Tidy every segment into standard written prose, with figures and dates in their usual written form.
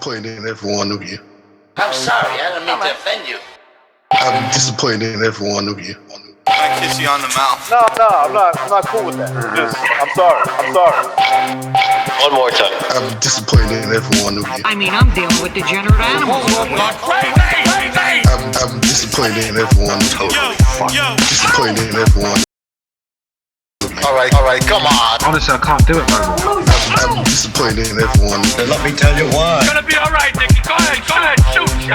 disappointed in every one of you. I'm sorry, I don't mean to offend you. I'm disappointed in every one of you. I kiss you on the mouth. No, I'm not cool with that. I'm sorry. One more time. I'm disappointed in every one of you. I mean, I'm dealing with degenerate animals. I'm disappointed in every one of you. Disappointed in every one. All right, come on. Honestly, I can't do it no more. I'm disappointed in every one. Let me tell you why. It's gonna be all right, Nicky. Go ahead, shoot. We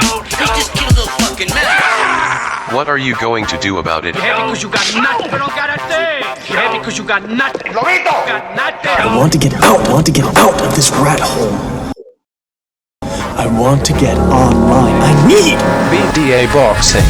just killed a fucking man. What are you going to do about it? You're happy because you got nothing. You don't got a thing. You're happy because you got nothing. Lomito. You got nothing. I want to get out of this rat hole. I want to get online. I need BDA Boxing.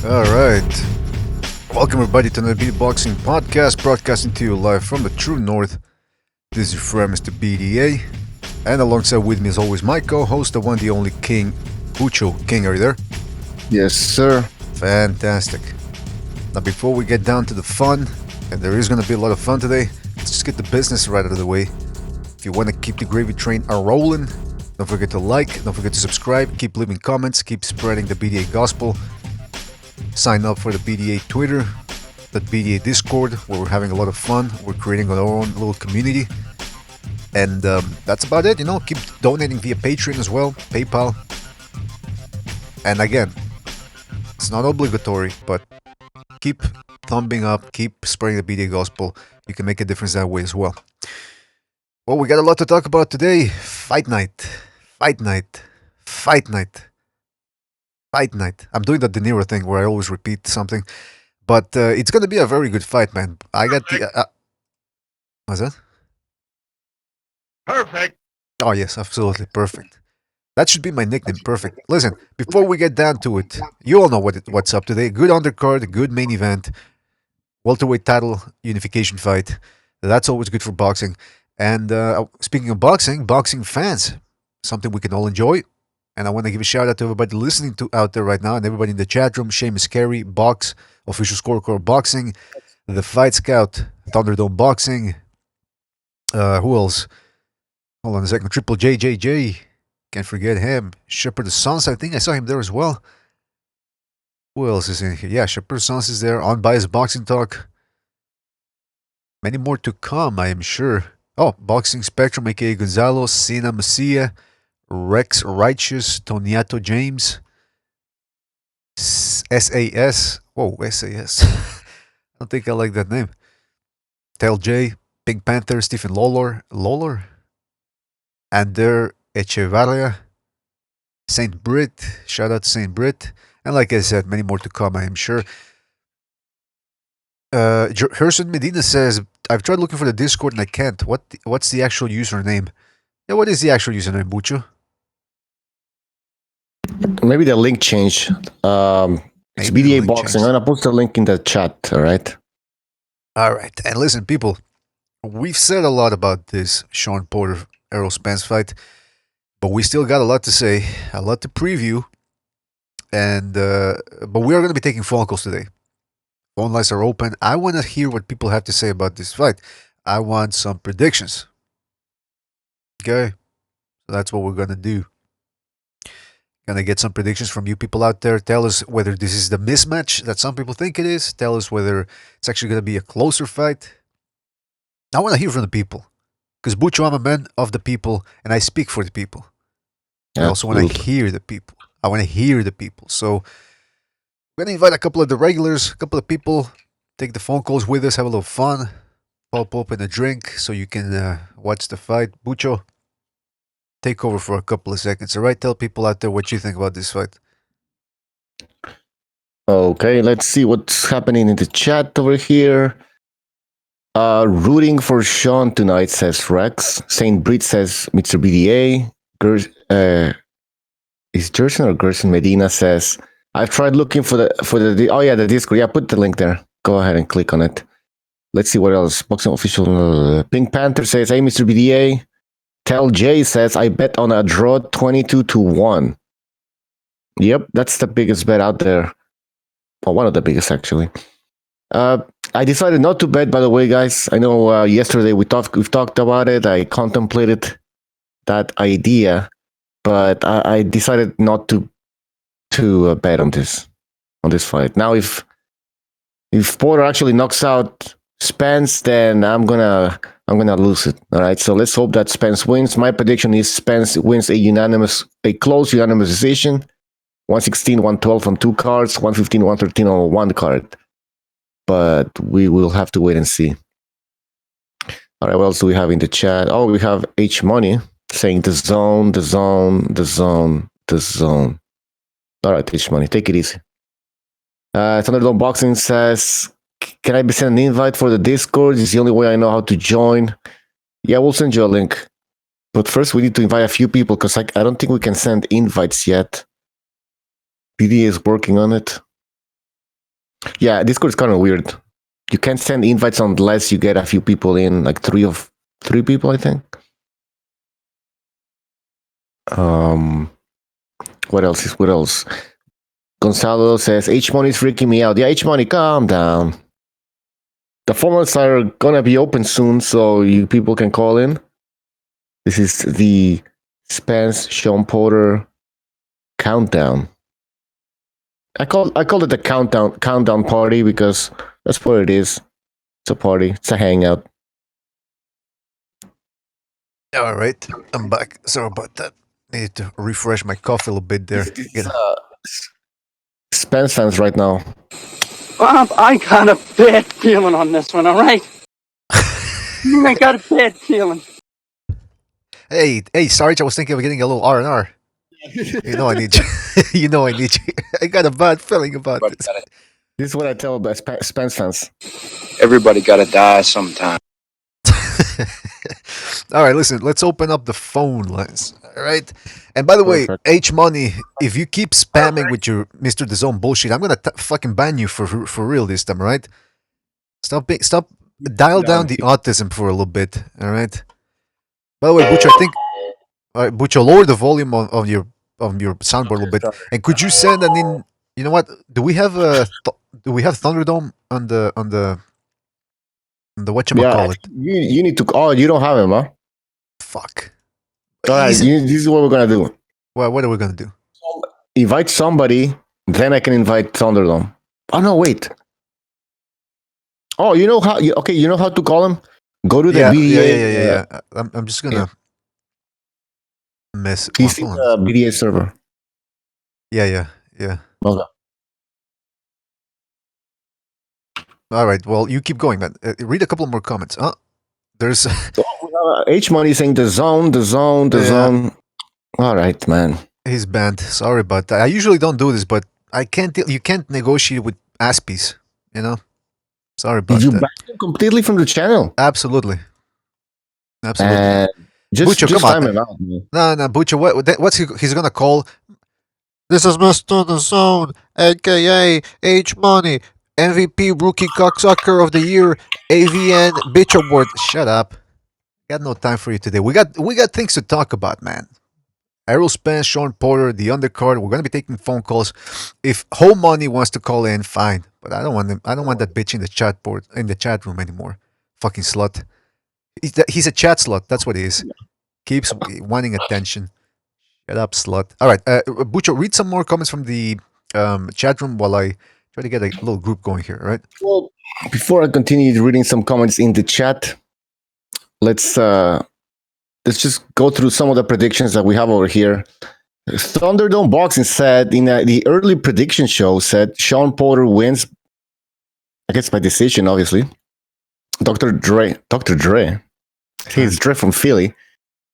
Alright, welcome everybody to another BDA Boxing Podcast, broadcasting to you live from the true north. This is your friend Mr. BDA, and alongside with me as always my co-host, the one, the only King, Pucho. King, are you there? Yes, sir. Fantastic. Now before we get down to the fun, and there is going to be a lot of fun today, let's just get the business right out of the way. If you want to keep the gravy train a-rolling, don't forget to like, don't forget to subscribe, keep leaving comments, keep spreading the BDA gospel. Sign up for the BDA Twitter, the BDA Discord, where we're having a lot of fun. We're creating our own little community. And that's about it, keep donating via Patreon as well, PayPal. And again, it's not obligatory, but keep thumbing up, keep spreading the BDA gospel. You can make a difference that way as well. Well, we got a lot to talk about today. Fight night. I'm doing the De Niro thing where I always repeat something, but it's going to be a very good fight, man. I got the... what's that? Perfect. Oh, yes, absolutely. Perfect. That should be my nickname. Perfect. Listen, before we get down to it, you all know what's up today. Good undercard, good main event, welterweight title unification fight. That's always good for boxing. And speaking of boxing fans, something we can all enjoy. And I want to give a shout out to everybody listening to out there right now and everybody in the chat room. Seamus Carey, Box, Official Scorecard Boxing, The Fight Scout, Thunderdome Boxing. Who else? Hold on a second. Triple JJJ. Can't forget him. Shepherd of Sons, I think I saw him there as well. Who else is in here? Yeah, Shepherd of Sons is there. Unbiased Boxing Talk. Many more to come, I am sure. Oh, Boxing Spectrum, aka Gonzalo, Sina Macia, Rex Righteous, Toniato James, SAS. Whoa, SAS. I don't think I like that name. Tel J, Pink Panther, Stephen Lawler, Ander Echevarria, Saint Brit. Shout out to Saint Brit. And like I said, many more to come, I am sure. Herson Medina says, I've tried looking for the Discord and I can't. What's the actual username? Yeah, what is the actual username, Bucho? Maybe the link changed. It's BDA Boxing. I'm going to post the link in the chat, all right? All right. And listen, people, We've said a lot about this Sean Porter Errol Spence fight, but we still got a lot to say, a lot to preview, and but we are going to be taking phone calls today. Phone lines are open. I want to hear what people have to say about this fight. I want some predictions. Okay, so that's what we're going to do. Gonna get some predictions from you people out there. Tell us whether this is the mismatch that some people think it is. Tell us whether it's actually gonna be a closer fight. I want to hear from the people, because Bucho, I'm a man of the people, and I speak for the people. I also want to hear the people. I want to hear the people. So we're gonna invite a couple of the regulars, a couple of people, take the phone calls with us, have a little fun, pop open a drink, so you can watch the fight. Bucho, take over for a couple of seconds, all right? Tell people out there what you think about this fight. Okay, let's see what's happening in the chat over here. Rooting for Sean tonight, says Rex. Saint Brit says Mr. BDA. Is Gerson or Gerson Medina says, I've tried looking for the Discord. Yeah, put the link there. Go ahead and click on it. Let's see what else. Boxing official Pink Panther says, hey, Mr. BDA. Tell Jay says, I bet on a draw 22-1. Yep, that's the biggest bet out there. Well, one of the biggest, actually. I decided not to bet, by the way, guys. I know yesterday we've talked about it. I contemplated that idea, but I decided not to bet on this fight. Now, if Porter actually knocks out Spence, then I'm gonna lose it. All right. So let's hope that Spence wins. My prediction is Spence wins a close unanimous decision. 116, 112 on 2 cards, 115, 113 on 1 card. But we will have to wait and see. All right, what else do we have in the chat? Oh, we have H Money saying the zone. All right, H Money, take it easy. Thunderdome Boxing says, can I be sent an invite for the Discord? It's the only way I know how to join. Yeah, we'll send you a link. But first, we need to invite a few people because I don't think we can send invites yet. BDA is working on it. Yeah, Discord is kind of weird. You can't send invites unless you get a few people in, like three people, I think. What else? Gonzalo says, H-Money is freaking me out. Yeah, H-Money, calm down. The formats are gonna be open soon, so you people can call in. This is the Spence Sean Porter countdown. I call it the countdown party because that's what it is. It's a party. It's a hangout. All right, I'm back. Sorry about that. Need to refresh my coffee a little bit there. Spence fans right now. Bob, I got a bad feeling on this one, all right? I got a bad feeling. Hey, Sarge, I was thinking of getting a little R&R. You know I need you. You know I need you. I got a bad feeling about this. This is what I tell about Spence fans. Everybody gotta die sometime. All right, listen, let's open up the phone lines. All right. And by the way, H Money, if you keep spamming with your Mr. The Zone bullshit, I'm gonna fucking ban you for real this time. All right. Stop. Dial down the autism for a little bit. All right. By the way, Butcher, I think. All right, Butcher, lower the volume of your soundboard a little bit. And could you send an in? You know what? Do we have Thunderdome on the whatchamacallit? You need to. Oh, you don't have him, huh? Fuck. All right, this is what we're gonna do. What are we gonna do? Invite somebody, then I can invite Thunderdome. Oh no, wait. Oh, you know how? You know how to call him? Go to the BDA. Yeah. I'm just gonna mess. He's in the BDA server. Yeah. Okay. All right. Well, you keep going, man. Read a couple more comments. There's H Money saying the zone. All right, man. He's banned. Sorry about that. I usually don't do this, but I can't. You can't negotiate with Aspies. You know. Sorry about that. Did you ban him completely from the channel? Absolutely. Just Bucho, come on. time him out, man. No, Bucho. What's he's gonna call? This is Mr. The Zone, aka H Money, MVP Rookie Cocksucker of the Year, AVN bitch award. Shut up. Got no time for you today. We got things to talk about, man. Errol Spence, Sean Porter, the undercard. We're gonna be taking phone calls. If Home Money wants to call in, fine. But I don't want them. I don't want that bitch in the chat room anymore. Fucking slut. He's a chat slut. That's what he is. Keeps wanting attention. Shut up, slut. All right, Bucho, read some more comments from the chat room while I try to get a little group going here. All right. Well, before I continue reading some comments in the chat, let's just go through some of the predictions that we have over here. Thunderdome Boxing said in the early prediction show said Sean Porter wins, I guess by decision, obviously. Dr. Dre, he's Dre from Philly.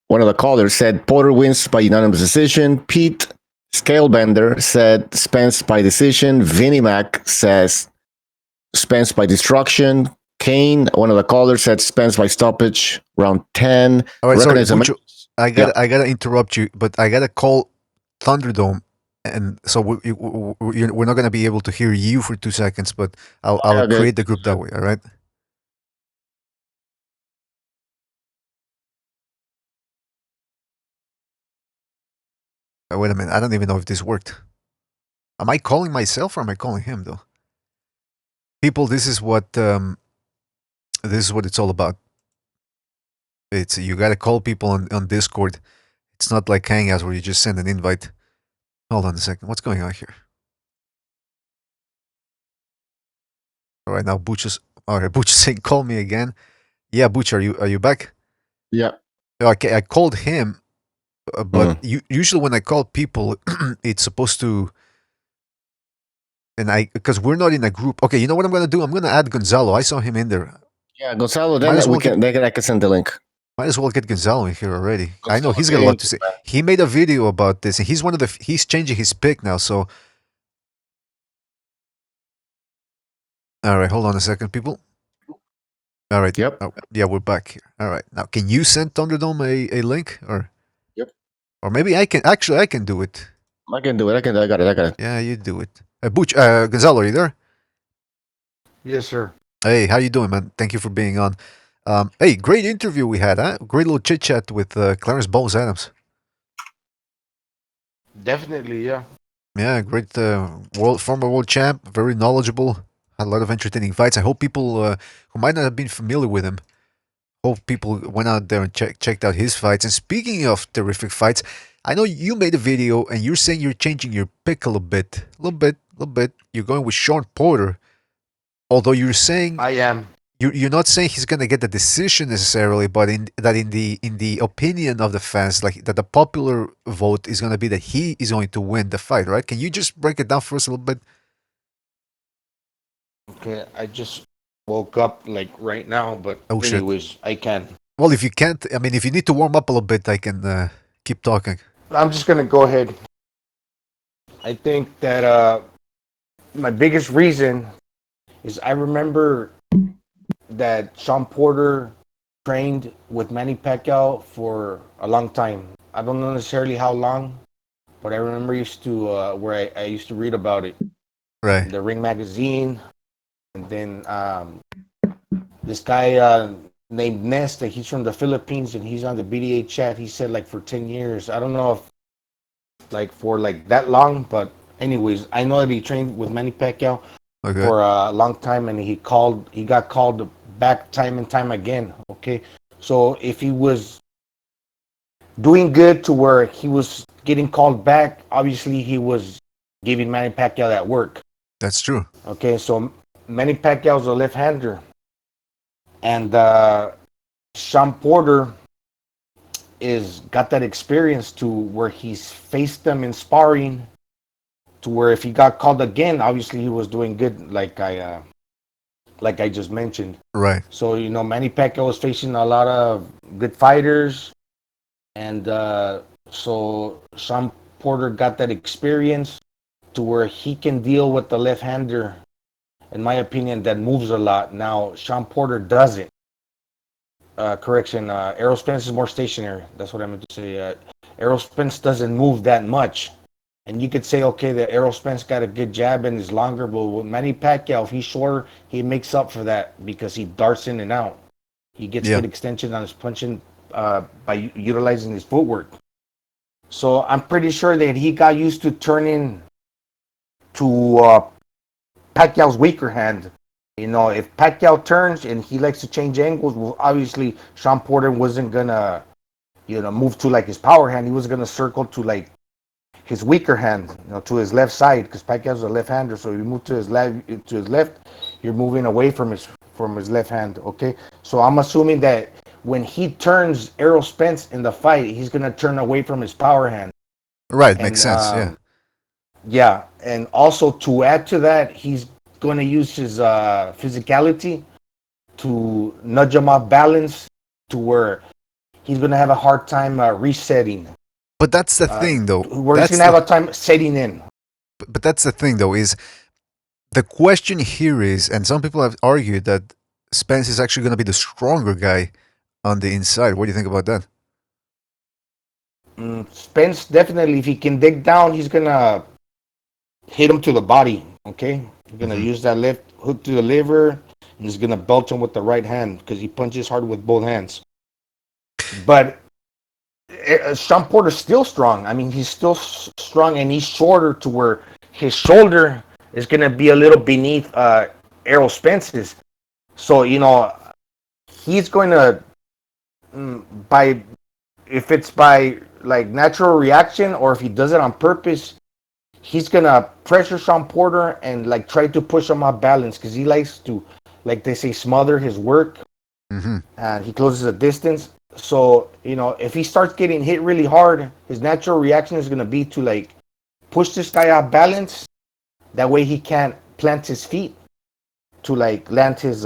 One of the callers said Porter wins by unanimous decision. Pete Scalebender said Spence by decision. Vinnie Mac says Spence by destruction. Kane, one of the callers, said Spence by stoppage, round 10. All right, sorry, Bucho, I gotta interrupt you, but I gotta call Thunderdome, and so we're not gonna be able to hear you for 2 seconds, but I'll create the group that way. All right. Wait a minute. I don't even know if this worked. Am I calling myself or am I calling him though? People, this is what it's all about. It's you gotta call people on Discord. It's not like Hangouts where you just send an invite. Hold on a second. What's going on here? All right, now Butch's saying call me again. Yeah, Butch, are you back? Yeah. Okay, I called him, but usually when I call people, it's supposed to. And because we're not in a group. Okay, you know what I'm gonna do? I'm gonna add Gonzalo. I saw him in there. Yeah, Gonzalo. Then I can send the link. Might as well get Gonzalo in here already. I know he's got a lot to say. He made a video about this, and he's changing his pick now. So, all right, hold on a second, people. All right. Yep. Oh, yeah, we're back here. All right. Now, can you send Thunderdome a link or? Yep. Or maybe I can. Actually, I can do it. I can do it. I got it. Yeah, you do it. Butch, Gonzalo, are you there? Yes, sir. Hey, how you doing, man? Thank you for being on. Hey, great interview we had, huh? Great little chit chat with Clarence Bowles Adams. Definitely, yeah. Yeah, great former world champ, very knowledgeable, had a lot of entertaining fights. I hope people who might not have been familiar with him, hope people went out there and checked out his fights. And speaking of terrific fights, I know you made a video and you're saying you're changing your pick a little bit. You're going with Sean Porter, although you're saying I am. You're not saying he's gonna get the decision necessarily, but in the opinion of the fans, like that the popular vote is gonna be that he is going to win the fight, right? Can you just break it down for us a little bit? Okay, I just woke up like right now, but anyways, I can. Well, if you can't, I mean, if you need to warm up a little bit, I can keep talking. I'm just gonna go ahead. I think that my biggest reason is I remember that Sean Porter trained with Manny Pacquiao for a long time. I don't know necessarily how long, but I remember where I used to read about it. Right. The Ring magazine, and then this guy named Nesta. He's from the Philippines, and he's on the BDA chat. He said like for 10 years. I don't know if like for like that long, but anyways, I know that he trained with Manny Pacquiao for a long time, and he got called back time and time again. Okay, so if he was doing good to where he was getting called back, obviously he was giving Manny Pacquiao that work. That's true. Okay, so Manny Pacquiao's a left-hander, and Sean Porter got that experience to where he's faced them in sparring, to where if he got called again, obviously he was doing good, like I just mentioned. Right. So, Manny Pacquiao was facing a lot of good fighters. And so Sean Porter got that experience to where he can deal with the left-hander, in my opinion, that moves a lot. Now, Sean Porter doesn't. Errol Spence is more stationary. That's what I meant to say. Errol Spence doesn't move that much. And you could say, okay, the Errol Spence got a good jab and is longer, but with Manny Pacquiao, if he's shorter, he makes up for that because he darts in and out. He gets good extension on his punching by utilizing his footwork. So I'm pretty sure that he got used to turning to Pacquiao's weaker hand. You know, if Pacquiao turns and he likes to change angles, well, obviously Sean Porter wasn't gonna, move to like his power hand. He was gonna circle to like his weaker hand, to his left side, because Pacquiao's a left-hander. So if you move to his left, you're moving away from his left hand. Okay, so I'm assuming that when he turns Errol Spence in the fight, he's gonna turn away from his power hand. Right, makes sense. Yeah, and also to add to that, he's going to use his physicality to nudge him off balance to where he's going to have a hard time resetting. But that's the thing, though. Where he's going to have a time setting in. But that's the thing, though, is the question here is, and some people have argued that Spence is actually going to be the stronger guy on the inside. What do you think about that? Spence, definitely, if he can dig down, he's going to hit him to the body, okay? He's going to use that left hook to the liver, and he's going to belt him with the right hand because he punches hard with both hands. But Sean Porter's still strong. I mean, he's still strong, and he's shorter to where his shoulder is going to be a little beneath Errol Spence's. So, he's going to, if it's by like natural reaction or if he does it on purpose, he's gonna pressure Sean Porter and like try to push him off balance because he likes to, like they say, smother his work, and he closes the distance. So if he starts getting hit really hard, his natural reaction is gonna be to like push this guy off balance. That way he can't plant his feet to like land his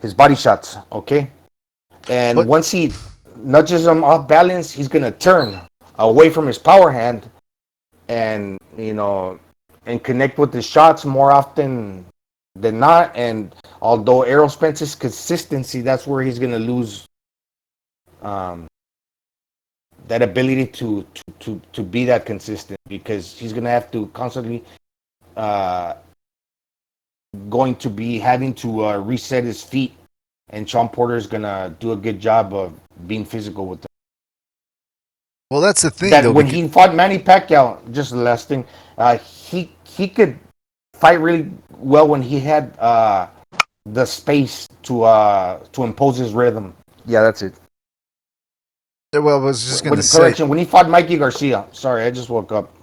his body shots. Okay, and once he nudges him off balance, he's gonna turn away from his power hand and and connect with the shots more often than not. And although Errol Spence's consistency, that's where he's gonna lose that ability to be that consistent, because he's gonna have to constantly going to be having to reset his feet, and Sean Porter is gonna do a good job of being physical with them. Well, that's the thing, that though. When he fought Manny Pacquiao, just the last thing, he could fight really well when he had the space to impose his rhythm. Yeah, that's it. Well, I was just going to say... Correction, when he fought Mikey Garcia. Sorry, I just woke up.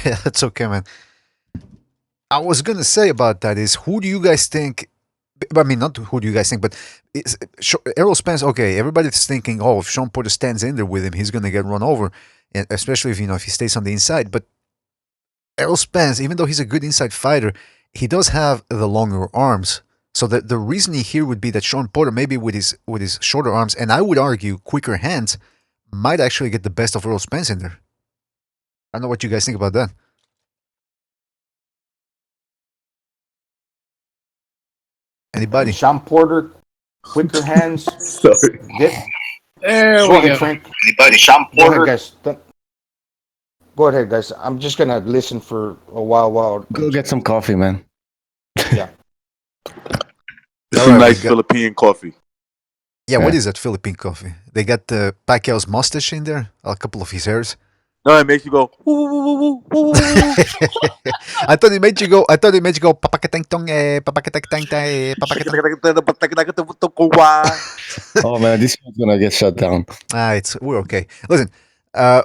Yeah, that's okay, man. I was going to say about that is, who do you guys think... I mean, not who do you guys think, but Errol Spence, okay, everybody's thinking, oh, if Sean Porter stands in there with him, he's going to get run over, and especially if, if he stays on the inside. But Errol Spence, even though he's a good inside fighter, he does have the longer arms. So the reasoning here would be that Sean Porter, maybe with his shorter arms, and I would argue quicker hands, might actually get the best of Errol Spence in there. I don't know what you guys think about that. Anybody? Sean Porter, quicker hands. Sorry. There Go we ahead, go. Frank. Anybody, Sean Go Porter? ahead, guys. Go ahead, guys. I'm just gonna listen for a while. Go get some coffee, man. Yeah. This All is right, nice we got- Philippine coffee. Yeah, what is that Philippine coffee? They got Pacquiao's mustache in there, a couple of his hairs. No, it makes you go. Woo, woo, woo, woo, woo, woo, woo. I thought it made you go. Papakatang papakatang. Oh man, this one's gonna get shut down. We're okay. Listen, all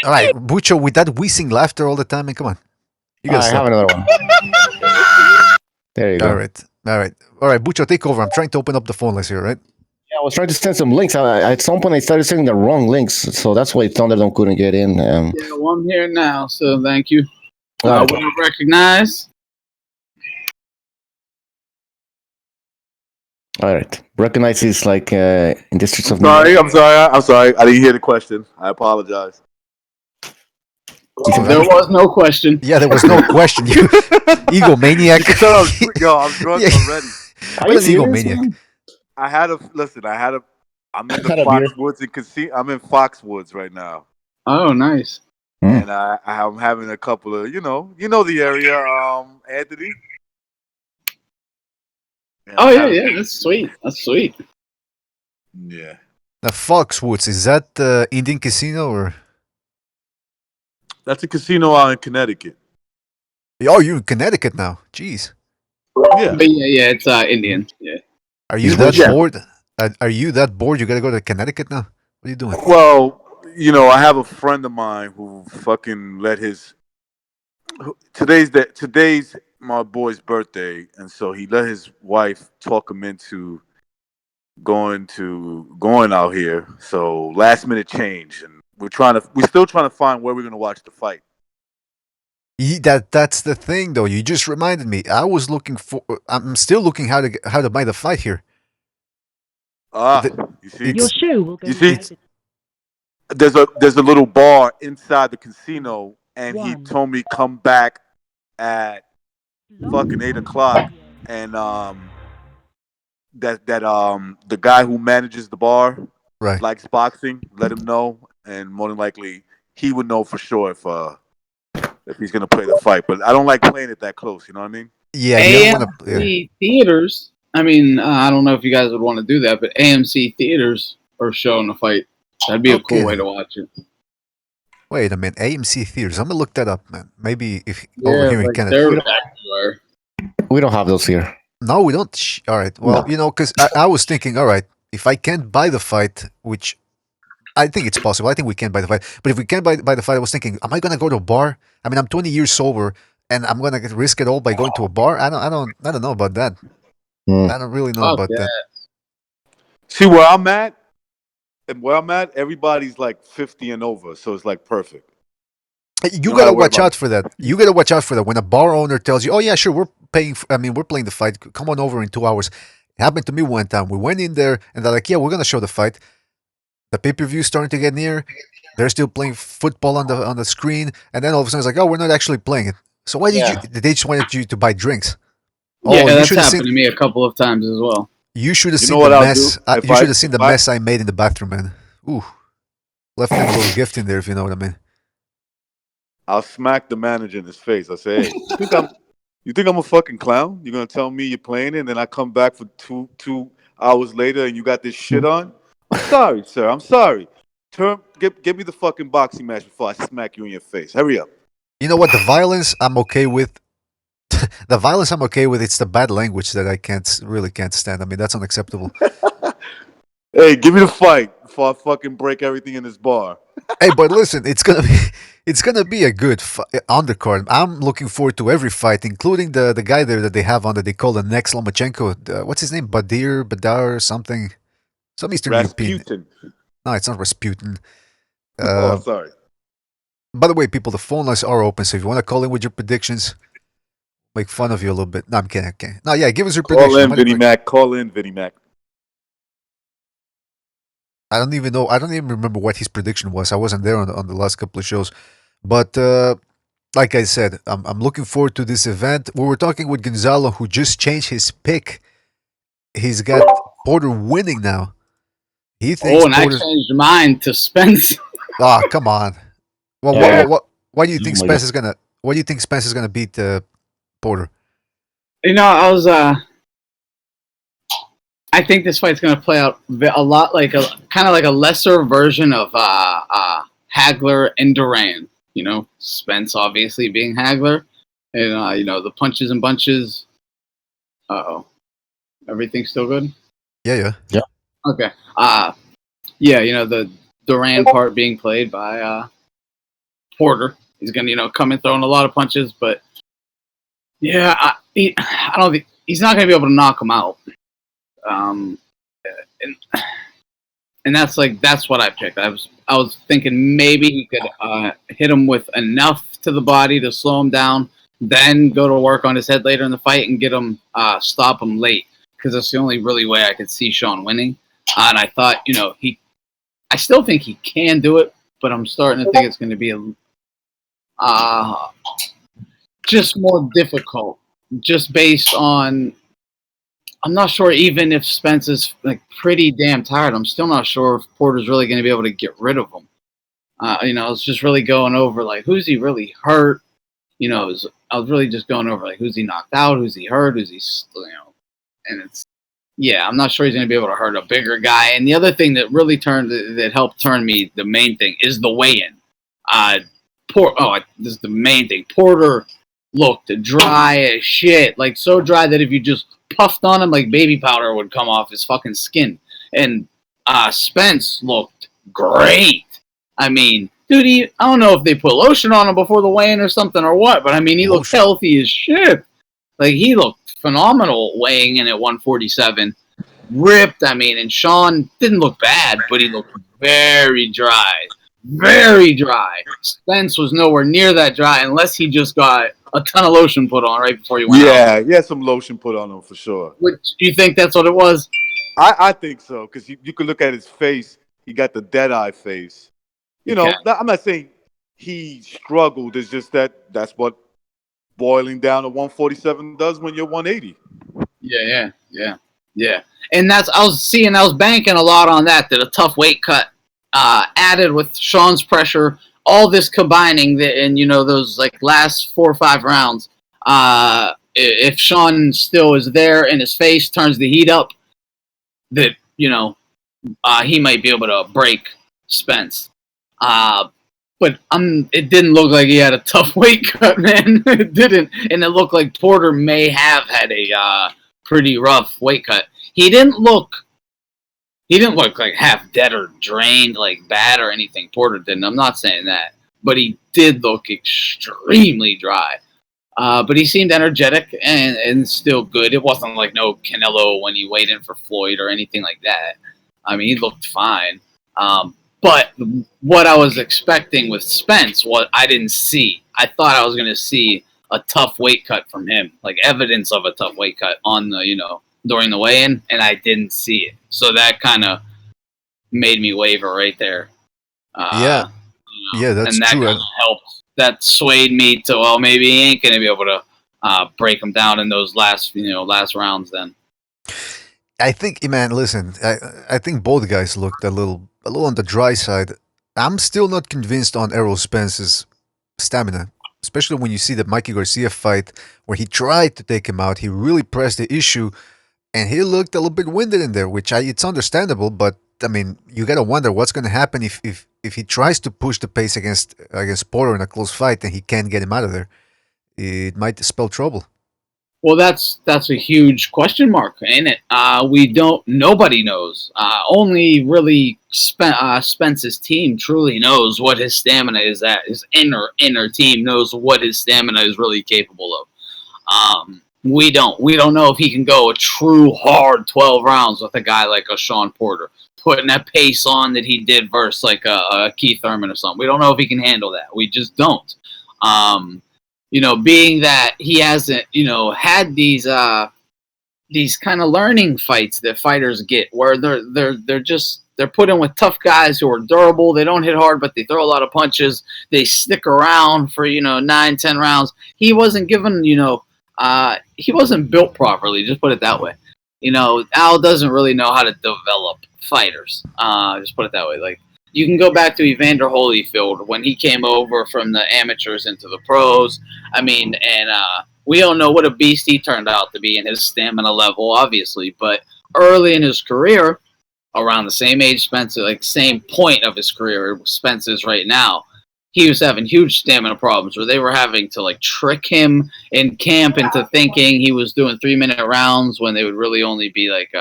right, Bucho, with that wheezing laughter all the time, man, come on. You gotta I stop. have another one. There you go. All right, Bucho, take over. I'm trying to open up the phone list here, right? Yeah, I was trying to send some links. At some point, I started sending the wrong links, so that's why Thunderdome couldn't get in. Yeah, well, I'm here now, so thank you. All I right. want to recognize. All right. Recognize is like in districts of. I'm sorry. I didn't hear the question. I apologize. There was no question. Yeah, there was no question. You egomaniac. Yo, I'm drunk Yeah. already. Are What you an serious, egomaniac. man? I had a I'm in the Had a beer. Foxwoods and Casino. I'm in Foxwoods right now, Oh, nice. and I'm having a couple of the area, Anthony. And Oh I'm yeah, having, yeah. That's sweet. That's sweet. yeah. The Foxwoods, is that Indian casino or? That's a casino out in Connecticut. Oh, you're in Connecticut now. Jeez. Yeah. But yeah, it's Indian. Yeah. Are you He's that rich. bored? Are you that bored? You gotta go to Connecticut now? What are you doing? Well, I have a friend of mine who fucking let his today's my boy's birthday, and so he let his wife talk him into going out here. So last minute change, and we're still trying to find where we're gonna watch the fight. That's the thing, though. You just reminded me. I'm still looking how to buy the fight here. You see, Your shoe will go you see, live. there's a little bar inside the casino, and he One. told me come back at fucking 8 o'clock, and the guy who manages the bar Right. likes boxing. Let him know, and more than likely he would know for sure if he's gonna play the fight. But I don't like playing it that close. You know what I mean? Yeah, you don't want to. Yeah. AMC theaters. I mean, I don't know if you guys would want to do that, but AMC theaters are showing the fight. That'd be a cool Okay. way to watch it. Wait a minute. AMC theaters. I'm gonna look that up, man. Maybe if Yeah, over here in like Canada. they're everywhere. We don't have those here. No, we don't. All right. Well, No. because I was thinking, all right, if I can't buy the fight, which I think it's possible. I think we can buy the fight. But if we can't buy the fight, I was thinking, am I gonna go to a bar? I mean, I'm 20 years sober, and I'm gonna risk it all by going to a bar. I don't know about that. I don't really know Fuck about that. See where I'm at, and where I'm at, everybody's like 50 and over, so it's like perfect. You don't gotta gotta worry watch about out for that. You gotta watch out for that. When a bar owner tells you, "Oh yeah, sure, we're paying. We're playing the fight. Come on over in 2 hours." It happened to me one time. We went in there, and they're like, "Yeah, we're gonna show the fight." The pay-per-view starting to get near. They're still playing football on the screen, and then all of a sudden it's like, "Oh, we're not actually playing it." So why did you? They just wanted you to buy drinks. Yeah, Oh, you that's should have happened seen. to me a couple of times as well. You should have You seen know the what I'll do? mess. You should have seen the mess I made in the bathroom, man. Ooh, left him a little gift in there, if you know what I mean. I'll smack the manager in his face. I say, "Hey, you think I'm a fucking clown? You're gonna tell me you're playing it, and then I come back for two hours later, and you got this shit on? I'm sorry, sir. I'm sorry. Give me the fucking boxing match before I smack you in your face. Hurry up." You know what? The violence I'm okay with. The violence I'm okay with. It's the bad language that I really can't stand. I mean, that's unacceptable. Hey, give me the fight before I fucking break everything in this bar. Hey, but listen, it's gonna be a good undercard. I'm looking forward to every fight, including the guy there that they have on that they call the next Lomachenko. What's his name? Badar, something, some Eastern European. Rasputin. No, it's not Rasputin. Oh, sorry. By the way, people, the phone lines are open, so if you want to call in with your predictions, make fun of you a little bit. No, I'm kidding. Okay. No, yeah, give us your Call prediction. in, Vinny Mac. Call in, Vinny Mac. I don't even know. I don't even remember what his prediction was. I wasn't there on the last couple of shows, but like I said, I'm looking forward to this event. We were talking with Gonzalo, who just changed his pick. He's got Porter winning now. He thinks And Porter's. I changed mine to Spence. Ah, come on. Well, Yeah. why do you think Oh my Spence is gonna? Why do you think Spence is gonna beat Porter? I was I think this fight's going to play out a lot like kind of like a lesser version of Hagler and Duran. Spence obviously being Hagler, and the punches and bunches. Everything's still good. Yeah. Okay. The Duran part being played by Porter. He's going to come in throwing a lot of punches, but I don't think he's not going to be able to knock him out. And that's what I picked. I was thinking maybe he could hit him with enough to the body to slow him down, then go to work on his head later in the fight and get him stop him late, because that's the only really way I could see Sean winning. And I thought, I still think he can do it, but I'm starting to think it's going to be just more difficult, just based on I'm not sure even if Spence is like pretty damn tired. I'm still not sure if Porter's really going to be able to get rid of him. It's just really going over like who's he really hurt. I was really just going over like who's he knocked out, who's he hurt, and it's I'm not sure he's going to be able to hurt a bigger guy. And the other thing that really helped turn me, the main thing is the weigh-in. This is the main thing. Porter looked dry as shit, like so dry that if you just puffed on him, like baby powder would come off his fucking skin. And Spence looked great. I mean, dude, I don't know if they put lotion on him before the weigh-in or something or what, but I mean, he looked healthy as shit. Like, he looked phenomenal weighing in at 147. Ripped, I mean, and Sean didn't look bad, but he looked very dry. Very dry. Spence was nowhere near that dry unless he just got a ton of lotion put on right before he went out. Yeah, some lotion put on him for sure. Do you think that's what it was? I think so, because you could look at his face. He got the dead-eye face. I'm not saying he struggled. It's just that's what boiling down to 147 does when you're 180. Yeah. And I was banking a lot on that a tough weight cut added with Sean's pressure, all this combining, and those like last 4 or 5 rounds. If Sean still is there and his face turns the heat up, that he might be able to break Spence. But it didn't look like he had a tough weight cut, man. It didn't, and it looked like Porter may have had a pretty rough weight cut. He didn't look like half dead or drained, like bad or anything. Porter didn't. I'm not saying that, but he did look extremely dry. But he seemed energetic and still good. It wasn't like no Canelo when he weighed in for Floyd or anything like that. I mean, he looked fine. But what I was expecting with Spence, what I didn't see. I thought I was going to see a tough weight cut from him, like evidence of a tough weight cut on the, during the weigh-in, and I didn't see it. So that kind of made me waver right there. Yeah, that's and that true. Kind of helped. That swayed me to, well, maybe he ain't going to be able to break him down in those last rounds then. I think, man, listen, I think both guys looked a little on the dry side. I'm still not convinced on Errol Spence's stamina, especially when you see the Mikey Garcia fight where he tried to take him out. He really pressed the issue, and he looked a little bit winded in there, which it's understandable. But I mean, you gotta wonder what's gonna happen if he tries to push the pace against Porter in a close fight and he can't get him out of there. It might spell trouble. Well, that's a huge question mark, ain't it? Nobody knows. Only really Spence's team truly knows what his stamina is at. His inner team knows what his stamina is really capable of. We don't know if he can go a true hard 12 rounds with a guy like a Sean Porter, putting that pace on that he did versus like a Keith Thurman or something. We don't know if he can handle that. We just don't. Being that he hasn't, had these kind of learning fights that fighters get, where they're put in with tough guys who are durable. They don't hit hard, but they throw a lot of punches. They stick around for 9-10 rounds. He wasn't given, he wasn't built properly. Just put it that way. Al doesn't really know how to develop fighters. Just put it that way. Like, you can go back to Evander Holyfield when he came over from the amateurs into the pros. I mean, and we don't know what a beast he turned out to be in his stamina level, obviously. But early in his career, around the same age Spencer, like same point of his career Spence is right now, he was having huge stamina problems where they were having to like trick him in camp into thinking he was doing 3-minute rounds when they would really only be like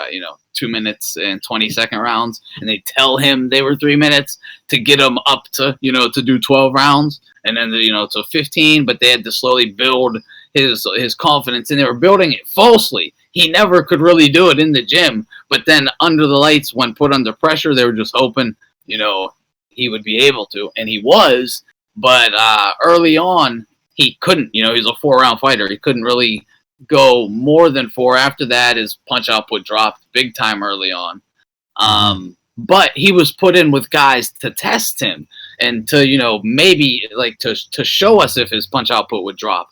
2 minutes and 20-second rounds, and they tell him they were 3 minutes to get him up to to do 12 rounds and then to 15, but they had to slowly build his confidence, and they were building it falsely. He never could really do it in the gym, but then under the lights, when put under pressure, they were just hoping he would be able to, and he was, but early on he couldn't. He was a 4-round fighter. He couldn't really go more than 4. After that, his punch output dropped big time early on. But he was put in with guys to test him and to maybe like to show us if his punch output would drop,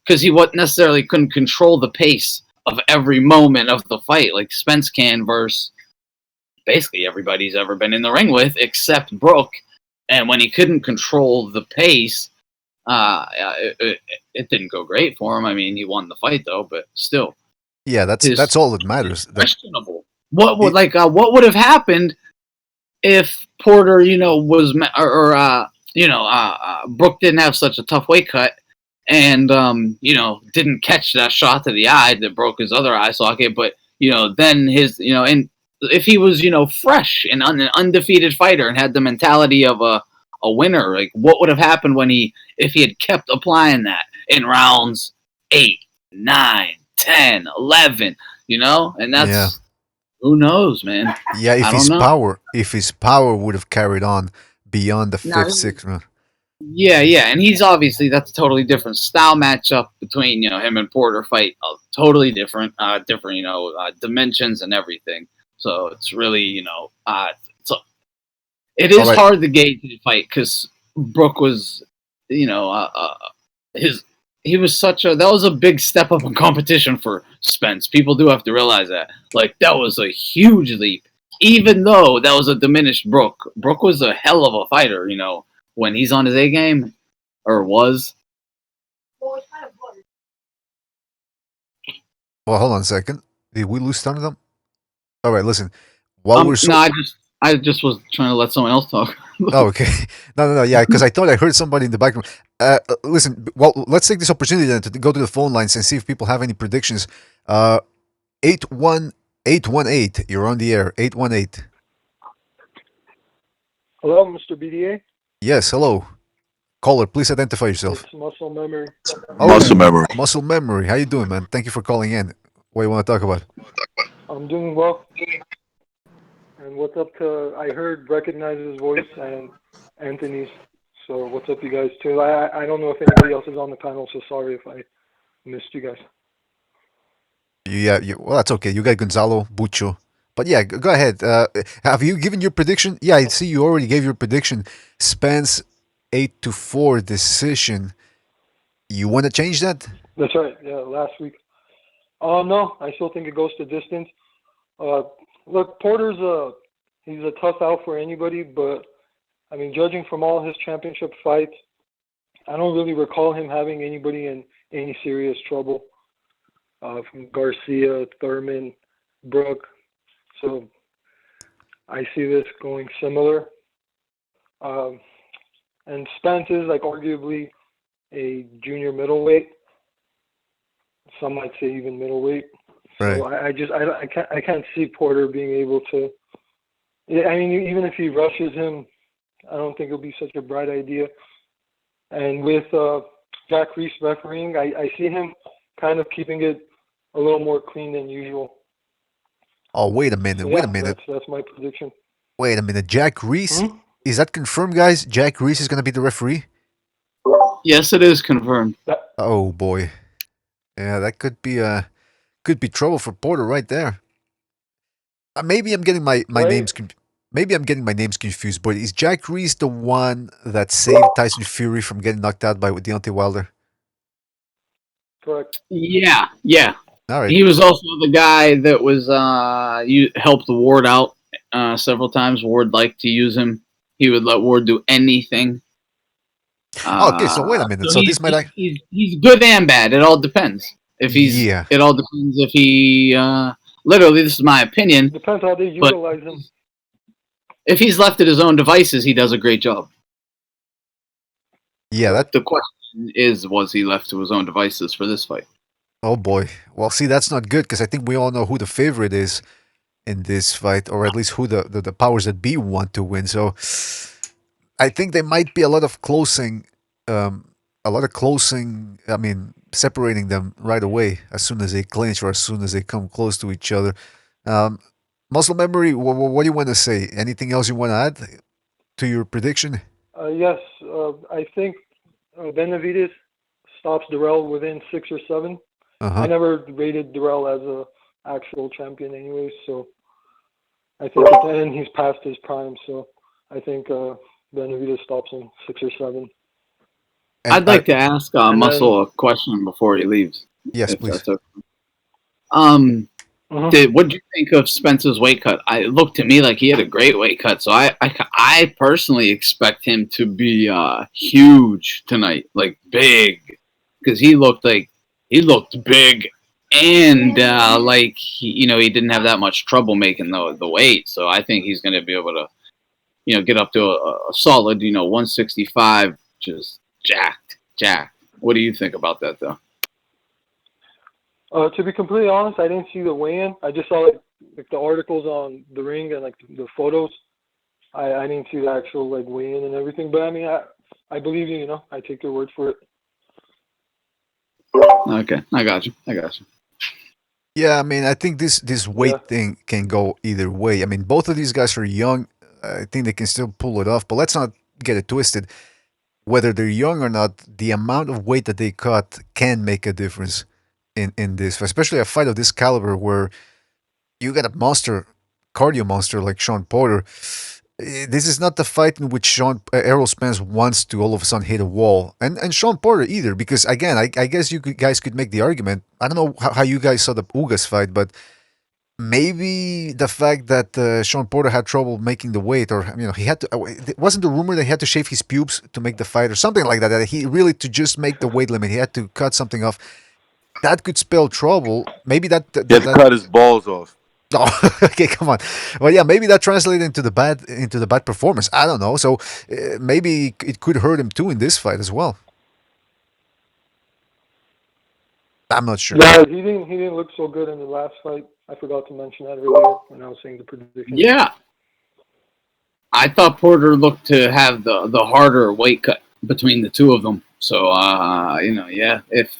because he wasn't necessarily couldn't control the pace of every moment of the fight, like Spence can versus basically everybody he's ever been in the ring with, except Brooke. And when he couldn't control the pace, it didn't go great for him. I mean, he won the fight though, but still, Yeah, that's all that matters. questionable. What would have happened if Porter, was Brooke didn't have such a tough weight cut, and didn't catch that shot to the eye that broke his other eye socket, but then his and if he was fresh and an undefeated fighter and had the mentality of a winner, like what would have happened if he had kept applying that in rounds 8, 9, 10, 11, and that's who knows, man. Yeah, if his power would have carried on beyond the fifth, sixth round. Yeah, and he's obviously, that's a totally different style matchup between him and Porter fight, totally different, dimensions and everything. So it's really it is hard to gauge the fight because Brooke was he was that was a big step up in competition for Spence. People do have to realize that. Like, that was a huge leap. Even though that was a diminished Brooke. Brooke was a hell of a fighter, when he's on his A game, or was. Well, hold on a second. Did we lose some of them? All right, listen. I just was trying to let someone else talk. Oh, okay. No. Yeah, because I thought I heard somebody in the background. Listen. Well, let's take this opportunity then to go to the phone lines and see if people have any predictions. 818. You're on the air. 818. Hello, Mr. BDA. Yes. Hello. Caller, please identify yourself. It's Muscle Memory. Oh, Muscle Memory. Muscle Memory. How you doing, man? Thank you for calling in. What do you want to talk about? I'm doing well. And what's up to, I recognize his voice and Anthony's. So what's up, you guys, too? I don't know if anybody else is on the panel, so sorry if I missed you guys. Yeah, well, that's okay. You got Gonzalo, Bucho. But yeah, go ahead. Have you given your prediction? Yeah, I see you already gave your prediction. Spence 8-4 decision. You want to change that? That's right. Yeah, last week. No, I still think it goes to distance. Look, Porter's he's a tough out for anybody, but I mean, judging from all his championship fights, I don't really recall him having anybody in any serious trouble. From Garcia, Thurman, Brooke. So I see this going similar. And Spence is like arguably a junior middleweight. Some might say even middleweight. Right. So I can't see Porter being able to. Yeah, I mean, even if he rushes him, I don't think it'll be such a bright idea. And with Jack Reese refereeing, I see him kind of keeping it a little more clean than usual. Oh, wait a minute. So, wait a minute. That's my prediction. Wait a minute. Jack Reese? Is that confirmed, guys? Jack Reese is going to be the referee? Yes, it is confirmed. Oh, boy. Yeah, that could be trouble for Porter right there. Maybe I'm getting my names maybe I'm getting my names confused, but is Jack Reese the one that saved Tyson Fury from getting knocked out by Deontay Wilder? Correct. Yeah. All right. He was also the guy that was you helped Ward out several times. Ward liked to use him. He would let Ward do anything. Okay, so wait a minute. So this might he's good and bad. It all depends. It all depends if he literally, this is my opinion. Depends how they utilize him. If he's left at his own devices, he does a great job. Yeah, the question is, was he left to his own devices for this fight? Oh boy. Well, see, that's not good because I think we all know who the favorite is in this fight, or at least who the powers that be want to win. So I think there might be a lot of closing. I mean, separating them right away as soon as they clinch or as soon as they come close to each other. Muscle Memory, what do you want to say? Anything else you want to add to your prediction? Yes, I think Benavidez stops Durrell within 6 or 7. I never rated Durrell as a actual champion anyway, so I think and he's past his prime, so I think Benavidez stops him 6 or 7. I'd like to ask Muscle a question before he leaves. Yes, please. Okay. What do you think of Spence's weight cut? It looked to me like he had a great weight cut, so I personally expect him to be huge tonight, like big, because he looked big, and like he didn't have that much trouble making the weight, so I think he's going to be able to get up to a solid 165, just jacked. What do you think about that though? To be completely honest, I didn't see the weigh-in. I just saw like the articles on the ring and like the photos. I didn't see the actual like weigh-in and everything. But I mean, I believe you. I take your word for it. Okay, I got you. Yeah, I mean, I think this weight thing can go either way. I mean, both of these guys are young. I think they can still pull it off, but let's not get it twisted. Whether they're young or not, the amount of weight that they cut can make a difference in this, especially a fight of this caliber where you got a monster, cardio monster like Sean Porter. This is not the fight in which Errol Spence wants to all of a sudden hit a wall, and Sean Porter either, because again, I guess guys could make the argument. I don't know how you guys saw the Ugas fight, but maybe the fact that Sean Porter had trouble making the weight, or he had to. Wasn't the rumor that he had to shave his pubes to make the fight, or something like that? That he really to just make the weight limit, he had to cut something off. That could spell trouble. Maybe that cut his balls off. Oh, okay, come on. Well, yeah, maybe that translated into the bad performance. I don't know. So maybe it could hurt him too in this fight as well. I'm not sure. Yeah, he didn't look so good in the last fight. I forgot to mention that earlier when I was saying the prediction. Yeah, I thought Porter looked to have the harder weight cut between the two of them. So yeah, if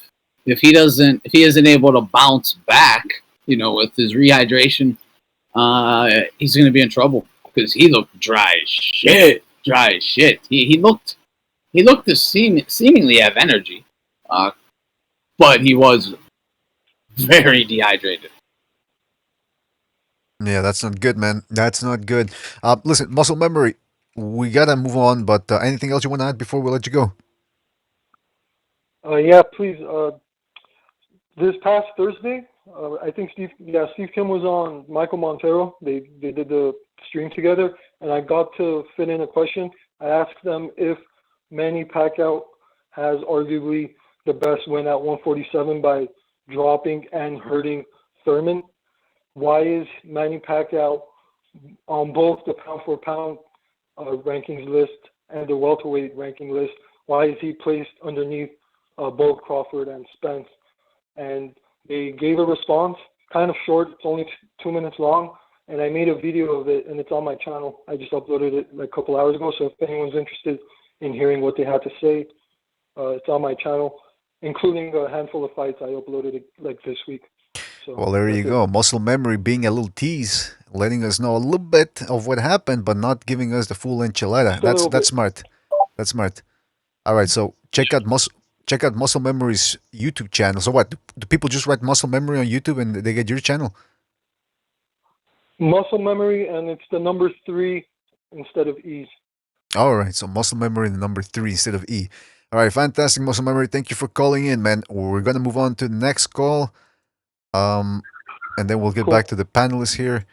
he isn't able to bounce back, with his rehydration, he's going to be in trouble because he looked dry as shit. He looked to seemingly have energy, but he was very dehydrated. Yeah, that's not good, man. That's not good. Listen, muscle memory. We gotta move on, but anything else you want to add before we let you go? Yeah, please. This past Thursday, I think Steve Kim was on Michael Montero. They did the stream together, and I got to fit in a question. I asked them if Manny Pacquiao has arguably the best win at 147 by dropping and hurting Thurman. Why is Manny Pacquiao on both the pound-for-pound rankings list and the welterweight ranking list? Why is he placed underneath both Crawford and Spence? And they gave a response, kind of short. It's only 2 minutes long, and I made a video of it, and it's on my channel. I just uploaded it like a couple hours ago, so if anyone's interested in hearing what they had to say, it's on my channel, including a handful of fights. I uploaded it like this week. So well, there you go. Muscle memory being a little tease, letting us know a little bit of what happened, but not giving us the full enchilada. That's smart. That's smart. All right, so check out Muscle Memory's YouTube channel. So what? Do people just write Muscle Memory on YouTube and they get your channel? Muscle Memory, and it's the number 3 instead of E. All right, so Muscle Memory, the number 3 instead of E. All right, fantastic, Muscle Memory. Thank you for calling in, man. We're gonna move on to the next call, and then we'll get back to the panelists here.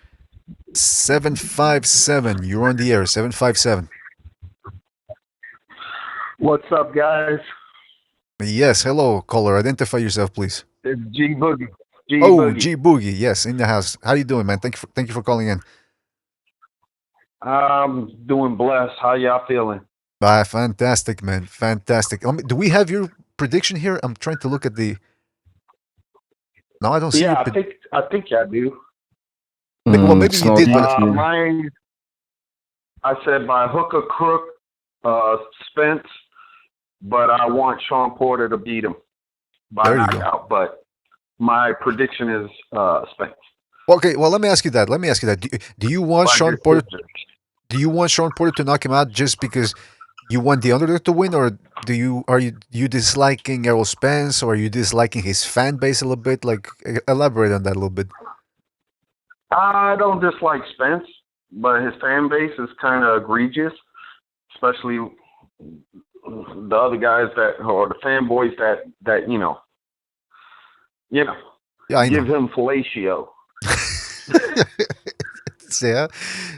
757, you're on the air. 757. What's up, guys? Yes, hello, caller. Identify yourself, please. It's G Boogie. G Boogie. Yes, in the house. How you doing, man? Thank you for calling in. I'm doing blessed. How y'all feeling? Fantastic, man. Fantastic. Do we have your prediction here? I'm trying to look at the. No, I don't see. Yeah, I think I do. Well, maybe you did, but mine. I said by hook or crook, Spence, but I want Sean Porter to beat him by knockout. But my prediction is Spence. Okay, well, let me ask you that. Do you want Sean Porter? Do you want Sean Porter to knock him out just because you want the underdog to win, or are you disliking Errol Spence, or are you disliking his fan base a little bit? Like, elaborate on that a little bit. I don't dislike Spence, but his fan base is kind of egregious, especially the other guys or the fanboys that. Yeah, I give know. him fellatio.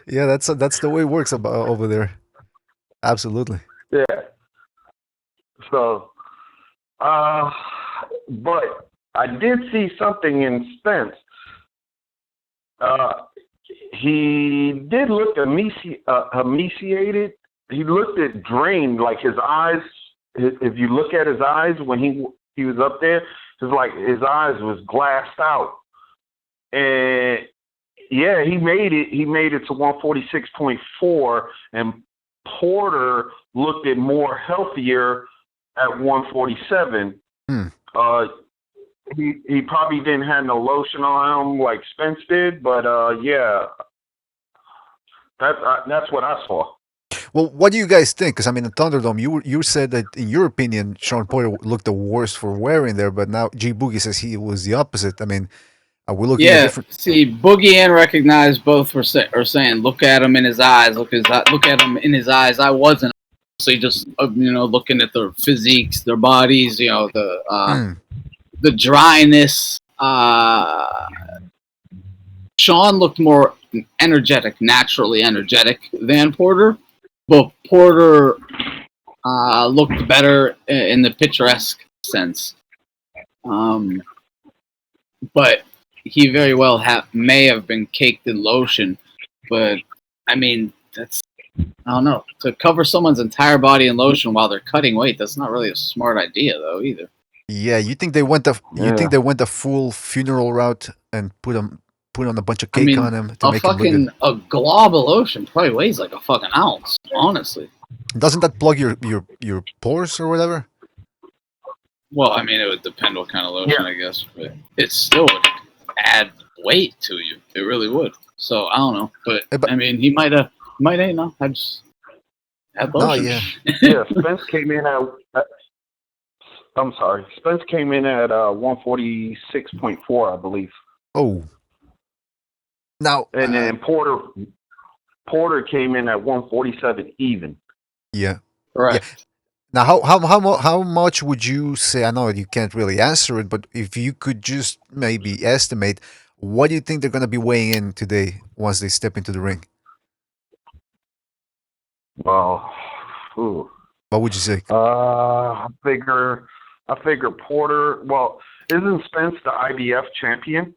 Yeah, that's the way it works over there. Absolutely. Yeah. So, but I did see something in Spence. He did look emaciated. He looked at drained, like his eyes. If you look at his eyes when he was up there, it's like his eyes was glassed out. And yeah, he made it. He made it to 146.4, and Porter looked at more healthier at 147. He probably didn't have no lotion on him like Spence did, but yeah, that's what I saw. Well, what do you guys think? Because I mean, the Thunderdome, you said that in your opinion, Sean Porter looked the worst for wearing there, but now G Boogie says he was the opposite. I mean, are we looking at different? See, Boogie and Recognize both are saying, look at him in his eyes. Look at him in his eyes. I wasn't honestly just looking at their physiques, their bodies. The dryness. Sean looked more energetic, naturally energetic than Porter, but Porter looked better in the picturesque sense. But he very well may have been caked in lotion. But I mean, I don't know, to cover someone's entire body in lotion while they're cutting weight. That's not really a smart idea, though, either. Yeah, you think they went the full funeral route and put on a bunch of cake on him to make him look good? A glob of lotion probably weighs like a fucking ounce, honestly. Doesn't that plug your pores or whatever? Well, I mean, it would depend what kind of lotion, I guess, but it still would add weight to you. It really would. So I don't know, but I mean, he might have, I just add lotion. Yeah, Spence came in at. I'm sorry, Spence came in at 146.4, I believe. Oh. Now. And then Porter came in at 147 even. Yeah. Right. Yeah. Now, how much would you say? I know you can't really answer it, but if you could just maybe estimate, what do you think they're going to be weighing in today once they step into the ring? Well, what would you say? I figure Porter. Well, isn't Spence the IBF champion?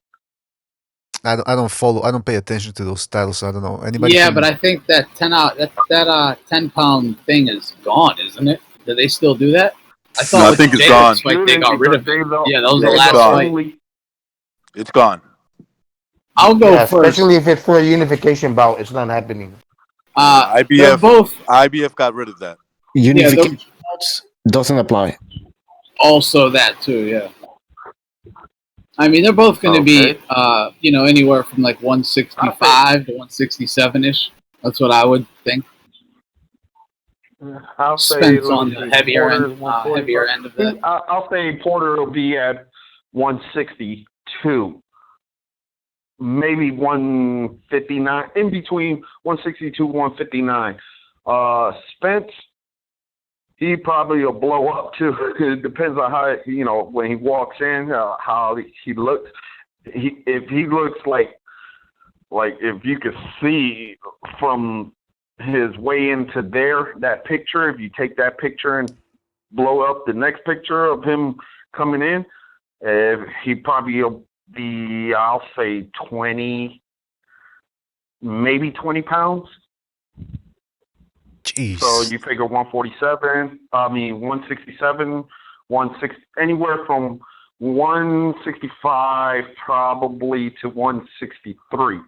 I don't pay attention to those titles, so I don't know. Anybody? Yeah, but I think that 10-pound thing is gone, isn't it? Do they still do that? I thought think it's gone. Fight, they got rid of it. Yeah, that was the last fight. It's gone. I'll go first. Especially if it's for a unification bout, it's not happening. IBF got rid of that. Unification bouts doesn't apply. Also, that too. Yeah. I mean, they're both going to be, anywhere from like 165 to 167 ish. That's what I would think. I'll say Spence on the heavier end of that. I'll say Porter will be at 162, maybe 159, in between 162 159. Spence, he probably will blow up too. It depends on how when he walks in, how he looks. If he looks like if you could see from his way into that picture, if you take that picture and blow up the next picture of him coming in, he probably will be, I'll say 20, maybe 20 pounds. Jeez. So you figure 167, 160, anywhere from 165 probably to 163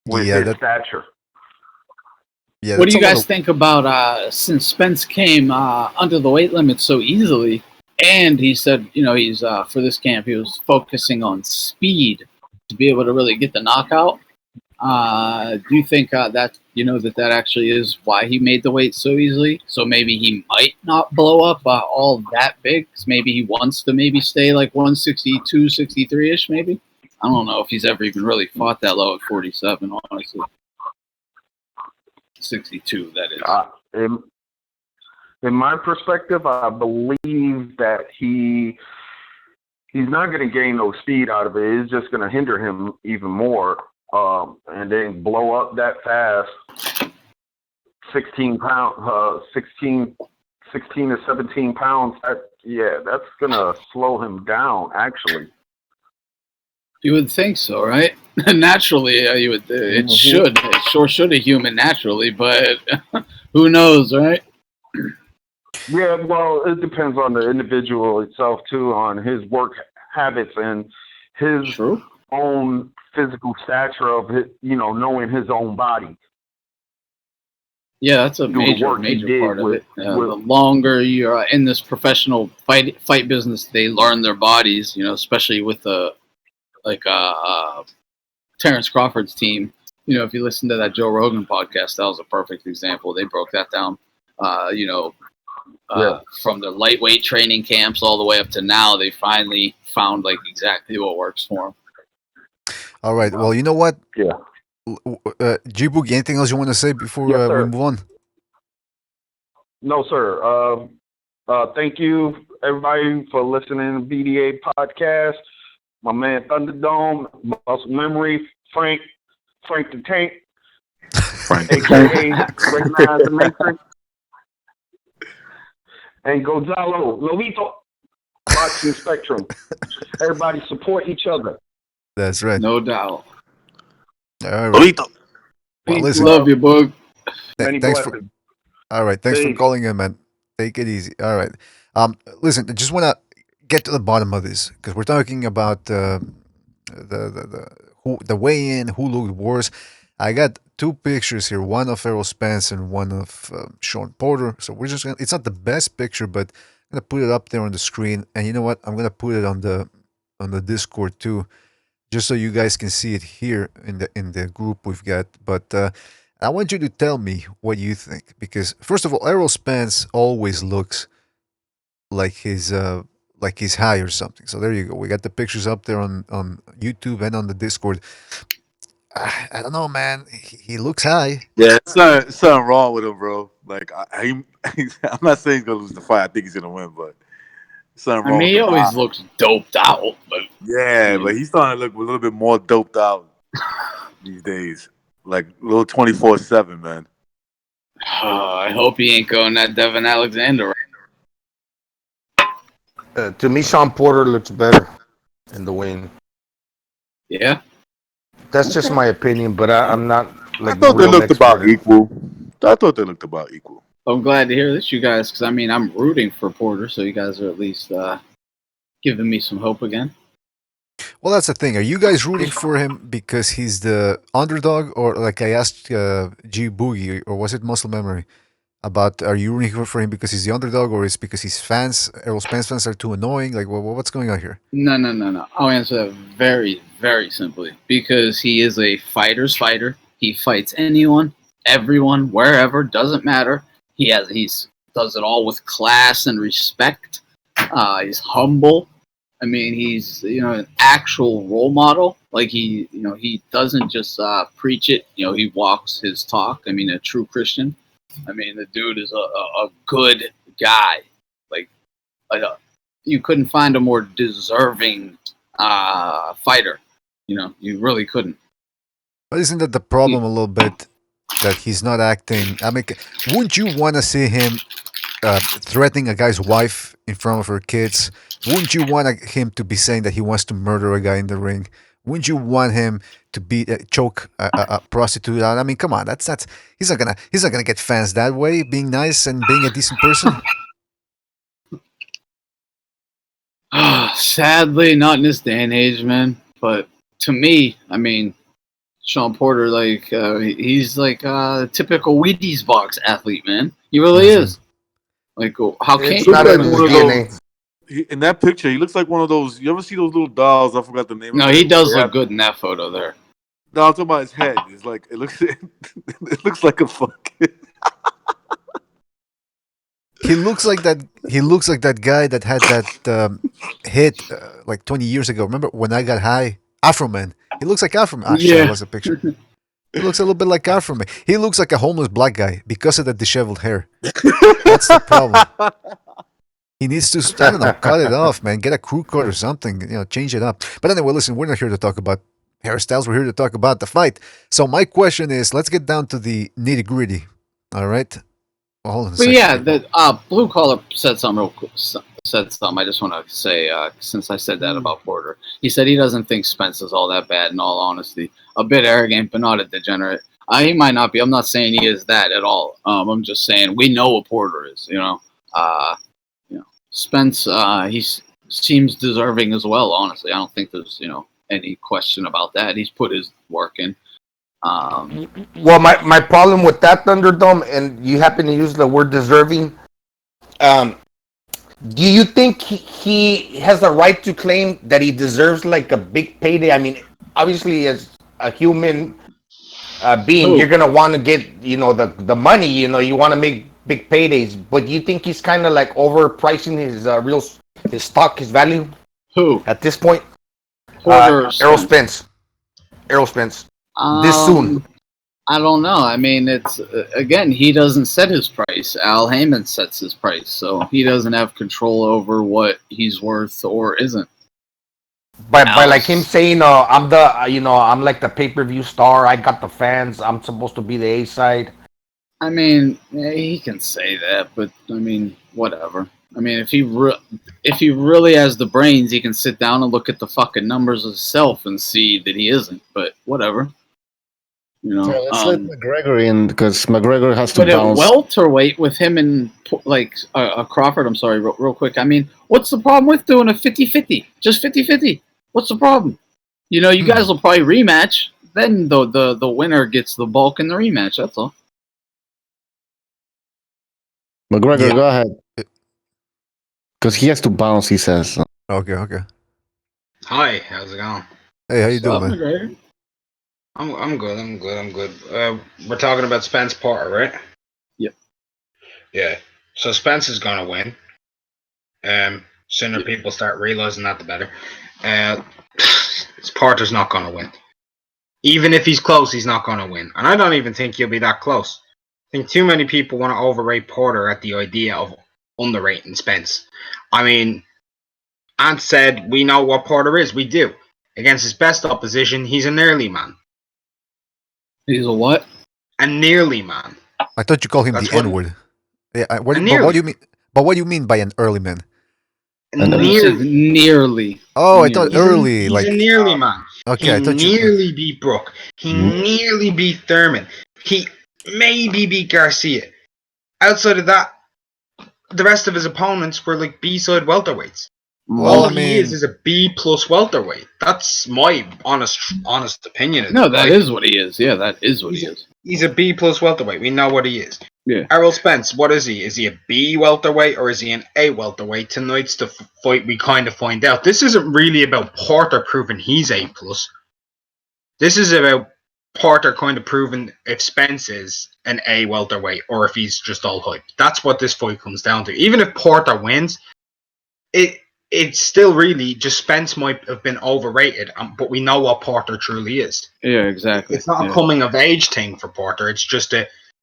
with his stature. Yeah, what do you guys think about since Spence came under the weight limit so easily, and he said, he's for this camp he was focusing on speed to be able to really get the knockout. Do you think that that actually is why he made the weight so easily? So maybe he might not blow up all that big. Maybe he wants to stay like 162, 63-ish maybe. I don't know if he's ever even really fought that low at 47, honestly. 62, that is. In my perspective, I believe that he he's not going to gain no speed out of it. It's just going to hinder him even more. And then blow up that fast, 16 to 17 pounds. That's going to slow him down, actually. You would think so, right? Naturally, you would. It should. It sure should a human naturally, but who knows, right? Yeah, well, it depends on the individual itself too, on his work habits and his own physical stature of it. Knowing his own body. Yeah, that's a major part of it. The longer you're in this professional fight business, they learn their bodies. Especially with Terrence Crawford's team. If you listen to that Joe Rogan podcast, that was a perfect example. They broke that down. From the lightweight training camps all the way up to now, they finally found exactly what works for them. All right. Well, you know what? Yeah. G-Boogie, anything else you want to say before we move on? No, sir. Thank you, everybody, for listening to BDA podcast. My man Thunderdome, Muscle Memory, Frank the Tank, a.k.a. Recognize the Matrix, and Gonzalo, Lolito, Boxing Spectrum. Everybody support each other. That's right. No doubt. All right. Lolito. Well, listen, love you, bug. Thanks for. All right. Thanks for calling in, man. Take it easy. All right. Listen, I just want to get to the bottom of this because we're talking about the weigh-in, who looked worse. I got two pictures here, one of Errol Spence and one of Sean Porter. So we're just it's not the best picture, but I'm gonna put it up there on the screen. And you know what? I'm gonna put it on the Discord too, just so you guys can see it here in the group we've got. But I want you to tell me what you think, because first of all, Errol Spence always looks like he's high or something. So there you go. We got the pictures up there on YouTube and on the Discord. I don't know, man. He looks high. Yeah, something wrong with him, bro. Like I'm not saying he's gonna lose the fight. I think he's gonna win, but something wrong. He always looks doped out, but but he's starting to look a little bit more doped out these days. Like a little 24/7, man. I hope he ain't going that Devin Alexander. To me, Sean Porter looks better in the win. Yeah, that's just my opinion, but I'm not. I thought they looked about equal. I'm glad to hear this, you guys, because I'm rooting for Porter, so you guys are at least giving me some hope again. Well, that's the thing. Are you guys rooting for him because he's the underdog, or like I asked G Boogie, or was it Muscle Memory? About are you rooting for him because he's the underdog, or is it because his fans, Errol Spence fans, are too annoying? Like, what's going on here? No. I'll answer that very, very simply. Because he is a fighter's fighter. He fights anyone, everyone, wherever, doesn't matter. He's does it all with class and respect. He's humble. He's an actual role model. Like he doesn't just preach it. He walks his talk. A true Christian. The dude is a good guy. You couldn't find a more deserving fighter. You really couldn't. But isn't that the problem a little bit, that he's not acting? Wouldn't you want to see him threatening a guy's wife in front of her kids? Wouldn't you want him to be saying that he wants to murder a guy in the ring? Wouldn't you want him to choke a prostitute out? Come on, that's he's not gonna get fans that way, being nice and being a decent person. Sadly, not in this day and age, man. But to me, Sean Porter, he's like a typical Wheaties box athlete, man. He really is. How can you? In that picture, he looks like one of those. You ever see those little dolls? I forgot the name. No, he does look good in that photo there. No, I'm talking about his head. It's like it looks like a fucking. He looks like that. He looks like that guy that had that hit like 20 years ago. Remember when I got high? Afro Man. He looks like Afro Man. Shit, that was a picture. He looks a little bit like Afro Man. He looks like a homeless black guy because of the disheveled hair. That's the problem. He needs to, I don't know, cut it off, man. Get a crew cut or something, change it up. But anyway, listen, we're not here to talk about hairstyles. We're here to talk about the fight. So my question is, let's get down to the nitty gritty. All right. Well, hold on a But second. yeah, the blue collar said something real quick. Said something. I just want to say, since I said that about Porter, he said he doesn't think Spence is all that bad. In all honesty, a bit arrogant, but not a degenerate. He might not be. I'm not saying he is that at all. I'm just saying we know what Porter is. Spence. He seems deserving as well. Honestly, I don't think there's any question about that. He's put his work in. Well, my problem with that, Thunderdome, and you happen to use the word deserving. Do you think he has the right to claim that he deserves like a big payday? I mean, obviously, as a human being, you're gonna want to get the money. You want to make big paydays. But do you think he's kind of like overpricing his stock, his value? Who at this point? Errol Spence. Errol Spence. This soon. I don't know. I mean, it's again, he doesn't set his price. Al Heyman sets his price, so he doesn't have control over what he's worth or isn't. By like him saying, I'm I'm like the pay-per-view star. I got the fans. I'm supposed to be the A side. I mean, he can say that, but I mean, whatever. I mean, if he really has the brains, he can sit down and look at the fucking numbers himself and see that he isn't. But whatever. Let's let McGregor in because McGregor has to but bounce. At welterweight with him and like Crawford, I'm sorry, real quick. I mean, what's the problem with doing a 50-50? Just 50-50. What's the problem? You guys will probably rematch. Then the winner gets the bulk in the rematch. That's all. McGregor, go ahead. Because he has to bounce, he says. Okay. Hi, how's it going? Hey, how you doing, man? McGregor? I'm good. We're talking about Spence Porter, right? Yep. Yeah. So Spence is gonna win. Sooner people start realizing that, the better. Porter's not gonna win. Even if he's close, he's not gonna win. And I don't even think he'll be that close. I think too many people want to overrate Porter at the idea of underrating Spence. I mean, Ant said we know what Porter is. We do. Against his best opposition, he's a nearly man. He's a what? A nearly man. I thought you called him the N-word. Yeah, but what do you mean? But what do you mean by an early man? Nearly. Oh, I thought early. He's like a nearly man. Okay, I thought nearly beat Brook. He nearly beat Thurman. He maybe beat Garcia. Outside of that, the rest of his opponents were like B-side welterweights. Well, All he is a B plus welterweight. That's my honest opinion. No, that is what he is. Yeah, that is what he is. He's a B plus welterweight. We know what he is. Yeah. Errol Spence, what is he? Is he a B welterweight or is he an A welterweight? Tonight's the fight we kind of find out. This isn't really about Porter proving he's A plus. This is about Porter kind of proving if Spence is an A welterweight or if he's just all hype. That's what this fight comes down to. Even if Porter wins, it's still really just Spence might have been overrated, but we know what Porter truly is. Yeah, exactly. It's not a coming of age thing for Porter. It's just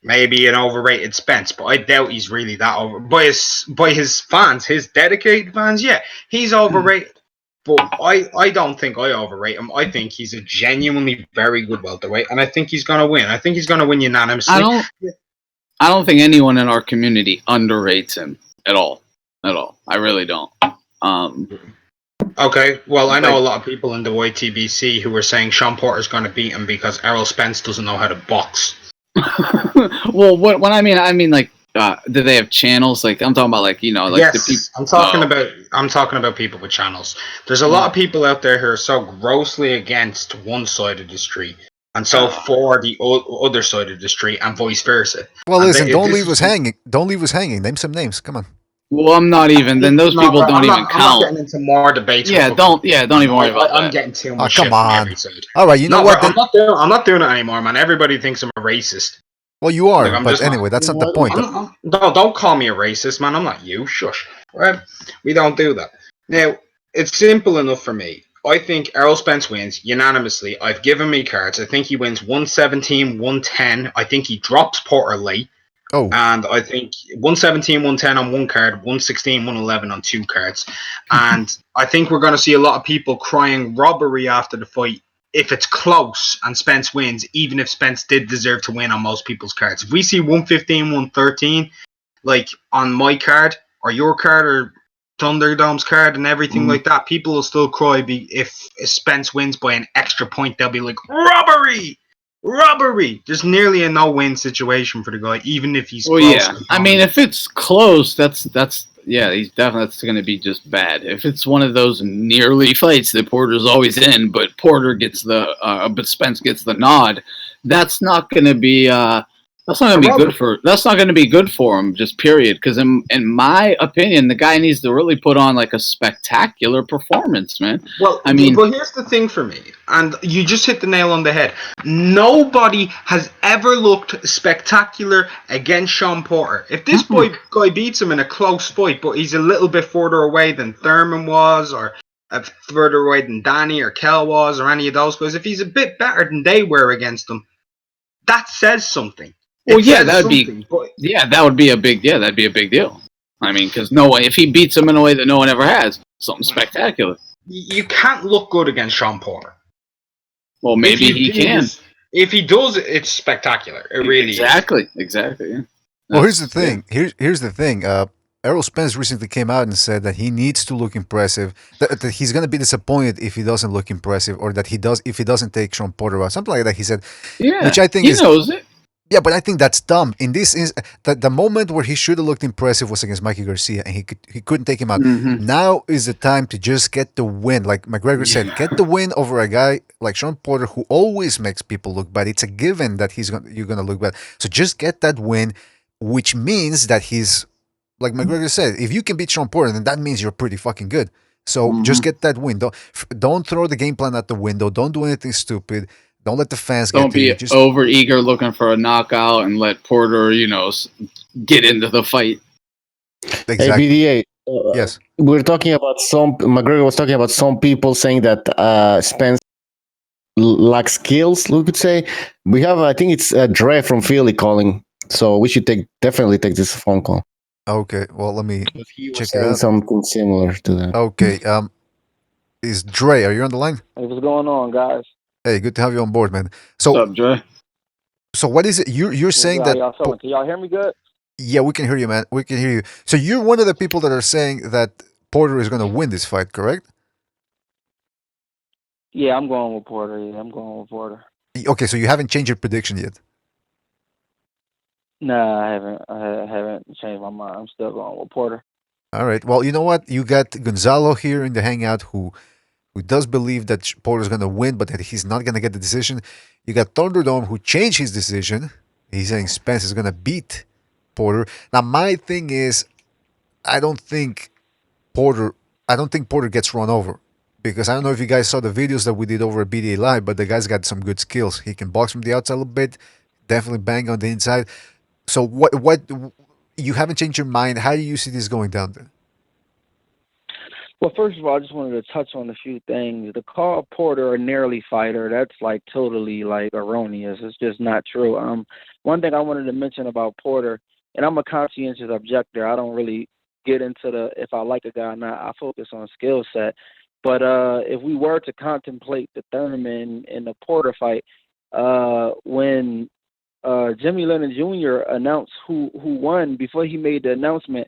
maybe an overrated Spence, but I doubt he's really that over. By his fans, his dedicated fans, yeah, he's overrated. But I don't think I overrate him. I think he's a genuinely very good welterweight, and I think he's going to win. I think he's going to win unanimously. I don't think anyone in our community underrates him at all. I really don't. Okay, well, I know a lot of people in the YTBC who were saying Sean Porter's going to beat him because Errol Spence doesn't know how to box. Well, when I mean like, do they have channels? Like, I'm talking about like, like yes, the people. I'm talking about people with channels. There's a lot of people out there who are so grossly against one side of the street and so for the other side of the street and vice versa. Well, listen, don't leave us hanging. Don't leave us hanging. Name some names. Come on. Well, I'm not even. Then those people don't even count. I'm not getting into more debates. Don't even worry about that. I'm getting too much. Come shit on. from every side. All right, you know what? I'm not doing it anymore, man. Everybody thinks I'm a racist. Well, you are, but anyway, that's not the point. Don't call me a racist, man. I'm not you. Shush. Right? We don't do that. Now, it's simple enough for me. I think Errol Spence wins unanimously. I've given me cards. I think he wins 117, 110. I think he drops Porter late. Oh. And I think 117, 110 on one card, 116, 111 on two cards. And I think we're going to see a lot of people crying robbery after the fight if it's close and Spence wins, even if Spence did deserve to win on most people's cards. If we see 115, 113, like on my card or your card or Thunderdome's card and everything like that, people will still cry if Spence wins by an extra point. They'll be like, robbery! Robbery! There's nearly a no-win situation for the guy, even if he's Well, close. yeah. I mean, if it's close, that's yeah, he's definitely that's going to be just bad. If it's one of those nearly fights that Porter's always in, but but Spence gets the nod, that's not going to be that's not going to be good for him. Just period. Because in my opinion, the guy needs to really put on like a spectacular performance, man. Well, I mean, but here's the thing for me, and you just hit the nail on the head. Nobody has ever looked spectacular against Sean Porter. If this guy beats him in a close fight, but he's a little bit further away than Thurman was, or further away than Danny or Kel was, or any of those guys, if he's a bit better than they were against him, that says something. Well, yeah, that'd be a big deal. I mean, because if he beats him in a way that no one ever has, something spectacular. You can't look good against Sean Porter. Well, maybe he can. If he does, it's spectacular. It really is. Exactly. Yeah. Well, here's the thing. Here's the thing. Errol Spence recently came out and said that he needs to look impressive. That he's going to be disappointed if he doesn't look impressive, or that if he doesn't take Sean Porter out, something like that. He said, which I think he knows it. Yeah, but I think that's dumb. In this is the moment where he should have looked impressive was against Mikey Garcia, and he couldn't take him out. Now is the time to just get the win, like McGregor said, get the win over a guy like Sean Porter who always makes people look bad. It's a given that you're gonna look bad. So just get that win, which means that he's like McGregor said. If you can beat Sean Porter, then that means you're pretty fucking good. So just get that win. Don't throw the game plan out the window. Don't do anything stupid. Don't let the fans get to you. Don't be over eager looking for a knockout and let Porter, get into the fight. Exactly. Hey, BDA. Yes. We're talking about McGregor was talking about some people saying that Spence lacks skills, we could say. We have, I think it's Dre from Philly calling. So we should definitely take this phone call. Okay. Well, let me check it Saying out. something similar to that. Okay. Is Dre, are you on the line? Hey, what's going on, guys? Hey, good to have you on board, man. So, what's up, Dre? So what is it? You're saying that? Y'all feeling? Can y'all hear me good? Yeah, we can hear you, man. We can hear you. So you're one of the people that are saying that Porter is going to win this fight, correct? Yeah, I'm going with Porter. Yeah, I'm going with Porter. Okay, so you haven't changed your prediction yet? Nah, I haven't. I haven't changed my mind. I'm still going with Porter. All right. Well, you know what? You got Gonzalo here in the hangout who does believe that Porter's going to win, but that he's not going to get the decision. You got Thunderdome who changed his decision. He's saying Spence is going to beat Porter. Now, my thing is, I don't think Porter gets run over, because I don't know if you guys saw the videos that we did over at BDA Live, but the guy's got some good skills. He can box from the outside a little bit, definitely bang on the inside. So what you haven't changed your mind? How do you see this going down there? Well, first of all, I just wanted to touch on a few things. The call Porter a nearly fighter, that's like totally like erroneous. It's just not true. One thing I wanted to mention about Porter, and I'm a conscientious objector. I don't really get into if I like a guy or not. I focus on skill set. But if we were to contemplate the Thurman and the Porter fight, when Jimmy Lennon Jr. announced who won, before he made the announcement,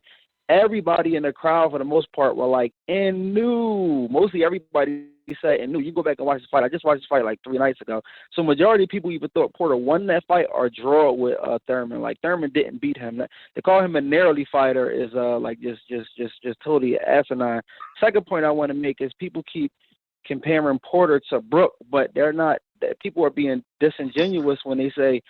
everybody in the crowd, for the most part, were like, and knew. Mostly everybody said, and knew. You go back and watch this fight. I just watched this fight like 3 nights ago. So majority of people either thought Porter won that fight or draw it with Thurman. Like, Thurman didn't beat him. To call him a narrowly fighter is like just totally asinine. Second point I want to make is people keep comparing Porter to Brook, but they're not. People are being disingenuous when they say,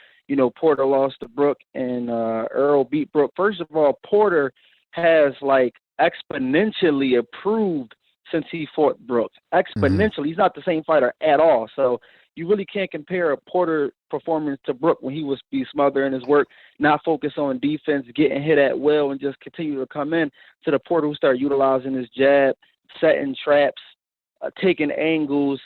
Porter lost to Brook and Earl beat Brook. First of all, Porter has like exponentially improved since he fought Brook. Exponentially. He's not the same fighter at all. So you really can't compare a Porter performance to Brook when he was smothering his work, not focus on defense, getting hit at will, and just continue to come in, to the Porter who started utilizing his jab, setting traps, taking angles,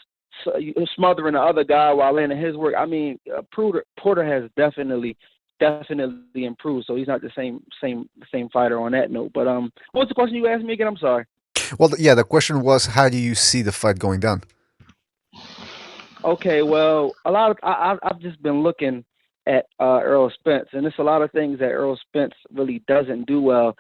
smothering the other guy while landing his work. I mean, Porter has definitely definitely improved. So he's not the same fighter on that note. But what's the question you asked me again? I'm sorry. Well, the question was, how do you see the fight going down? Okay, well, a lot of I've just been looking at Errol Spence, and there's a lot of things that Errol Spence really doesn't do well.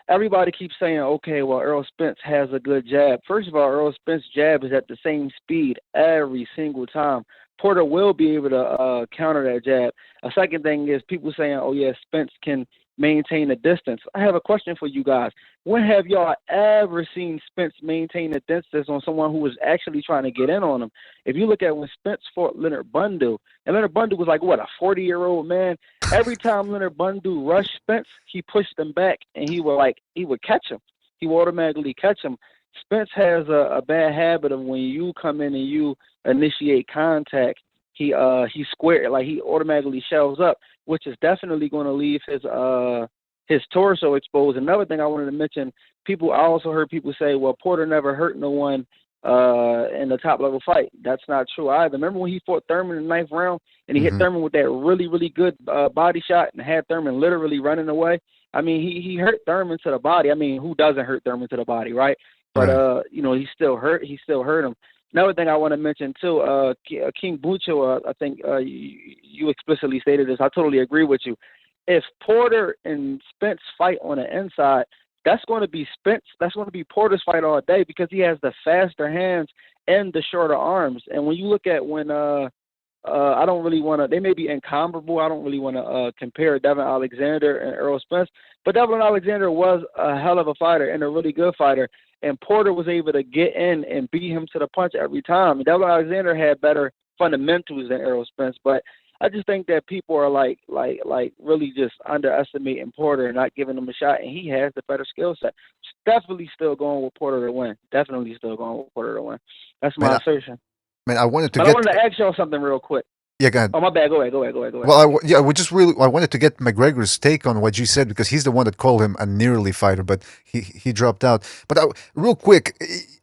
Everybody keeps saying, okay, well, Errol Spence has a good jab. First of all, Errol Spence's jab is at the same speed every single time. Porter will be able to counter that jab. A second thing is people saying, oh, yeah, Spence can maintain the distance. I have a question for you guys. When have y'all ever seen Spence maintain the distance on someone who was actually trying to get in on him? If you look at when Spence fought Leonard Bundu, and Leonard Bundu was like, what, a 40-year-old man? Every time Leonard Bundu rushed Spence, he pushed him back, and he would catch him. He would automatically catch him. Spence has a bad habit of when you come in and you initiate contact, he square, like he automatically shelves up, which is definitely going to leave his torso exposed. Another thing I wanted to mention, I also heard people say, well, Porter never hurt no one in the top level fight. That's not true either. Remember when he fought Thurman in the 9th round and he hit Thurman with that really, really good body shot and had Thurman literally running away? I mean, he hurt Thurman to the body. I mean, who doesn't hurt Thurman to the body, right? But he still hurt him. Another thing I want to mention too, King Bucho, I think you explicitly stated this. I totally agree with you. If Porter and Spence fight on the inside, that's going to be Spence. That's going to be Porter's fight all day because he has the faster hands and the shorter arms. And when you look at when I don't really want to. They may be incomparable. I don't really want to compare Devin Alexander and Errol Spence, but Devin Alexander was a hell of a fighter and a really good fighter. And Porter was able to get in and beat him to the punch every time. And Devin Alexander had better fundamentals than Errol Spence, but I just think that people are like really just underestimating Porter and not giving him a shot. And he has the better skill set. Definitely still going with Porter to win. Definitely still going with Porter to win. That's my assertion. Man, I wanted to I wanted to ask y'all something real quick. Yeah, go ahead. Oh, my bad. Go ahead. Well, I wanted to get McGregor's take on what you said because he's the one that called him a nearly fighter, but he dropped out. But real quick,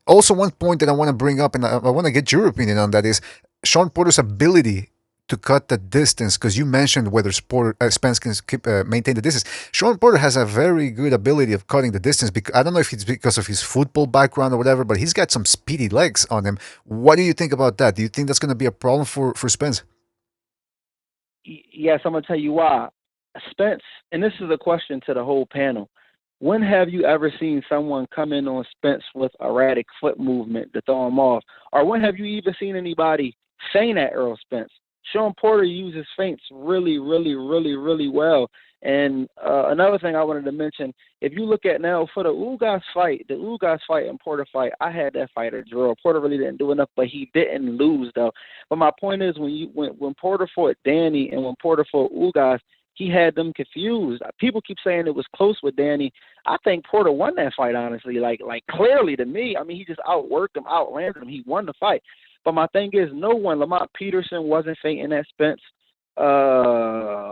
also one point that I want to bring up, and I want to get your opinion on that, is Sean Porter's ability to cut the distance, because you mentioned whether Spence can maintain the distance. Sean Porter has a very good ability of cutting the distance. I don't know if it's because of his football background or whatever, but he's got some speedy legs on him. What do you think about that? Do you think that's going to be a problem for Spence? Yes, I'm going to tell you why. Spence, and this is a question to the whole panel, when have you ever seen someone come in on Spence with erratic foot movement to throw him off? Or when have you even seen anybody feint at Errol Spence? Sean Porter uses feints really, really, really, really well. And another thing I wanted to mention, if you look at now for the Ugas fight and Porter fight, I had that fight a draw. Porter really didn't do enough, but he didn't lose though. But my point is, when Porter fought Danny and when Porter fought Ugas, he had them confused. People keep saying it was close with Danny. I think Porter won that fight, honestly. Like clearly to me. I mean, he just outworked him, outlanded him. He won the fight. But my thing is, no one, Lamont Peterson wasn't feinting at Spence.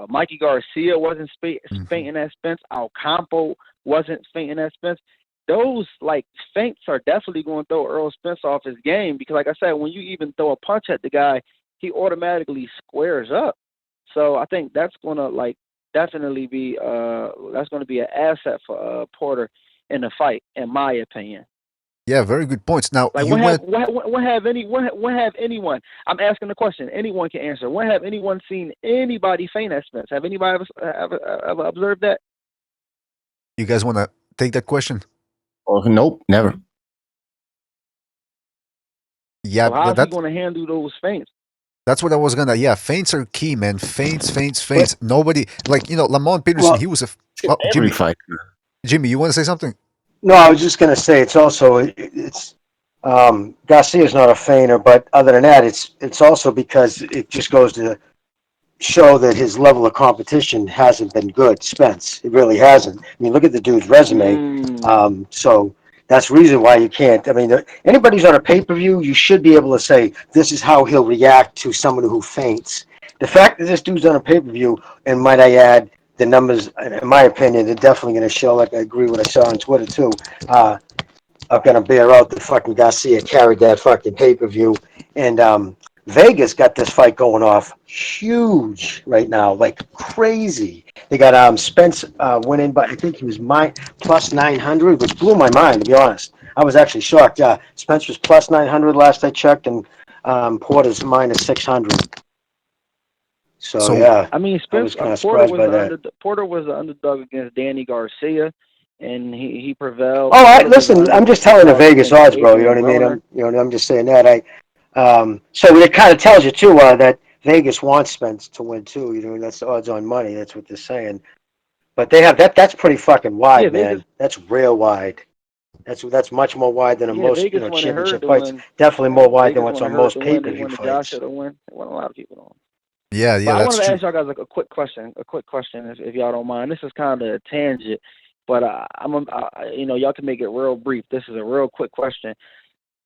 Mikey Garcia wasn't feinting at Spence. Alcampo wasn't feinting at Spence. Those feints are definitely going to throw Errol Spence off his game because, like I said, when you even throw a punch at the guy, he automatically squares up. So I think that's going to definitely be that's going to be an asset for Porter in the fight, in my opinion. Yeah, very good points. Now, when have anyone? I'm asking the question. Anyone can answer. When have anyone seen anybody feint at Spence? Have anybody ever observed that? You guys want to take that question? Oh, nope, never. Yeah, so how's he going to handle those feints? That's what I was gonna. Yeah, feints are key, man. Feints. Nobody Lamont Peterson. He was Jimmy. Jimmy, you want to say something? No, I was just going to say it's Garcia's not a feinter, but other than that, it's also because it just goes to show that his level of competition hasn't been good. Spence, it really hasn't. I mean, look at the dude's resume. So that's the reason why you can't. I mean, anybody's on a pay-per-view, you should be able to say this is how he'll react to someone who feints. The fact that this dude's on a pay-per-view, and might I add, the numbers, in my opinion, they're definitely going to show, like I agree with what I saw on Twitter too, are going to bear out that fucking Garcia carried that fucking pay-per-view. And Vegas got this fight going off huge right now, like crazy. They got Spence winning, but I think he was plus 900, which blew my mind, to be honest. I was actually shocked. Yeah, Spence was plus 900 last I checked, and Porter's minus 600. So yeah, I mean, I Spence was kind of Porter surprised was by that. Porter was the underdog against Danny Garcia, and he prevailed. Oh, Porter was listen, I'm just telling the underdog Vegas against odds, bro. You know Adrian what I mean? Broner. I'm just saying that. So it kind of tells you too that Vegas wants Spence to win too. You know, that's the odds on money. That's what they're saying. But they have that. That's pretty fucking Yeah, wide, Vegas. man. That's real wide. That's much more wide than Yeah, most Vegas wanted her championship to fights. win. Definitely more wide than Vegas what's wanted on her most to win. They pay-per-view wanted fights. Joshua to win. They wanted a lot of people to win. Yeah, But I that's wanted to true. ask y'all guys like a quick question. A quick question, if y'all don't mind. This is kind of a tangent, but y'all can make it real brief. This is a real quick question.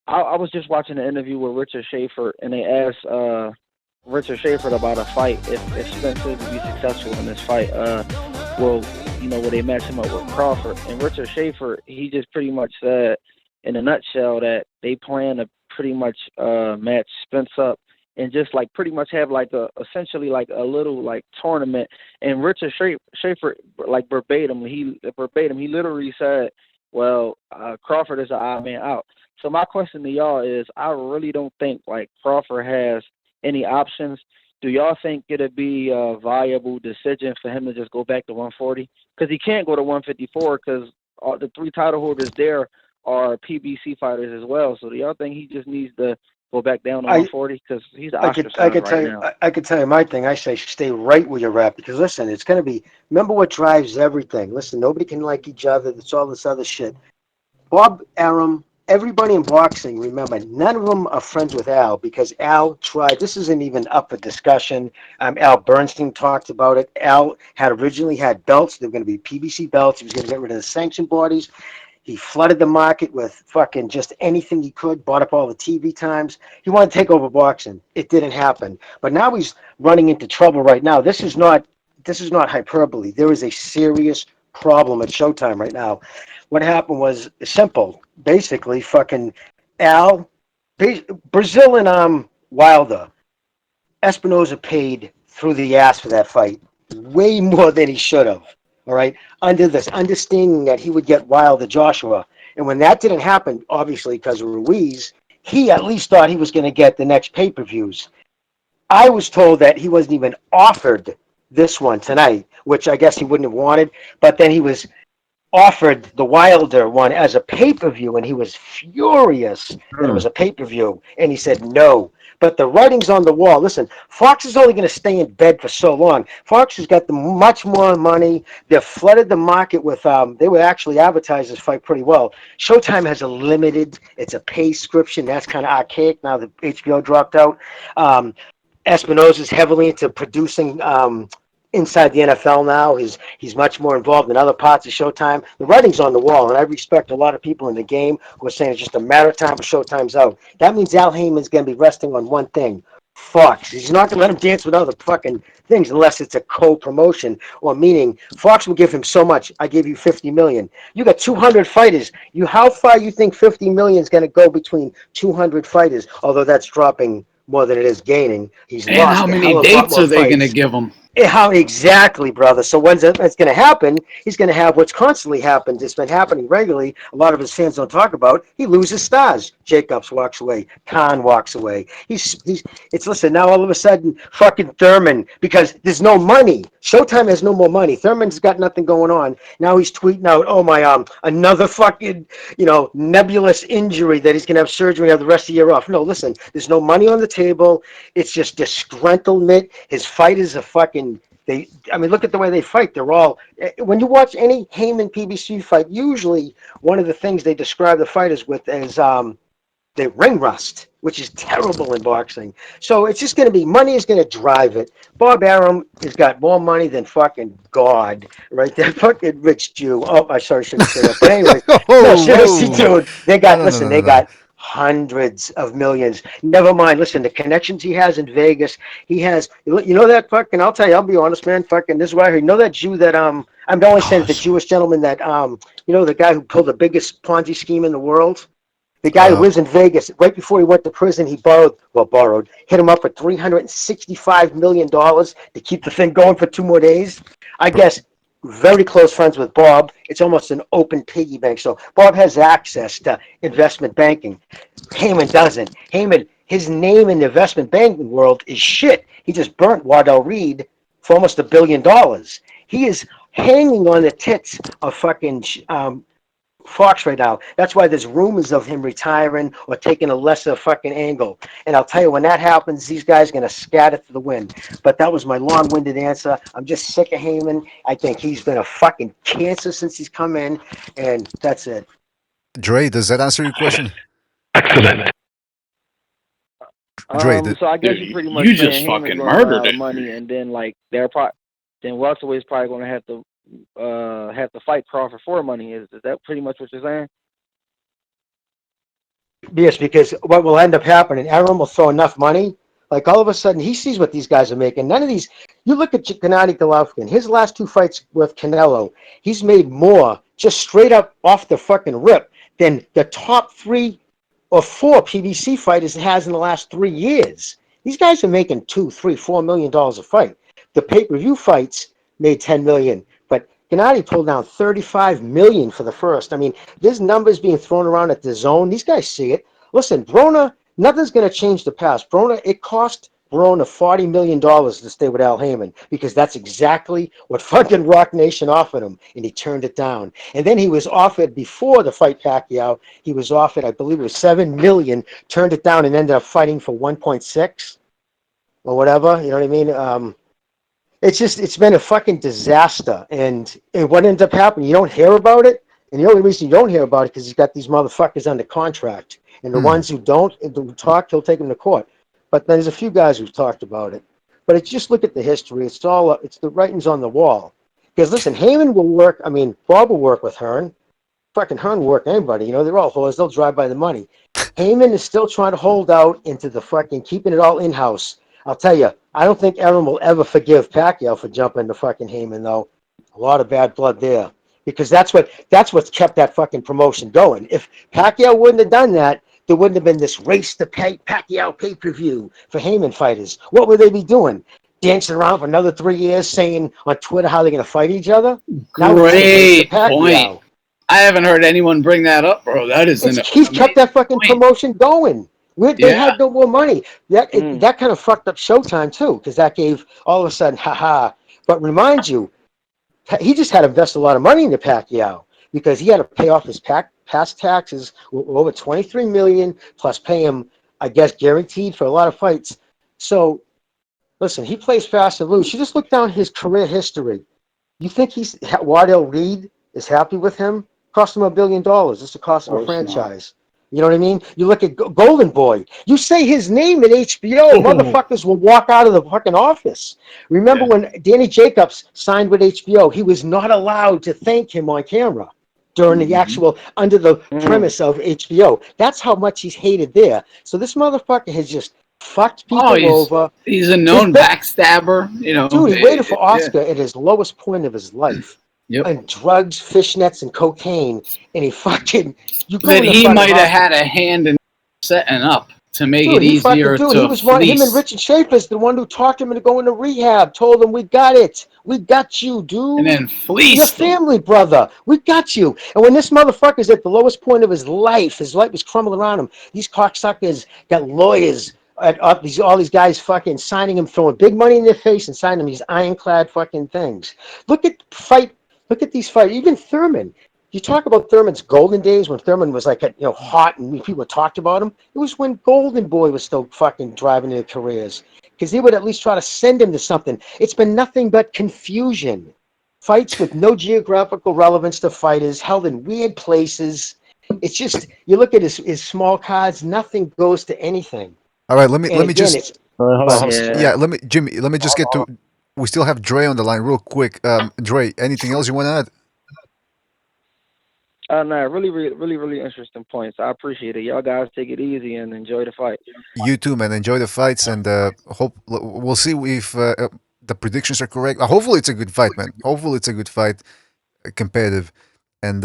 I was just watching an interview with Richard Schaefer, and they asked Richard Schaefer about a fight. If Spence is to be successful in this fight, will they match him up with Crawford? And Richard Schaefer, he just pretty much said, in a nutshell, that they plan to pretty much match Spence up and just like pretty much have like essentially like a little like tournament. And Richard Schaefer, like verbatim, he literally said, well, Crawford is an odd man out. So my question to y'all is, I really don't think like Crawford has any options. Do y'all think it'd be a viable decision for him to just go back to 140? Because he can't go to 154 because the three title holders there are PBC fighters as well. So do y'all think he just needs to go back down to 140 because he's ostracized right now? I could tell you my thing. I say stay right where you're at because listen, it's going to be. Remember what drives everything. Listen, nobody can like each other. It's all this other shit. Bob Arum, everybody in boxing, remember, none of them are friends with Al because Al tried. This isn't even up for discussion. Al Bernstein talked about it. Al had originally had belts. They were going to be PBC belts. He was going to get rid of the sanction bodies. He flooded the market with fucking just anything he could, bought up all the TV times. He wanted to take over boxing. It didn't happen. But now he's running into trouble right now. This is not hyperbole. There is a serious problem at Showtime right now. What happened was simple. Basically, fucking Al, Brazil and Wilder, Espinoza paid through the ass for that fight, way more than he should have. All right, under this understanding that he would get Wilder Joshua, and when that didn't happen, obviously because of Ruiz, he at least thought he was going to get the next pay-per-views. I was told that he wasn't even offered this one tonight, which I guess he wouldn't have wanted, but then he was offered the Wilder one as a pay-per-view, and he was furious that it was a pay-per-view, and he said no. But the writing's on the wall. Listen, Fox is only going to stay in bed for so long. Fox has got much more money. They've flooded the market with, they would actually advertise this fight pretty well. Showtime has it's a pay scription. That's kind of archaic now that HBO dropped out. Espinoza's heavily into producing inside the NFL now. He's much more involved in other parts of Showtime. The writing's on the wall, and I respect a lot of people in the game who are saying it's just a matter of time for Showtime's out. That means Al Heyman's going to be resting on one thing: Fox. He's not going to let him dance with other fucking things unless it's a co-promotion, or meaning Fox will give him so much. I give you 50 million. You got 200 fighters. How far you think 50 million is going to go between 200 fighters? Although that's dropping more than it is gaining. He's And how lost a many hell of a lot dates more are they going to fights. give him? How exactly, brother? So when's that's going to happen? He's going to have what's constantly happened. It's been happening regularly. A lot of his fans don't talk about. He loses stars. Jacobs walks away. Khan walks away. Listen now. All of a sudden, fucking Thurman, because there's no money. Showtime has no more money. Thurman's got nothing going on. Now he's tweeting out, "Oh my another fucking nebulous injury that he's going to have surgery and have the rest of the year off." No, listen. There's no money on the table. It's just disgruntlement. His fighters are fucking. Look at the way they fight. They're all. When you watch any Heyman PBC fight, usually one of the things they describe the fighters with is the ring rust, which is terrible in boxing. So it's just going to be money is going to drive it. Bob Arum has got more money than fucking God, right? That fucking rich Jew. Oh, I sorry, shouldn't say that. But anyways, no, seriously, dude. They got hundreds of millions. Never mind. Listen, the connections he has in Vegas. He has, that fucking. I'll tell you. I'll be honest, man. Fucking, this is what I heard. That Jew that I'm only saying the Jewish gentleman that the guy who pulled the biggest Ponzi scheme in the world. The guy who lives in Vegas, right before he went to prison, he hit him up for $365 million to keep the thing going for 2 more days. I guess very close friends with Bob. It's almost an open piggy bank. So Bob has access to investment banking. Heyman doesn't. Heyman, his name in the investment banking world is shit. He just burnt Waddell Reed for almost $1 billion. He is hanging on the tits of fucking Fox right now. That's why there's rumors of him retiring or taking a lesser fucking angle. And I'll tell you, when that happens, these guys are going to scatter to the wind. But that was my long-winded answer. I'm just sick of Heyman. I think he's been a fucking cancer since he's come in, and that's it. Dre, does that answer your question? Dre, So I guess you're pretty much you saying just Heyman's fucking going to run murdered out of it. money, and then like then welterweight's probably going to have to fight Crawford for money. Is that pretty much what you're saying? Yes, because what will end up happening, Aaron will throw enough money, like all of a sudden he sees what these guys are making. None of these, you look at Gennady Golovkin, his last 2 fights with Canelo, he's made more just straight up off the fucking rip than the top 3 or 4 PBC fighters has in the last 3 years. These guys are making $2, $3, $4 million a fight. The pay-per-view fights made $10 million, but Gennady pulled down $35 million for the first. I mean, there's numbers being thrown around at the zone. These guys see it. Listen, Broner, nothing's going to change the past. Broner, it cost Broner $40 million to stay with Al Heyman because that's exactly what fucking Rock Nation offered him, and he turned it down. And then he was offered, before the fight Pacquiao, he was offered, I believe it was $7 million, turned it down, and ended up fighting for 1.6 or whatever. You know what I mean? It's been a fucking disaster. And what ended up happening, you don't hear about it. And the only reason you don't hear about it is he's got these motherfuckers under contract. And the ones who don't who talk, he'll take them to court. But there's a few guys who've talked about it. But it's just look at the history. It's the writings on the wall. Because listen, Heyman will work. I mean, Bob will work with Hearn. Fucking Hearn will work anybody. You know, they're all whores. They'll drive by the money. Heyman is still trying to hold out into the fucking keeping it all in house. I'll tell you, I don't think Aaron will ever forgive Pacquiao for jumping to fucking Heyman, though. A lot of bad blood there, because that's what's kept that fucking promotion going. If Pacquiao wouldn't have done that, there wouldn't have been this race to pay Pacquiao pay-per-view for Heyman fighters. What would they be doing? Dancing around for another 3 years, saying on Twitter how they're going to fight each other? Now it's the race to Great point. Pacquiao. I haven't heard anyone bring that up, bro. That is He's kept that fucking promotion going. They had no more money. That kind of fucked up Showtime too, because that gave all of a sudden, haha. But remind you, he just had to invest a lot of money into Pacquiao because he had to pay off his past taxes, over $23 million, plus pay him, I guess, guaranteed for a lot of fights. So, listen, he plays fast and loose. You just look down his career history. You think Waddell Reed is happy with him? Cost him $1 billion. This will cost him a franchise. You know what I mean? You look at Golden Boy. You say his name at HBO, motherfuckers will walk out of the fucking office. Remember when Danny Jacobs signed with HBO? He was not allowed to thank him on camera during the actual, under the premise of HBO. That's how much he's hated there. So this motherfucker has just fucked people over. He's a known backstabber, you know. Dude, he waited for Oscar at his lowest point of his life. Yep. And drugs, fishnets, and cocaine, and he fucking That he might have had a hand in setting up to make it easier to he was one. Him and Richard Schaefer's the one who talked him into going to rehab. Told him, "We got it. We got you, dude. And then fleeced your family, brother. We got you." And when this motherfucker's at the lowest point of his life was crumbling around him. These cocksuckers got lawyers. All these guys fucking signing him, throwing big money in their face, and signing him these ironclad fucking things. Look at these fights. Even Thurman. You talk about Thurman's golden days when Thurman was like, hot and people talked about him. It was when Golden Boy was still fucking driving their careers, because they would at least try to send him to something. It's been nothing but confusion. Fights with no geographical relevance to fighters, held in weird places. It's just, you look at his small cards, nothing goes to anything. All right, let me just Jimmy, let me just get to. We still have Dre on the line, real quick. Dre, anything else you want to add? No, really interesting points. I appreciate it. Y'all guys take it easy and enjoy the fight. You too, man. Enjoy the fights, and hope we'll see if the predictions are correct. Hopefully, it's a good fight, man. Hopefully, it's a good fight, competitive, and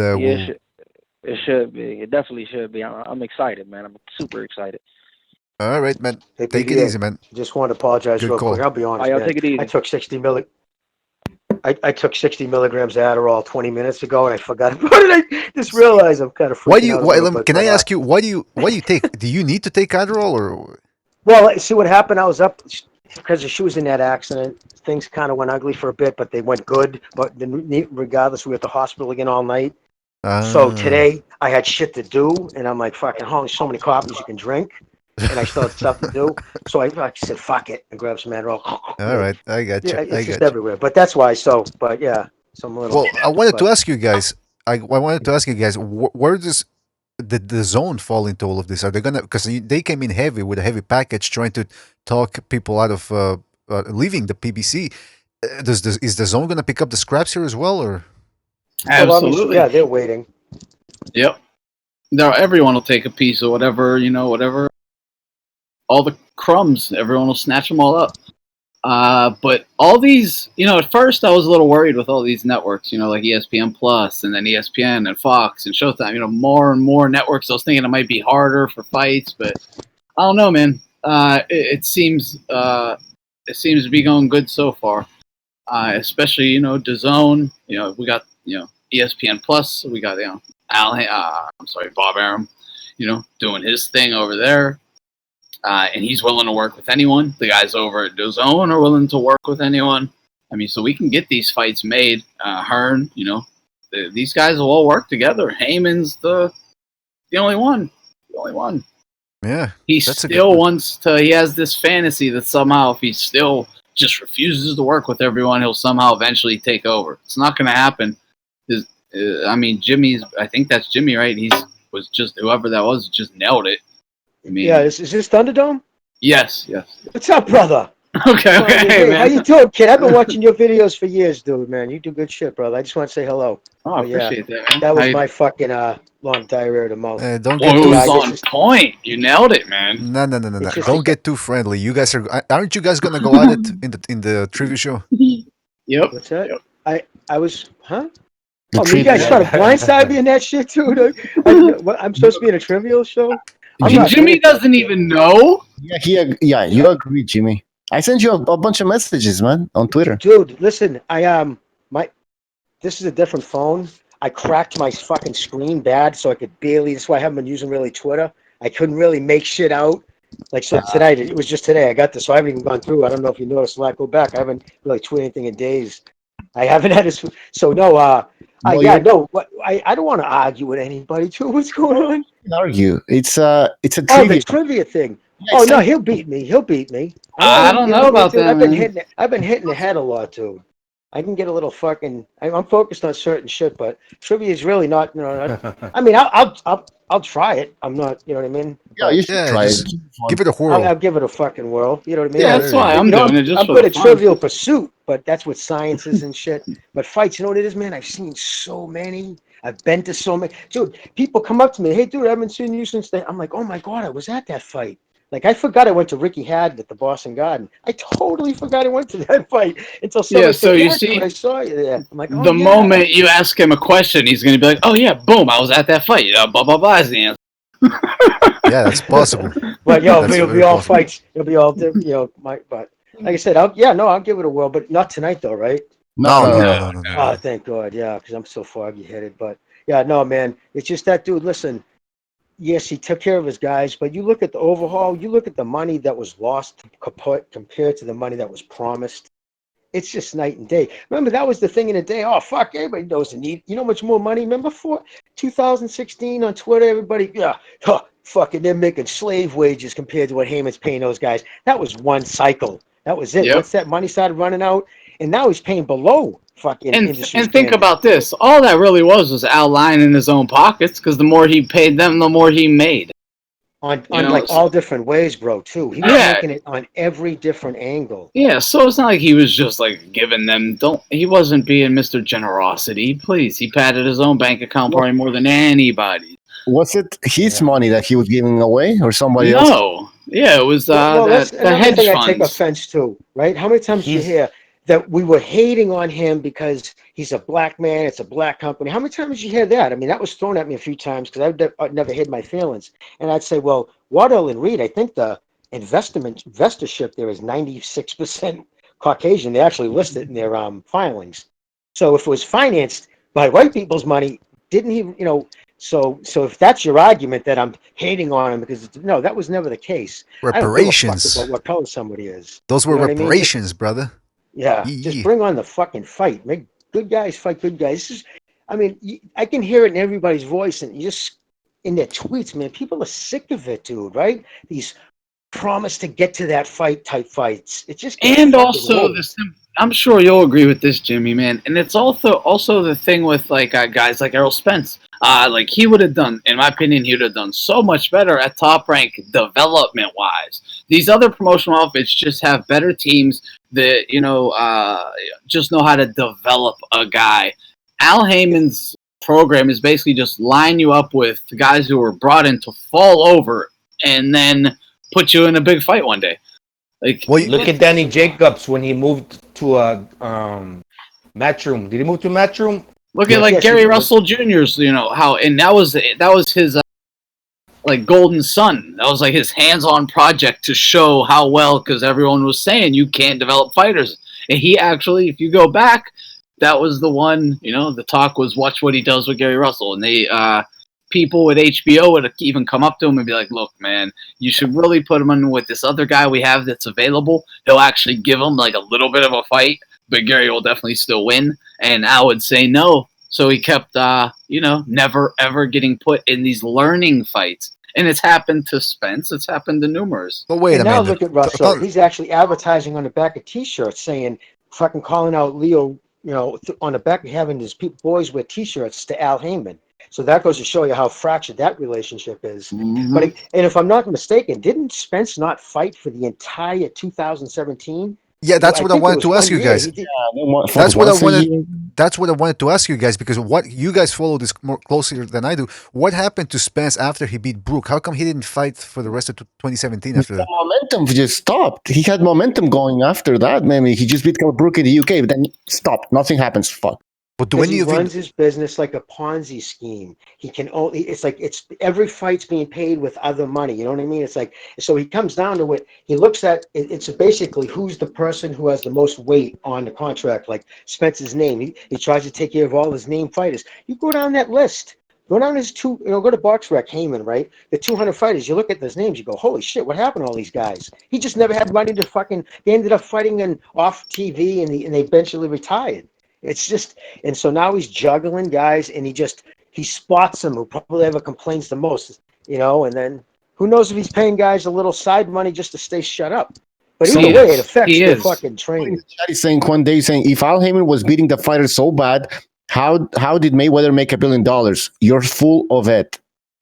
It should be. It definitely should be. I'm excited, man. I'm super excited. All right, man. Hey, Take it BDA, easy, man. just want to apologize Good real call. quick. I'll be honest, All right, y'all man. take it easy. I took 60 I took 60 milligrams of Adderall 20 minutes ago, and I forgot about it. I just realized I'm kind of Why freaking do you? out a Why, little bit. can I But ask you? Why do you take? Do you need to take Adderall or? well, see what happened. I was up because she was in that accident. Things kind of went ugly for a bit, but they went good. But then, regardless, we were at the hospital again all night. So today I had shit to do, and I'm like, fucking, holy, so many coffees you can drink, and I still had stuff to do. So I said, fuck it, and grabbed some Adderall. All right, I got you. Yeah, I it's just got you. everywhere. But that's why. So, but yeah, some little. Well, I wanted to But ask you guys. I wanted to ask you guys where does the zone fall into all of this? Are they gonna because they came in heavy with a heavy package, trying to talk people out of leaving the PBC. Is the zone gonna pick up the scraps here as well, or? Absolutely. Yeah, they're waiting. Yep. Now everyone will take a piece of whatever, whatever. All the crumbs, everyone will snatch them all up. But all these, at first I was a little worried with all these networks, like ESPN Plus and then ESPN and Fox and Showtime, more and more networks. I was thinking it might be harder for fights, but I don't know, man. It seems to be going good so far. Especially, DAZN, we got, ESPN Plus, we got, Bob Arum, doing his thing over there. And he's willing to work with anyone. The guys over at DAZN are willing to work with anyone. I mean, so we can get these fights made. Hearn, these guys will all work together. Heyman's the only one. The only one. Yeah. He still wants to. He has this fantasy that somehow, if he still just refuses to work with everyone, he'll somehow eventually take over. It's not going to happen. Jimmy's. I think that's Jimmy, right? Was just whoever that was, just nailed it. I mean, yeah, is this Thunderdome? Yes. What's up, brother? Okay, Hey, man. how you doing, kid? I've been watching your videos for years, dude, man. You do good shit, brother. I just want to say hello. Oh, I appreciate that, man. That was my fucking long diarrhea of the mouth. Don't Well, get it too. was on point. You nailed it, man. No. It's just Don't get too friendly. You guys aren't you guys gonna go at it in the trivia show? Yep. What's that? Yep. I was, huh? The You guys trying to blindside me in that shit, too? I'm supposed to be in a trivial show? Jimmy doesn't even know. Yeah, you agree, Jimmy. I sent you a bunch of messages, man, on Twitter. Dude, listen, this is a different phone. I cracked my fucking screen bad, so I could barely. That's why I haven't been using really Twitter. I couldn't really make shit out. Like so tonight, it was just today I got this, so I haven't even gone through. I don't know if you noticed. When I go back, I haven't really tweeted anything in days. I haven't had this. So no, I don't want to argue with anybody. Too. What's going on? Argue. It's a trivia. Oh, the trivia thing. Oh no, he'll beat me. I don't know about dude, that, I've been hitting the head a lot, dude. I can get a little fucking. I'm focused on certain shit, but trivia is really not. I mean, I'll try it. I'm not. You know what I mean? Yeah, you should try it. Give it a whirl. I'll give it a fucking whirl. You know what I mean? Yeah, that's why I'm doing it. Just I'm for good the at fun. Trivial Pursuit, but that's with sciences and shit. But fights, you know what it is, man? I've seen so many. I've been to so many. Dude, people come up to me, hey, dude, I haven't seen you since then. I'm like, oh my God, I was at that fight. Like, I forgot I went to Ricky Haddon at the Boston Garden. I totally forgot I went to that fight until somebody so said, you yeah, see, dude, I saw you there. I'm like, oh, the yeah. moment you ask him a question, he's going to be like, oh, yeah, boom, I was at that fight. Blah, blah, blah is the answer. Yeah, that's possible. But, yo, That's it'll very be all possible. fights. It'll be all, but like I said, I'll give it a whirl, but not tonight, though, right? No. Oh, thank God, yeah, because I'm so foggy-headed. But, yeah, no, man, it's just that dude, listen, yes, he took care of his guys, but you look at the overhaul, you look at the money that was lost compared to the money that was promised. It's just night and day. Remember, that was the thing in the day. Oh, fuck, everybody knows the need. You know how much more money? Remember 2016 on Twitter, everybody, fucking, they're making slave wages compared to what Heyman's paying those guys. That was one cycle. That was it. Yep. Once that money started running out, and now he's paying below fucking industry And think standard. about this. All that really was Al lining his own pockets because the more he paid them, the more he made. On like all different ways, bro, too. He was making it on every different angle. Yeah, so it's not like he was just like giving them. He wasn't being Mr. Generosity. Please, he padded his own bank account probably more than anybody. Was it his money that he was giving away, or somebody else? No, yeah, it was that's the hedge thing funds. I take offense to, right? How many times do you hear that we were hating on him because he's a black man, it's a black company. How many times did you hear that? I mean, that was thrown at me a few times because I've never hid my feelings. And I'd say, well, Waddell and Reed, I think the investorship there is 96% Caucasian. They actually list it in their filings. So if it was financed by white people's money, didn't he, so if that's your argument that I'm hating on him because no, that was never the case. I don't give a fuck Reparations. about what color somebody is. Those You were know what I mean? reparations, brother. Yeah, just bring on the fucking fight. Make good guys fight good guys. This is, I mean, I can hear it in everybody's voice, and you just in their tweets, man. People are sick of it, dude. Right? These promise to get to that fight type fights. It just gets And fucking also old. this, I'm sure you'll agree with this, Jimmy, man. And it's also the thing with like guys like Errol Spence. Like he would have done, in my opinion, he would have done so much better at Top Rank development wise. These other promotional outfits just have better teams that just know how to develop a guy. Al Heyman's program is basically just line you up with guys who were brought in to fall over and then put you in a big fight one day. Like, look at Danny Jacobs when he moved to a Matchroom. Did he move to Matchroom? Look at like Gary Russell Jr.'s, how, and that was his like golden son. That was like his hands-on project to show how well, because everyone was saying you can't develop fighters, and he actually, if you go back, that was the one. The talk was watch what he does with Gary Russell, and they people with HBO would even come up to him and be like, "Look, man, you should really put him in with this other guy we have that's available. He'll actually give him like a little bit of a fight, but Gary will definitely still win." And I would say no. So he kept, never ever getting put in these learning fights. And it's happened to Spence. It's happened to numerous. But wait and a now minute. look at Russell. He's actually advertising on the back of T-shirts saying, fucking calling out Leo, on the back of having his boys wear T-shirts to Al Heyman. So that goes to show you how fractured that relationship is. Mm-hmm. But and if I'm not mistaken, didn't Spence not fight for the entire 2017? Yeah, that's what I wanted to ask you guys. That's what I wanted to ask you guys, because what you guys follow this more closely than I do. What happened to Spence after he beat Brook? How come he didn't fight for the rest of 2017 after that? The momentum just stopped. He had momentum going after that. Maybe he just beat Brook in the UK, but then stopped. Nothing happens. Fuck. But because he runs his business like a Ponzi scheme. He can only, it's like, it's every fight's being paid with other money. You know what I mean? It's like, so he comes down to it. He looks at, it's basically who's the person who has the most weight on the contract, like Spence's name. He tries to take care of all his name fighters. You go down that list. Go down his go to BoxRec, Heyman, right? The 200 fighters, you look at those names, you go, holy shit, what happened to all these guys? He just never had money to fucking, they ended up fighting off TV and they eventually retired. It's just, and so now he's juggling guys, and he spots them who probably ever complains the most, and then who knows if he's paying guys a little side money just to stay shut up. But either way, it affects their fucking training. He's saying one day, if Al Heyman was beating the fighter so bad, how did Mayweather make $1 billion? You're full of it.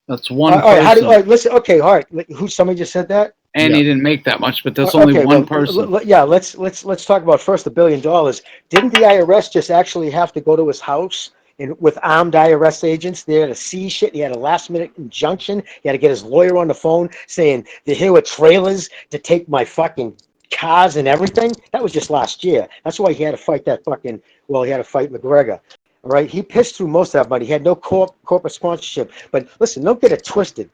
That's one. All right, listen. Okay, all right. Somebody just said that. And he didn't make that much, but that's only one person. Let's talk about first $1 billion. Didn't the IRS just actually have to go to his house and with armed IRS agents there to see shit? He had a last minute injunction. He had to get his lawyer on the phone saying they're here with trailers to take my fucking cars and everything. That was just last year. That's why he had to fight he had to fight McGregor. All right, he pissed through most of that money. He had no corporate sponsorship. But listen, don't get it twisted.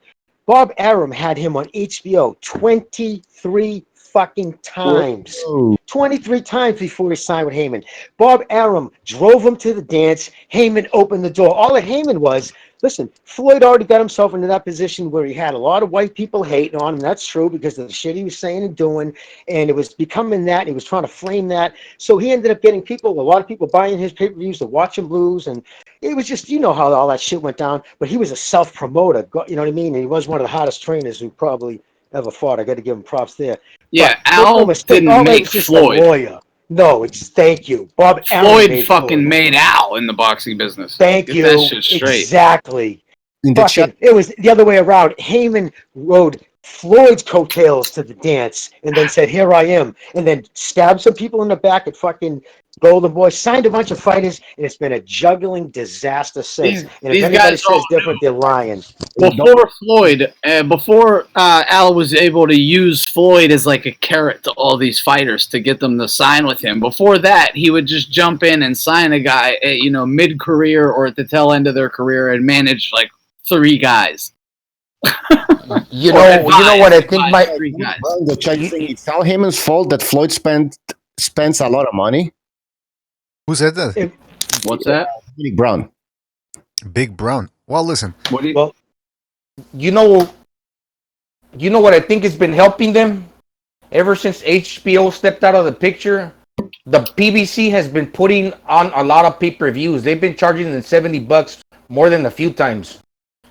Bob Arum had him on HBO 23 fucking times. Whoa. 23 times before he signed with Heyman. Bob Arum drove him to the dance. Heyman opened the door. All that Heyman was, listen, Floyd already got himself into that position where he had a lot of white people hating on him. That's true because of the shit he was saying and doing. And it was becoming that. He was trying to flame that. So he ended up getting a lot of people buying his pay-per-views to watch him lose. And it was just, how all that shit went down. But he was a self-promoter. You know what I mean? And he was one of the hottest trainers who probably ever fought. I got to give him props there. Yeah, but Al didn't make Floyd. Lawyer. No, thank you. Bob Floyd fucking made Al in the boxing business. Thank you. That shit straight. Exactly. It was the other way around. Heyman rode Floyd's coattails to the dance and then said, "Here I am," and then stabbed some people in the back at fucking Golden Boy, signed a bunch of fighters, and it's been a juggling disaster since. And if these anybody guys says different, they're lying. before Floyd, before Al was able to use Floyd as like a carrot to all these fighters to get them to sign with him. Before that, he would just jump in and sign a guy, mid-career or at the tail end of their career, and manage like 3 guys. You know what I think might. The check thing, it's all Heyman's fault that Floyd spends a lot of money. Who said that? What's that? Big Brown. Big Brown. Well, listen. You know what I think has been helping them ever since HBO stepped out of the picture. The PBC has been putting on a lot of pay-per-views. They've been charging them $70 more than a few times.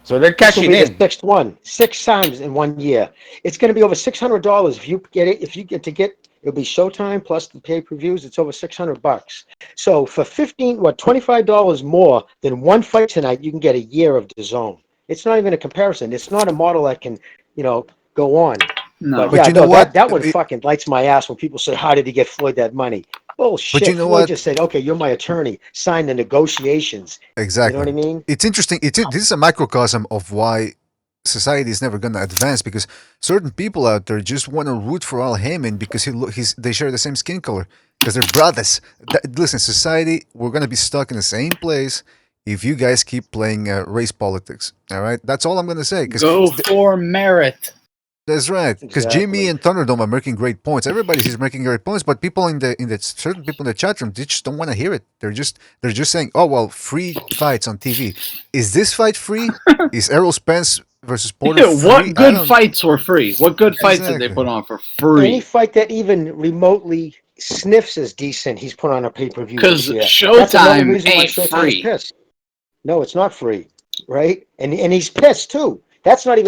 So they're cashing in. The sixth one, 6 times in 1 year. It's going to be over $600 if you get it. If you get to get, it'll be Showtime plus the pay-per-views. It's over $600. So for $25 more than one fight tonight, you can get a year of DAZN. It's not even a comparison. It's not a model that can, go on. No, but you know what? That one fucking lights my ass when people say, "How did he get Floyd that money?" Bullshit. But you know Floyd what? just said, "Okay, you're my attorney. Sign the negotiations." Exactly. You know what I mean? It's interesting. This is a microcosm of why society is never going to advance, because certain people out there just want to root for Al Heyman because they share the same skin color, because they're brothers. Listen, society, we're going to be stuck in the same place if you guys keep playing race politics. All right? That's all I'm going to say. Go for merit. That's right, because Jimmy and Thunderdome are making great points. Everybody is making great points, but people in the certain people in the chat room, they just don't want to hear it. They're just saying, "Oh well, free fights on TV. Is this fight free? Is Errol Spence versus Porter free?" What good fights were free? What good fights did they put on for free? Any fight that even remotely sniffs as decent, he's put on a pay-per-view. Because Showtime That's another reason why ain't Showtime's free. pissed. No, it's not free, right? And he's pissed too. They're not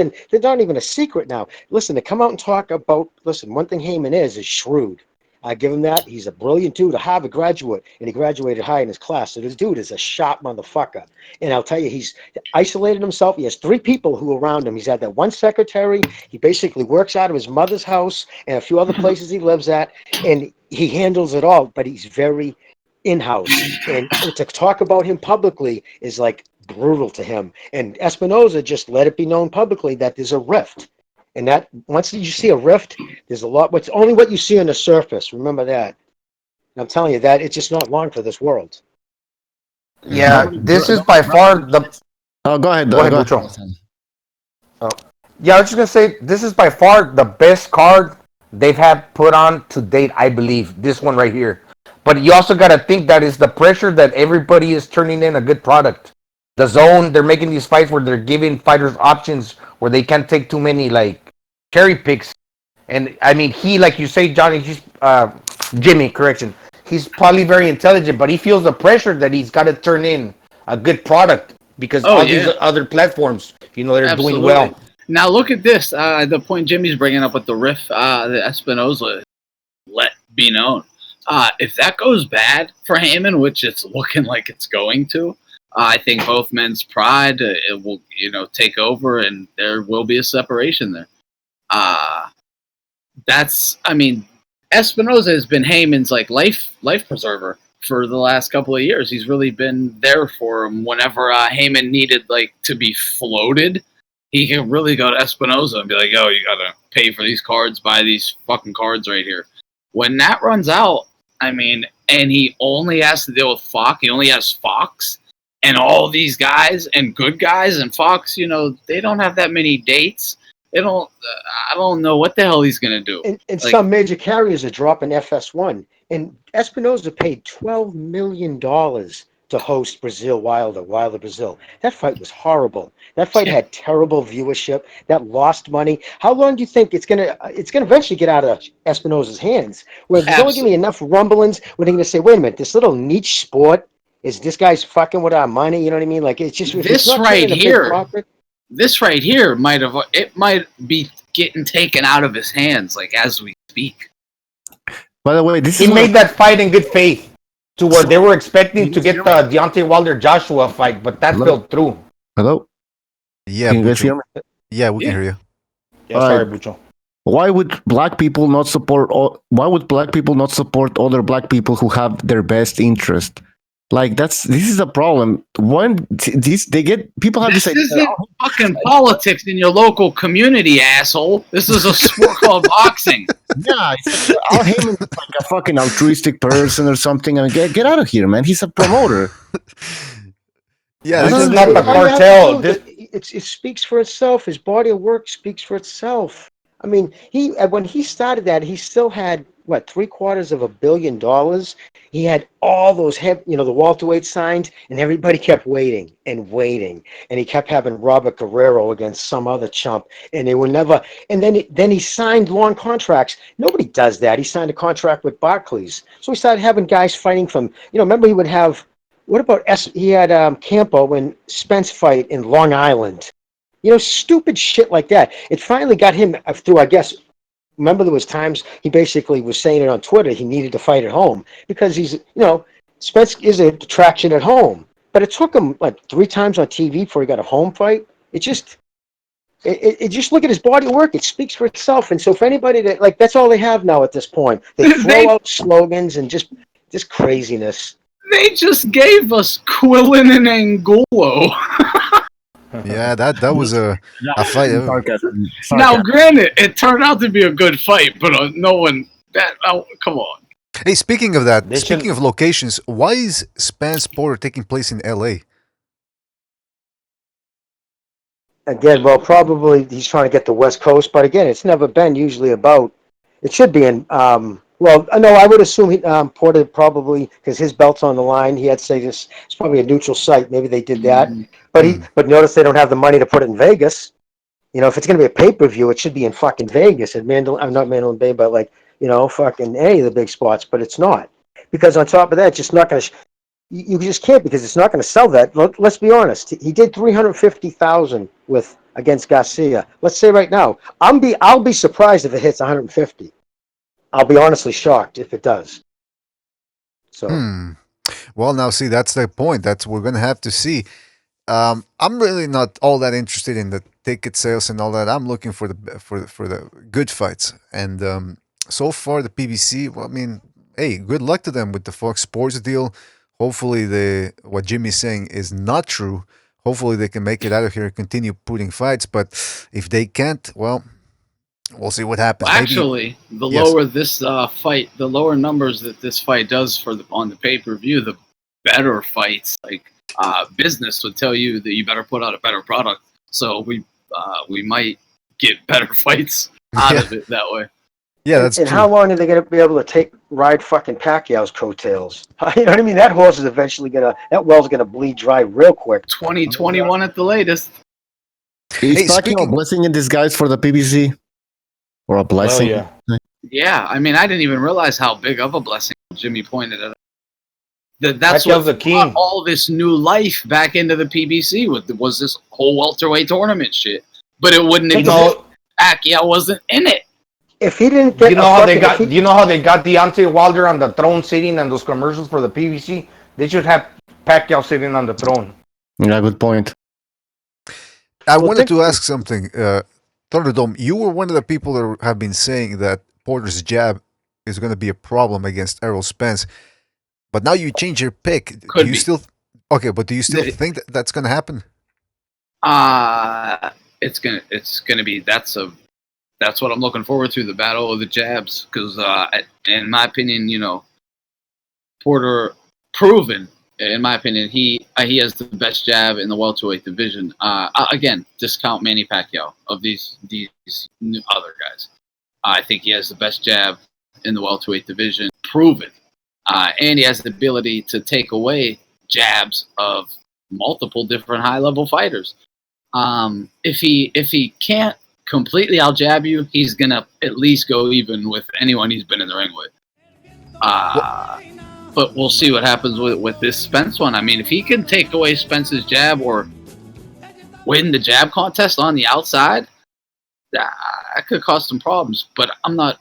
even a secret now. Listen, to come out and talk about, one thing Heyman is shrewd. I give him that. He's a brilliant dude, a Harvard graduate, and he graduated high in his class. So this dude is a sharp motherfucker. And I'll tell you, he's isolated himself. He has 3 people who are around him. He's had that one secretary. He basically works out of his mother's house and a few other places he lives at, and he handles it all, but he's very in-house. And to talk about him publicly is like brutal to him. And Espinoza just let it be known publicly that there's a rift. And that once you see a rift, there's a lot. What's only what you see on the surface. Remember that. And I'm telling you that it's just not long for this world. Yeah, this is by far the. Oh, go ahead. Go ahead, Butcho. Oh, yeah, I was just gonna say this is by far the best card they've had put on to date. I believe this one right here. But you also got to think that is the pressure that everybody is turning in a good product. The zone, they're making these fights where they're giving fighters options where they can't take too many cherry picks. And I mean, he, like you say, Johnny, Jimmy, correction. He's probably very intelligent, but he feels the pressure that he's got to turn in a good product because these other platforms, they're doing well. Now look at this. The point Jimmy's bringing up with the riff, the Espinoza, let be known. If that goes bad for Heyman, which it's looking like it's going to, I think both men's pride it will, take over, and there will be a separation there. Espinoza has been Heyman's life preserver for the last couple of years. He's really been there for him whenever Heyman needed to be floated. He can really go to Espinoza and be like, "Yo, you gotta pay for these cards, buy these fucking cards right here." When that runs out, and he only has to deal with Fox. He only has Fox. And all these guys and good guys and Fox, they don't have that many dates. They don't. I don't know what the hell he's gonna do. And some major carriers are dropping FS1. And Espinoza paid $12 million to host Wilder Brazil. That fight was horrible. That fight had terrible viewership. That lost money. How long do you think it's gonna eventually get out of Espinoza's hands? Where there's only gonna be enough rumblings where they're gonna say, "Wait a minute, this little niche sport." Is this guy's fucking with our money? You know what I mean? It's just this right here might be getting taken out of his hands as we speak. By the way, he made that fight in good faith to where they were expecting to get the Deontay Wilder Joshua fight, but that fell through. Hello. Yeah, can you guys hear me? Yeah, we can hear you. Yeah, sorry, Bucho. Why would black people not support? Why would black people not support other black people who have their best interest? Like this is a problem. They get people have This this idea. isn't fucking politics in your local community, asshole. This is a sport called boxing. Yeah, Al Heyman is like a fucking altruistic person or something. I mean, get out of here, man. He's a promoter. Yeah, This is not the cartel. It speaks for itself. His body of work speaks for itself. I mean, when he started that, he still had what, $750 million. He had all those the welterweight signed, and everybody kept waiting and waiting, and he kept having Robert Guerrero against some other chump, and they were never. And then he signed long contracts. Nobody does that. He signed a contract with Barclays, so he started having guys fighting from. Remember he would have. What about he had Campo and Spence fight in Long Island. Stupid shit like that. It finally got him through, I guess. Remember, there was times he basically was saying it on Twitter. He needed to fight at home because Spence is an attraction at home. But it took him like 3 times on TV before he got a home fight. It just look at his body of work. It speaks for itself. And so if anybody that's all they have now at this point. They throw out slogans and just craziness. They just gave us Quillen and Angulo. Yeah, that was a fight. Now, granted, it turned out to be a good fight, but no one. Come on. Hey, speaking of that, speaking of locations, why is Spence Porter taking place in L.A.? Again, well, probably he's trying to get the West Coast, but again, it's never been usually about. It should be in. Well, no, I would assume Porter probably, because his belt's on the line. He had to say this. It's probably a neutral site. Maybe they did that, but notice they don't have the money to put it in Vegas. If it's going to be a pay-per-view, it should be in fucking Vegas at I'm not Mandalay Bay, but fucking any of the big spots. But it's not, because on top of that, it's just not going to. You just can't, because it's not going to sell that. Let's be honest. He did 350,000 against Garcia. Let's say right now, I'll be surprised if it hits 150. I'll be honestly shocked if it does. So. Well, now see, that's the point. We're gonna have to see. I'm really not all that interested in the ticket sales and all that. I'm looking for the good fights. And so far, the PBC. Well, I mean, hey, good luck to them with the Fox Sports deal. Hopefully, what Jimmy's saying is not true. Hopefully, they can make it out of here and continue putting fights. But if they can't, well, we'll see what happens. Well, actually, lower this fight, the lower numbers that this fight does on the pay-per-view, the better fights. Like business would tell you that you better put out a better product. So we might get better fights out of it that way. Yeah, that's and true. How long are they going to be able to ride fucking Pacquiao's coattails? You know what I mean? That horse is eventually that well's gonna bleed dry real quick. 2021 at the latest. Is Pacquiao a blessing in disguise for the PBC? Or a blessing? Yeah, I mean, I didn't even realize how big of a blessing Jimmy pointed at. That's what brought all this new life back into the PBC was this whole welterweight tournament shit. But it wouldn't exist. Pacquiao wasn't in it. If he didn't get, you know how they got Deontay Wilder on the throne sitting on those commercials for the PBC? They should have Pacquiao sitting on the throne. Yeah, good point. I wanted to ask something. Thunderdome, you were one of the people that have been saying that Porter's jab is going to be a problem against Errol Spence. But now you change your pick. Could do you be. still do you still think that's going to happen? It's gonna be that's what I'm looking forward to, the battle of the jabs, because in my opinion, Porter proven. In my opinion, he has the best jab in the welterweight division. Again, discount Manny Pacquiao of these other guys. I think he has the best jab in the welterweight division, proven, and he has the ability to take away jabs of multiple different high-level fighters. If he can't completely out-jab you, he's gonna at least go even with anyone he's been in the ring with. But we'll see what happens with this Spence one. I mean, if he can take away Spence's jab or win the jab contest on the outside, that could cause some problems. But I'm not,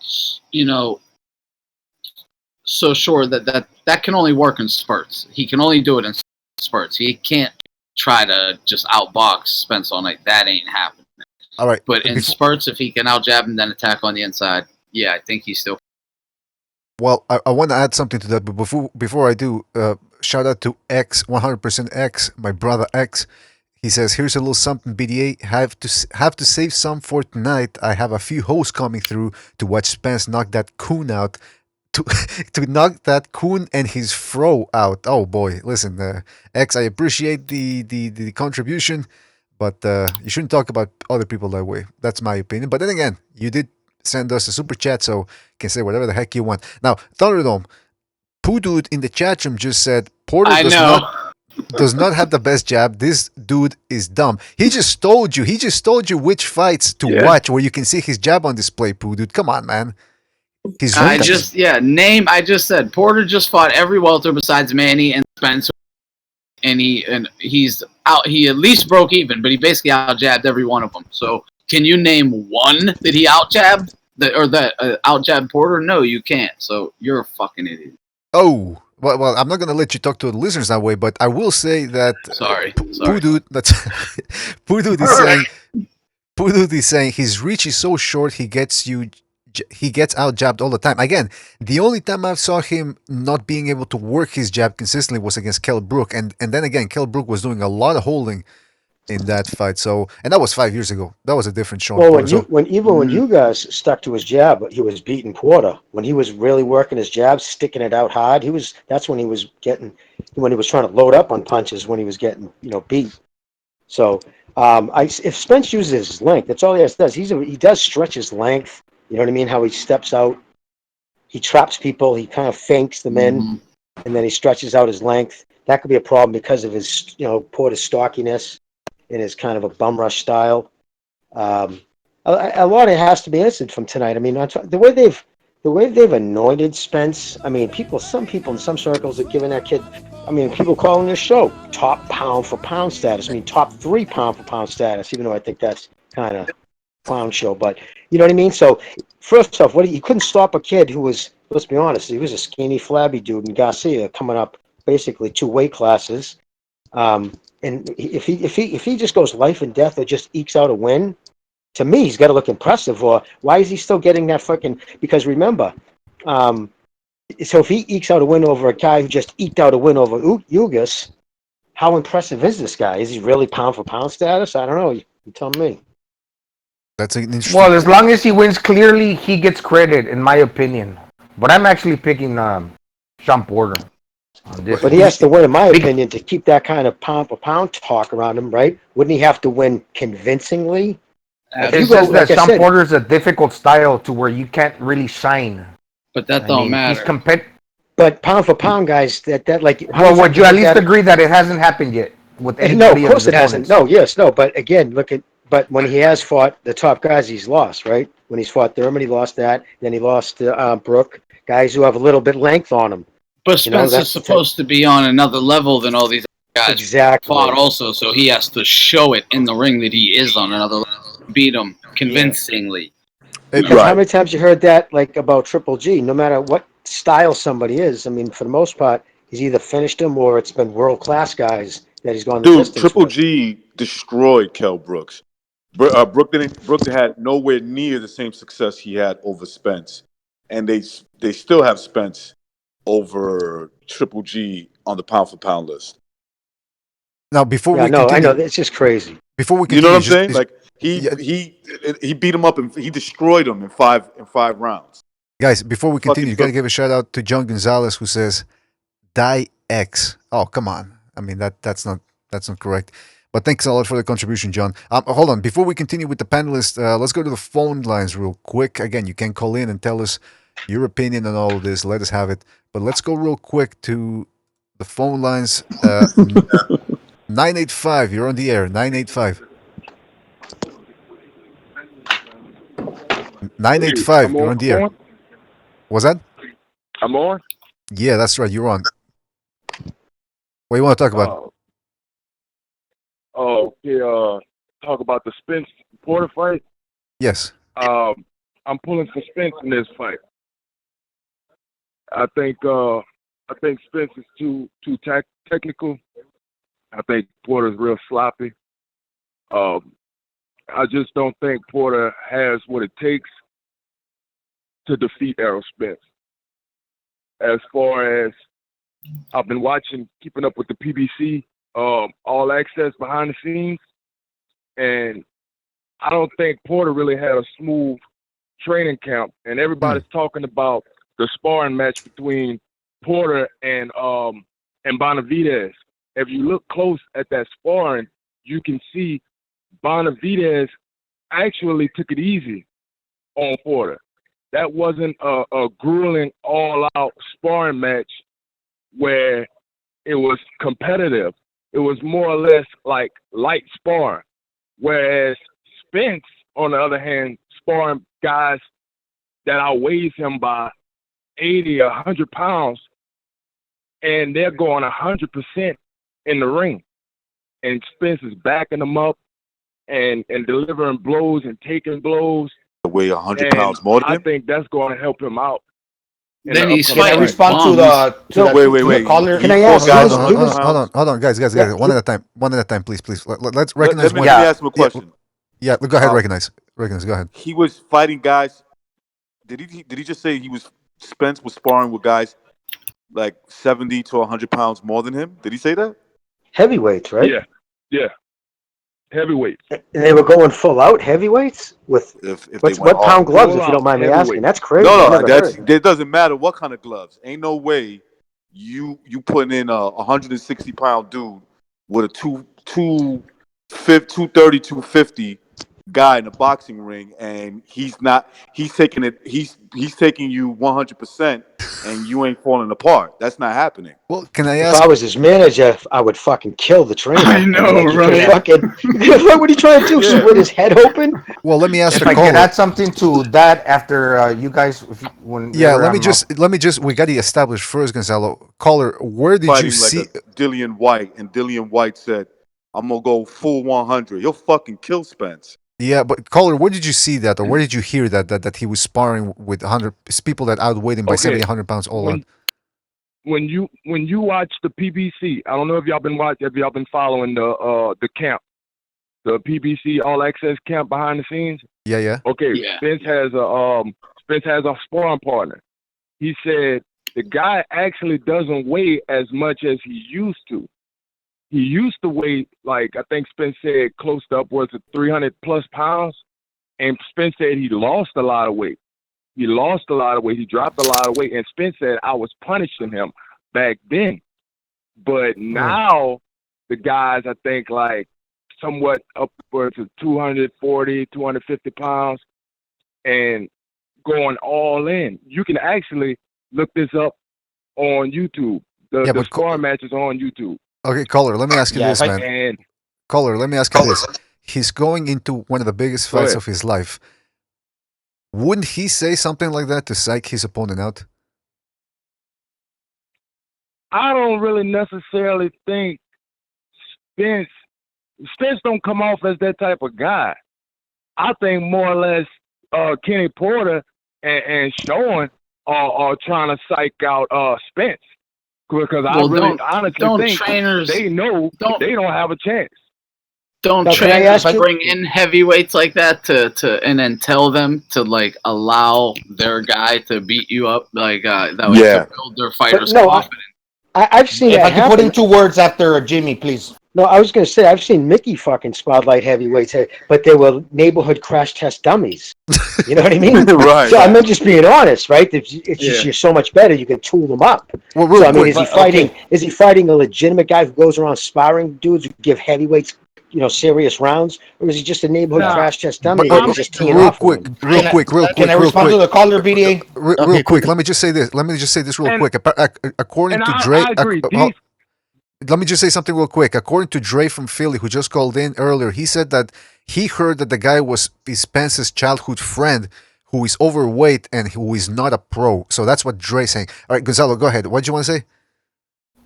so sure that can only work in spurts. He can only do it in spurts. He can't try to just outbox Spence all night. That ain't happening. All right. But in spurts, if he can out jab and then attack on the inside, yeah, I think he's still. Well, I want to add something to that, but before I do, shout out to X 100% X, my brother X. He says, "Here's a little something. BDA have to save some for tonight. I have a few hosts coming through to watch Spence knock that coon out, to to knock that coon and his fro out." Oh boy, listen, X, I appreciate the contribution, but you shouldn't talk about other people that way. That's my opinion. But then again, you did send us a super chat, so you can say whatever the heck you want. Now, Thunderdome, Poo Dude in the chat room just said Porter does not have the best jab. This dude is dumb. He just told you. He just told you which fights to watch where you can see his jab on display, Poo Dude. Come on, man. I just said Porter just fought every welter besides Manny and Spence, and he's out. He at least broke even, but he basically out jabbed every one of them. So can you name one that he out jabbed that out jabbed Porter? No, you can't. So you're a fucking idiot. Oh. Well, I'm not gonna let you talk to the listeners that way, but I will say that sorry. Poo Dude, that's Poo Dude is saying. Poo Dude is saying his reach is so short. He gets out jabbed all the time. Again, the only time I saw him not being able to work his jab consistently was against Kell Brook, and then again, Kell Brook was doing a lot of holding in that fight. So, and that was 5 years ago. That was a different show. Well, when you guys stuck to his jab, he was beating Porter. When he was really working his jab, sticking it out hard, that's when he was trying to load up on punches, when he was getting beat. So if Spence uses his length, that's all he does. He does stretch his length. You know what I mean? How he steps out, he traps people, he kind of feints them in, and then he stretches out his length. That could be a problem because of his Porter's stockiness and his kind of a bum rush style. A lot of it has to be answered from tonight. I mean, the way they've anointed Spence. I mean, some people in some circles are giving that kid. I mean, people calling this show top pound for pound status. I mean, top 3 pound for pound status. Even though I think that's kind of clown show, but you know what I mean. So first off, you couldn't stop a kid who was, let's be honest, he was a skinny, flabby dude in Garcia coming up basically 2 weight classes. And if he just goes life and death or just ekes out a win, to me, he's got to look impressive. Or why is he still getting that fucking? Because remember, so if he ekes out a win over a guy who just eked out a win over Ugas, how impressive is this guy? Is he really pound for pound status? I don't know. You tell me. That's an interesting. Well, as long as he wins clearly, he gets credit, in my opinion. But I'm actually picking Sean Porter. But he has to win, in my opinion, to keep that kind of pound for pound talk around him, right? Wouldn't he have to win convincingly? It's just that Sean Porter is a difficult style to where you can't really shine. But that don't matter. But pound for pound, guys, that like. Well, would you at least agree that it hasn't happened yet with anybody? No, of course it hasn't. No. But again, but when he has fought the top guys, he's lost, right? When he's fought Thurman, he lost that. Then he lost to Brook, guys who have a little bit length on them. But Spence is supposed to be on another level than all these guys. Exactly. Fought also, so he has to show it in the ring that he is on another level. Beat him convincingly. Because how many times you heard that, like about Triple G? No matter what style somebody is, I mean, for the most part, he's either finished him or it's been world class guys that he's gone the distance with. Triple G destroyed Kell Brooks. Brook had nowhere near the same success he had over Spence, and they still have Spence over Triple G on the pound for pound list. Now, before we continue, I know it's just crazy. Before we continue, you know what I'm saying? Like he beat him up and he destroyed him in five rounds. Guys, before we continue, you gotta give a shout out to John Gonzalez who says Die X. Oh, come on. I mean that's not correct. But thanks a lot for the contribution, John. Hold on. Before we continue with the panelists, let's go to the phone lines real quick. Again, you can call in and tell us your opinion on all of this. Let us have it. But let's go real quick to the phone lines. 985, you're on the air. 985. 985, you're on the air. Was that? I'm on? Yeah, that's right. You're on. What do you want to talk about? Talk about the Spence Porter fight. Yes. I'm pulling for Spence in this fight. I think Spence is too technical. I think Porter's real sloppy. I just don't think Porter has what it takes to defeat Errol Spence. As far as I've been keeping up with the PBC All Access behind the scenes, and I don't think Porter really had a smooth training camp. And everybody's talking about the sparring match between Porter and Bonavides. If you look close at that sparring, you can see Bonavides actually took it easy on Porter. That wasn't a grueling, all-out sparring match where it was competitive. It was more or less like light sparring. Whereas Spence, on the other hand, sparring guys that outweighs him by 80 or 100 pounds, and they're going 100% in the ring. And Spence is backing them up and delivering blows and taking blows. Weigh 100 pounds more than him? I think that's going to help him out. Then he's Can I fighting respond to bums. the caller? Can I ask? Hold on, guys, Yeah, one at a time, please. Let's Let recognize me one. ask him a question. Yeah, go ahead, recognize, go ahead. He was fighting guys. Did he just say Spence was sparring with guys like 70 to 100 pounds more than him? Did he say that? Heavyweights, right? Yeah. Heavyweights. And they were going full out heavyweights with If they what went pound hard. gloves, if you don't mind me asking. That's crazy. No, I've never heard of that. it doesn't matter what kind of gloves. Ain't no way you putting in a 160-pound dude with a 230, 250 guy in a boxing ring, and he's taking you 100%, and you ain't falling apart. That's not happening. Well, can I If ask? I was his manager, I would fucking kill the trainer. I know, right? What are you trying to do? Split his head open? Well, let me ask If the I caller. can add something to that after you guys, Let me just. We got to establish first, Gonzalo. Caller, where did Fighting you see? like a Dillian White, and Dillian White said, "I'm gonna go full 100." He'll fucking kill Spence. Yeah, but caller, where did you see that, or where did you hear that he was sparring with 100 people that outweighed him by 70, 100 pounds all on? When you watch the PBC, I don't know if y'all been following the camp, the PBC All Access camp behind the scenes. Yeah. Okay, Yeah. Spence has a sparring partner. He said the guy actually doesn't weigh as much as he used to. He used to weigh, like, I think Spence said, close to upwards of 300 plus pounds. And Spence said he lost a lot of weight. He dropped a lot of weight. And Spence said, I was punishing him back then. But now the guys, I think, like, somewhat upwards of 240, 250 pounds and going all in. You can actually look this up on YouTube. The sparring matches on YouTube. Okay, caller, let me ask you this, man. And Caller, let me ask you this. He's going into one of the biggest fights of his life. Wouldn't he say something like that to psych his opponent out? I don't really necessarily think Spence don't come off as that type of guy. I think more or less Kenny Porter and Sean are trying to psych out Spence. Because I really honestly think trainers, they know they don't have a chance. Don't trainers bring in heavyweights like that to and then tell them to like allow their guy to beat you up like that way to build their fighters' confidence. I've seen if that I can happen. put in 2 words after Jimmy, please. No, I was going to say, I've seen Mickey fucking spotlight heavyweights, but they were neighborhood crash test dummies. You know what I mean? Right. So I'm just being honest, right? It's just you're so much better, you can tool them up. Well, so I mean, is he fighting a legitimate guy who goes around sparring dudes who give heavyweights, serious rounds, or is he just a neighborhood crash test dummy? That just teeing real off quick. Can I respond to the caller, BDA? Real quick. Let me just say this real quick. According to Dre, I agree. let me just say something real quick. According to Dre from Philly, who just called in earlier, he said that he heard that the guy was Spence's childhood friend who is overweight and who is not a pro. So that's what Dre's saying. All right, Gonzalo, go ahead. What do you want to say?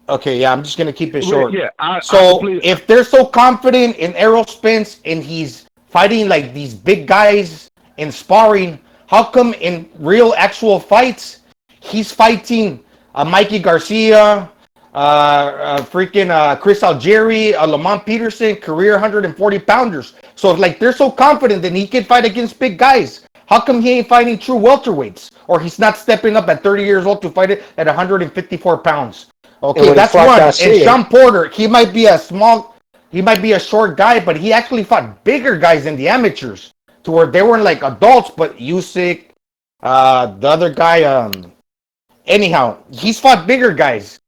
Okay, yeah, I'm just going to keep it short. Yeah, if they're so confident in Errol Spence and he's fighting like these big guys in sparring, how come in real actual fights, he's fighting Mikey Garcia, Chris Algieri, Lamont Peterson, career 140 pounders. So if like they're so confident that he can fight against big guys, how come he ain't fighting true welterweights? Or he's not stepping up at 30 years old to fight it at 154 pounds? Okay, that's one. Garcia, And Sean Porter, he might be a short guy, but he actually fought bigger guys in the amateurs to where they weren't like adults, but Usyk, the other guy, anyhow, he's fought bigger guys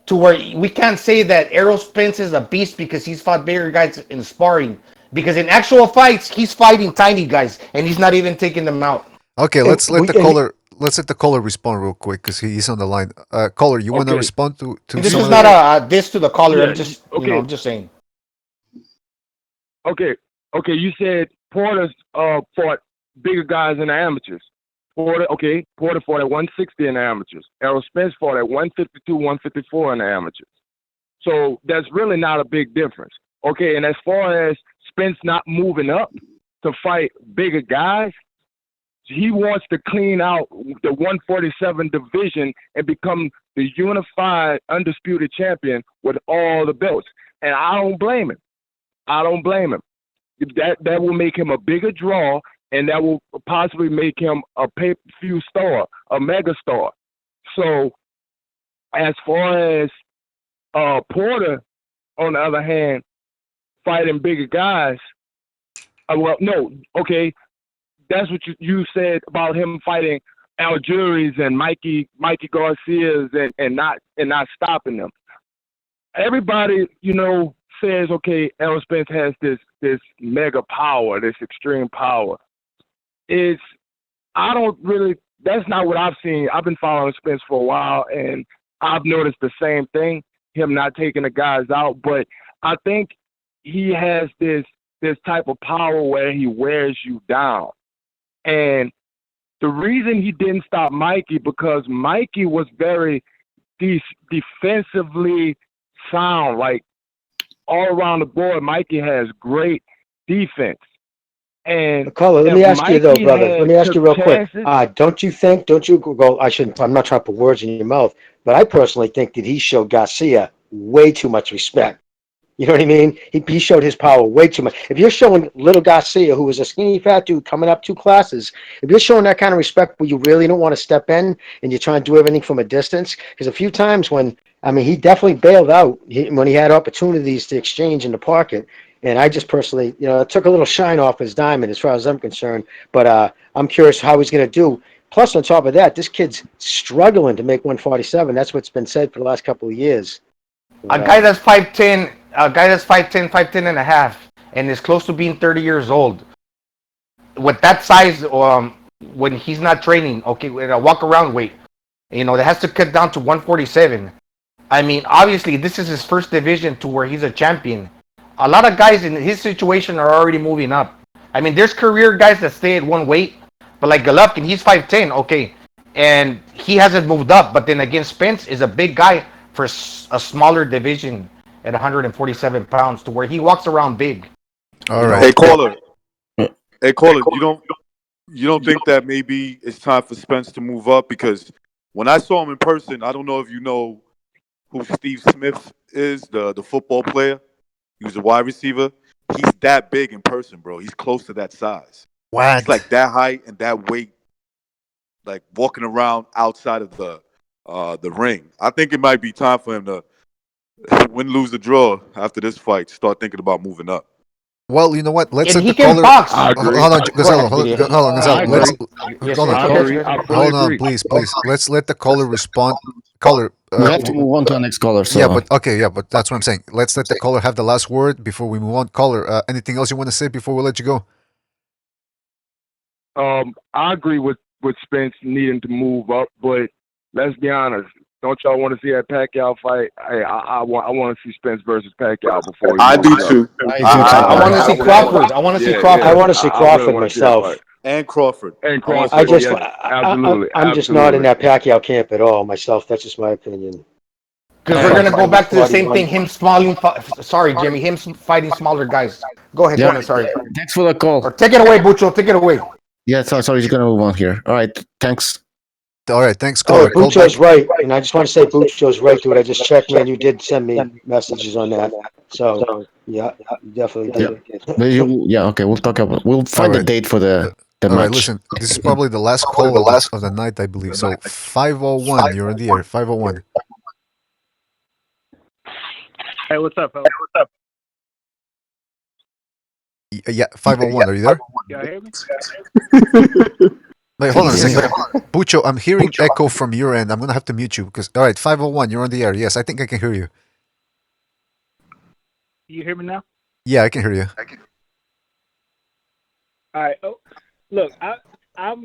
to where we can't say that Errol Spence is a beast because he's fought bigger guys in sparring. Because in actual fights, he's fighting tiny guys and he's not even taking them out. Okay, let's let the caller respond real quick because he's on the line. Caller, you want to respond to this is not a diss to the caller. Yeah, I'm just okay. I'm just saying. Okay, you said Porter fought bigger guys in the amateurs. Porter fought at 160 in the amateurs. Errol Spence fought at 152, 154 in the amateurs. So that's really not a big difference. Okay, and as far as Spence not moving up to fight bigger guys, he wants to clean out the 147 division and become the unified, undisputed champion with all the belts. And I don't blame him. That will make him a bigger draw, and that will possibly make him a pay-per-view star, a mega star. So as far as Porter, on the other hand, fighting bigger guys, that's what you said about him fighting Algiers and Mikey Garcias and not stopping them. Everybody, says, okay, Errol Spence has this mega power, this extreme power. That's not what I've seen. I've been following Spence for a while, and I've noticed the same thing, him not taking the guys out. But I think he has this type of power where he wears you down. And the reason he didn't stop Mikey, because Mikey was very defensively sound. Like, all around the board, Mikey has great defense. And Caller, let me ask you though, brother. Let me ask you real quick. Chances, don't you go, I'm not trying to put words in your mouth, but I personally think that he showed Garcia way too much respect. You know what I mean? He showed his power way too much. If you're showing little Garcia, who was a skinny fat dude coming up 2 classes, if you're showing that kind of respect where you really don't want to step in and you're trying to do everything from a distance, because a few times he definitely bailed out when he had opportunities to exchange in the pocket. And I just personally, it took a little shine off his diamond as far as I'm concerned. But I'm curious how he's going to do. Plus, on top of that, this kid's struggling to make 147. That's what's been said for the last couple of years. A guy that's 5'10", 5'10 and a half, and is close to being 30 years old. With that size, when he's not training, with a walk-around weight, that has to cut down to 147. I mean, obviously, this is his first division to where he's a champion. A lot of guys in his situation are already moving up. I mean, there's career guys that stay at one weight, but like Golovkin, he's 5'10", and he hasn't moved up. But then again, Spence is a big guy for a smaller division at 147 pounds, to where he walks around big. All right. Hey, caller, you don't think that maybe it's time for Spence to move up? Because when I saw him in person, I don't know if you know who Steve Smith is, the football player. He was a wide receiver. He's that big in person, bro. He's close to that size. What? He's like that height and that weight, like walking around outside of the ring. I think it might be time for him to win, lose, the draw after this fight. Start thinking about moving up. Well, you know what? Let's And let he the can caller. box. Hold on, Gonzalo. Hold on, Gonzalo. Hold on, please. Let's let the caller respond. Caller. We have to move on to the next caller. So. Yeah, but that's what I'm saying. Let's let the caller have the last word before we move on. Caller, anything else you want to say before we let you go? I agree with Spence needing to move up, but let's be honest. Don't y'all want to see that Pacquiao fight? I want to see Spence versus Pacquiao before. I do too. I want to see Crawford. I want to see Crawford. I want to see Crawford myself. And Crawford. Absolutely. I'm just not in that Pacquiao camp at all myself. That's just my opinion. Because we're gonna go back to the same thing. Him fighting smaller guys. Go ahead, Tony. Sorry. Thanks for the call. Or take it away, Bucho. Take it away. Yeah, sorry. He's gonna move on here. All right. Thanks. All right, thanks, Oh, caller. Call Bucho's back. right, and I just want to say Bucho's right to it. I just checked, man. You did send me messages on that. So, yeah, you definitely did. Okay, we'll talk about. We'll All find a right. date for the All right, match. listen. This is probably the last call of the night, I believe. So 501, you're on the air. 501. Hey, what's up, fellas? Yeah, 501. Are you there? Y'all hear me? Wait, hold on a second. Pucho, I'm hearing echo from your end. I'm gonna have to mute you because. All right, 501. You're on the air. Yes, I think I can hear you. You hear me now? Yeah, I can hear you. All right. Oh, look, I'm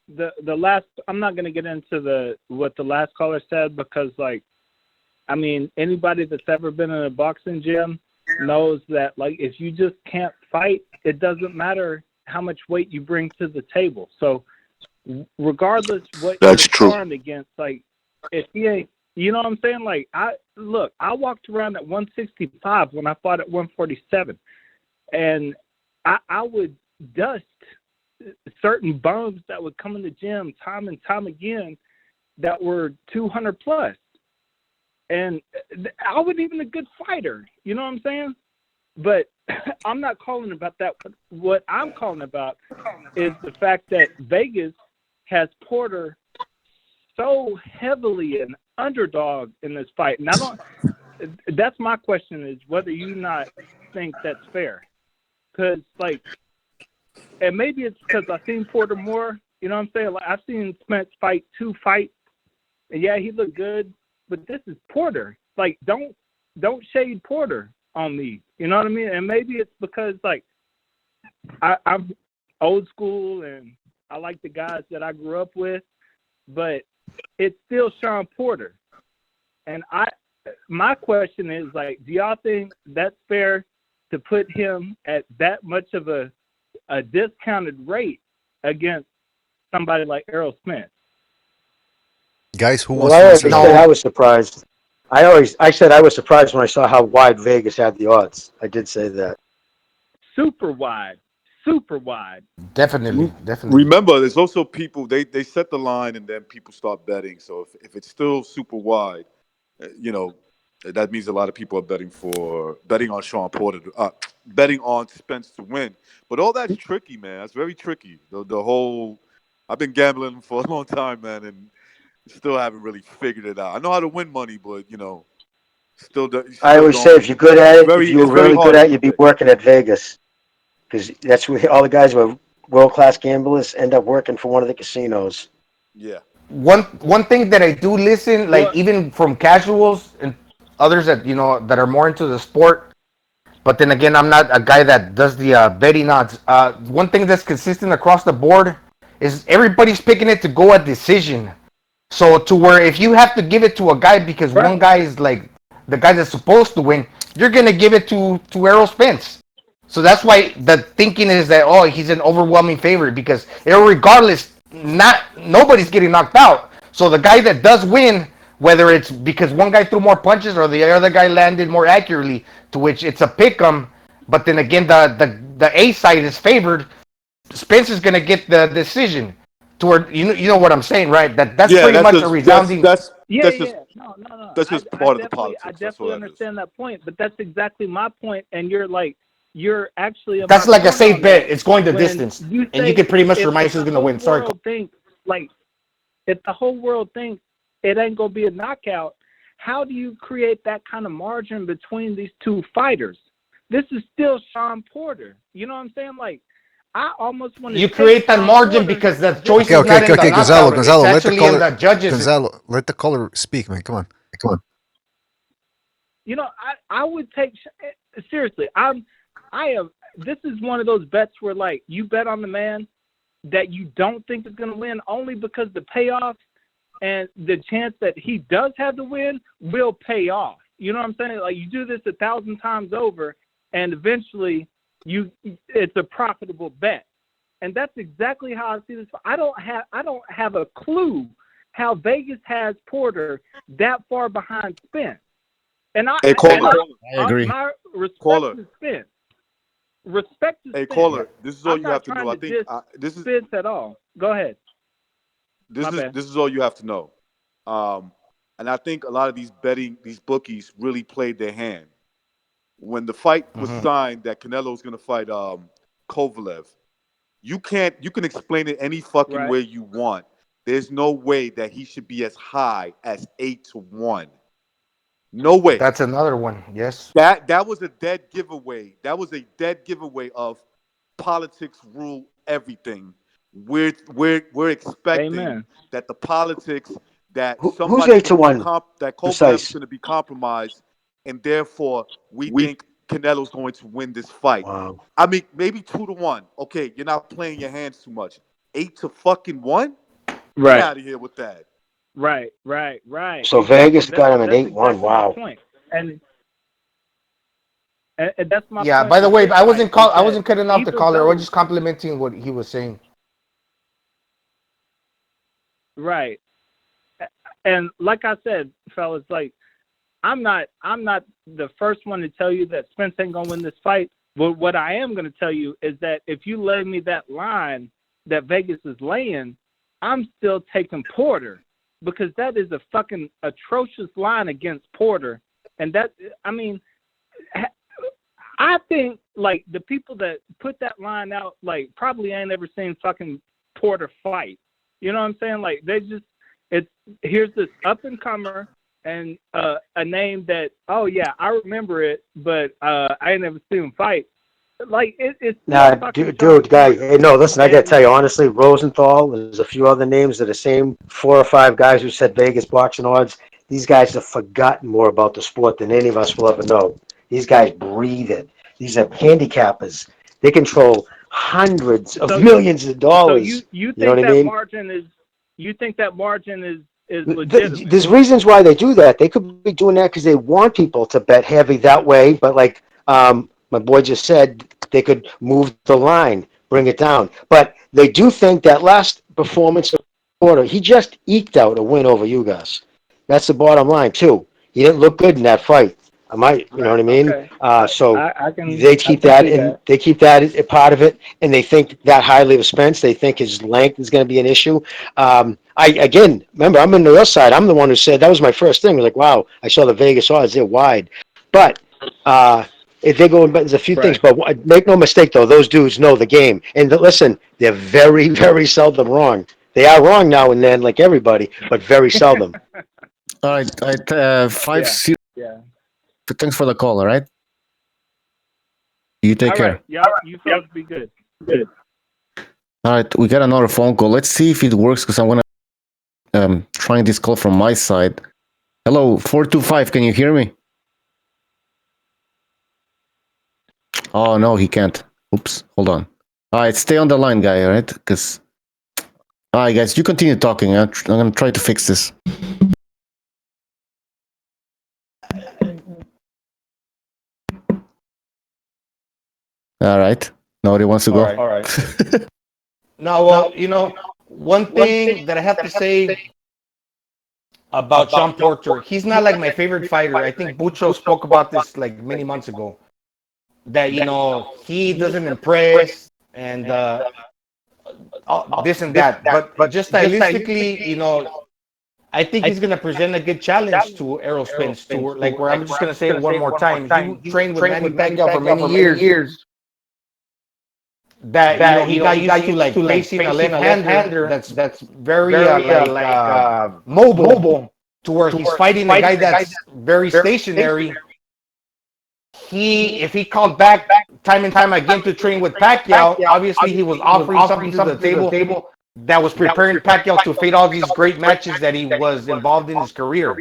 the last. I'm not gonna get into what the last caller said because, like, I mean, anybody that's ever been in a boxing gym knows that, like, if you just can't fight, it doesn't matter how much weight you bring to the table. So, regardless what you're sparring against, like, if he ain't, you know what I'm saying? Like, I walked around at 165 when I fought at 147, and I would dust certain bums that would come in the gym time and time again that were 200 plus. And I wasn't even a good fighter, you know what I'm saying? But I'm not calling about that. What I'm calling about is the fact that Vegas has Porter so heavily an underdog in this fight. And that's my question, is whether you not think that's fair. Because, like, and maybe it's because I've seen Porter more, you know what I'm saying? Like, I've seen Spence fight 2 fights, and yeah, he looked good, but this is Porter. Like, don't shade Porter on me, you know what I mean? And maybe it's because, like, I'm old school and I like the guys that I grew up with, but it's still Sean Porter. And my question is, like, do y'all think that's fair to put him at that much of a discounted rate against somebody like Errol Spence? Guys, who Well, wants I to already answer said that? I was surprised. I said I was surprised when I saw how wide Vegas had the odds. I did say that. Super wide. Definitely. Remember, there's also people, they set the line and then people start betting. So if it's still super wide, you know, that means a lot of people are betting on Sean Porter, betting on Spence to win. But all that's tricky, man. That's very tricky. The whole, I've been gambling for a long time, man, and still haven't really figured it out. I know how to win money, but still I always say if you're good at it, if you were really good at it, you'd be working at Vegas. Because that's where all the guys who are world-class gamblers end up working for one of the casinos. Yeah. One thing that I do listen, like, even from casuals and others that that are more into the sport, but then again, I'm not a guy that does the betting odds. One thing that's consistent across the board is everybody's picking it to go a decision. So to where if you have to give it to a guy because one guy is like the guy that's supposed to win, you're gonna give it to Errol Spence. So that's why the thinking is that he's an overwhelming favorite because regardless, nobody's getting knocked out. So the guy that does win, whether it's because one guy threw more punches or the other guy landed more accurately, to which it's a pick 'em. But then again, the A side is favored. Spence is gonna get the decision. Toward you know what I'm saying, right? That's pretty much a resounding. No. That's just part of the politics. I definitely understand that point, but that's exactly my point. And you're actually. That's like a safe bet. It's going the distance, and you can pretty much surmise who's going to win. Sorry. If the whole world thinks it ain't gonna be a knockout, how do you create that kind of margin between these two fighters? This is still Sean Porter. You know what I'm saying? Like, I almost want to. You create that margin because the choice is not in the knockout. Gonzalo, it's actually in the judges. Gonzalo, let the caller speak, man. Come on. You know, I would take seriously. This is one of those bets where, like, you bet on the man that you don't think is going to win only because the payoff and the chance that he does have the win will pay off. You know what I'm saying? Like, you do this 1,000 times over, and eventually it's a profitable bet. And that's exactly how I see this. I don't have a clue how Vegas has Porter that far behind Spence. And I agree. My respect to Spence. Respect to Spence. Hey, caller, this is all I'm you have to not know. I trying think to this is Spence at all. Go ahead. This My is bad. this is all you have to know. And I think a lot of these bookies really played their hand. When the fight was signed that Canelo was going to fight Kovalev, you can explain it any fucking Right. way you want. There's no way that he should be as high as 8-1. No way. That's another one. Yes. That was a dead giveaway. That was a dead giveaway of politics rule everything. We're expecting Amen. that the politics that Who's somebody's going to be 8-1? that Kovalev's Precise. going to be compromised, and therefore we think Canelo's going to win this fight. Wow. I mean, maybe 2-1. Okay, you're not playing your hands too much. 8-1. Get Right. out of here with that. Right. So Exactly. Vegas got him at That's 8-1. exactly Wow. my point. And that's my Yeah. point. By the with way, this I wasn't fight is I wasn't cutting off the either caller. I was those- just complimenting what he was saying. Right. And like I said, fellas, like I'm not the first one to tell you that Spence ain't gonna win this fight. But what I am gonna tell you is that if you lay me that line that Vegas is laying, I'm still taking Porter because that is a fucking atrocious line against Porter. And that, I mean, I think like the people that put that line out like probably ain't ever seen fucking Porter fight. You know what I'm saying? Like here's this up and comer and a name that I remember it, but I ain't never seen him fight. Like it's Nah, fucking dude, guy. Porter. Hey, no, listen, I gotta And tell you honestly, Rosenthal. There's a few other names that are the same 4 or 5 guys who said Vegas boxing odds. These guys have forgotten more about the sport than any of us will ever know. These guys breathe it. These are handicappers. They control hundreds of millions of dollars. So you You know think what I that mean? margin is legitimate? There's reasons why they do that. They could be doing that because they want people to bet heavy that way. But like my boy just said, they could move the line, bring it down. But they do think that last performance of Porter, he just eked out a win over you guys. That's the bottom line too. He didn't look good in that fight. You know what I mean? Okay. So I can they keep that, see and that. they keep that as a part of it, and they think that highly of Spence. They think his length is going to be an issue. I again remember I'm on the other side. I'm the one who said that was my first thing. Like, wow, I saw the Vegas odds; they're wide, but if they go, there's a few things. But make no mistake, though, those dudes know the game. And listen, they're very, very seldom wrong. They are wrong now and then, like everybody, but very seldom. All right, 5-0. Yeah. Thanks for the call. All right. You take All care. right. Y'all, you fellas be good. Good. All right, we got another phone call. Let's see if it works because I'm gonna trying this call from my side. Hello, 425. Can you hear me? Oh no, he can't. Oops. Hold on. All right, stay on the line, guy. All right, because. All right, guys, you continue talking. I'm gonna try to fix this. All right. Nobody wants to go. All right. No, well, one thing that I have to say about Sean Porter, he's not like my favorite fighter. I think Bucho spoke about this like many months ago. That he doesn't impress and this and that. But just stylistically, I think he's gonna present a good challenge to Errol Spence too. Like where I'm just gonna say it one more time. He trained with Manny Pacquiao for many years. That he got used to like facing a left-hander that's very mobile, to where he's fighting a guy that's very stationary. If he called back time and time again to train with Pacquiao, obviously he was offering something to the table that was preparing Pacquiao to fade all these great matches that he was involved in his career.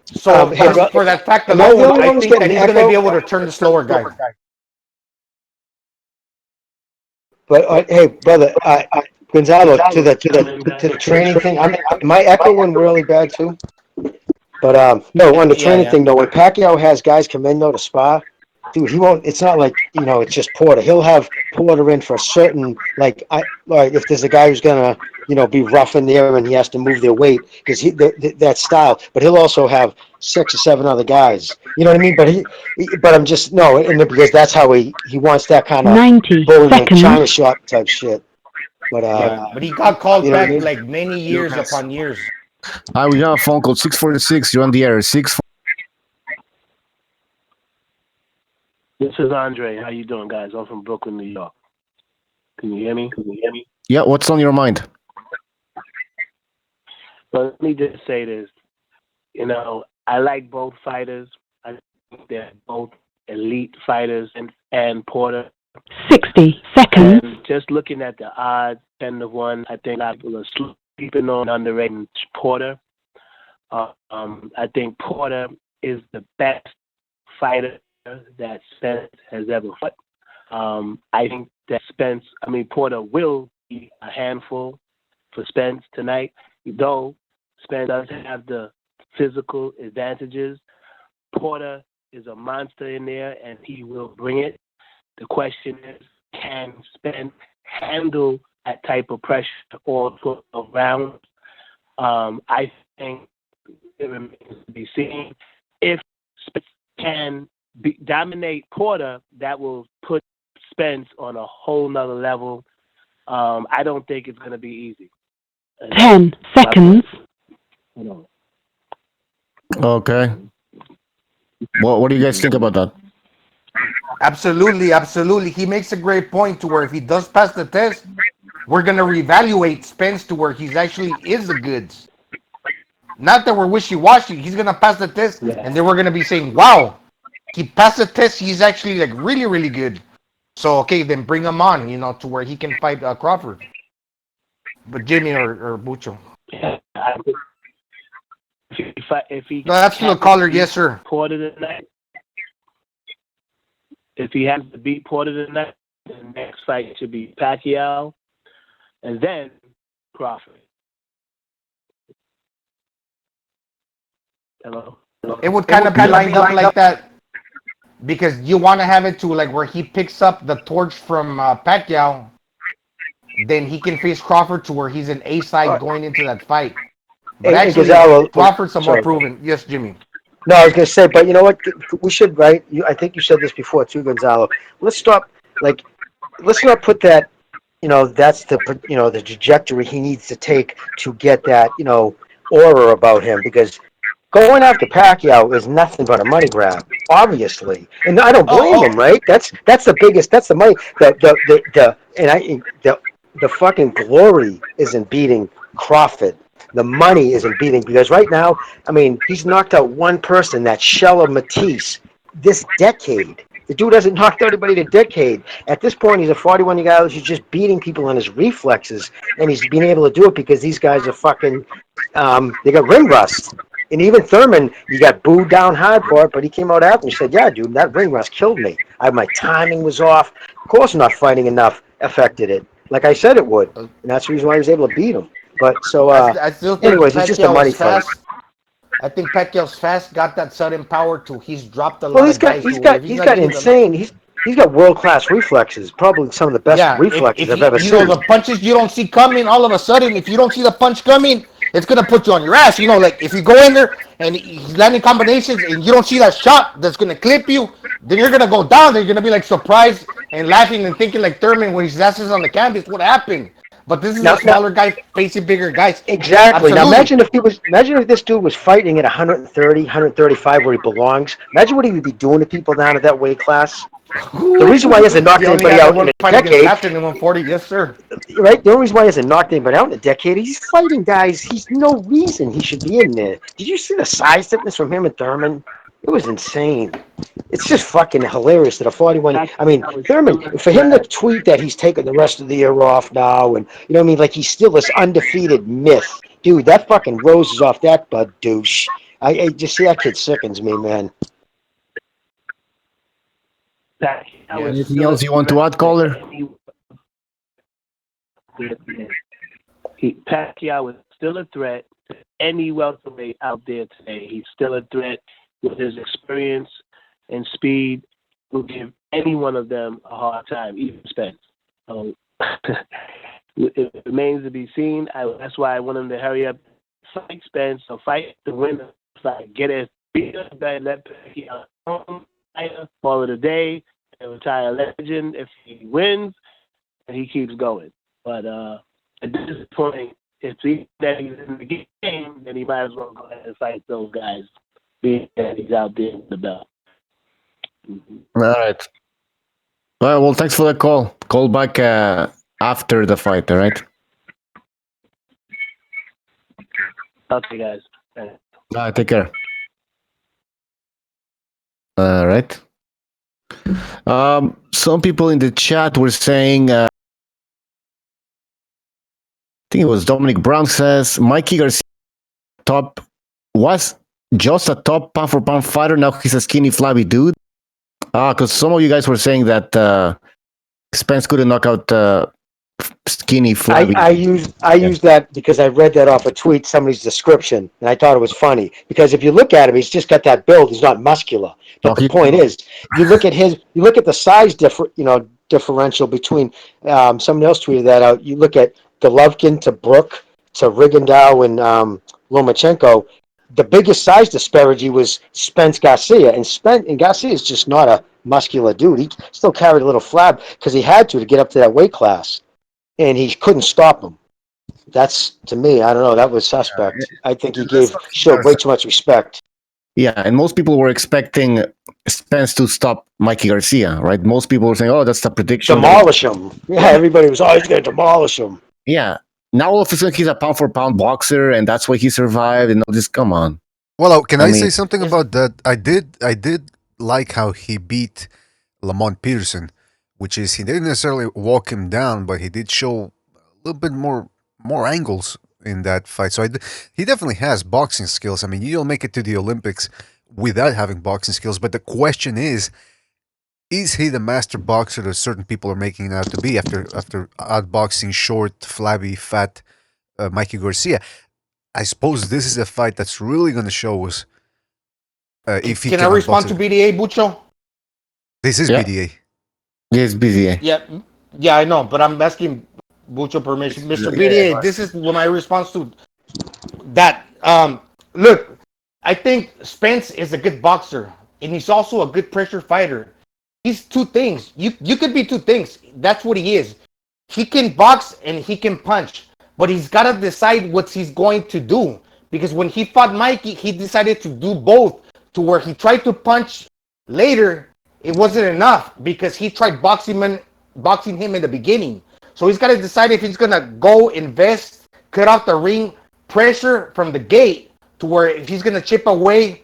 So for that fact alone, I think that he's going to be able to turn the slower guy. But hey, brother, Gonzalo, to the training thing. Am I echoing really bad too? But no, on the training thing though, when Pacquiao has guys come in though to spar, dude, he won't. It's not like it's just Porter. He'll have Porter in for a certain like if there's a guy who's gonna be rough in there and he has to move their weight because that style. But he'll also have 6 or 7 other guys. You know what I mean? But I'm just because that's how he wants that kind of 90 bullying seconds. China shop type shit. But he got called you know what I back mean? like many years upon years. Hi, we have a phone call 646. You're on the air. This is Andre. How you doing, guys? I'm from Brooklyn, New York. Can you hear me? Yeah, what's on your mind? Well, let me just say this. You know, I like both fighters. I think they're both elite fighters, and Porter. 60 seconds. And just looking at the odds, 10-1, I think a lot of people are sleeping on underrating Porter. I think Porter is the best fighter that Spence has ever fought. I think that Porter will be a handful for Spence tonight, though Spence does have the physical advantages. Porter is a monster in there, and he will bring it. The question is, can Spence handle that type of pressure all 12 rounds? I think it remains to be seen. If Spence can dominate Porter, that will put Spence on a whole nother level. I don't think it's going to be easy. 10 seconds. Okay. What do you guys think about that? Absolutely. He makes a great point to where if he does pass the test, we're gonna reevaluate Spence to where he's actually is the goods. Not that we're wishy-washy. He's gonna pass the test, and then we're gonna be saying, "Wow, he passed the test. He's actually like really, really good." So okay, then bring him on, to where he can fight Crawford. But Jimmy or Bucho. If he No, that's the caller. Yes, sir. Porter tonight. If he has to beat Porter tonight, the next fight should be Pacquiao, and then Crawford. Hello. It would kind of be lined up like that because you want to have it to like where he picks up the torch from Pacquiao, then he can face Crawford to where he's an A side going into that fight. But actually, Crawford's a more proven. Yes, Jimmy. No, I was going to say, but you know what? We should, right? I think you said this before too, Gonzalo. Let's not put that, that's the trajectory he needs to take to get that, aura about him, because going after Pacquiao is nothing but a money grab, obviously. And I don't blame him, right? That's the money. The fucking glory isn't beating Crawford. The money isn't beating, because right now, he's knocked out one person, that Shella Matisse, this decade. The dude hasn't knocked out anybody in a decade. At this point, he's a 41-year guy who's just beating people on his reflexes, and he's been able to do it because these guys are fucking, they got ring rust. And even Thurman, you got booed down hard for it, but he came out after and said, "Yeah, dude, that ring rust killed me. My timing was off. Of course, not fighting enough affected it, like I said it would, and that's the reason why he was able to beat him." But so, I still think anyways, it's just a money fight. I think Pacquiao's fast, got that sudden power too. He's dropped a lot of guys. He's got insane. He's got world-class reflexes. Probably some of the best reflexes I've ever seen. The punches you don't see coming, all of a sudden, if you don't see the punch coming, it's gonna put you on your ass. Like if you go in there and he's landing combinations and you don't see that shot that's gonna clip you, then you're gonna go down. Then you're gonna be like surprised and laughing and thinking like Thurman when his ass is on the canvas. What happened? But this is a smaller guy facing bigger guys. Exactly. Absolutely. Now imagine if this dude was fighting at 130, 135 where he belongs. Imagine what he would be doing to people down at that weight class. The reason why he hasn't knocked anybody out in a decade. After 140, yes, sir. Right? The only reason why he hasn't knocked anybody out in a decade, he's fighting guys. He's no reason he should be in there. Did you see the size difference from him and Thurman? It was insane. It's just fucking hilarious that a 41. Thurman, for him to tweet that he's taking the rest of the year off now, and like he's still this undefeated myth, dude. That fucking roses off that bud douche. I just see that kid sickens me, man. Anything else you want to add, caller? Pacquiao is still a threat to any welterweight out there today. He's still a threat with his experience and speed. Will give any one of them a hard time, even Spence. So it remains to be seen. That's why I want him to hurry up, fight Spence, or fight the winner. Fight, get it, beat up, let Pacquiao home, call it a day, and retire a legend if he wins and he keeps going. But at this point, if he's that he's in the game, then he might as well go ahead and fight those guys, being that he's out there with the belt. All right. Well, thanks for the call. Call back after the fight, all right? Okay, guys. Thanks. All right, take care. All right. Some people in the chat were saying, I think it was Dominic Brown says, Mikey Garcia was just a top pound for pound fighter. Now he's a skinny, flabby dude. Because some of you guys were saying that Spence couldn't knock out skinny, flabby. I used that because I read that off a tweet, somebody's description, and I thought it was funny. Because if you look at him, he's just got that build. He's not muscular. But the point is, you look at the size differential between. Somebody else tweeted that out. You look at Golovkin to Brook to Rigondeaux and Lomachenko. The biggest size disparity was Spence Garcia, and Garcia is just not a muscular dude. He still carried a little flab because he had to get up to that weight class. And he couldn't stop him. That's, to me, I don't know, that was suspect. I think he showed way too much respect. Yeah, and most people were expecting Spence to stop Mikey Garcia, right? Most people were saying, oh, that's the prediction. Demolish him. Yeah, everybody was, he's going to demolish him. Yeah. Now all of a sudden he's a pound for pound boxer, and that's why he survived, and all this, come on. Well, can I say something about that? I did like how he beat Lamont Peterson, which is he didn't necessarily walk him down, but he did show a little bit more angles in that fight. So he definitely has boxing skills. I mean, you don't make it to the Olympics without having boxing skills. But the question is he the master boxer that certain people are making him out to be after outboxing short, flabby, fat Mikey Garcia? I suppose this is a fight that's really going to show us if he can. Can I respond to BDA, Bucho? This is BDA. Yes, BDA. Yeah, I know, but I'm asking Bucho permission. Mr. BDA, this is my response to that. Look, I think Spence is a good boxer, and he's also a good pressure fighter. He's two things. You could be two things. That's what he is. He can box and he can punch, but he's got to decide what he's going to do. Because when he fought Mikey, he decided to do both, to where he tried to punch later. It wasn't enough because he tried boxing him in the beginning. So he's got to decide if he's going to go invest, cut off the ring, pressure from the gate, to where if he's going to chip away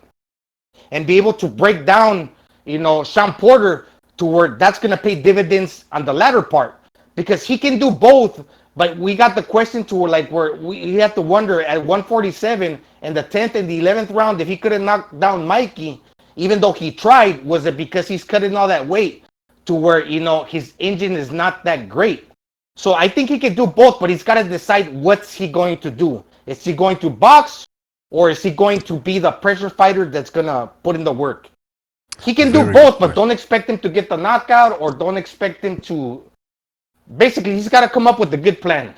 and be able to break down, Sean Porter, to where that's going to pay dividends on the latter part. Because he can do both, but we got the question to where we have to wonder at 147 and the 10th and the 11th round, if he could have knocked down Mikey, even though he tried, was it because he's cutting all that weight to where, his engine is not that great? So I think he can do both, but he's got to decide what's he going to do. Is he going to box, or is he going to be the pressure fighter that's going to put in the work? He can do both, but don't expect him to get the knockout, or don't expect him to... Basically, he's got to come up with a good plan.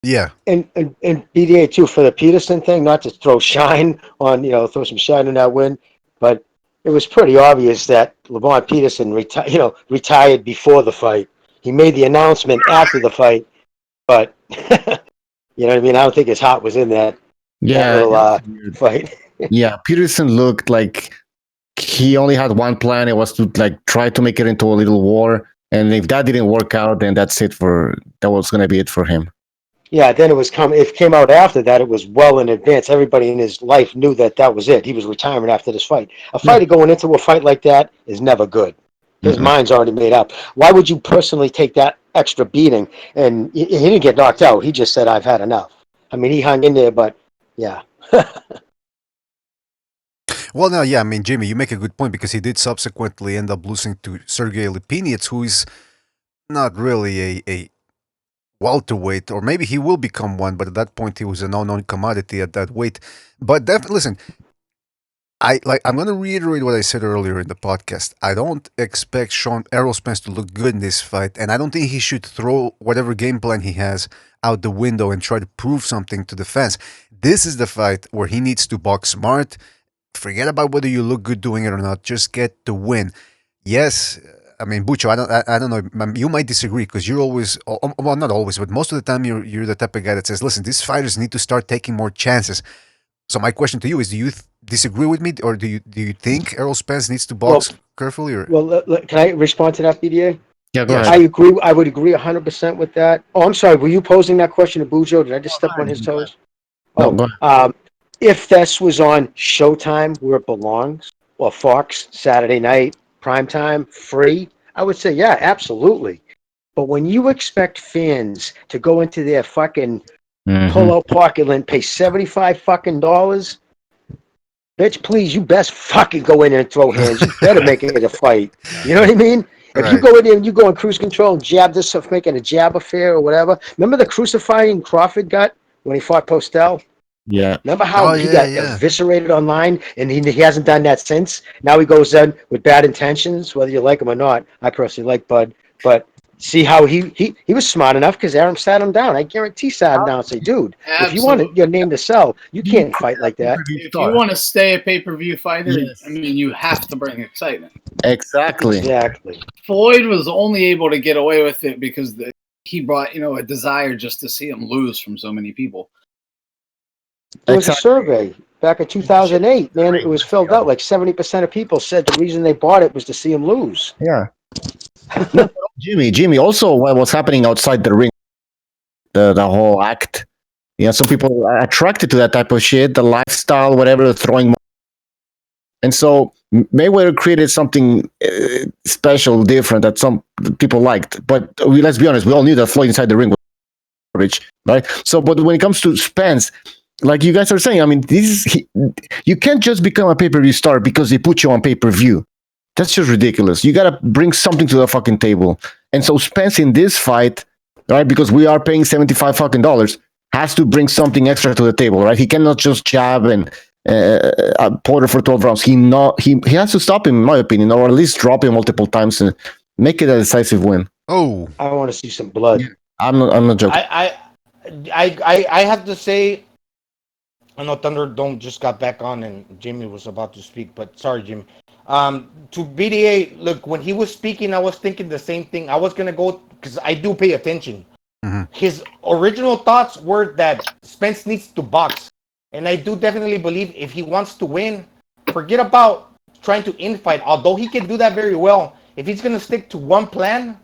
Yeah. And BDA, too, for the Peterson thing, not to throw shine on, throw some shine on that win, but it was pretty obvious that Lamont Peterson retired before the fight. He made the announcement after the fight, but you know what I mean? I don't think his heart was in that little fight. Yeah, Peterson looked like he only had one plan. It was to try to make it into a little war, and if that didn't work out, then that was going to be it for him. Yeah, then it came out after that. It was well in advance. Everybody in his life knew that was it. He was retiring after this fight. A fighter going into a fight like that is never good. His mind's already made up. Why would you personally take that extra beating? And he didn't get knocked out. He just said, I've had enough. I mean, he hung in there, but yeah. Well, now, yeah, I mean, Jimmy, you make a good point because he did subsequently end up losing to Sergey Lipinets, who is not really a welterweight, or maybe he will become one, but at that point he was an unknown commodity at that weight. But definitely, listen, I'm going to reiterate what I said earlier in the podcast. I don't expect Errol Spence to look good in this fight, and I don't think he should throw whatever game plan he has out the window and try to prove something to the fans. This is the fight where he needs to box smart. Forget about whether you look good doing it or not. Just get the win. Yes, I mean, Bucho, I don't know. You might disagree because you're always, well, not always, but most of the time you're the type of guy that says, listen, these fighters need to start taking more chances. So my question to you is, do you disagree with me, or do you think Errol Spence needs to box carefully? Or Can I respond to that, BDA? Yeah, go Yeah, ahead. I agree. I would agree 100% with that. Oh, I'm sorry. Were you posing that question to Bujo? Did I just step on his toes? No, go ahead. If this was on Showtime where it belongs, or Fox Saturday night, primetime, free, I would say, yeah, absolutely. But when you expect fans to go into their fucking pull-out pocket and pay $75 fucking dollars, bitch, please, you best fucking go in there and throw hands. You better make it a fight. You know what I mean? If you Right. go in there and you go on cruise control and jab this stuff, making a jab affair or whatever. Remember the crucifying Crawford got when he fought Postel? Yeah. Remember how Oh he yeah, got yeah. eviscerated online, and he hasn't done that since? Now he goes in with bad intentions, whether you like him or not. I personally like Bud, but see how he was smart enough because Aaron sat him down. I guarantee sat him down and say, dude, if you want Absolutely. your name to sell, you can't fight like that. If you want to stay a pay-per-view fighter, I mean, you have to bring excitement. Exactly. Exactly. Floyd was only able to get away with it because he brought, a desire just to see him lose from so many people. There was a survey back in 2008, man. It was filled out. Like 70% of people said the reason they bought it was to see him lose. Yeah. No, Jimmy. Also, what was happening outside the ring, the whole act. Yeah, some people are attracted to that type of shit, the lifestyle, whatever, throwing. And so Mayweather created something special, different that some people liked. But let's be honest, we all knew that Floyd inside the ring was garbage, right? So, but when it comes to Spence, like you guys are saying, I mean, you can't just become a pay-per-view star because they put you on pay-per-view. That's just ridiculous. You gotta bring something to the fucking table. And so Spence in this fight, right? Because we are paying $75 fucking dollars, has to bring something extra to the table, right? He cannot just jab and Porter for 12 rounds. He has to stop him, in my opinion, or at least drop him multiple times and make it a decisive win. Oh, I want to see some blood. Yeah. I'm not joking. I have to say, I know Thunderdome just got back on and Jimmy was about to speak, but sorry, Jimmy. To BDA, look, when he was speaking, I was thinking the same thing. I was gonna go because I do pay attention. His original thoughts were that Spence needs to box, and I do definitely believe if he wants to win, forget about trying to infight. Although he can do that very well, if he's gonna stick to one plan,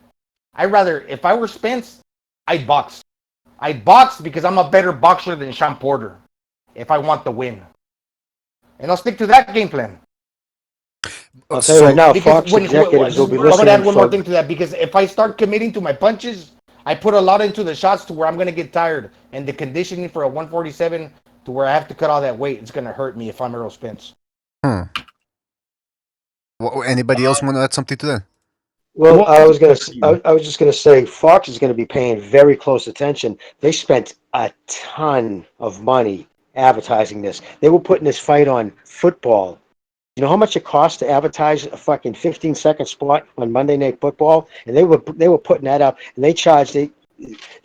if I were Spence, I'd box. I'd box because I'm a better boxer than Sean Porter if I want the win. And I'll stick to that game plan. I'll tell you right now, Because Fox executives will be listening. I'm gonna add one more thing to that because if I start committing to my punches, I put a lot into the shots to where I'm gonna get tired, and the conditioning for a 147 to where I have to cut all that weight, it's gonna hurt me if I'm Errol Spence. Well, anybody else want to add something to that? Well, I was just gonna say, Fox is gonna be paying very close attention. They spent a ton of money advertising this. They were putting this fight on football. You know how much it costs to advertise a fucking 15-second spot on Monday Night Football? And they were putting that up, and they charged they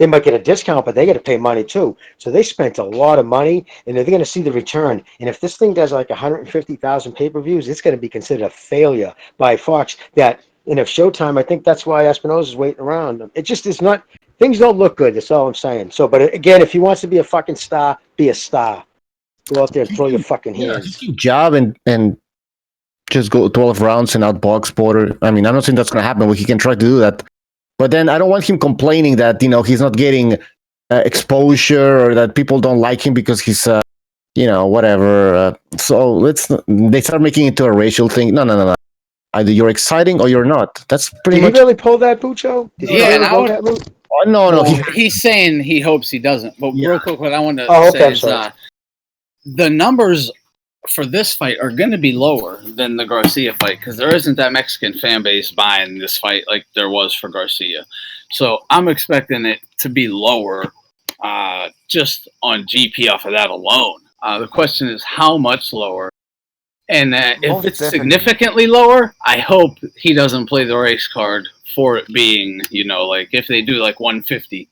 might get a discount, but they got to pay money too. So they spent a lot of money, and they're going to see the return. And if this thing does like 150,000 pay-per-views, it's going to be considered a failure by Fox. And if Showtime, I think that's why Espinosa's waiting around. It just is not. Things don't look good. That's all I'm saying. So, but again, if he wants to be a fucking star, be a star. Go out there and throw your fucking hands. Job and just go 12 rounds and outbox Porter. I mean, I'm not saying that's going to happen, but he can try to do that. But then I don't want him complaining that, he's not getting exposure or that people don't like him because he's, whatever. So they start making it into a racial thing. No. Either you're exciting or you're not. That's pretty much. Did he really pull that, Bucho? Did he really go that route? Oh, no. Well, he's saying he hopes he doesn't. But real quick, what I want to say is the numbers for this fight are going to be lower than the Garcia fight because there isn't that Mexican fan base buying this fight like there was for Garcia. So I'm expecting it to be lower just on GP off of that alone. The question is how much lower? And if it's significantly lower, I hope he doesn't play the race card for it being, like if they do like 150.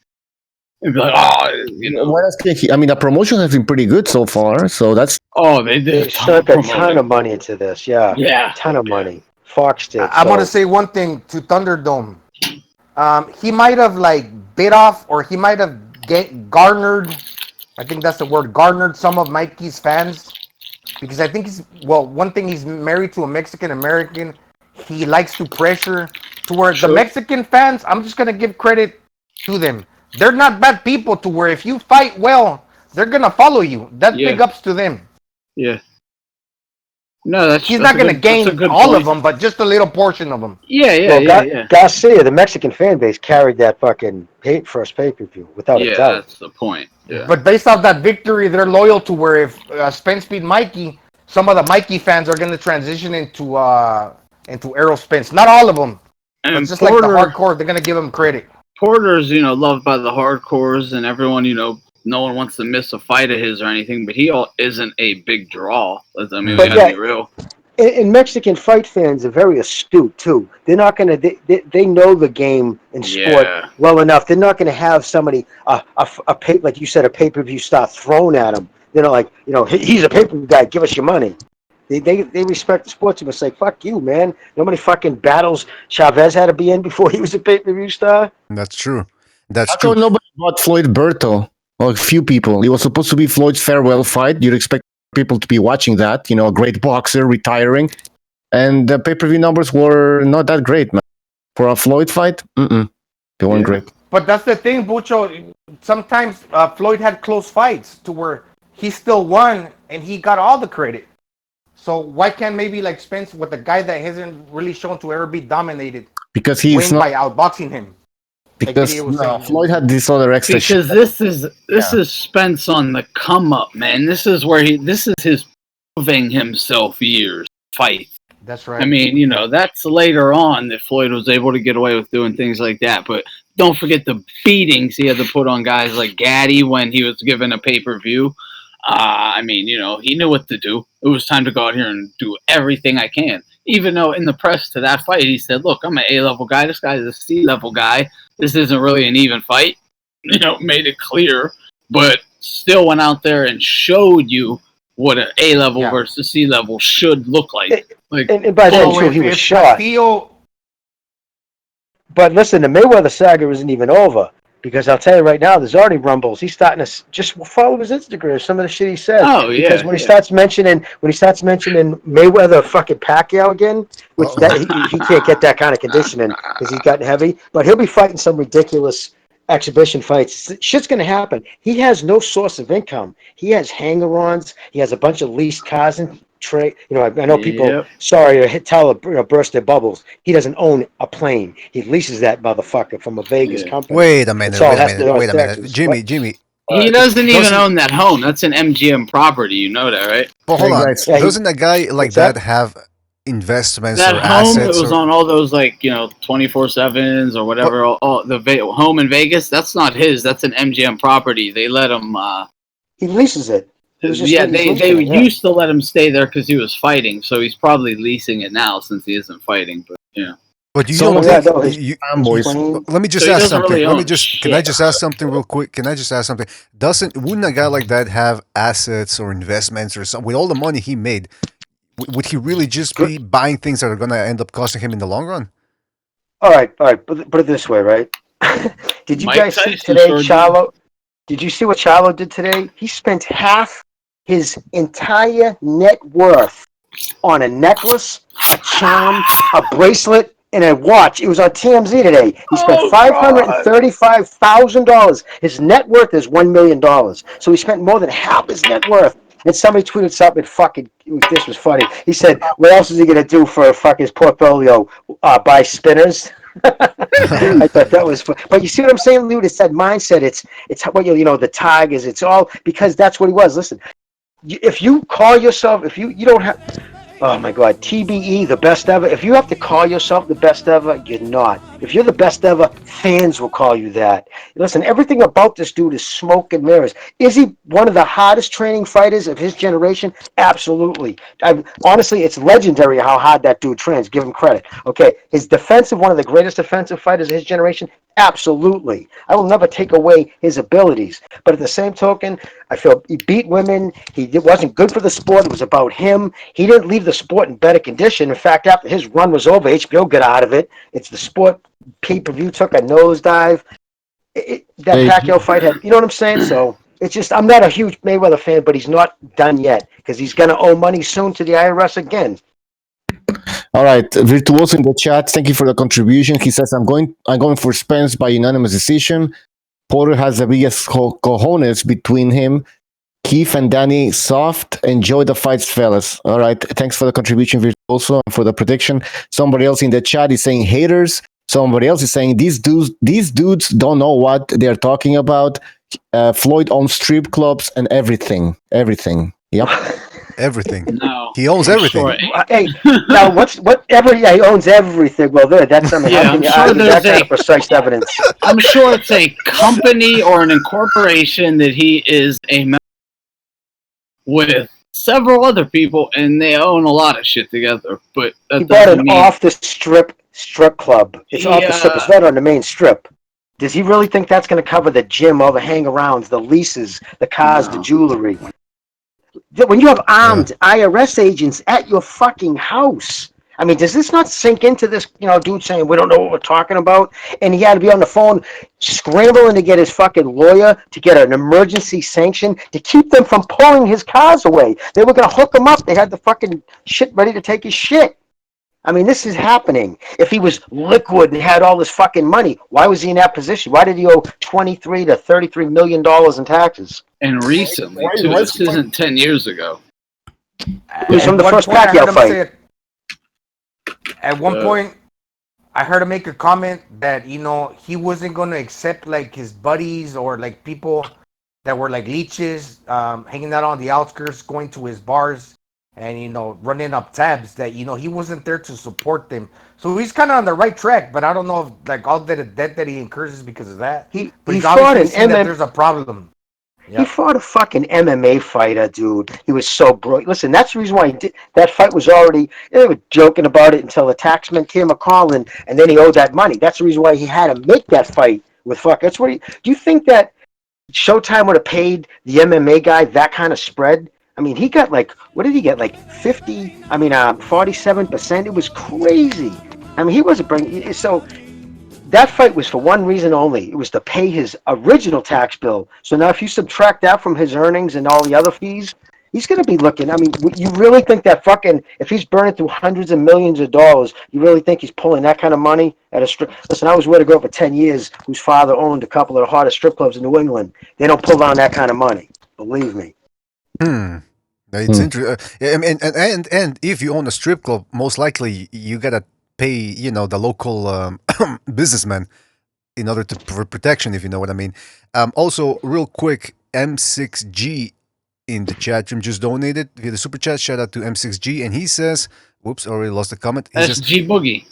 It'd be like, What else can I mean, the promotion has been pretty good so far, so that's. Oh, they They stuck a ton of money into this, yeah. Yeah. A ton of money. Fox did. I'm gonna say one thing to Thunderdome. He might have like bit off, or he might have garnered. I think that's the word. Garnered some of Mikey's fans, because I think one thing, he's married to a Mexican American. He likes to pressure to where the Mexican fans. I'm just gonna give credit to them. They're not bad people. To where if you fight well, they're gonna follow you. That's big ups to them. Yeah. No, he's not going to gain all of them, but just a little portion of them. Yeah. Garcia, the Mexican fan base, carried that fucking first pay-per-view without a doubt. That's the point. Yeah. But based off that victory, they're loyal to where if Spence beat Mikey, some of the Mikey fans are going to transition into Errol Spence. Not all of them, and but just Porter, like the hardcore, they're going to give him credit. Porter's, loved by the hardcores and everyone, no one wants to miss a fight of his or anything, but he isn't a big draw. I mean, we gotta be real. And Mexican fight fans are very astute too. They're not gonna. They know the game and sport well enough. They're not gonna have somebody like you said, a pay-per-view star thrown at them. They're not like, he's a pay-per-view guy. Give us your money. They respect the sportsman. It's like, fuck you, man. Nobody fucking battles Chavez had to be in before he was a pay-per-view star. That's true. That's How true. come nobody bought Floyd Berto? Well, a few people. It was supposed to be Floyd's farewell fight. You'd expect people to be watching that. A great boxer retiring, and the pay-per-view numbers were not that great, man. For a Floyd fight, they weren't great. But that's the thing, Bucho. Sometimes Floyd had close fights to where he still won and he got all the credit. So why can't maybe like Spence with a guy that hasn't really shown to ever be dominated? Because he's win not by outboxing him. Because Floyd had this other extra. Because this is Spence on the come up, man. This is his proving himself years fight. That's right. I mean, that's later on that Floyd was able to get away with doing things like that. But don't forget the beatings he had to put on guys like Gaddy when he was given a pay-per-view. I mean, he knew what to do. It was time to go out here and do everything I can. Even though in the press to that fight, he said, look, I'm an A-level guy. This guy's a C-level guy. This isn't really an even fight. Made it clear. But still went out there and showed you what an A-level versus C-level should look like. And by then, too, he was shot. But listen, the Mayweather saga isn't even over. Because I'll tell you right now, there's already rumbles. He's starting to just follow his Instagram. Some of the shit he says. Oh yeah. Because when he starts mentioning Mayweather fucking Pacquiao again, which he can't get that kind of conditioning because he's gotten heavy. But he'll be fighting some ridiculous exhibition fights. Shit's gonna happen. He has no source of income. He has hanger-ons. He has a bunch of leased cars and trade. I know people. Sorry, burst their bubbles. He doesn't own a plane. He leases that motherfucker from a Vegas company. Wait a minute. Jimmy. He doesn't even own that home. That's an MGM property. You know that, right? But hold on. Doesn't a guy like that have investments that or home assets? It was on all those 24/7s or whatever. All the home in Vegas. That's not his. That's an MGM property. They let him. He leases it. They used to let him stay there because he was fighting. So he's probably leasing it now since he isn't fighting. But But you So don't yeah, think let me just So he ask doesn't something. really Let me own just can I just ask something real quick? Can I just ask something? Wouldn't a guy like that have assets or investments or something with all the money he made? Would he really just be buying things that are gonna end up costing him in the long run? All right. Put it this way, right? Did you Mike guys see Tyson today, sure did. Charlo? Did you see what Charlo did today? He spent half his entire net worth on a necklace, a charm, a bracelet, and a watch. It was on TMZ today. He spent $535,000. His net worth is $1 million. So he spent more than half his net worth. And somebody tweeted something this was funny. He said, what else is he going to do for his portfolio? Buy spinners? I thought that was fun. But you see what I'm saying, Lou? It's that mindset. It's what the Tigers. It's all because that's what he was. Listen, if you call yourself, if you don't have, oh my God, TBE, the best ever. If you have to call yourself the best ever, you're not. If you're the best ever, fans will call you that. Listen, everything about this dude is smoke and mirrors. Is he one of the hardest training fighters of his generation? Absolutely. Honestly, it's legendary how hard that dude trains. Give him credit. Okay, his defensive, one of the greatest defensive fighters of his generation? Absolutely. I will never take away his abilities. But at the same token, I feel he beat women. It wasn't good for the sport. It was about him. He didn't leave the sport in better condition. In fact, after his run was over, HBO got out of it. It's the sport pay-per-view took a nosedive. That Hey, Pacquiao fight had, you know what I'm saying? So it's just, I'm not a huge Mayweather fan, but he's not done yet because he's going to owe money soon to the IRS again. all right, Virtuoso in the chat. Thank you for the contribution. He says, I'm going for Spence by unanimous decision. Porter has the biggest cojones between him. Keith and Danny, soft. Enjoy the fights, fellas. All right. Thanks for the contribution, Virtuoso, and for the prediction. Somebody else in the chat is saying haters. Somebody else is saying these dudes don't know what they're talking about. Floyd owns strip clubs and everything. Everything. Yep. Everything. No, He owns everything. Sure. Hey, now whatever? Yeah, he owns everything. Well, that's how can you argue that kind of precise evidence? I'm sure it's a company or an incorporation that he is a member with several other people, and they own a lot of shit together. But that He bought doesn't an mean off the strip club. It's off the strip. It's not on the main strip. Does he really think that's going to cover the gym, all the hang-arounds, the leases, the cars, the jewelry? When you have armed IRS agents at your fucking house, I mean, does this not sink into this, dude saying, we don't know what we're talking about? And he had to be on the phone scrambling to get his fucking lawyer to get an emergency sanction to keep them from pulling his cars away. They were going to hook him up. They had the fucking shit ready to take his shit. I mean, this is happening. If he was liquid and had all this fucking money, why was he in that position? Why did he owe $23 to $33 million in taxes? and recently too. This isn't 10 years ago. It was from the At one first point, I heard Pacquiao him fight. say- At one point, I heard him make a comment that he wasn't going to accept like his buddies or like people that were like leeches, hanging out on the outskirts, going to his bars and running up tabs. That he wasn't there to support them. So he's kind of on the right track, but I don't know if like all the debt that he incurs is because of that. But he's fought obviously an seen that there's a problem. He fought a fucking MMA fighter, dude. He was so brilliant. Listen, that's the reason why he did that fight was already. They were joking about it until the taxman came a calling, and then he owed that money. That's the reason why he had to make that fight with fuck. That's what. Do you think that Showtime would have paid the MMA guy that kind of spread? I mean, he got like, what did he get? Like 47%. It was crazy. I mean, he wasn't bringing. So that fight was for one reason only. It was to pay his original tax bill. So now if you subtract that from his earnings and all the other fees, he's going to be looking. I mean, you really think that fucking, if he's burning through hundreds of millions of dollars, you really think he's pulling that kind of money at a strip? Listen, I was with a girl for 10 years whose father owned a couple of the hottest strip clubs in New England. They don't pull down that kind of money. Believe me. It's interesting. And if you own a strip club, most likely you gotta pay, the local businessman in order for protection, if you know what I mean. Also, real quick, M6G in the chat room just donated via the super chat. Shout out to M6G, and he says, "Whoops, already lost the comment." He That's says, G Boogie.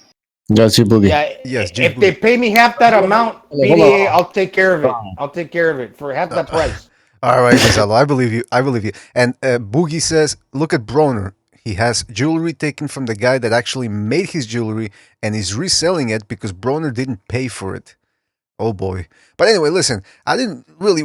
That's G Boogie. Yeah, yes, G if Boogie. they pay me half that amount, Hold on. BDA, I'll take care of it. I'll take care of it for half the price. All right, Gonzalo, I believe you. I believe you. And Boogie says, look at Broner. He has jewelry taken from the guy that actually made his jewelry and is reselling it because Broner didn't pay for it. Oh boy. But anyway, listen, I didn't really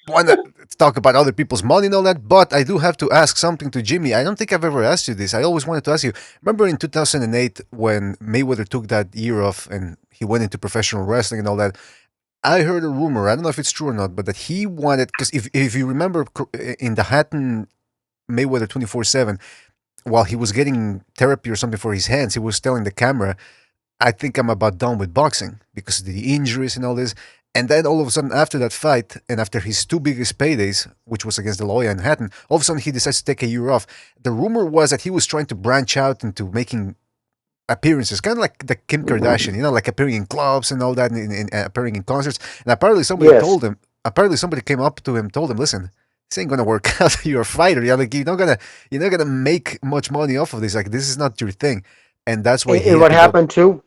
want to talk about other people's money and all that, but I do have to ask something to Jimmy. I don't think I've ever asked you this. I always wanted to ask you. Remember in 2008 when Mayweather took that year off and he went into professional wrestling and all that? I heard a rumor, I don't know if it's true or not, but that he wanted, because if you remember in the Hatton Mayweather 24/7, while he was getting therapy or something for his hands, he was telling the camera, I think I'm about done with boxing because of the injuries and all this. And then all of a sudden, after that fight, and after his two biggest paydays, which was against De La Hoya and Hatton, all of a sudden he decides to take a year off. The rumor was that he was trying to branch out into making appearances, kind of like the Kim Kardashian, like appearing in clubs and all that, and appearing in concerts. And apparently somebody told him, somebody came up to him, told him, listen, this ain't gonna work out. You're a fighter. Like you're not gonna make much money off of this. Like this is not your thing. and that's why he And had what to go. happened too,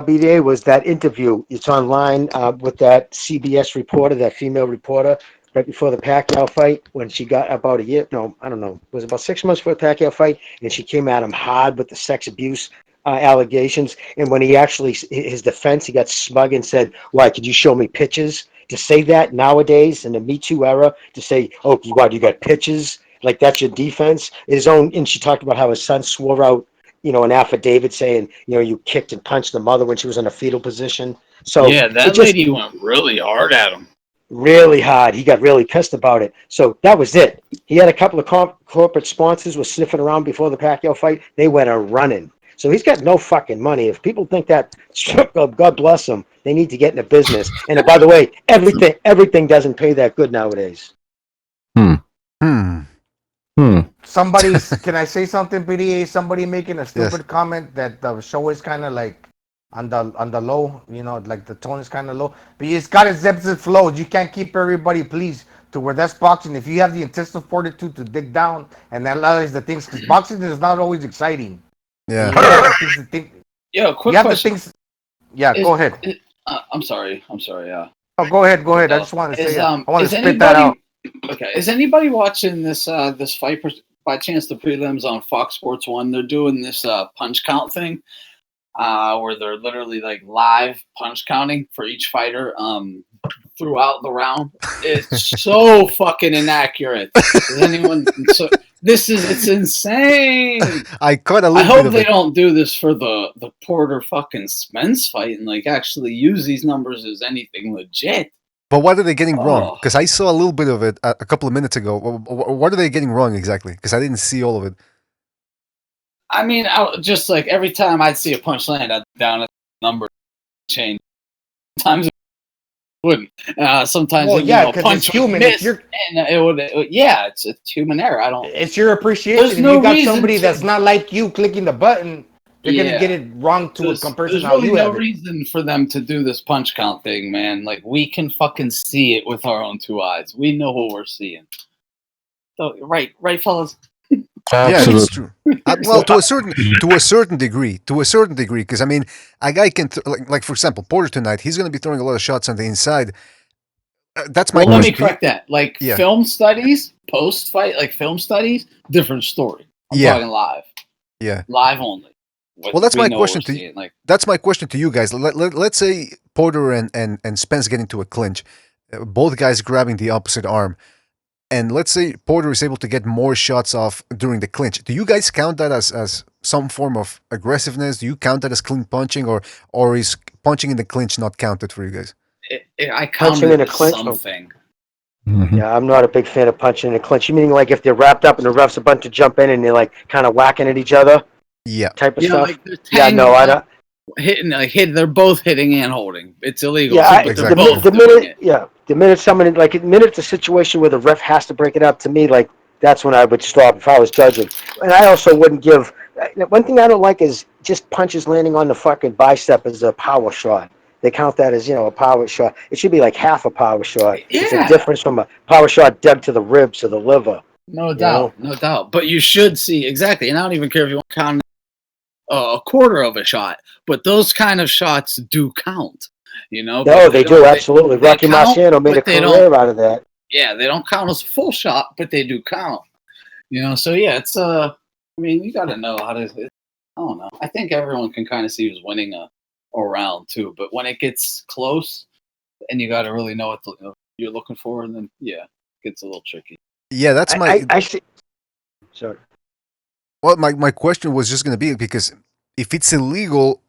BDA, was that interview. It's online with that CBS reporter, that female reporter, right before the Pacquiao fight, when she got about a year. No, I don't know. It was about 6 months before the Pacquiao fight, and she came at him hard with the sex abuse allegations. And when he actually, his defense, he got smug and said, "Why? Could you show me pictures?" To say that nowadays in the Me Too era, to say, "Oh, what? You got pictures?" Like that's your defense. His own, and she talked about how his son swore out, an affidavit saying, you kicked and punched the mother when she was in a fetal position. So Yeah, it that just lady went really hard at him. really hard. He got really pissed about it. So that was it. He had a couple of corporate sponsors were sniffing around before the Pacquiao fight. They went a running. So he's got no fucking money. If people think that, God bless them. They need to get into business. And by the way, everything doesn't pay that good nowadays. Somebody's. Can I say something, PDA? Somebody making a stupid comment that the show is kind of like on the low. Like the tone is kind of low. But it's got its ebbs and flows. You can't keep everybody pleased to where that's boxing. If you have the intestinal fortitude to dig down and analyze the things, because boxing is not always exciting. Yeah. You have the things to think. Yo, quick You have question. the things. Yeah, go ahead. I'm sorry. Oh, go ahead. I just want to say. I want to is spit that out. Okay, is anybody watching this this fight by chance? The prelims on Fox Sports 1. They're doing this punch count thing, where they're literally like live punch counting for each fighter throughout the round. It's so fucking inaccurate. Does anyone? It's insane. I caught a I little bit hope of they it. don't do this for the Porter fucking Spence fight and like actually use these numbers as anything legit. But what are they getting wrong? Oh. Because I saw a little bit of it a couple of minutes ago. What are they getting wrong exactly? Because I didn't see all of it. I mean, just like every time I'd see a punch land, I'd down a number change. Sometimes it wouldn't. Sometimes Well, yeah, because punch it's human. miss, and it would. It's human error. I don't. It's your appreciation. There's If no you got reason somebody to- that's not like you clicking the button, they're gonna get it wrong to a comparison There's how really you no have it. reason for them to do this punch count thing, man. Like we can fucking see it with our own two eyes. We know what we're seeing. So right, fellas. Yeah, it's true. Well, to a certain degree, because I mean, a guy can like for example, Porter tonight, he's going to be throwing a lot of shots on the inside. That's my Well, let me question. correct that. Like film studies, post fight, like film studies, different story. I'm talking live. Yeah. Live only. Well, that's We my know question what to we're you. seeing, like, That's my question to you guys. Let's say Porter and Spence get into a clinch, both guys grabbing the opposite arm, and let's say Porter is able to get more shots off during the clinch. Do you guys count that as some form of aggressiveness? Do you count that as clean punching, or is punching in the clinch not counted for you guys? I count Punching it in a as clinch? something. Yeah, I'm not a big fan of punching in a clinch. You mean like if they're wrapped up and the ref's about to jump in and they're like kind of whacking at each other? Yeah. Type of Yeah, stuff? like they're Yeah, no, I don't. They're both hitting and holding. It's illegal. Yeah, too, but they're both the doing minute, the minute someone like the minute it's a situation where the ref has to break it up, to me, like that's when I would stop if I was judging. And I also wouldn't give. One thing I don't like is just punches landing on the fucking bicep as a power shot. They count that as a power shot. It should be like half a power shot. It's a difference from a power shot dug to the ribs or the liver. No doubt, no doubt. But you should see exactly, and I don't even care if you want to count a quarter of a shot, but those kind of shots do count. No, they do absolutely. Rocky Marciano made a career out of that. Yeah, they don't count as a full shot, but they do count. So yeah, it's I mean, you got to know how to. I don't know. I think everyone can kind of see who's winning a round too, but when it gets close, and you got to really know what you're looking for, and then it gets a little tricky. Yeah, that's I see. Sorry. Well, my question was just going to be because if it's illegal,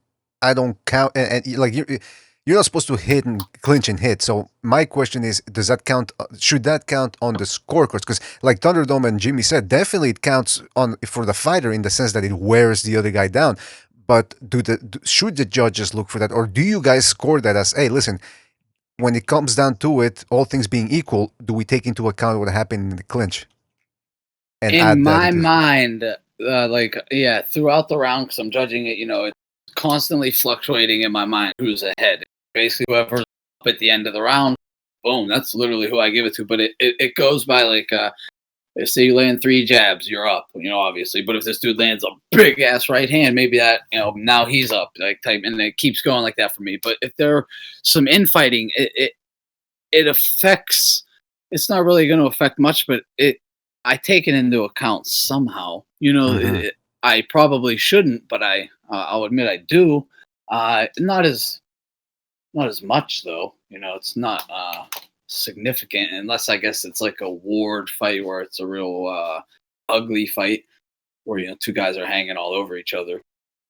I don't count, and like you're not supposed to hit and clinch and hit. So my question is, does that count? Should that count on the scorecards? Because like Thunderdome and Jimmy said, definitely it counts for the fighter in the sense that it wears the other guy down. But should the judges look for that, or do you guys score that as, hey, listen, when it comes down to it, all things being equal, do we take into account what happened in the clinch? And in my mind, throughout the round, because I'm judging it, it's constantly fluctuating in my mind who's ahead. Basically, whoever's up at the end of the round, boom, that's literally who I give it to. But it goes by like say you land 3 jabs, you're up, obviously. But if this dude lands a big ass right hand, maybe that, now he's up, like type, and it keeps going like that for me. But if there are some infighting, it affects. It's not really going to affect much, but I take it into account somehow. I probably shouldn't, but I'll admit I do. Not as much though. It's not significant unless I guess it's like a ward fight where it's a real ugly fight where 2 guys are hanging all over each other.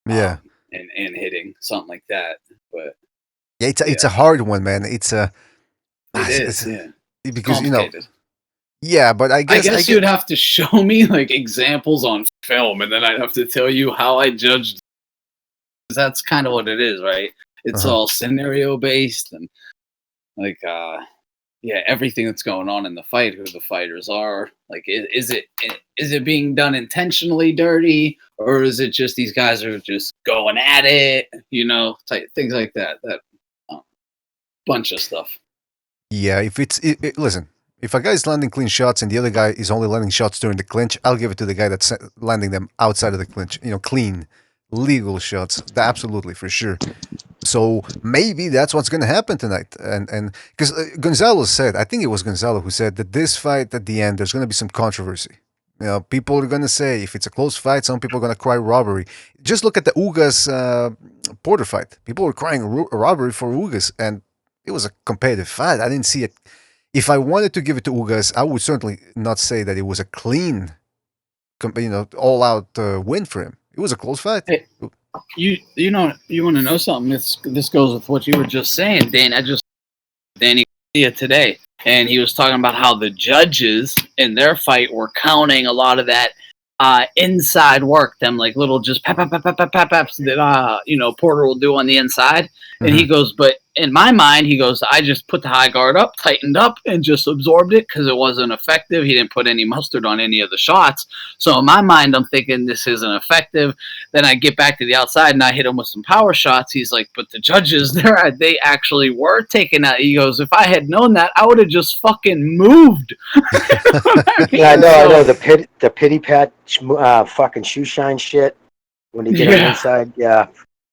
Yeah. And hitting something like that. But yeah, it's a hard one, man. It's a because complicated. Yeah, but I guess you'd have to show me like examples on film, and then I'd have to tell you how I judged. That's kind of what it is, right? It's all scenario based and like everything that's going on in the fight, who the fighters are. Like, is it being done intentionally dirty, or is it just these guys are just going at it? Things like that. That bunch of stuff. Yeah, if listen, if a guy is landing clean shots and the other guy is only landing shots during the clinch, I'll give it to the guy that's landing them outside of the clinch. Clean, legal shots. Absolutely, for sure. So maybe that's what's going to happen tonight. And because Gonzalo said, I think it was Gonzalo who said that this fight at the end, there's going to be some controversy. People are going to say if it's a close fight, some people are going to cry robbery. Just look at the Ugas Porter fight. People were crying robbery for Ugas, and it was a competitive fight. I didn't see it. If I wanted to give it to Ugas, I would certainly not say that it was a clean, all-out win for him. It was a close fight. Hey, you want to know something? This goes with what you were just saying, Dan. Danny today, and he was talking about how the judges in their fight were counting a lot of that inside work, them like little just paps that Porter will do on the inside. And he goes, but in my mind, he goes, I just put the high guard up, tightened up, and just absorbed it because it wasn't effective. He didn't put any mustard on any of the shots. So in my mind, I'm thinking this isn't effective. Then I get back to the outside and I hit him with some power shots. He's like, but the judges there, they actually were taking that. He goes, if I had known that, I would have just fucking moved. Yeah, I know. The pity pat fucking shoe shine shit when you get him inside. Yeah.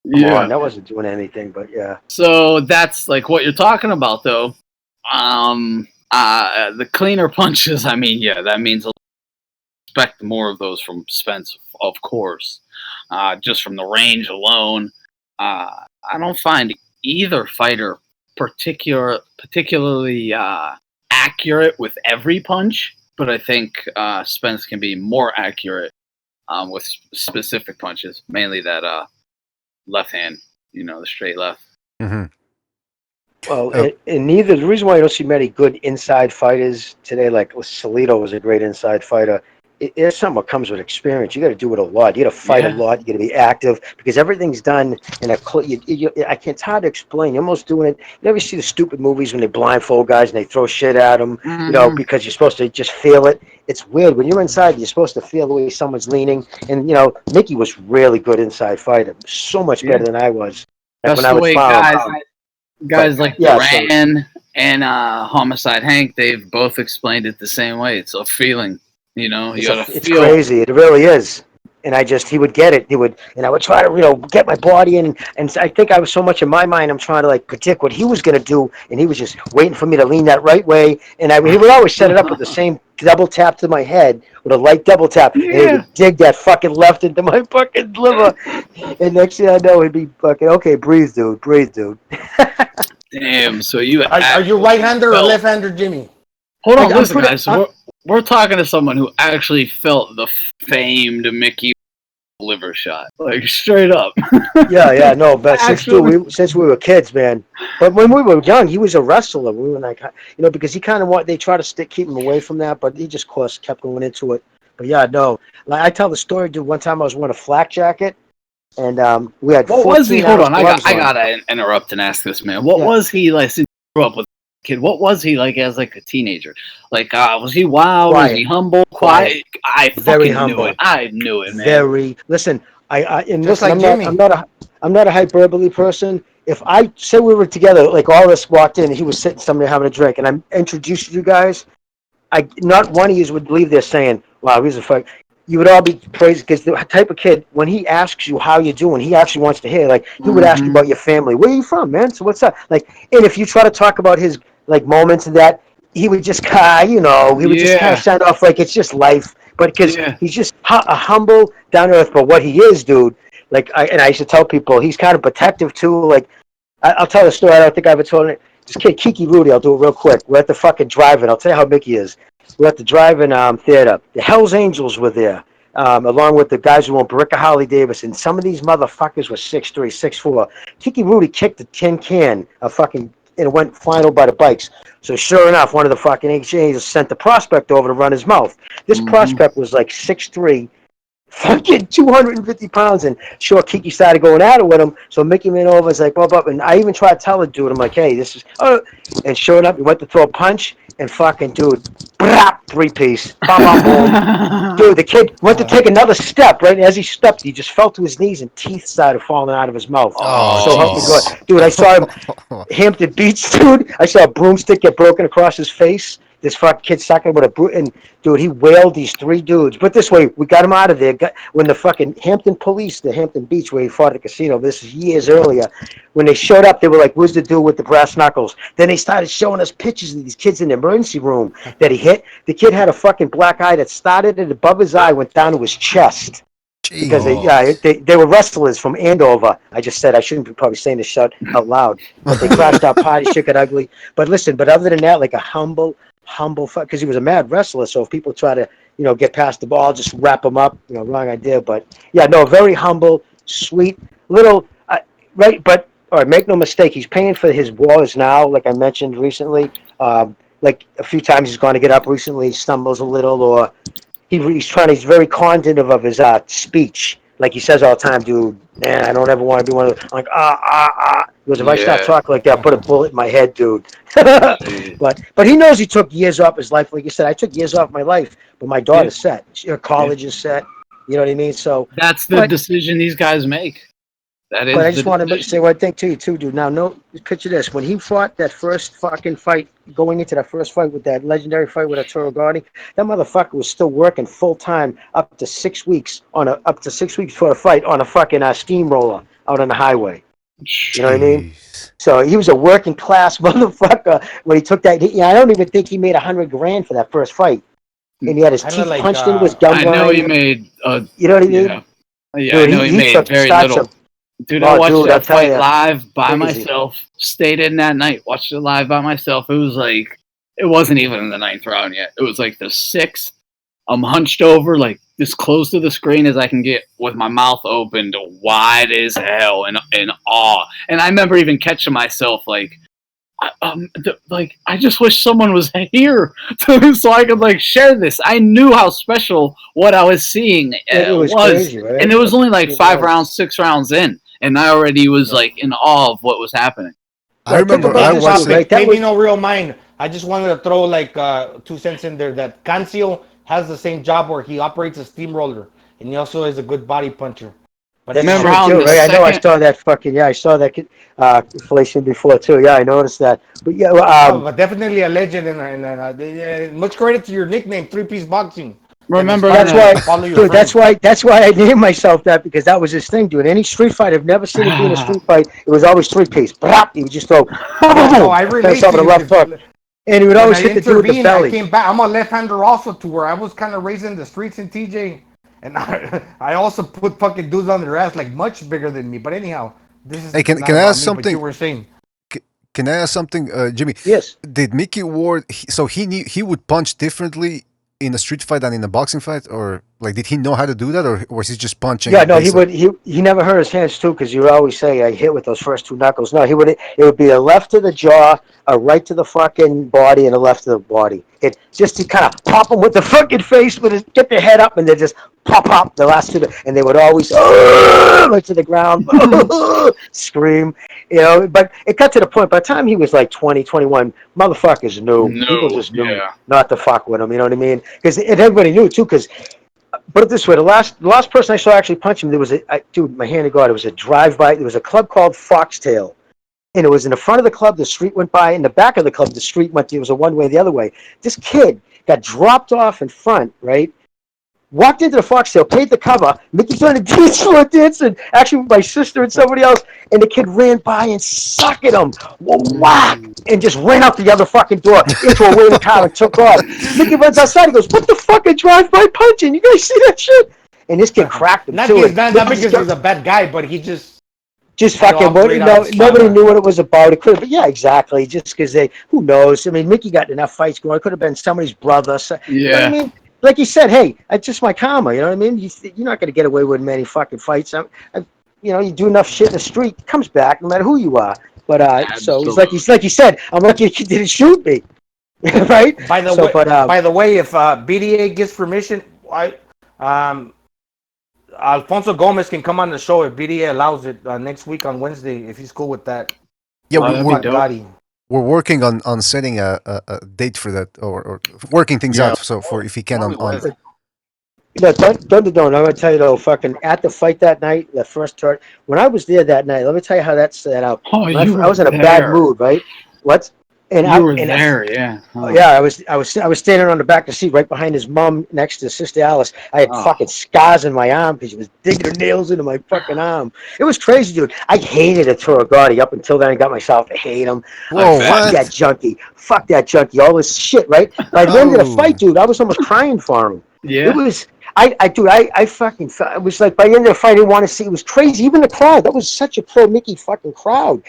Come on, that wasn't doing anything, but yeah. So that's like what you're talking about, though. The cleaner punches. I mean, that means expect more of those from Spence, of course. Just from the range alone, I don't find either fighter particularly accurate with every punch, but I think Spence can be more accurate with specific punches, mainly that left hand, the straight left. Mm-hmm. Well, and the reason why I don't see many good inside fighters today, like Salido was a great inside fighter. It's something that comes with experience. You got to do it a lot. You got to fight a lot. You got to be active because everything's done in a. It's hard to explain. You're almost doing it. You ever see the stupid movies when they blindfold guys and they throw shit at them? Because you're supposed to just feel it. It's weird when you're inside. You're supposed to feel the way someone's leaning. And Mickey was really good inside fighter, so much better than I was. That's the way guys like Duran and Homicide Hank, they've both explained it the same way. It's a feeling. It's crazy. It really is. And he would get it. And I would try to, get my body in. And I think I was so much in my mind, I'm trying to predict what he was going to do. And he was just waiting for me to lean that right way. And he would always set it up with the same double tap to my head with a light double tap. And he would dig that fucking left into my fucking liver. And next thing I know, he'd be fucking, okay, breathe, dude. Damn. So you are you right-hander or left-hander, Jimmy? Hold on, listen, guys. We're talking to someone who actually felt the famed Mickey liver shot, straight up. But since we were kids, man. But when we were young, he was a wrestler. We were because he kind of they try to keep him away from that, but he just, of course, kept going into it. But I tell the story, dude. One time I was wearing a flak jacket, and we had. What was he? Hold on, I gotta interrupt and ask this man. What was he like? Since you grew up with kid, what was he like as a teenager? Was he wild? Quiet. Was he humble? Quiet? I Very fucking humble. knew it. I knew it, man. Very. Listen, I'm not a hyperbole person. If I say we were together, all of us walked in, and he was sitting somewhere having a drink, and I introduced you guys, not one of you would leave there saying, "Wow, he's a fuck." You would all be praised because the type of kid, when he asks you how you doing, he actually wants to hear. Like he would ask you about your family. Where are you from, man? So what's up? Like, and if you try to talk about his like moments and that, he would just he would just kind of sound off like it's just life. But because he's just a humble, down to earth. But what he is, dude, like I used to tell people, he's kind of protective too. Like I'll tell a story. I don't think I ever told it. This kid, Kiki Rudy, I'll do it real quick. We're at the fucking drive-in. I'll tell you how Mickey is. We're at the drive-in theater. The Hell's Angels were there, along with the guys who own Baricka Harley Davidson. Some of these motherfuckers were 6'3", 6'4". Kiki Rudy kicked a tin can of fucking, and it went flying over by the bikes. So sure enough, one of the fucking Angels sent the prospect over to run his mouth. This prospect was like 6'3", fucking 250 pounds, and sure, Kiki started going at it with him. So Mickey went over, was like, blah, blah, and I even tried to tell the dude, I'm like, hey, this is, and sure enough, he went to throw a punch, and fucking dude, brap, 3-piece, bam, bam, boom. Dude, the kid went to take another step, right? And as he stepped, he just fell to his knees, and teeth started falling out of his mouth. Oh, So help me God. jeez. Dude, I saw him, Hampton Beach, dude. I saw a broomstick get broken across his face. This fucking kid sucking with a broom, and dude, he wailed these 3 dudes. But this way, we got him out of there. When the fucking Hampton police, the Hampton Beach, where he fought at the casino, this is years earlier. When they showed up, they were like, "Where's the dude with the brass knuckles?" Then they started showing us pictures of these kids in the emergency room that he hit. The kid had a fucking black eye that started at above his eye, went down to his chest. Because they were wrestlers from Andover. I just said I shouldn't be probably saying this shut out loud, but they crashed out party, shit got ugly. But listen, but other than that, like a humble fuck, because he was a mad wrestler. So if people try to get past the ball, just wrap him up. Wrong idea. But yeah, no, very humble, sweet, little right. But all right, make no mistake, he's paying for his wars now. Like I mentioned recently, like a few times he's going to get up recently, stumbles a little, or he's very cognitive of his speech. Like he says all the time, dude, man, I don't ever want to be one of the, like, He goes, if I start talking like that, put a bullet in my head, dude. But he knows he took years off his life. Like you said, I took years off my life, but my daughter's set. Her college is set. You know what I mean? So that's the decision these guys make. That is. But I just want to say one thing to you too, dude. Now, picture this: when he fought that first fucking fight, going into that first fight with that legendary fight with Arturo Gatti, that motherfucker was still working full time up to 6 weeks for a fight on a fucking steamroller out on the highway. You know what I mean? So he was a working class motherfucker when he took that. I don't even think he made $100,000 for that first fight, and he had his teeth punched into his gum line. I know he made. You know what I mean? Yeah, dude, I know he made very little. Dude, I watched that fight live by myself. Stayed in that night, watched it live by myself. It was like, it wasn't even in the 9th round yet. It was like the 6th. I'm hunched over, like this close to the screen as I can get, with my mouth opened wide as hell in awe. And I remember even catching myself like, I just wish someone was here so I could share this. I knew how special what I was seeing it was crazy, right? And it was only like 5 rounds, 6 rounds in, and I already was in awe of what was happening. I remember I watched it. Maybe no real mind. I just wanted to throw 2 cents in there that Cancio has the same job where he operates a steamroller, and he also is a good body puncher. But remember too, right? I know I saw that I saw that inflation before too. Yeah, I noticed that. But yeah, but definitely a legend, and much credit to your nickname, 3-Piece Boxing. Remember that's why I named myself that, because that was his thing, dude. Any street fight, I've never seen it be in a street fight. It was always 3-piece. He would just throw. No, I relate to the left hook. And he would always hit the dude with the belly. I came back. I'm a left-hander also, to where I was kind of raised in the streets in TJ. And I also put fucking dudes on their ass much bigger than me. But anyhow, this is. Hey, can I ask something? You were saying. Can I ask something, Jimmy? Yes. Did Mickey Ward? So he would punch differently in a street fight than in a boxing fight, or did he know how to do that, or was he just punching? Yeah, no, he would. He never hurt his hands too, because you would always say I hit with those first 2 knuckles. No, he would. It would be a left to the jaw, a right to the fucking body, and a left to the body. It just to kind of pop them with the fucking face, get their head up, and they just pop the last 2, and they would always right to the ground, scream. But it got to the point. By the time he was like 20, 21, motherfuckers knew. People just knew not to fuck with him. You know what I mean? Because everybody knew too. Because put it this way, the last person I saw actually punch him, there was dude, my hand to God, it was a drive-by. There was a club called Foxtail, and it was in the front of the club. The street went by. In the back of the club, the street went. It was a one-way the other way. This kid got dropped off in front, right? Walked into the foxtail, paid the cover. Mickey's on the dance floor dancing, actually with my sister and somebody else, and the kid ran by and sucked at him, whack, and just ran out the other fucking door into a waiting car and took off. Mickey runs outside. He goes, "What the fuck? I drive-by punching. You guys see that shit?" And this kid cracked him Not too. because he's a bad guy, but he just fucking played out his nobody father. knew what it was about. It could, but yeah, exactly. Just because who knows? I mean, Mickey got enough fights going. It could have been somebody's brother. So, you know what I mean? Like you said, hey, it's just my karma. You know what I mean? You're not going to get away with many fucking fights. You do enough shit in the street, it comes back no matter who you are. But so he's like you said, I'm lucky you didn't shoot me, right? By the way, if BDA gets permission, Alfonso Gomez can come on the show if BDA allows it next week on Wednesday if he's cool with that. Yeah, we're working on setting a date for that or working things out. So for if he can on. No, don't. I'm gonna tell you though, fucking at the fight that night, the first turn, when I was there that night, let me tell you how that set out. Oh, I was in a bad there. mood, right? What? And you were there, yeah. Oh. Yeah, I was standing on the back of the seat right behind his mom next to Sister Alice. I had fucking scars in my arm because she was digging her nails into my fucking arm. It was crazy, dude. I hated Arturo Gotti up until then. I got myself to hate him. Whoa, Fuck that junkie. Fuck that junkie. All this shit, right? By the end of the fight, dude, I was almost crying for him. Yeah. It was. I fucking, it was like by the end of the fight, I didn't want to see. It was crazy. Even the crowd, that was such a pro Mickey fucking crowd.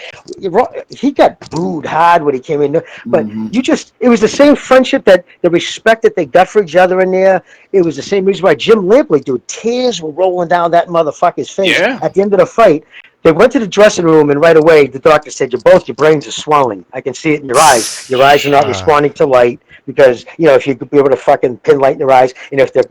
He got booed hard when he came in, but it was the same friendship, the respect that they got for each other in there. It was the same reason why Jim Lampley, dude, tears were rolling down that motherfucker's face at the end of the fight. They went to the dressing room, and right away the doctor said, your brains are swelling. I can see it in your eyes. Your eyes are not responding to light because, if you could be able to fucking pin light in your eyes, and if the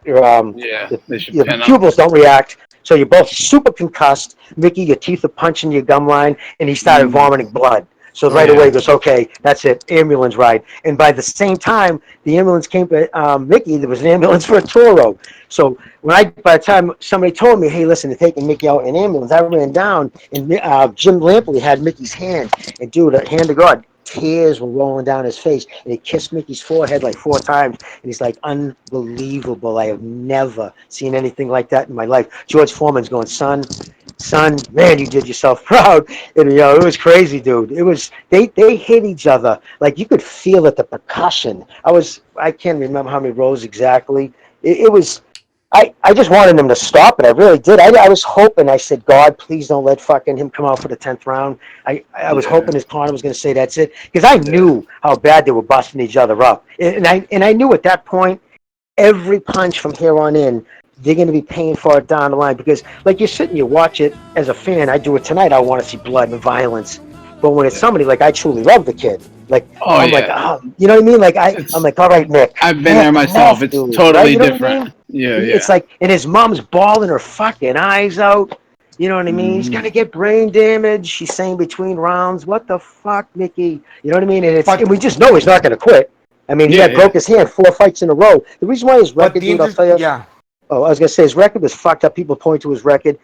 pupils don't react, so you're both super concussed. Mickey, your teeth are punching your gum line, and he started vomiting blood. So right away he goes, okay, that's it, ambulance ride. And by the same time, the ambulance came to Mickey, there was an ambulance for Toro. So by the time somebody told me, hey, listen, they're taking Mickey out in an ambulance, I ran down, and Jim Lampley had Mickey's hand. And dude, hand to God, tears were rolling down his face, and he kissed Mickey's forehead like 4 times, and he's like, unbelievable. I have never seen anything like that in my life. George Foreman's going, son, man, you did yourself proud. And it was crazy, dude. It was they hit each other like you could feel it, the percussion. I can't remember how many rows exactly. It was. I just wanted him to stop it. I really did. I was hoping. I said, God, please don't let fucking him come out for the 10th round. I was hoping his corner was going to say that's it, because I knew how bad they were busting each other up, and I knew at that point every punch from here on in, they're going to be paying for it down the line, because like you're sitting, you watch it as a fan. I do it tonight. I want to see blood and violence. But when it's somebody like I truly love the kid, like I'm like, you know what I mean? Like I'm like, all right, Nick. I've been there myself. It's totally different. I mean? Yeah. It's like, and his mom's bawling her fucking eyes out. You know what I mean? He's gonna get brain damage. She's saying between rounds, what the fuck, Mickey? You know what I mean? And we just know he's not gonna quit. I mean, he broke his hand 4 fights in a row. The reason why his record, dude, I'll tell you. Yeah. Oh, I was gonna say his record was fucked up. People point to his record.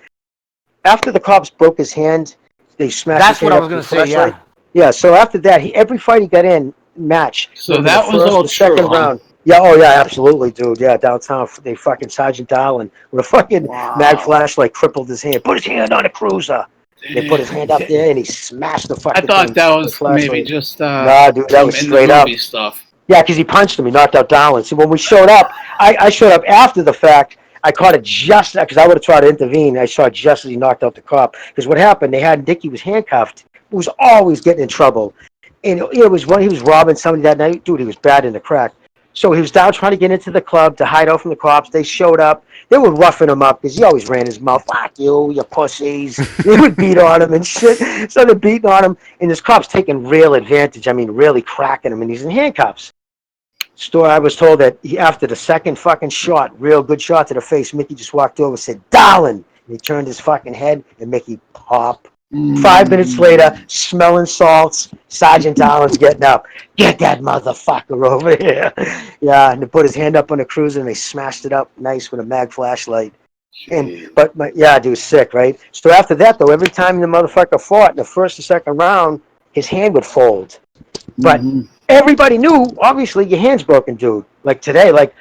After the cops broke his hand, they smashed. That's his what hand I was gonna say. Yeah. Yeah. So after that, every fight he got in match. So that was all the second round. Yeah. Oh yeah. Absolutely, dude. Yeah. Downtown, they fucking Sergeant Darlin with a fucking mag flashlight crippled his hand. Put his hand on a cruiser. They put his hand up there and he smashed the fucking. I thought that was maybe just nah, dude. That was straight up stuff. Yeah, because he punched him. He knocked out Darlin. So when we showed up, I showed up after the fact. I caught it just because I would have tried to intervene. I saw it just as he knocked out the cop. Because what happened, they had Dickie was handcuffed. He was always getting in trouble. And it was when he was robbing somebody that night. Dude, he was bad in the crack. So he was down trying to get into the club to hide out from the cops. They showed up. They were roughing him up because he always ran his mouth. Fuck you pussies. They would beat on him and shit. So they're beating on him. And this cop's taking real advantage. I mean, really cracking him. And he's in handcuffs. I was told that after the second fucking shot, real good shot to the face, Mickey just walked over and said, Darlin. And he turned his fucking head and Mickey popped. 5 minutes later, smelling salts, Sergeant Darlin's getting up. Get that motherfucker over here. Yeah, and they put his hand up on the cruiser and they smashed it up nice with a mag flashlight. Dude, sick, right? So after that, though, every time the motherfucker fought in the first or second round, his hand would fold. But Mm-hmm. everybody knew, obviously, your hand's broken, dude. Like today, like,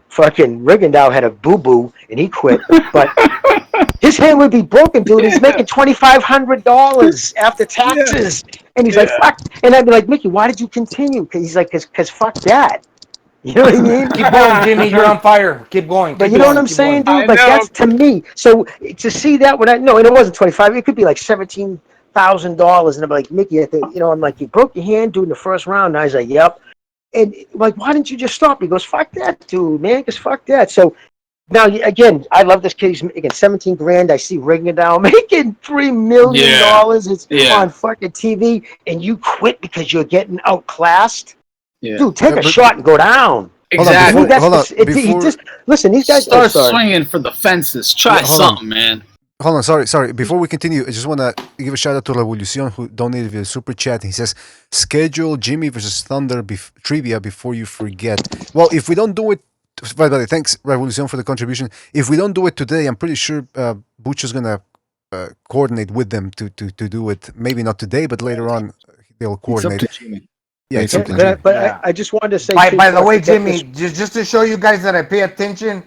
fucking Rigondeaux had a boo-boo and he quit. But his hand would be broken, dude. He's making $2,500 after taxes. And he's like, fuck. And I'd be like, Mickey, why did you continue? He's like, because fuck that. You know what I mean? Keep going, Jimmy. You're on fire. Keep going. But Keep you know going, what I'm keep saying, going. dude? Like, that's to me. So to see that, and it wasn't 25. It could be like $17,000. And I'm like, Mickey, I'm like, you broke your hand, dude, in the first round. And I was like, yep. And like, why didn't you just stop? He goes, fuck that, dude, man. Because fuck that. So now, again, I love this kid. He's making 17 grand. I see Rigondeaux making $3 million. It's on fucking TV. And you quit because you're getting outclassed? Yeah. Dude, take a shot and go down. Exactly. Listen, these guys start swinging for the fences. Try something, man. Hold on, sorry. Before we continue, I just want to give a shout out to Revolucion who donated via super chat. He says, "Schedule Jimmy versus Thunder trivia before you forget." Well, if we don't do it, by the way, thanks Revolucion for the contribution. If we don't do it today, I'm pretty sure Butch is gonna coordinate with them to do it. Maybe not today, but later on they'll coordinate. It's up to Jimmy. Yeah, it's up to Jimmy. But I just wanted to say, By the way, Jimmy, just to show you guys that I pay attention,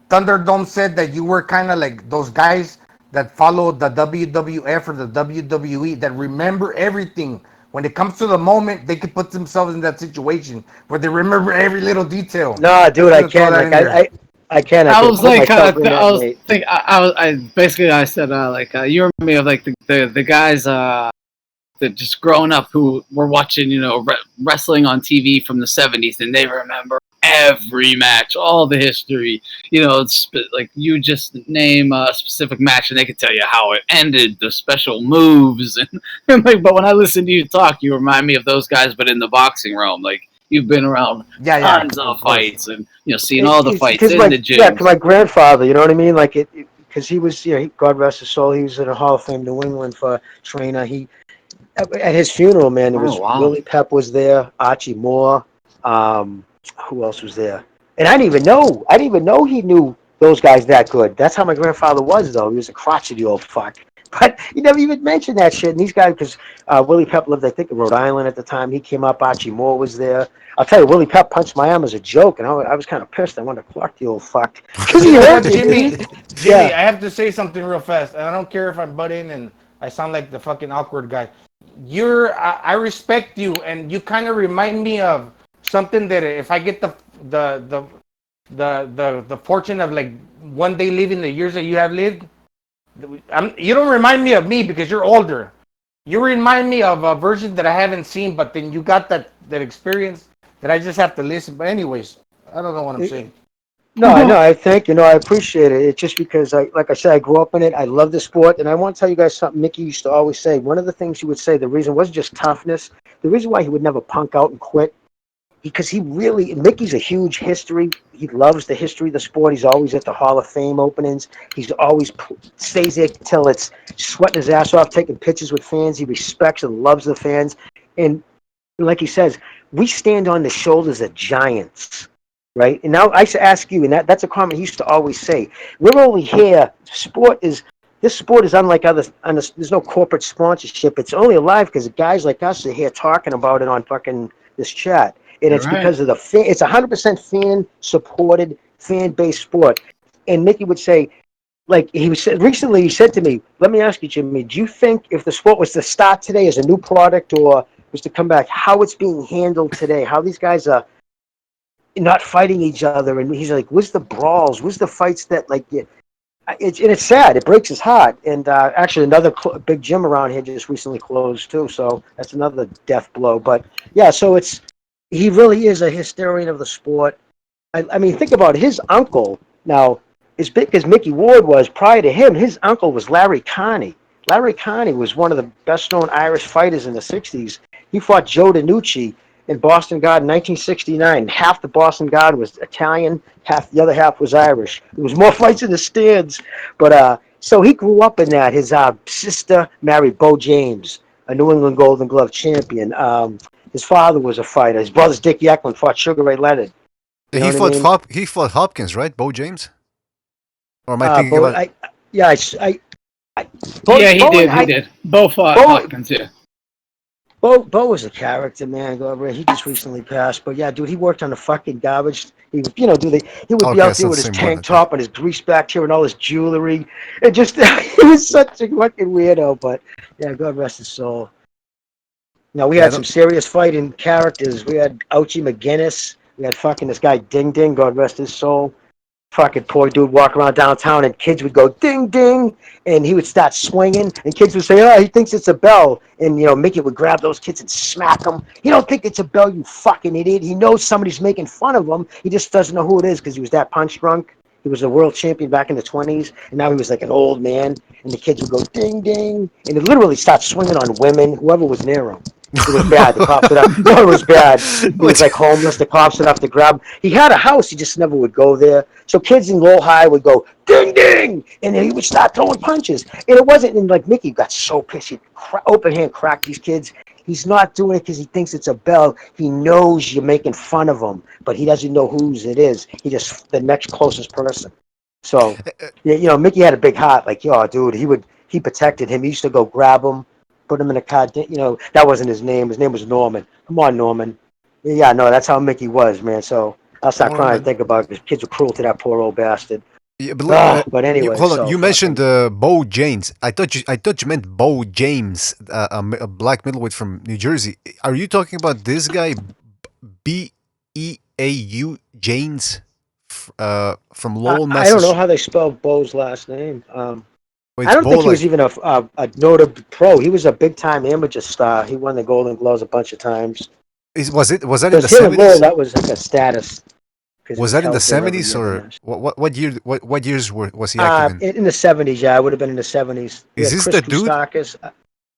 Thunderdome said that you were kind of like those guys that follow the WWF or the WWE that remember everything. When it comes to the moment, they can put themselves in that situation where they remember every little detail. No, dude, I can't. Like, I can't. I was like, I said, you remind me of like the guys that just growing up who were watching, wrestling on TV from the 70s, and they remember every match, all the history. Like you just name a specific match, and they can tell you how it ended, the special moves, and like. But when I listen to you talk, you remind me of those guys, but in the boxing realm, like. You've been around tons of fights and seen all the fights in the gym. Yeah, because my grandfather, you know what I mean? Like because he was, God rest his soul, he was in a Hall of Fame New England for trainer. At his funeral, man, it was Willie Pep was there, Archie Moore. Who else was there? And I didn't even know he knew those guys that good. That's how my grandfather was, though. He was a crotchety old fuck. But he never even mentioned that shit. And these guys, because Willie Pep lived, I think, in Rhode Island at the time. He came up. Archie Moore was there. I'll tell you, Willie Pep punched my arm as a joke, and I was kind of pissed. I wanted to clock the old fuck. Because he hurt me. Jimmy, I have to say something real fast, and I don't care if I'm butting and I sound like the fucking awkward guy. I respect you, and you kind of remind me of something that if I get the fortune of like one day living the years that you have lived, you don't remind me of me because you're older. You remind me of a version that I haven't seen, but then you got that experience that I just have to listen. But anyways, I don't know what I'm saying. No, I know. I thank you. I appreciate it. It's just because, like I said, I grew up in it. I love the sport, and I want to tell you guys something. Mickey used to always say. One of the things he would say, the reason wasn't just toughness. The reason why he would never punk out and quit, because Mickey's a huge history. He loves the history of the sport. He's always at the Hall of Fame openings. He's always stays there till it's sweating his ass off, taking pictures with fans. He respects and loves the fans, and like he says, we stand on the shoulders of giants. Right? And now I ask you, and that's a comment he used to always say. We're only here. This sport is unlike others. There's no corporate sponsorship. It's only alive because guys like us are here talking about it on fucking this chat. And it's because of it's 100% fan-supported, fan-based sport. And Mickey would say, like recently he said to me, let me ask you, Jimmy, do you think if the sport was to start today as a new product or was to come back, how it's being handled today, how these guys are not fighting each other, and he's like, "Where's the brawls? Where's the fights that like?" It's sad. It breaks his heart. And actually, another big gym around here just recently closed too, so that's another death blow. But yeah, so he really is a historian of the sport. I mean, think about it. His uncle now, as big as Mickey Ward was prior to him, his uncle was Larry Carney. Larry Carney was one of the best-known Irish fighters in the '60s. He fought Joe DiNucci in Boston Garden, 1969. Half the Boston Garden was Italian, the other half was Irish. There was more fights in the stands, but so he grew up in that. His sister married Bo James, a New England Golden Glove champion. His father was a fighter. His brother's Dick Eklund fought Sugar Ray Leonard. He fought Hopkins, right? Bo James? Or am I thinking Bo, about? He did. Bo fought Hopkins, yeah. Bo was a character, man. He just recently passed, but yeah, dude, he worked on the fucking garbage. He, dude, he would be Okay, out it's there not the with his same one. tank top and his grease back here and all his jewelry. It just, he was such a fucking weirdo. But yeah, God rest his soul. Now we Yeah, had some serious fighting characters. We had Ouchie McGinnis. We had fucking this guy Ding Ding. God rest his soul. Fucking poor dude walk around downtown and kids would go ding ding and he would start swinging and kids would say, oh, he thinks it's a bell. And Mickey would grab those kids and smack them. You don't think it's a bell, you fucking idiot. He knows somebody's making fun of him. He just doesn't know who it is because he was that punch drunk. He was a world champion back in the 20s, and now he was like an old man. And the kids would go ding ding, and he literally start swinging on women, whoever was near him. It was bad. The cops would have. No, it was bad. He was like homeless. The cops would have to grab him. He had a house. He just never would go there. So kids in Lowell High would go ding ding, and then he would start throwing punches. And it wasn't. And like Mickey got so pissed, he'd open hand crack these kids. He's not doing it because he thinks it's a bell. He knows you're making fun of him, but he doesn't know whose it is. He just the next closest person. So, Mickey had a big heart. Like, dude, he protected him. He used to go grab him, put him in a car. That wasn't his name. His name was Norman. Come on, Norman. Yeah, no, that's how Mickey was, man. So I'll start crying and think about it because kids were cruel to that poor old bastard. Yeah, but Anyway, hold on. so You mentioned Bo James. I thought you meant Bo James, a black middleweight from New Jersey. Are you talking about this guy, Beau James, from Lowell, I don't know Massachusetts? how they spell Bo's last name. Wait, I it's don't Bo think he was like even a notable pro. He was a big time amateur star. He won the Golden Gloves a bunch of times. was that in the Because here in Lowell, 70s? that was like a status because he Was was that in the held there every 70s year. or what year? What years was he active in? In the 70s, yeah, I would have been in the 70s. We Is had this Chris the dude? Koustakis.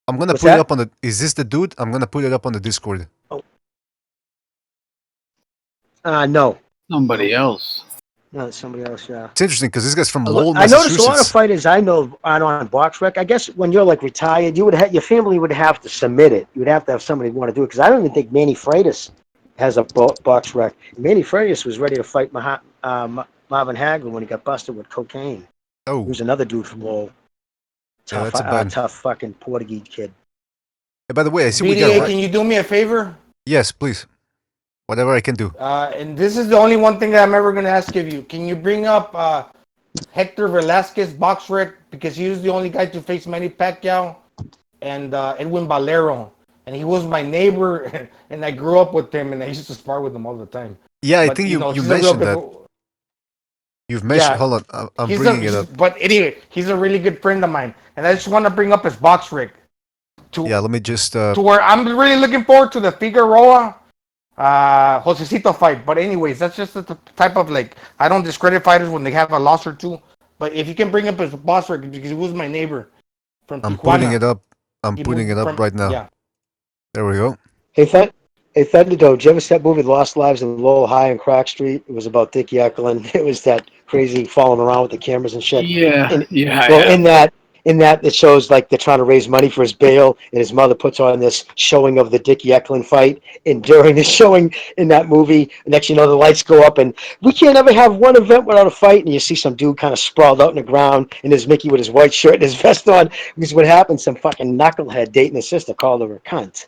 I'm gonna What's put it that? up on the. Is this the dude? I'm gonna put it up on the Discord. No. Somebody else. No, it's somebody else, yeah. It's interesting because this guy's from Lowell, I noticed a lot of Massachusetts. fighters I know aren't on BoxRec. I guess when you're like retired, your family would have to submit it. You would have to have somebody want to do it because I don't even think Manny Freitas has a BoxRec. Manny Freitas was ready to fight Marvin Hagler when he got busted with cocaine. Oh, He was another dude from Lowell. yeah, Tough, that's a bad. tough fucking Portuguese kid. Hey, by the way, I see we BDA, got. can you do me a favor? Yes, please. Whatever I can do. And this is the only one thing that I'm ever going to ask of you. Can you bring up Hector Velasquez BoxRec because he was the only guy to face Manny Pacquiao and Edwin Valero, and he was my neighbor, and I grew up with him, and I used to spar with him all the time. Yeah, I But, think you he's a mentioned real that. good- You've mentioned. Yeah. Hold on, I'm He's bringing it up. But anyway, he's a really good friend of mine, and I just want to bring up his BoxRec Yeah, let me just. to where I'm really looking forward to the Figueroa Josecito fight. But anyways, that's just the type of I don't discredit fighters when they have a loss or two. But if you can bring up his BoxRec because he was my neighbor from I'm Tijuana. putting it up. I'm He putting moved it up from- right now. Yeah. There we go. Hey, Thunderdo, did you ever see that movie Lost Lives in Lowell High and Crack Street? It was about Dickie Eklund. It was that crazy falling around with the cameras and shit. Yeah, In that it shows like they're trying to raise money for his bail, and his mother puts on this showing of the Dickie Eklund fight. And during the showing in that movie, next you know the lights go up, and we can't ever have one event without a fight. And you see some dude kind of sprawled out on the ground, and there's Mickey with his white shirt and his vest on. Because what happened? Some fucking knucklehead dating his sister called her a cunt.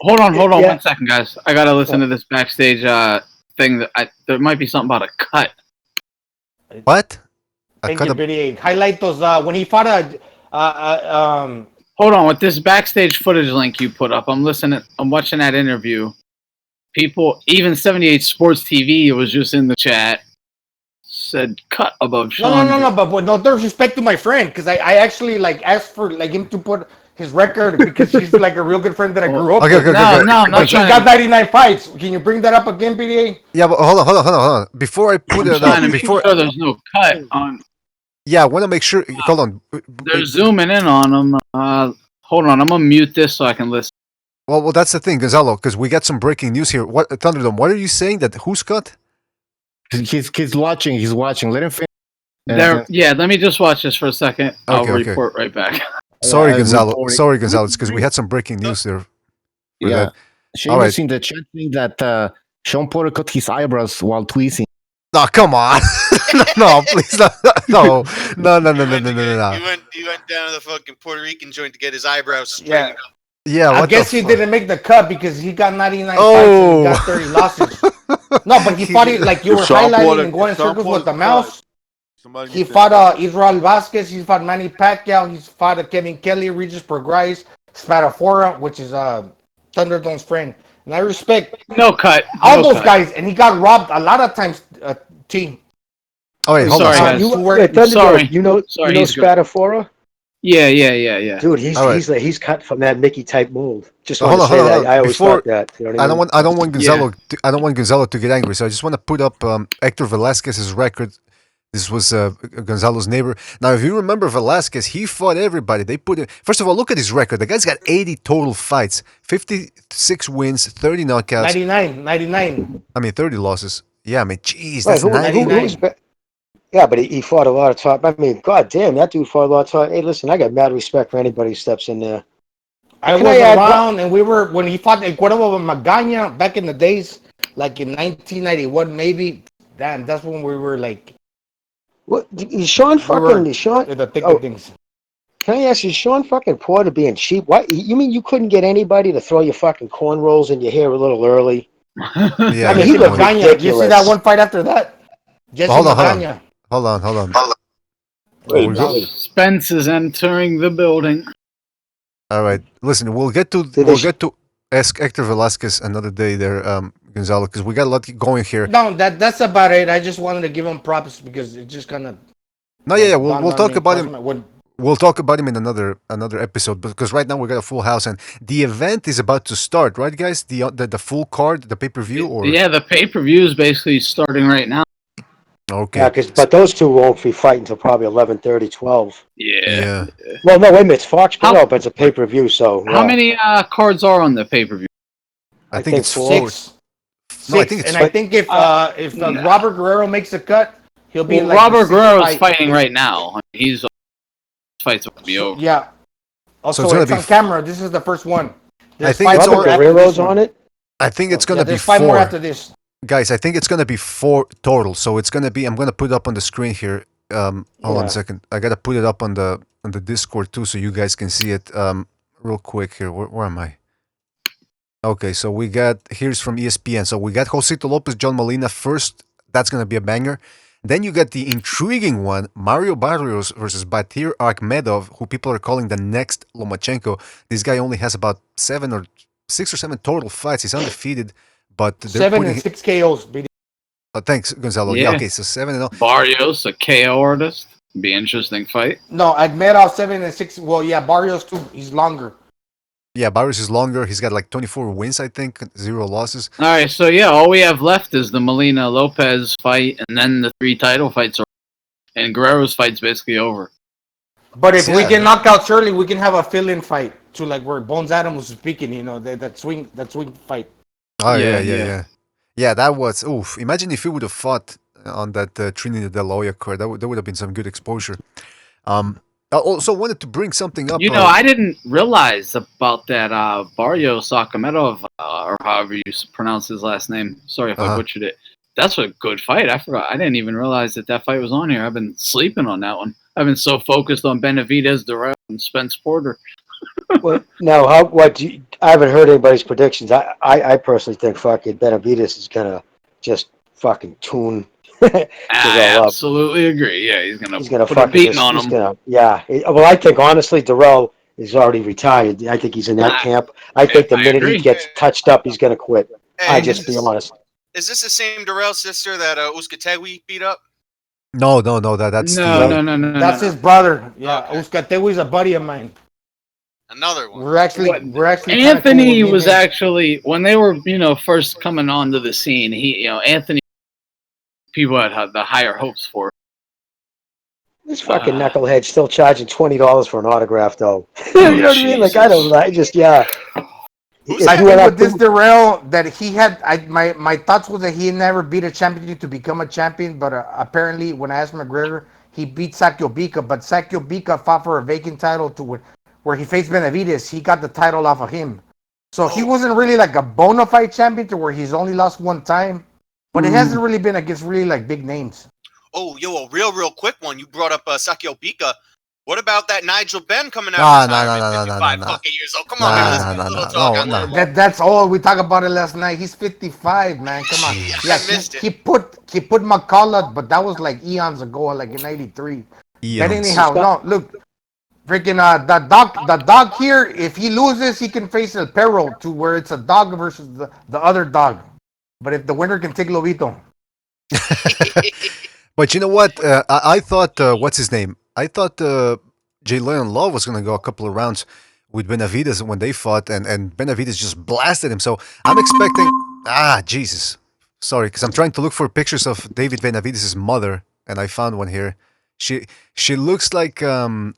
Hold on, Yeah. 1 second, guys. I gotta listen to this backstage thing. There might be something about a cut. What? Thank you, BDA. Highlight those when he fought Hold on, with this backstage footage link you put up, I'm watching that interview. People, even 78 Sports TV was just in the chat, said cut above Sean. No, but no disrespect to my friend, because I actually asked for him to put his record because he's a real good friend that I grew up with. No, He's got 99 fights. Can you bring that up again, BDA? Yeah, but hold on. Before I put it up, Sure there's no cut on. Yeah, I want to make sure. Hold on. They're zooming in on him. Hold on, I'm gonna mute this so I can listen. Well, that's the thing, Gonzalo, because we got some breaking news here. What, Thunderdome? What are you saying? That who's cut? He's watching. He's watching. Let him finish. Yeah, let me just watch this for a second. I'll Okay. report right back. Sorry, Gonzalo. Sorry, Gonzalo. It's because we had some breaking news there. Yeah. All right. In the chat saying that Sean Porter cut his eyebrows while tweezing. Oh, come on. No, please, no. He went down to the fucking Puerto Rican joint to get his eyebrows straightened Yeah. up. Yeah, I what guess the he fuck? didn't make the cut because he got 99 fights and he got 30 losses. No, but he fought it like you were highlighting and going in circles with the mouse. He fought Israel Vasquez. He fought Manny Pacquiao. He's fought Kevin Kelly, Regis Prograis, Spadafora, which is Thunderdome's friend. And I respect all those guys. And he got robbed a lot of times. Team. Oh wait, hold on. Sorry. You know he's good. Spadafora? Yeah. Dude, he's cut from that Mickey type mold. Just want to say that. I always thought that. You know what I mean? I don't want Gonzalo. I don't want Gonzalo to get angry. So I just want to put up Hector Velasquez's record. This was Gonzalo's neighbor. Now, if you remember Velasquez, he fought everybody. They put it. First of all, look at his record. The guy's got 80 total fights, 56 wins, 30 knockouts. 99. I mean, 30 losses. Yeah, I mean, jeez, Right, that's 99. Yeah, but he fought a lot of top. I mean, god damn, that dude fought a lot of top. Hey, listen, I got mad respect for anybody who steps in there. I was around, and we were when he fought in Cuervo Magaña back in the days, like in 1991, maybe. Damn, that's when we were like. What? Is Sean fucking Sean? In the thick of things. Can I ask you, Sean fucking Porter being cheap? What? You mean you couldn't get anybody to throw your fucking cornrows in your hair a little early? Yeah, I mean, he looked ridiculous. You see that one fight after that? Jesse Magaña. Hold on. Spence is entering the building. All right, listen, we'll get to ask Hector Velasquez another day there, Gonzalo, because we got a lot going here. No, that's about it. I just wanted to give him props because it just kind of. No, yeah, we'll talk about him. We'll talk about him in another episode, because right now we got a full house and the event is about to start, right, guys? The full card, the pay-per-view, or the pay-per-view is basically starting right now. Okay. Yeah, but those two won't be fighting until probably 11:30, 12. Yeah. Well, no, wait a minute. It's Fox, but it's a pay-per-view, so. How many cards are on the pay-per-view? I think it's 6. No, I think it's. And I think if Robert Guerrero makes a cut, he'll be like Robert Guerrero's fighting right now. He's fights will be over. Yeah. Also, So it's on camera. This is the first one. I think it's Robert Guerrero's on it. I think it's gonna be there's 5 4. more after this. Guys, I think it's gonna be 4 total. So it's gonna be. I'm gonna put it up on the screen here. Hold on a second. I gotta put it up on the Discord too, so you guys can see it. Real quick here. Where am I? Okay, so we got here's from ESPN. So we got Josito Lopez, John Molina first. That's gonna be a banger. Then you got the intriguing one, Mario Barrios versus Batir Akhmedov, who people are calling the next Lomachenko. This guy only has about 6 or 7 total fights. He's undefeated, but they're 7 and 6 KOs. Thanks, Gonzalo. Yeah. Okay, so 7 and 0. Barrios, a KO artist. Be an interesting fight. No, Akhmedov 7 and 6. Well, yeah, Barrios too. He's longer. Yeah, Barrios is longer. He's got like 24 wins, I think, 0 losses. All right, so all we have left is the Molina Lopez fight, and then the 3 title fights are, and Guerrero's fight's basically over. But if we get knocked out early, we can have a fill-in fight to like where Bones Adams was speaking. You know that swing fight. Oh yeah. Yeah, that was oof. Imagine if he would have fought on that Trinidad De La Hoya card. That would have been some good exposure. I also wanted to bring something up. I didn't realize about that Barrios Akhmedov, or however you pronounce his last name. Sorry if I butchered it. That's a good fight. I forgot. I didn't even realize that fight was on here. I've been sleeping on that one. I've been so focused on Benavidez, Durrell, and Spence Porter. Well, now, I haven't heard anybody's predictions. I personally think fucking Benavidez is gonna just fucking tune. I absolutely agree. Yeah, he's gonna put a beating on him. Well, I think honestly, Durrell is already retired. I think he's in that camp. I think the minute he gets touched up, he's gonna quit. I just be honest. Is this the same Durrell sister that Uzcategui beat up? No. That's no. That's his brother. Yeah, Uzcategui's a buddy of mine. Another one. We're actually. Anthony was actually when they were first coming onto the scene. Anthony. People had the higher hopes for. This fucking knucklehead still charging $20 for an autograph, though. You know what I mean? Like I don't. I just I think with this Durrell that he had, my thoughts was that he had never beat a champion to become a champion, but apparently when I asked McGregor, he beat Sakio Bika, but Sakio Bika fought for a vacant title where he faced Benavidez. He got the title off of him, so he wasn't really like a bona fide champion to where he's only lost one time, but it hasn't really been against really like big names. Oh, yo, a real quick one. You brought up Sakio Bika. What about that Nigel Benn coming out No, of no, no, retirement, no, no, 55 no, no. fucking years old? Come on, man. Let's get a little talk on that. That's all. We talked about it last night. He's 55, man. Come on. Yeah, I missed it. he put McCullough, but that was like eons ago, like in '93. But Eons. anyhow, no, look, freaking the dog here. If he loses, he can face El Perro to where it's a dog versus the other dog. But if the winner can take Lobito. But you know what? I thought, what's his name? I thought Jay Leon Love was going to go a couple of rounds with Benavidez when they fought, and Benavidez just blasted him. So I'm expecting. Jesus. Sorry, because I'm trying to look for pictures of David Benavidez' mother, and I found one here. She looks like a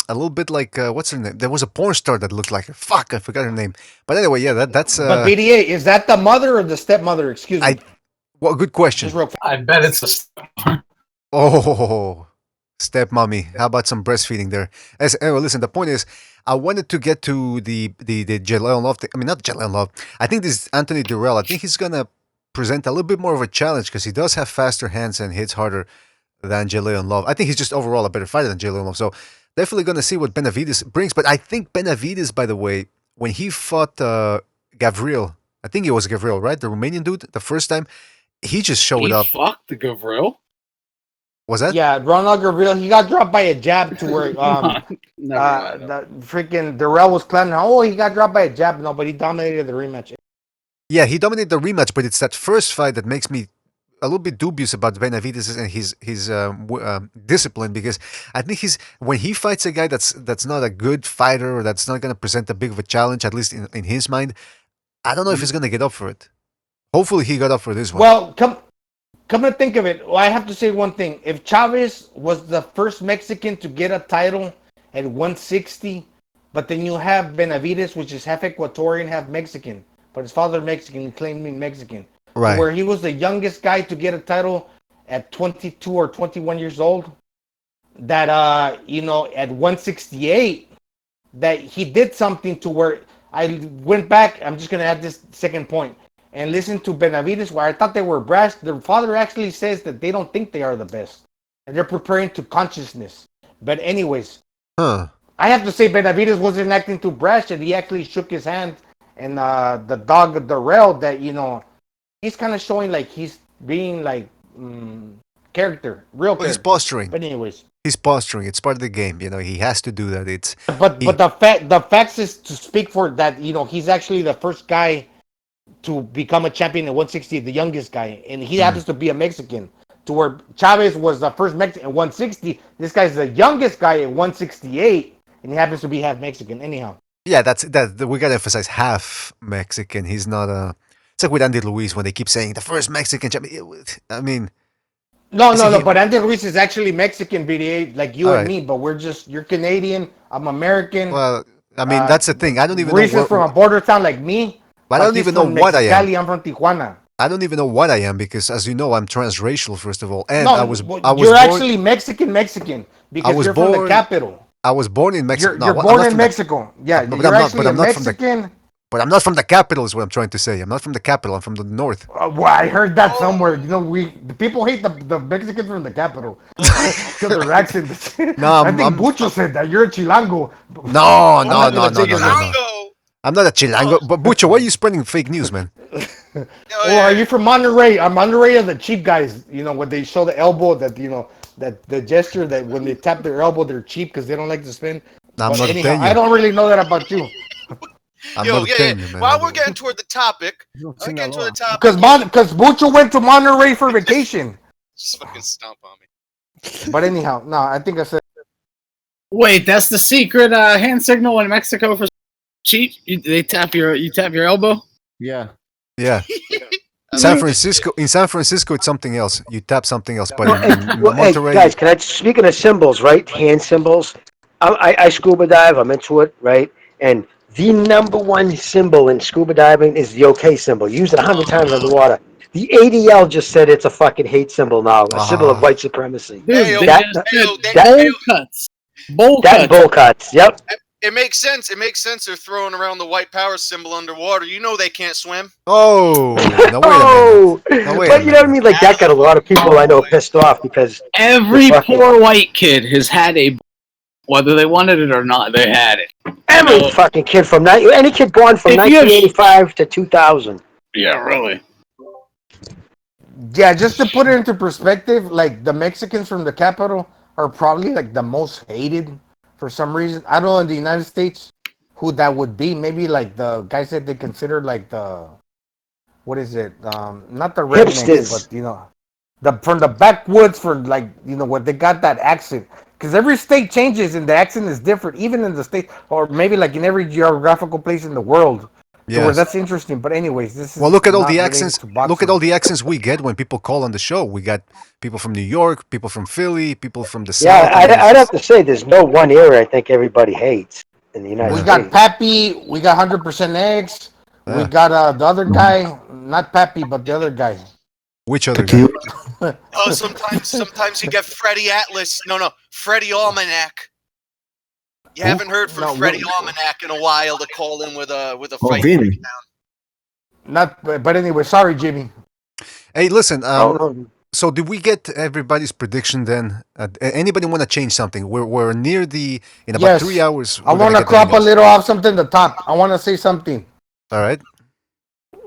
little bit like what's her name? There was a porn star that looked like her. Fuck, I forgot her name. But anyway, yeah, that's. But BDA, is that the mother or the stepmother? Excuse me. Well, good question. I bet it's the Oh, stepmommy. How about some breastfeeding there? Anyway, listen, the point is, I wanted to get to the Jalen Love. I mean, not Jalen Love. I think this is Anthony Durrell. I think he's going to present a little bit more of a challenge because he does have faster hands and hits harder than Jalen Love. I think he's just overall a better fighter than Jalen Love. So definitely going to see what Benavidez brings. But I think Benavidez, by the way, when he fought Gavril, I think it was Gavril, right? The Romanian dude, the first time, he just showed up. Fucked the Gavril. Was that? Yeah, Ronald Gavril, he got dropped by a jab to where Never the freaking Durrell was planning. Oh, he got dropped by a jab. No, but he dominated the rematch. Yeah, he dominated the rematch, but it's that first fight that makes me a little bit dubious about Benavidez and his discipline, because I think when he fights a guy that's not a good fighter or that's not going to present a big of a challenge, at least in his mind, I don't know if he's going to get up for it. Hopefully, he got up for this one. Well, come to think of it, I have to say one thing. If Chavez was the first Mexican to get a title at 160, but then you have Benavidez, which is half Ecuadorian, half Mexican, but his father Mexican, he claimed me Mexican. Right. Where he was the youngest guy to get a title at 22 or 21 years old. That, at 168, that he did something to where I went back. I'm just going to add this second point. And listen to Benavidez, where I thought they were brash. Their father actually says that they don't think they are the best. And they're preparing to consciousness. But anyways, I have to say Benavidez wasn't acting too brash, and he actually shook his hand. And the dog, Durrell, that, he's kind of showing like he's being like character, real character. He's posturing. But anyways. He's posturing. It's part of the game. He has to do that. But the facts is to speak for that, he's actually the first guy to become a champion at 160, the youngest guy, and he happens to be a Mexican. To where Chavez was the first Mexican at 160, this guy's the youngest guy at 168, and he happens to be half Mexican. Anyhow, yeah, we gotta emphasize half Mexican. He's not a. It's like with Andy Ruiz when they keep saying the first Mexican champion. I mean, no. But Andy Ruiz is actually Mexican, BDA, like you and me. But you're Canadian. I'm American. Well, I mean that's the thing. I don't even know. Ruiz is from a border town like me. But I don't even know what I am. I'm from Tijuana. I don't even know what I am because, as you know, I'm transracial, first of all. And you're actually Mexican because you're from the capital. I was born in Mexico. You're born in Mexico. Yeah, you're actually Mexican. But I'm not from the capital, is what I'm trying to say. I'm not from the capital. I'm from the north. Well, I heard that somewhere. The people hate the Mexicans from the capital because their accent. No, I think Bucho said that. You're a Chilango. No. I'm not a Chilango. But Bucho, why are you spreading fake news, man? Are you from Monterrey? Monterrey are the cheap guys. When they show the elbow, that the gesture that when they tap their elbow, they're cheap because they don't like to spin. I don't really know that about you. While we're getting toward the topic, because Bucho went to Monterrey for vacation. Just fucking stomp on me. But anyhow, no, I think I said. Wait, that's the secret hand signal in Mexico for cheat? You tap your elbow? Yeah. Yeah. In San Francisco, it's something else. You tap something else. But in Monterrey, hey, guys, speaking of symbols, right? Hand symbols. I scuba dive. I'm into it, right? And the number one symbol in scuba diving is the OK symbol. Use it 100 times underwater. The ADL just said it's a fucking hate symbol now, a symbol of white supremacy. Dude, bowl cuts. Yep. It makes sense. It makes sense. They're throwing around the white power symbol underwater. You know they can't swim. Oh, now wait a Oh, minute. Now wait but a you know what I minute. mean? Like that got a lot of people I know pissed off because Every the fucking- poor white kid has had a, whether they wanted it or not, they had it. every No. fucking kid from any kid born from If you have- 1985 to 2000. Yeah, really. Yeah, just to put it into perspective, like the Mexicans from the capital are probably like the most hated for some reason. I don't know in the United States who that would be. Maybe like the guys that they consider like the what is it? Not the rednecks, Hipsters. but you know, the from the backwoods for like you know what they got that accent. Because every state changes and the accent is different, even in the state or maybe like in every geographical place in the world. So where Yes. that's interesting. But anyways, this is Well, look at all not the related accents. to boxing. Look at all the accents we get when people call on the show. We got people from New York, people from Philly, people from the Yeah, South. I mean, I'd have to say there's no one era I think everybody hates in the United We States. got Pappy, we got 100% eggs, we Yeah. got the other guy, not Pappy, but the other guy. Which other guy? Oh, sometimes you get Freddie Atlas. No, Freddie Almanac. You Who? haven't heard from No, Freddie Almanac in a while to call in with a Oh, fight. Vinny. Not, but anyway, sorry, Jimmy. Hey, listen. Oh, So did we get everybody's prediction then? Anybody want to change something? We're near in about Yes. 3 hours. I want to crop a little off something at the top. I want to say something. All right.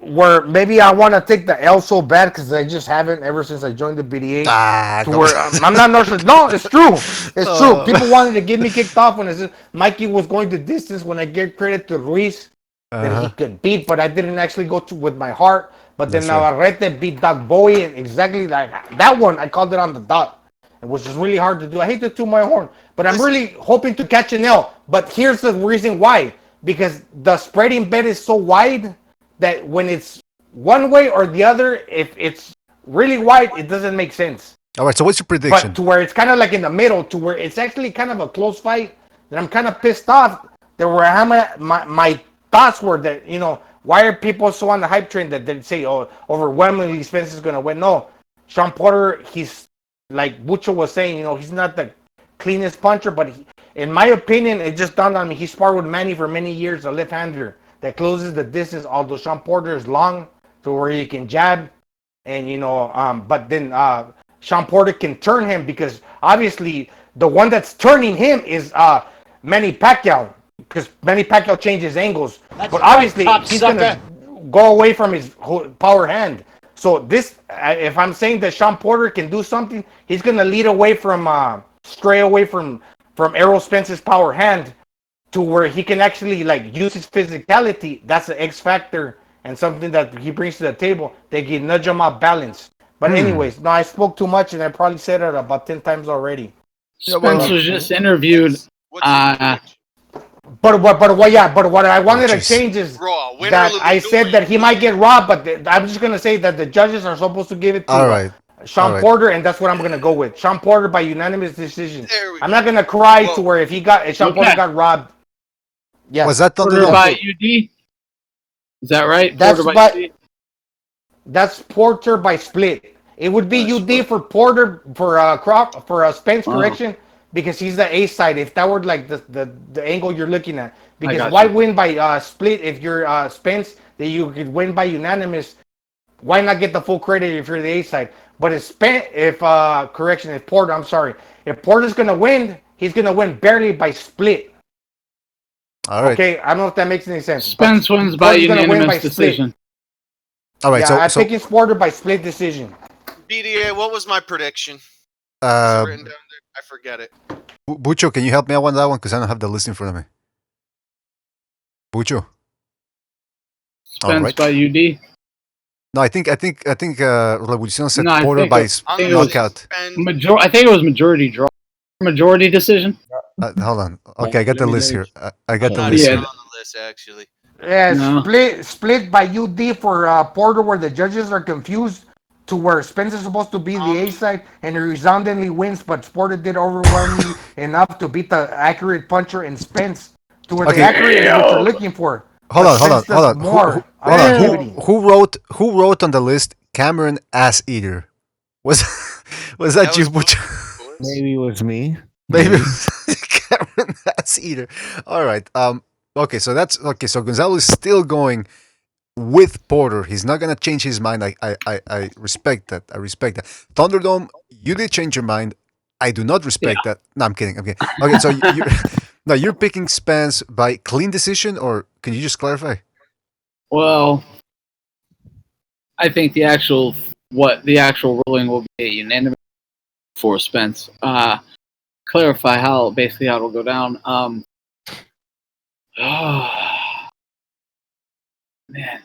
Where maybe I want to take the L so bad because I just haven't ever since I joined the BDA. To come where on. I'm not nervous. No, it's true. It's true. People wanted to get me kicked off when I said Mikey was going the distance. When I give credit to Ruiz that he could beat, but I didn't actually go with my heart. But then That's right. Navarrete beat Doug Bowie, and exactly like that one, I called it on the dot. It was just really hard to do. I hate to toot my horn, but I'm really hoping to catch an L. But here's the reason why: because the spreading bet is so wide that when it's one way or the other, if it's really wide, it doesn't make sense. All right. So what's your prediction? But to where it's kind of like in the middle, to where it's actually kind of a close fight, that I'm kind of pissed off. That where my thoughts were that, you know, why are people so on the hype train that they say, oh, overwhelmingly Spence is going to win? No, Sean Porter, he's like Bucho was saying, you know, he's not the cleanest puncher, but in my opinion, it just dawned on me, he sparred with Manny for many years, a left-hander that closes the distance, although Sean Porter is long to where he can jab, and, you know, but then Sean Porter can turn him because obviously the one that's turning him is Manny Pacquiao, because Manny Pacquiao changes angles. But obviously, he's going to go away from his power hand. So this, if I'm saying that Sean Porter can do something, he's going to lead away from, stray away from Errol Spence's power hand to where he can actually like use his physicality. That's the X factor and something that he brings to the table. They can nudge him off balance. But anyways, no, I spoke too much and I probably said it about 10 times already. Spence was just interviewed. But what I wanted to change is that I said that he might get robbed, but I'm just gonna say that the judges are supposed to give it to Sean Porter, and that's what I'm gonna go with. Sean Porter by unanimous decision. I'm not gonna cry to where if Sean Porter got robbed. Yeah. Was that Porter by UD? Is that right? That's Porter by UD? That's Porter by split. It would be UD for Porter for Spence correction. Because he's the A side. If that were like the angle you're looking at, because why win by split if you're Spence? That you could win by unanimous. Why not get the full credit if you're the A side? But if Porter, I'm sorry, if Porter's gonna win, he's gonna win barely by split. All right. Okay, I don't know if that makes any sense. Spence wins by unanimous decision. All right. Yeah, I'm picking Porter by split decision. BDA, what was my prediction? Written down there. I forget it. Bucho, can you help me out on that one? Because I don't have the list in front of me. Bucho. Spence by UD. No, I think Revolucion said No, Porter by knockout. I think it was majority draw. Majority decision. Hold on. Okay, I got the list here. I got the Not list even here. on the list, actually. Yeah, No. split by UD for Porter, where the judges are confused to where Spence is supposed to be the A side, and he resoundingly wins, but Porter did overwhelmingly enough to beat the accurate puncher and Spence to where the accurate is what you're looking for. Hold on. More Who wrote on the list Cameron Ass Eater? Was that you, Bucho? Maybe it was me. Maybe. Ass eater. All right. Okay. So that's okay. So Gonzalo is still going with Porter. He's not gonna change his mind. I respect that. I respect that. Thunderdome, you did change your mind. I do not respect that. No, I'm kidding. I'm kidding. Okay. So you're no, you're picking Spence by clean decision, or can you just clarify? Well, I think the actual ruling will be a unanimous for Spence. Clarify how it'll go down. Man,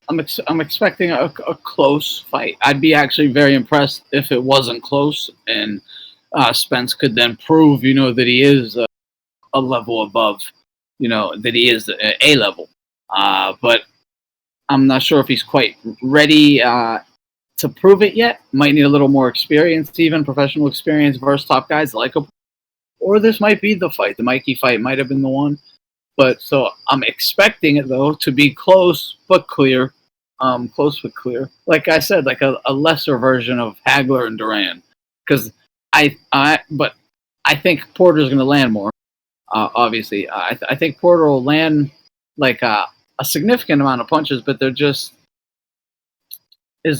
I'm expecting a close fight. I'd be actually very impressed if it wasn't close, and Spence could then prove, that he is a level above, that he is a level. But I'm not sure if he's quite ready to prove it yet. Might need a little more experience, even professional experience versus top guys like him. Or this might be the fight. The Mikey fight might have been the one. But so I'm expecting it though to be close but clear. Close but clear. Like I said, like a lesser version of Hagler and Duran. Because I think Porter's going to land more. Obviously, I think Porter will land like a significant amount of punches, but they're just I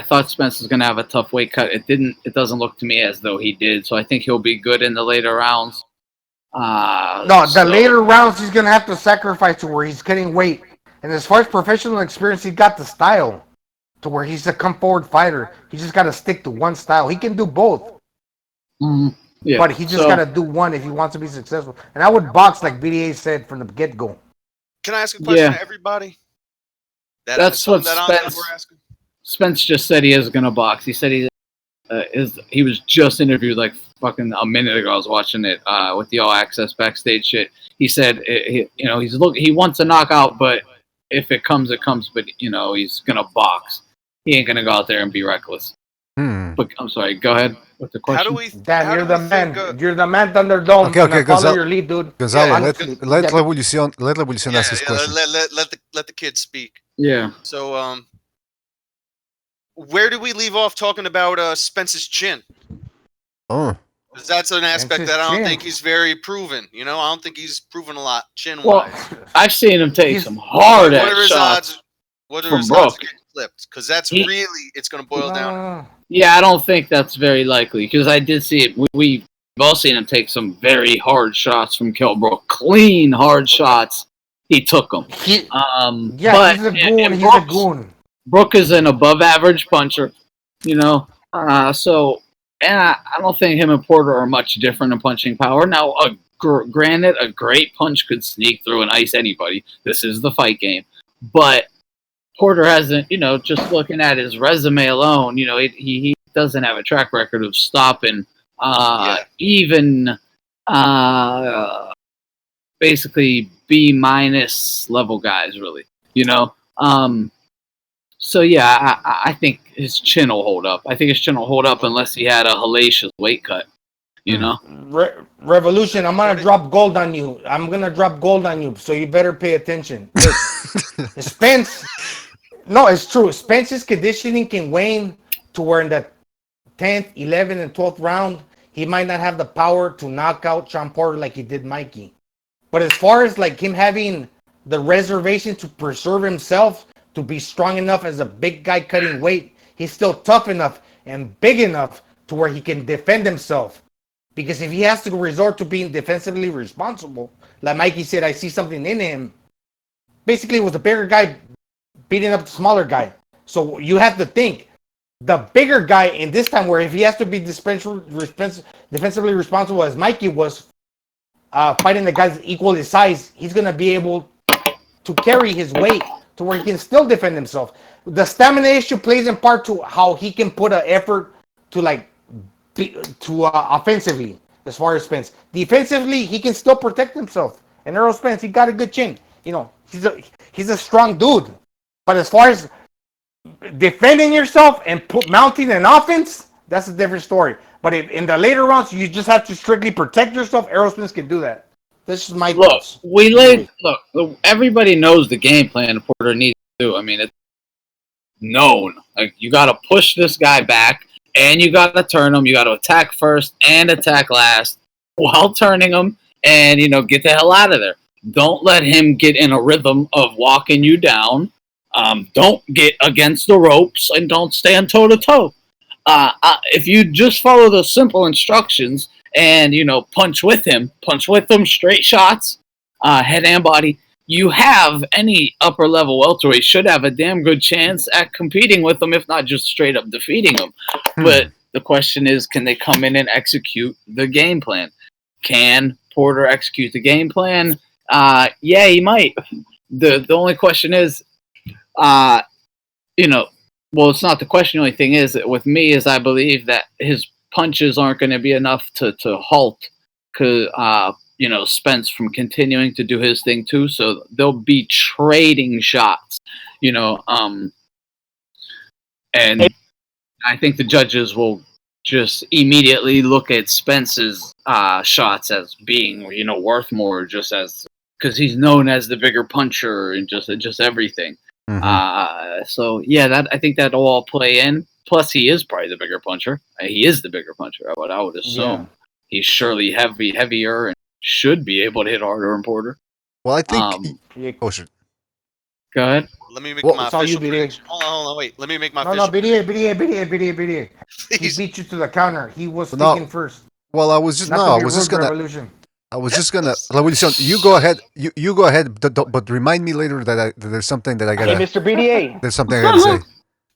thought Spence was going to have a tough weight cut. It doesn't look to me as though he did. So I think he'll be good in the later rounds. Later rounds he's gonna have to sacrifice to where he's cutting weight. And as far as professional experience, he got the style to where he's a come forward fighter. He just got to stick to one style. He can do both, yeah, but he just got to do one if he wants to be successful. And I would box like BDA said from the get go. Can I ask a question to everybody? That's what Spence just said. He is going to box. He said he was just interviewed like fucking a minute ago. I was watching it with the All Access backstage shit. He said he wants a knockout, but if it comes, it comes. But he's gonna box. He ain't gonna go out there and be reckless. But I'm sorry. Go ahead with the question. You're the man. You're the man, Thunderdome. Okay, Follow Gonzalo. your lead, dude. Gonzalo, let Revolucion ask his question. Let the kid speak. Yeah. So where do we leave off talking about Spence's chin? Oh. Because that's an aspect that I don't think he's very proven. I don't think he's proven a lot chin-wise. Well, I've seen him take some hard shots. What are his odds of getting flipped? Because that's it's going to boil down. Yeah, I don't think that's very likely because I did see it. We've all seen him take some very hard shots from Kell Brook. Clean, hard shots. He took them. He's a goon. He's a goon. Brook is an above-average puncher, so I don't think him and Porter are much different in punching power. Now, granted, a great punch could sneak through and ice anybody. This is the fight game. But Porter hasn't, just looking at his resume alone, he doesn't have a track record of stopping even basically B- level guys, really, So, yeah, I think his chin will hold up. I think his chin will hold up unless he had a hellacious weight cut, Revolution, I'm going to drop gold on you. So you better pay attention. Spence, no, it's true. Spence's conditioning can wane to where in the 10th, 11th, and 12th round, he might not have the power to knock out Sean Porter like he did Mikey. But as far as like him having the reservation to preserve himself, to be strong enough as a big guy cutting weight, he's still tough enough and big enough to where he can defend himself. Because if he has to resort to being defensively responsible, like Mikey said, I see something in him. Basically, it was the bigger guy beating up the smaller guy. So you have to think, the bigger guy in this time where if he has to be defensively responsible as Mikey was fighting the guys equal his size, he's going to be able to carry his weight to where he can still defend himself. The stamina issue plays in part to how he can put an effort to offensively, as far as Spence. Defensively, he can still protect himself. And Errol Spence, he got a good chin. He's a strong dude. But as far as defending yourself and mounting an offense, that's a different story. But if in the later rounds, you just have to strictly protect yourself. Errol Spence can do that. This is my thoughts. Look, everybody knows the game plan Porter needs to do. I mean, it's known. Like, you got to push this guy back. and you got to turn them. You got to attack first and attack last while turning them, and get the hell out of there. Don't let him get in a rhythm of walking you down. Don't get against the ropes, and don't stand toe to toe. If you just follow those simple instructions and punch with him, straight shots, head and body, you have any upper level welterweight should have a damn good chance at competing with them, if not just straight up defeating them. But the question is, can they come in and execute the game plan? Can Porter execute the game plan? Yeah, he might. The only question is, well, it's not the question. The only thing is, with me, is I believe that his punches aren't going to be enough to halt Spence from continuing to do his thing too. So they'll be trading shots, and I think the judges will just immediately look at Spence's shots as being, worth more, just as because he's known as the bigger puncher and just everything. So yeah, I think that'll all play in. Plus, he is probably the bigger puncher. He is the bigger puncher. I would assume he's surely heavier, and should be able to hit harder than Porter. Well, I think. Oh shit. Go ahead. Let me make my official prediction. Hold on, wait. Let me make my official BDA. He beat you to the counter. He was speaking first. Well, I was just gonna. Revolution, you go ahead. You go ahead, but remind me later that there's something that I gotta. Hey, Mr. BDA. There's something I gotta say.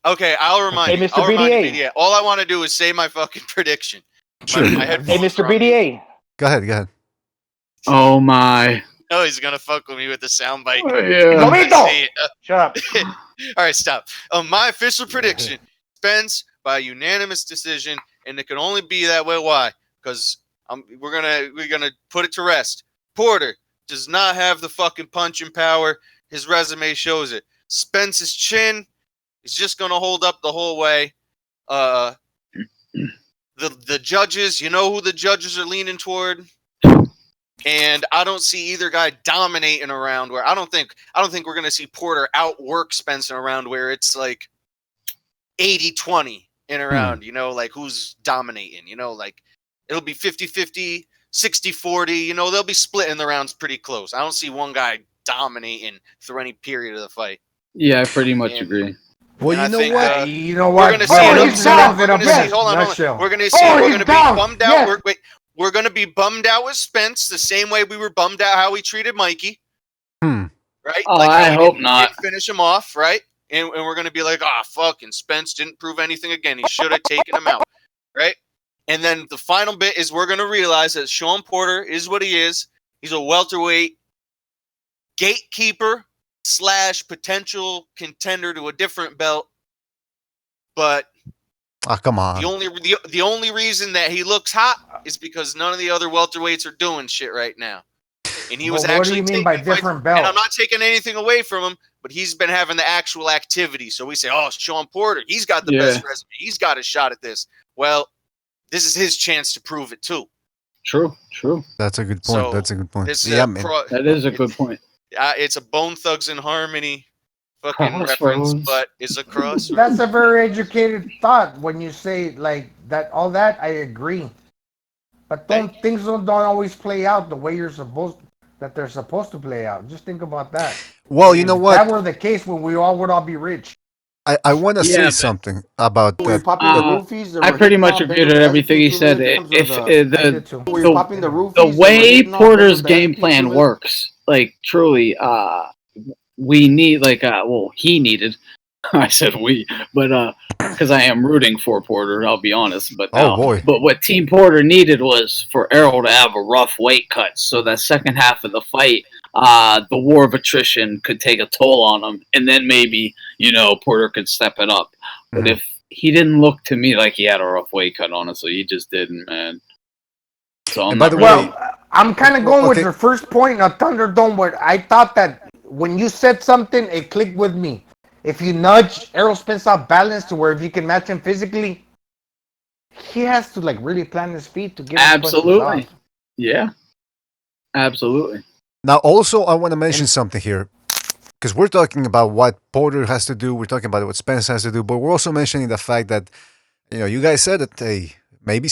Okay, I'll remind you. Mr. BDA. BDA. All I want to do is say my fucking prediction. Sure. Hey, Mr. BDA. Go ahead. Oh my. No, he's gonna fuck with me with the soundbite. Oh, yeah. Shut up. All right, stop. My official prediction: Spence by unanimous decision, and it can only be that way. Why? Because we're gonna put it to rest. Porter does not have the fucking punching power. His resume shows it. Spence's chin is just gonna hold up the whole way. The judges, you know who the judges are leaning toward. And I don't see either guy dominating around where I don't think we're going to see Porter outwork Spence in a round where it's like 80-20 in a round, like who's dominating, like it'll be 50-50, 60-40, they'll be splitting the rounds pretty close. I don't see one guy dominating through any period of the fight. Yeah, I pretty much agree. Well, you know what? We're going to see We're going to be bummed out. We're going to be bummed out with Spence the same way we were bummed out how we treated Mikey. Right? Oh, I hope not. Finish him off, right? And we're going to be like, fucking Spence didn't prove anything again. He should have taken him out, right? And then the final bit is we're going to realize that Sean Porter is what he is. He's a welterweight gatekeeper / potential contender to a different belt. But come on. The only reason that he looks hot is because none of the other welterweights are doing shit right now. And he was actually. What do you mean by different belt? And I'm not taking anything away from him, but he's been having the actual activity. So we say, Sean Porter, he's got the best resume. He's got a shot at this. Well, this is his chance to prove it too. True. That's a good point. That is a good point. It's a Bone Thugs and Harmony fucking reference, but is a cross. That's a very educated thought when you say like that. All that I agree, but things don't always play out the way they're supposed to play out. Just think about that. Well, you know what? If that were the case, when we all would all be rich. I want to say something about that. I pretty much agree with everything he said. If the way Porter's game plan works, like truly, we need he needed. I said we, but because I am rooting for Porter, I'll be honest. But but what Team Porter needed was for Errol to have a rough weight cut, so that second half of the fight, the war of attrition could take a toll on him, and then maybe Porter could step it up. But if he didn't look to me like he had a rough weight cut, honestly, he just didn't, man. So I'm kind of going with your first point on Thunderdome, where I thought that when you said something, it clicked with me. If you nudge Errol Spence out balanced to where if you can match him physically, he has to really plant his feet to get absolutely. Yeah, absolutely. Now, also, I want to mention something here, because we're talking about what Porter has to do. We're talking about what Spence has to do, but we're also mentioning the fact that You guys said that, hey, maybe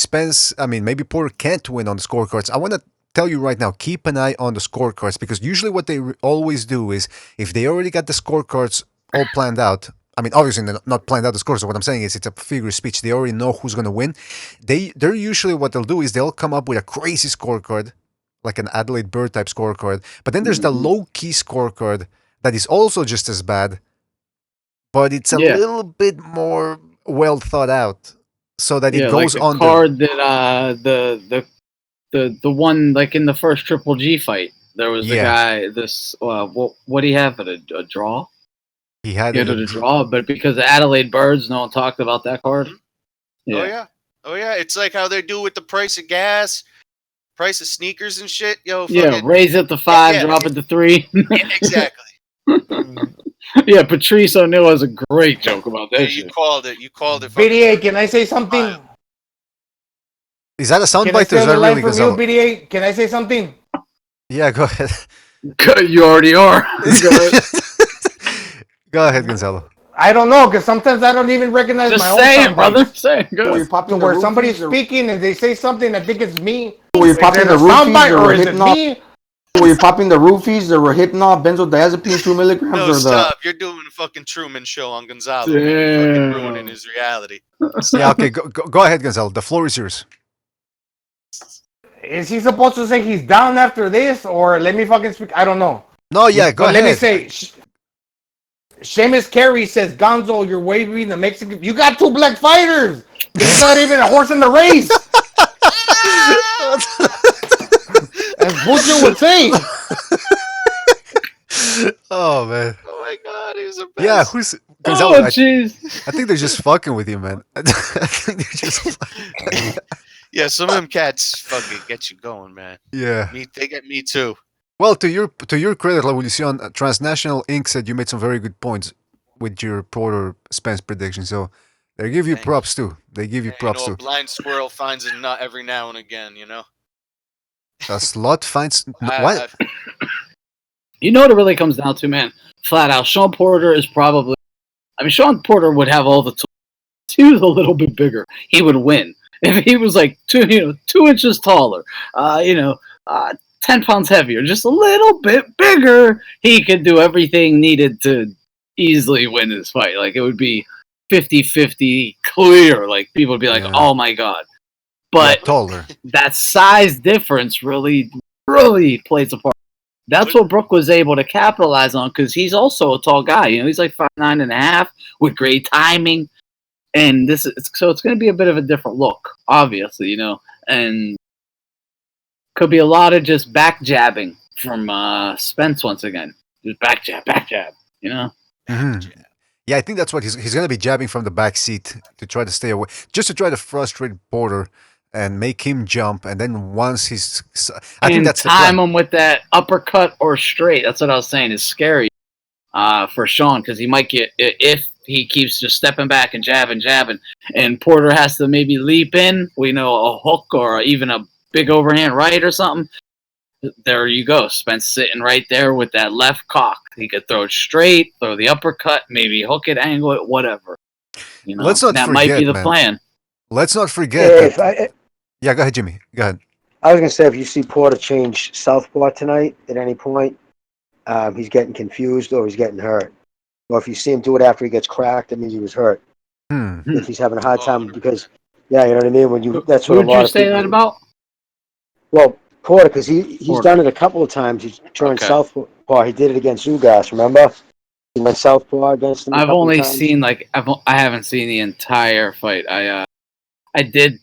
maybe Porter can't win on the scorecards. I want to tell you right now, keep an eye on the scorecards, because usually what they always do is, if they already got the scorecards all planned out, obviously they're not planned out the scores, so what I'm saying is it's a figure of speech. They already know who's going to win. They're usually, what they'll do is they'll come up with a crazy scorecard, like an Adelaide Bird type scorecard. But then there's the low-key scorecard that is also just as bad, but it's a little bit more well thought out, so that it goes like on the card that the one like in the first Triple G fight. There was the guy. What do you have at a draw? He had it a draw, but because of Adelaide Birds, no one talked about that card. Oh yeah. It's like how they do with the price of gas, price of sneakers and shit. Yo, raise it to 5, drop it to 3. Exactly. Yeah, Patrice O'Neill has a great joke about that. You called it. BDA, can I say something? Is that a soundbite, or is that that really Gonzalo? Gonzalo? BDA, can I say something? Yeah, go ahead. You already are. Go ahead, Gonzalo. I don't know, because sometimes I don't even recognize Just my own say it, soundbites. brother. Say it. Go. Where somebody's speaking and they say something, I think it's me. Were you popping the soundbite roofies, or is it me? Were you popping the roofies that were hitting off benzodiazepine 2 milligrams? No, or stop. You're doing a fucking Truman Show on Gonzalo. Damn. You're fucking ruining his reality. Yeah, okay, go ahead, Gonzalo. The floor is yours. Is he supposed to say he's down after this, or let me fucking speak? I don't know. No, yeah, go ahead. Let me say, Seamus Carey says, Gonzo, you're waving the Mexican. You got 2 black fighters. It's not even a horse in the race. As Butcher would say. Oh, man. Oh, my God. He was a best. Yeah, who's... Gonzalo, jeez. I think they're just fucking with you, man. I think they're just... Yeah, some of them cats fucking get you going, man. Yeah. They get me too. Well, to your credit, Revolucion, Transnational Inc. said you made some very good points with your Porter Spence prediction. So they give you props too. They give you props A too. blind squirrel finds a nut every now and again, A slot finds what? You know what it really comes down to, man? Flat out, Sean Porter is probably... Sean Porter would have all the tools. If he was a little bit bigger, he would win. If he was like 2 inches taller, 10 pounds heavier, just a little bit bigger, he could do everything needed to easily win this fight. Like, it would be 50-50 clear. Like, people would be like, oh my God. But taller. That size difference really, really plays a part. That's what Brooke was able to capitalize on, because he's also a tall guy. He's like 5'9.5" with great timing. And it's going to be a bit of a different look, obviously, and could be a lot of just back jabbing from Spence once again. Just back jab, Mm-hmm. Yeah, I think that's what he's going to be jabbing from the back seat to try to stay away, just to try to frustrate Porter and make him jump. And then once I think that's time him with that uppercut or straight. That's what I was saying is scary for Sean, because he might get, if he keeps just stepping back and jabbing, and Porter has to maybe leap in, a hook or even a big overhand right or something. There you go. Spence sitting right there with that left cock. He could throw it straight, throw the uppercut, maybe hook it, angle it, whatever. Let's not that forget, might be the man. plan. Let's not forget. Yeah, go ahead, Jimmy. Go ahead. I was going to say, if you see Porter change southpaw tonight at any point, he's getting confused or he's getting hurt. Or if you see him do it after he gets cracked, that means he was hurt. If he's having a hard time, because, you know what I mean? That's what a lot of people... Who did you say that about? Well, Porter, because he's done it a couple of times. He's turned southpaw. He did it against Ugas, remember? He went southpaw against him. I've only seen I haven't seen the entire fight. I did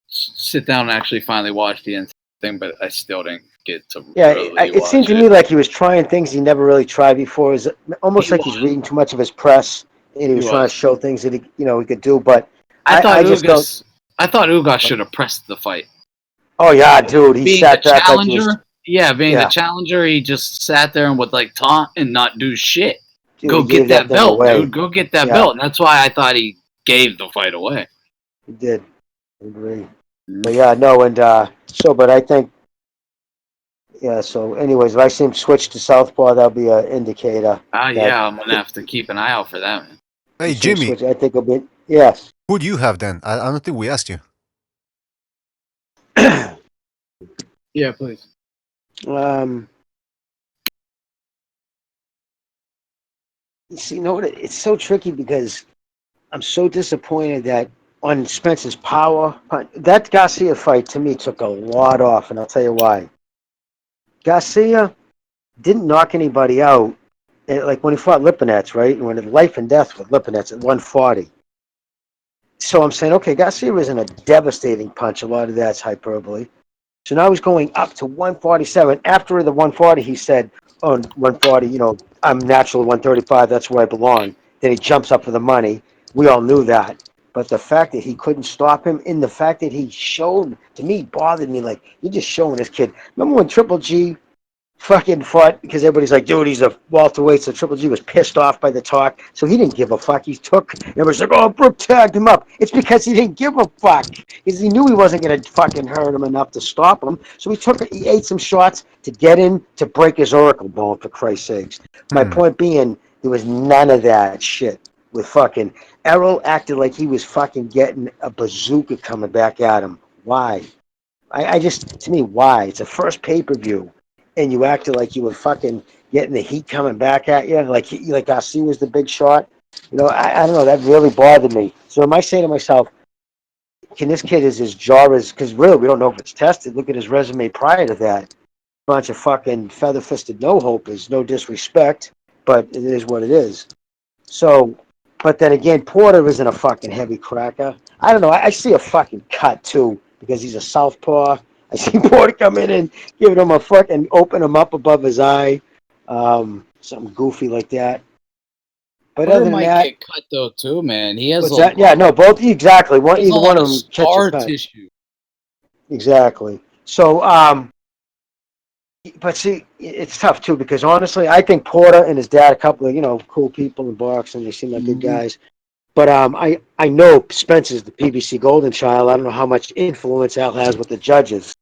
sit down and actually finally watch the entire thing, but I still didn't get to. It seemed to me like he was trying things he never really tried before. It was almost like he's reading too much of his press, and he was trying to show things that he could do. But I thought Ugas should have pressed the fight. Oh yeah, dude, he sat back like he was, being the challenger, he just sat there and would taunt and not do shit. Dude, go get that belt, dude. Go get that belt. And that's why I thought he gave the fight away. He did. I agree. But but I think, so anyways, if I see him switch to southpaw, that'll be an indicator. I'm going to have to keep an eye out for that, man. Hey, Jimmy. I think it'll be, yes. Who do you have then? I don't think we asked you. Yeah, please. See, you know what? It's so tricky because I'm so disappointed that on Spence's power, that Garcia fight to me took a lot off, and I'll tell you why. Garcia didn't knock anybody out, like when he fought Lipinets, right? When it life and death with Lipinets at 140. So I'm saying, okay, Garcia wasn't a devastating punch. A lot of that's hyperbole. So now he's going up to 147. After the 140, he said, oh, 140, I'm natural 135. That's where I belong. Then he jumps up for the money. We all knew that. But the fact that he couldn't stop him, and the fact that he showed, to me, bothered me. Like, you're just showing this kid. Remember when Triple G fucking fought, because everybody's like, dude, he's a welterweight, so Triple G was pissed off by the talk, so he didn't give a fuck. He took, everybody's like, oh, Brooke tagged him up. It's because he didn't give a fuck, because he knew he wasn't going to fucking hurt him enough to stop him, so he ate some shots to get in to break his oracle bone, for Christ's sakes. My point being, there was none of that shit with fucking, Errol acted like he was fucking getting a bazooka coming back at him. Why? I just, to me, why? It's a first pay-per-view, and you acted like you were fucking getting the heat coming back at you, like Garcia was the big shot. I don't know, that really bothered me. So am I saying to myself, can this kid, is his jaw, because really we don't know if it's tested. Look at his resume prior to that. Bunch of fucking feather-fisted no-hopers, no disrespect, but it is what it is. So, but then again, Porter isn't a fucking heavy cracker. I don't know. I see a fucking cut too because he's a southpaw. I see Porter come in and give him a fucking open him up above his eye, something goofy like that. But Porter other than might that, get cut though too, man. He has what's that? Yeah, no, both exactly. There's Either a one lot of of them catch a scar cut. tissue. Exactly. So, but see, it's tough too because honestly, I think Porter and his dad, a couple of cool people in boxing. They seem like good guys. But I know Spence is the PBC golden child. I don't know how much influence Al has with the judges.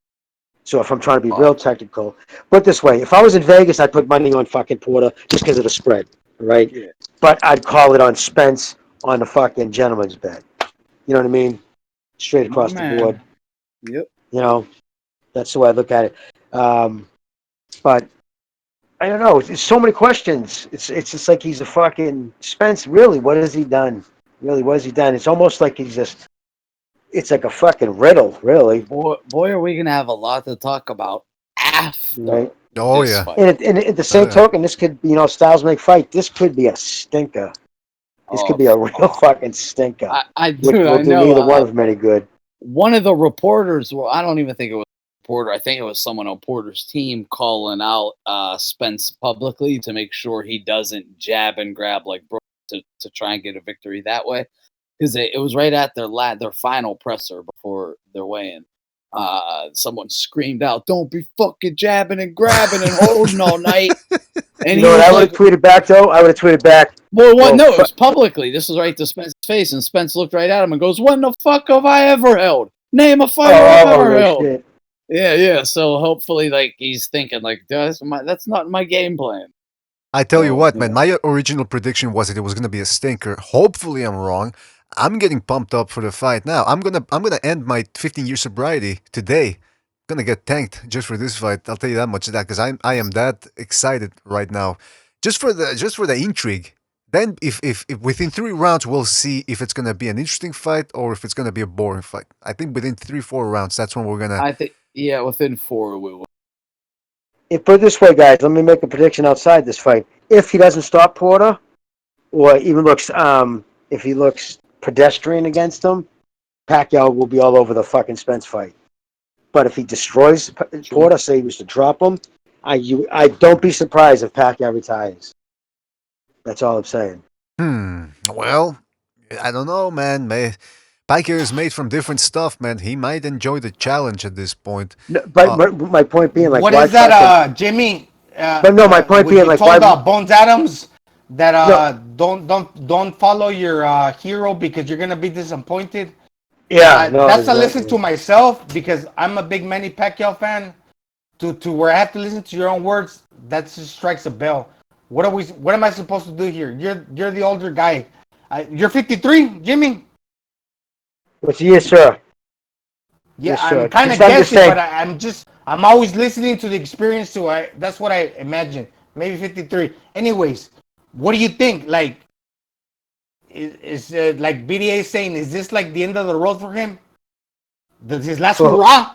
So if I'm trying to be real technical, put it this way: if I was in Vegas, I'd put money on fucking Porter just because of the spread, right? Yeah. But I'd call it on Spence on the fucking gentleman's bet. You know what I mean? Straight across the board. Yep. That's the way I look at it. But I don't know. It's so many questions. It's just like he's a fucking Spence. Really, what has he done? Really, what has he done? It's almost like he's just. It's like a fucking riddle, really. Boy, are we gonna have a lot to talk about after Right? this fight. And at the same token, this could, styles make fight. This could be a stinker. This could be a real fucking stinker. I which will do know. neither one of them any good. One of the reporters, well, I don't even think it was a reporter. I think it was someone on Porter's team calling out Spence publicly to make sure he doesn't jab and grab like Brooke to try and get a victory that way. Because it was right at their final presser before their weigh-in. Someone screamed out, "Don't be fucking jabbing and grabbing and holding all night." And you know what I would have tweeted back, though? I would have tweeted back. Well, what? No, it was publicly. This was right to Spence's face, and Spence looked right at him and goes, "When the fuck have I ever held? Name a fighter I've ever held." Shit. Yeah. So hopefully, like he's thinking, like, that's not my game plan. I tell you what, man, my original prediction was that it was gonna be a stinker. Hopefully I'm wrong. I'm getting pumped up for the fight now. I'm gonna end my 15-year sobriety today. Gonna get tanked just for this fight. I'll tell you that much of that because I am that excited right now. Just for the intrigue. Then if within 3 rounds we'll see if it's gonna be an interesting fight or if it's gonna be a boring fight. I think within 3-4 rounds that's when we're gonna I think within 4 we will. Put it this way, guys. Let me make a prediction outside this fight. If he doesn't stop Porter, or even looks, if he looks pedestrian against him, Pacquiao will be all over the fucking Spence fight. But if he destroys Porter, say he was to drop him, I don't be surprised if Pacquiao retires. That's all I'm saying. Well, I don't know, man. Pacquiao is made from different stuff, man. He might enjoy the challenge at this point. No, but my point being, like, what why is that, fucking, Jimmy? But no, my point being, like, told why? Bones Adams that don't follow your hero because you're gonna be disappointed. Yeah, no, that's exactly. to listen to myself because I'm a big Manny Pacquiao fan. To where I have to listen to your own words, that just strikes a bell. What am I supposed to do here? You're the older guy. You're 53, Jimmy. Yes, sir. Yeah, Yes, I'm sir. kind of I'm just guessing, saying. but I'm always listening to the experience, so that's what I imagine. Maybe 53. Anyways, what do you think? Like, is like BDA saying, is this like the end of the road for him? His last hurrah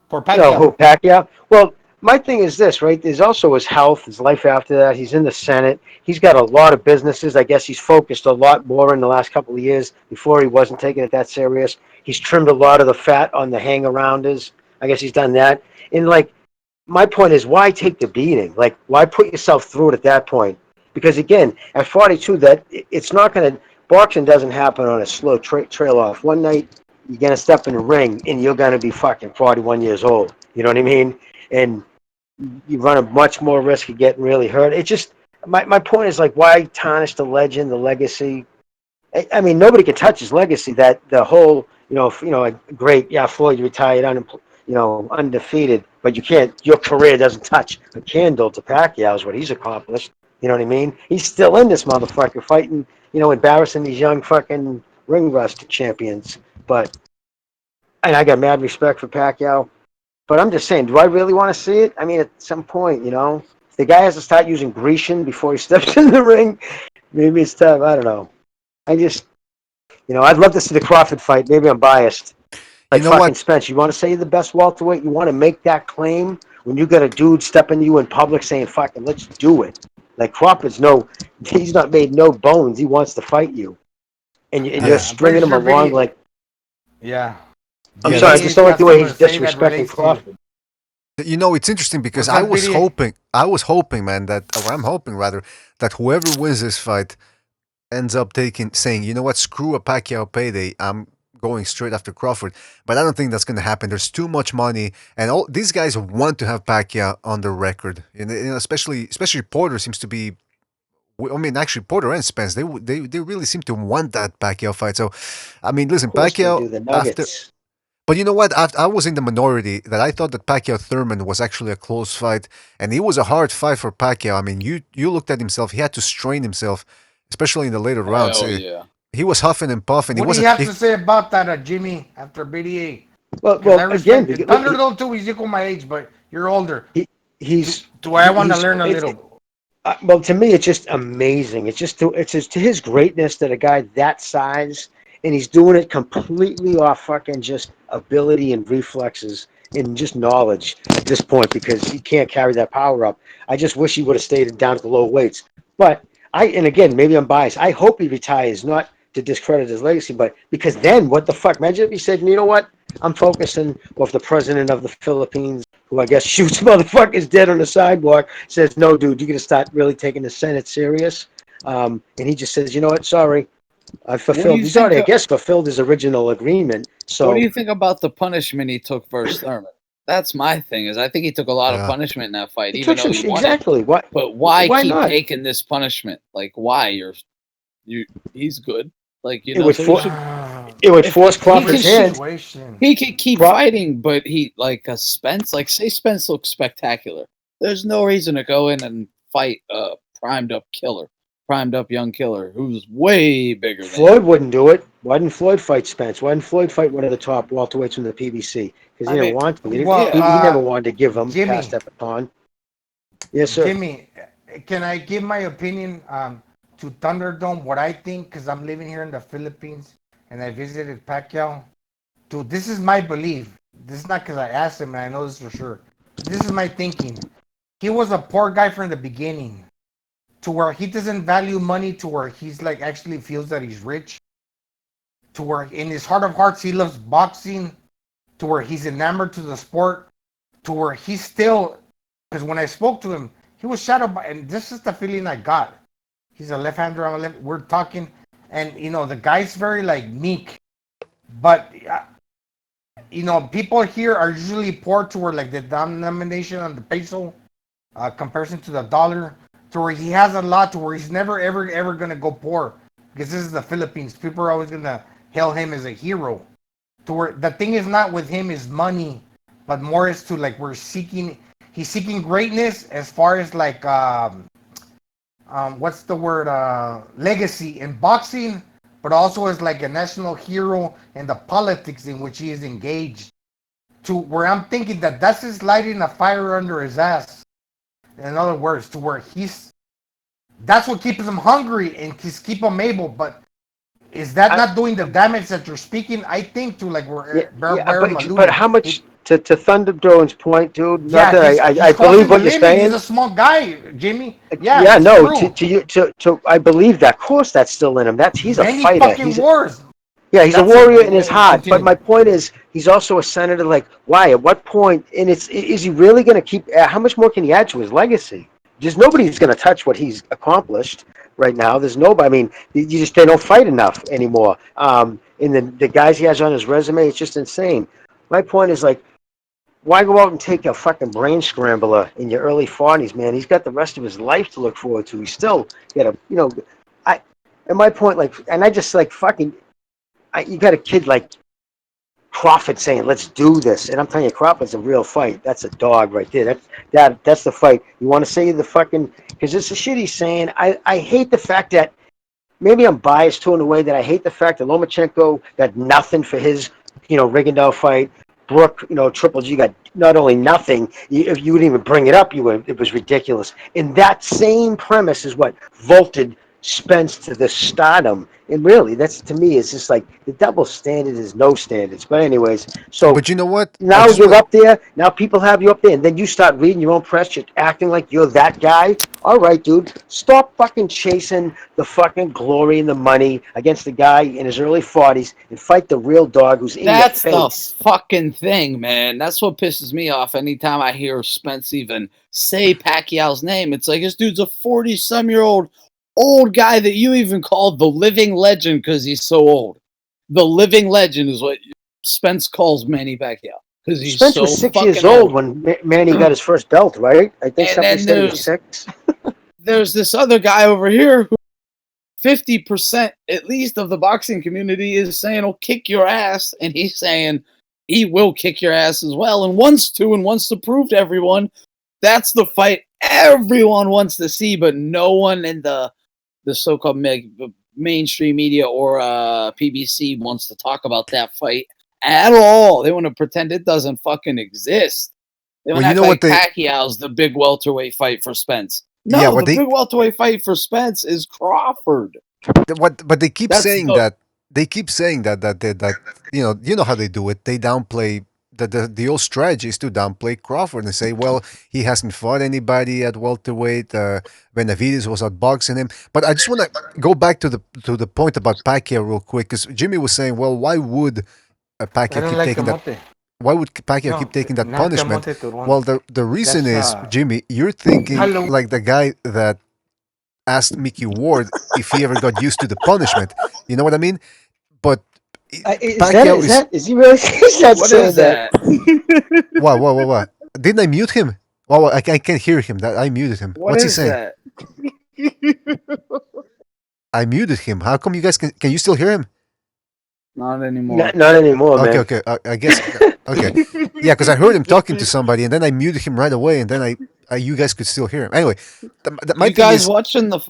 for No, Pacquiao? who, Pacquiao? Well, my thing is this, right? There's also his health, his life after that. He's in the Senate. He's got a lot of businesses. I guess he's focused a lot more in the last couple of years. Before he wasn't taking it that serious. He's trimmed a lot of the fat on the hang-arounders. I guess he's done that. And like, my point is, why take the beating? Like, why put yourself through it at that point? Because again, at 42, it's not going to. Boxing doesn't happen on a slow trail off. One night you're going to step in the ring and you're going to be fucking 41 years old. You know what I mean? And you run a much more risk of getting really hurt. It just my point is like, why tarnish the legend, the legacy? I mean, nobody can touch his legacy. That the whole, a great, Floyd retired, undefeated, but you can't. Your career doesn't touch a candle to Pacquiao is what he's accomplished. You know what I mean? He's still in this motherfucker fighting, embarrassing these young fucking ring rust champions. And I got mad respect for Pacquiao. But I'm just saying, do I really want to see it? I mean, at some point, if the guy has to start using Grecian before he steps in the ring, maybe it's tough. I don't know. I just, I'd love to see the Crawford fight. Maybe I'm biased. Like You know fucking what? Spence, you want to say you're the best welterweight? You want to make that claim when you got a dude stepping you in public saying, fucking, let's do it. Like Crawford's he's not made no bones. He wants to fight you. And you're Yeah. I'm pretty stringing him sure along like, Yeah. I'm Yeah, sorry, I that's just don't like got the way something he's to say that disrespecting relates to you. Crawford. It's interesting because What's up, BDA? I was hoping, man, or I'm hoping rather, that whoever wins this fight ends up saying, you know what, screw a Pacquiao payday, I'm going straight after Crawford. But I don't think that's going to happen. There's too much money, and all these guys want to have Pacquiao on their record. And especially Porter seems to be. I mean, actually, Porter and Spence, they really seem to want that Pacquiao fight. So, I mean, listen, Of course they Pacquiao do, the after. Nuggets. But you know what? I was in the minority that I thought that Pacquiao Thurman was actually a close fight, and it was a hard fight for Pacquiao. I mean, you looked at himself; he had to strain himself, especially in the later rounds. Hell yeah. He was huffing and puffing. He What do you wasn't. have to If say about that, Jimmy, after BDA? Because Well, I again, respect it. Thunderdome, too, he's equal my age, but you're older. I want to learn a little. Well, to me, it's just amazing. It's just to his greatness that a guy that size and he's doing it completely off fucking just ability and reflexes and just knowledge at this point because he can't carry that power up. I just wish he would have stayed down at the low weights. But and again, maybe I'm biased. I hope he retires, not to discredit his legacy, but because then what the fuck? Imagine if he said, you know what? I'm focusing, or if the president of the Philippines, who I guess shoots motherfuckers dead on the sidewalk, says, no, dude, you're going to start really taking the Senate serious. And he just says, you know what? Sorry, I fulfilled. He's already, I guess, fulfilled his original agreement. What do So you think about the punishment he took versus Thurman? That's my thing. Is I think he took a lot of Yeah. punishment in that fight, he even took though some he won it. exactly. What? But why keep not? taking this punishment? Like, why? He's good. Like, It would so he for, should. it would If force he can Crawford's hand. he could keep fighting, but he like a Spence. Like, say Spence looks spectacular. There's no reason to go in and fight a primed up young killer who's way bigger than Floyd wouldn't do it. Why didn't Floyd fight Spence? Why didn't Floyd fight one of the top welterweights from the PBC? Because he didn't want to. He never wanted to give him Jimmy. past that baton. Yes, sir. Jimmy, can I give my opinion to Thunderdome? What I think, because I'm living here in the Philippines and I visited Pacquiao. Dude, this is my belief. This is not because I asked him and I know this for sure. This is my thinking. He was a poor guy from the beginning, to where he doesn't value money, to where he's like actually feels that he's rich, to where in his heart of hearts he loves boxing, to where he's enamored to the sport, to where he's still, because when I spoke to him, he was shadowed by, and this is the feeling I got. He's a left-hander, I'm a left. We're talking, and the guy's very like meek, but people here are usually poor to where like the denomination on the peso, comparison to the dollar, to where he has a lot, to where he's never ever gonna go poor, because this is the Philippines. People are always gonna hail him as a hero. To where the thing is not with him is money, but more is to like he's seeking greatness as far as like what's the word, legacy in boxing. but also as like a national hero in the politics in which he is engaged. To where I'm thinking that that's just lighting a fire under his ass. In other words, to where that's what keeps him hungry and keep him able. But is that not doing the damage that you're speaking? I think to like where Baron alluded. But how much to Thunder Throwing's point, dude? Yeah, Not that I believe what you're saying. He's a small guy, Jimmy. Yeah, no. I believe that. Of course, that's still in him. He's Many a fighter. Fucking wars. Yeah, he's a warrior in his heart. But my point is, he's also a senator. Like, why? At what point? And is he really going to keep? How much more can he add to his legacy? Just nobody's going to touch what he's accomplished right now. There's nobody. I mean, they don't fight enough anymore. And the guys he has on his resume, it's just insane. My point is like, why go out and take a fucking brain scrambler in your early 40s, man? He's got the rest of his life to look forward to. He's still got and my point, like, and I just like fucking. You got a kid like Crawford saying, "Let's do this," and I'm telling you, Crawford's a real fight. That's a dog right there. That's the fight. You want to say the fucking because it's the shit he's saying. I hate the fact that maybe I'm biased too in a way that I hate the fact that Lomachenko got nothing for his Rigondeaux fight. Brooke, Triple G got not only nothing. If you wouldn't even bring it up, it was ridiculous. And that same premise is what vaulted Spence to the stardom. And really, that's to me, it's just like the double standard is no standards. But anyways, but you know what? Now you're up there. Now people have you up there, and then you start reading your own press, you're acting like you're that guy. All right, dude, stop fucking chasing the fucking glory and the money against the guy in his early 40s and fight the real dog who's in your face. That's the fucking thing, man. That's what pisses me off anytime I hear Spence even say Pacquiao's name. It's like this dude's a 40-some-year-old old guy that you even called the living legend because he's so old. The living legend is what Spence calls Manny Pacquiao because he's Spence so was 6 fucking years old when Manny got his first belt, right? I think somebody said he was 6. There's this other guy over here who 50% at least of the boxing community is saying he'll kick your ass, and he's saying he will kick your ass as well and wants to prove to everyone that's the fight everyone wants to see, but no one in the so-called mainstream media or PBC wants to talk about that fight at all. They want to pretend it doesn't fucking exist. They want to act like Pacquiao's the big welterweight fight for Spence. No, the big welterweight fight for Spence is Crawford. But they keep saying that. They keep saying that you know how they do it. They downplay the old strategy is to downplay Crawford and say, well, he hasn't fought anybody at welterweight. Benavidez was outboxing him. But I just want to go back to the point about Pacquiao real quick, because Jimmy was saying, well, why would Pacquiao keep taking that? Why would Pacquiao keep taking that punishment? Well, the reason is, Jimmy, you're thinking like the guy that asked Mickey Ward if he ever got used to the punishment. You know what I mean? But is he really saying that? What? Didn't I mute him? Well, I can't hear him. I muted him. What's he saying? That? I muted him. How come you guys can you still hear him? Not anymore. Not anymore, man. Okay. I guess. Okay. Yeah, because I heard him talking to somebody, and then I muted him right away, and then you guys could still hear him. Anyway, you guys watching the?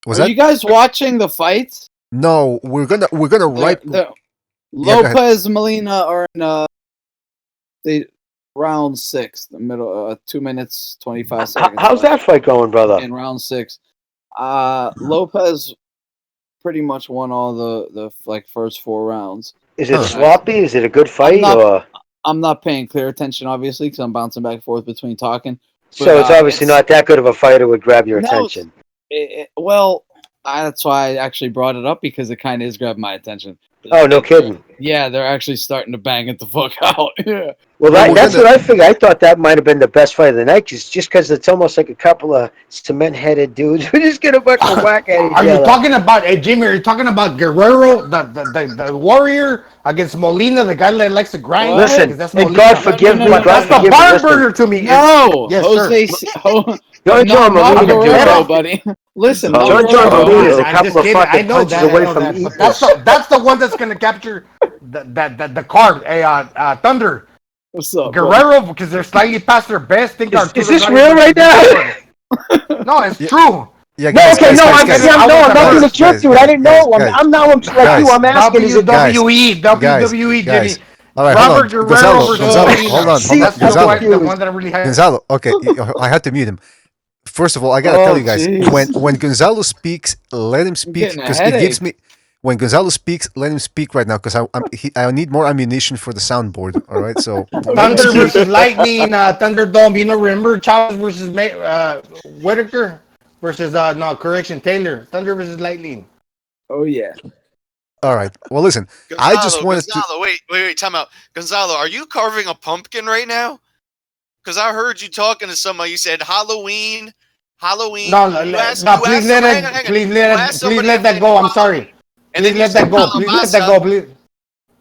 Are you guys watching the fights? No, we're gonna write. Lopez Molina are in round 6, the middle 2 minutes 25 seconds. How's that fight going, brother? In round 6, Lopez pretty much won all the first 4 rounds. Is it sloppy? Is it a good fight? I'm not paying clear attention, obviously, because I'm bouncing back and forth between talking. But, so it's obviously not that good of a fight. It would grab your attention. That's why I actually brought it up, because it kind of is grabbing my attention. Oh, no kidding. Yeah, they're actually starting to bang it the fuck out. Yeah. Well, that's what I figured. I thought that might have been the best fight of the night, just because it's almost like a couple of cement-headed dudes who just get a bunch of whack at each other. Are you talking about, Jimmy, are you talking about Guerrero, the warrior, against Molina, the guy that likes to grind? Listen, and God forgive me. That's the barn burner to me. No! Yes, Jose, John Molina, buddy. Listen, John Molina is a couple of fucking punches away from equal. That's the one that's going to capture the card. Thunder. What's up, Guerrero, because they're slightly past their best. Is this real right now? No, it's true. Yeah, No, okay, no, I'm not being a jerk, dude. I didn't know. I'm now like you. I'm asking. Is it WWE, Jimmy. All right, Robert hold on, Guerrero Gonzalo, versus Gonzalo, Molina. hold on, See, That's Gonzalo, the one that really had. Gonzalo. Okay, I had to mute him. First of all, I gotta tell you guys, when Gonzalo speaks, let him speak getting a because it gives headache. me. When Gonzalo speaks, let him speak right now because I need more ammunition for the soundboard. All right, so Thunder versus Lightning, Thunderdome. You know, remember Chavez versus Whitaker versus Taylor. Thunder versus Lightning. Oh yeah. all right. Well, listen, I just wanted to. Gonzalo, wait, time out. Gonzalo, are you carving a pumpkin right now? Because I heard you talking to somebody. You said Halloween. No, please let that go. I'm sorry. Please let that go. Please let that go. Please.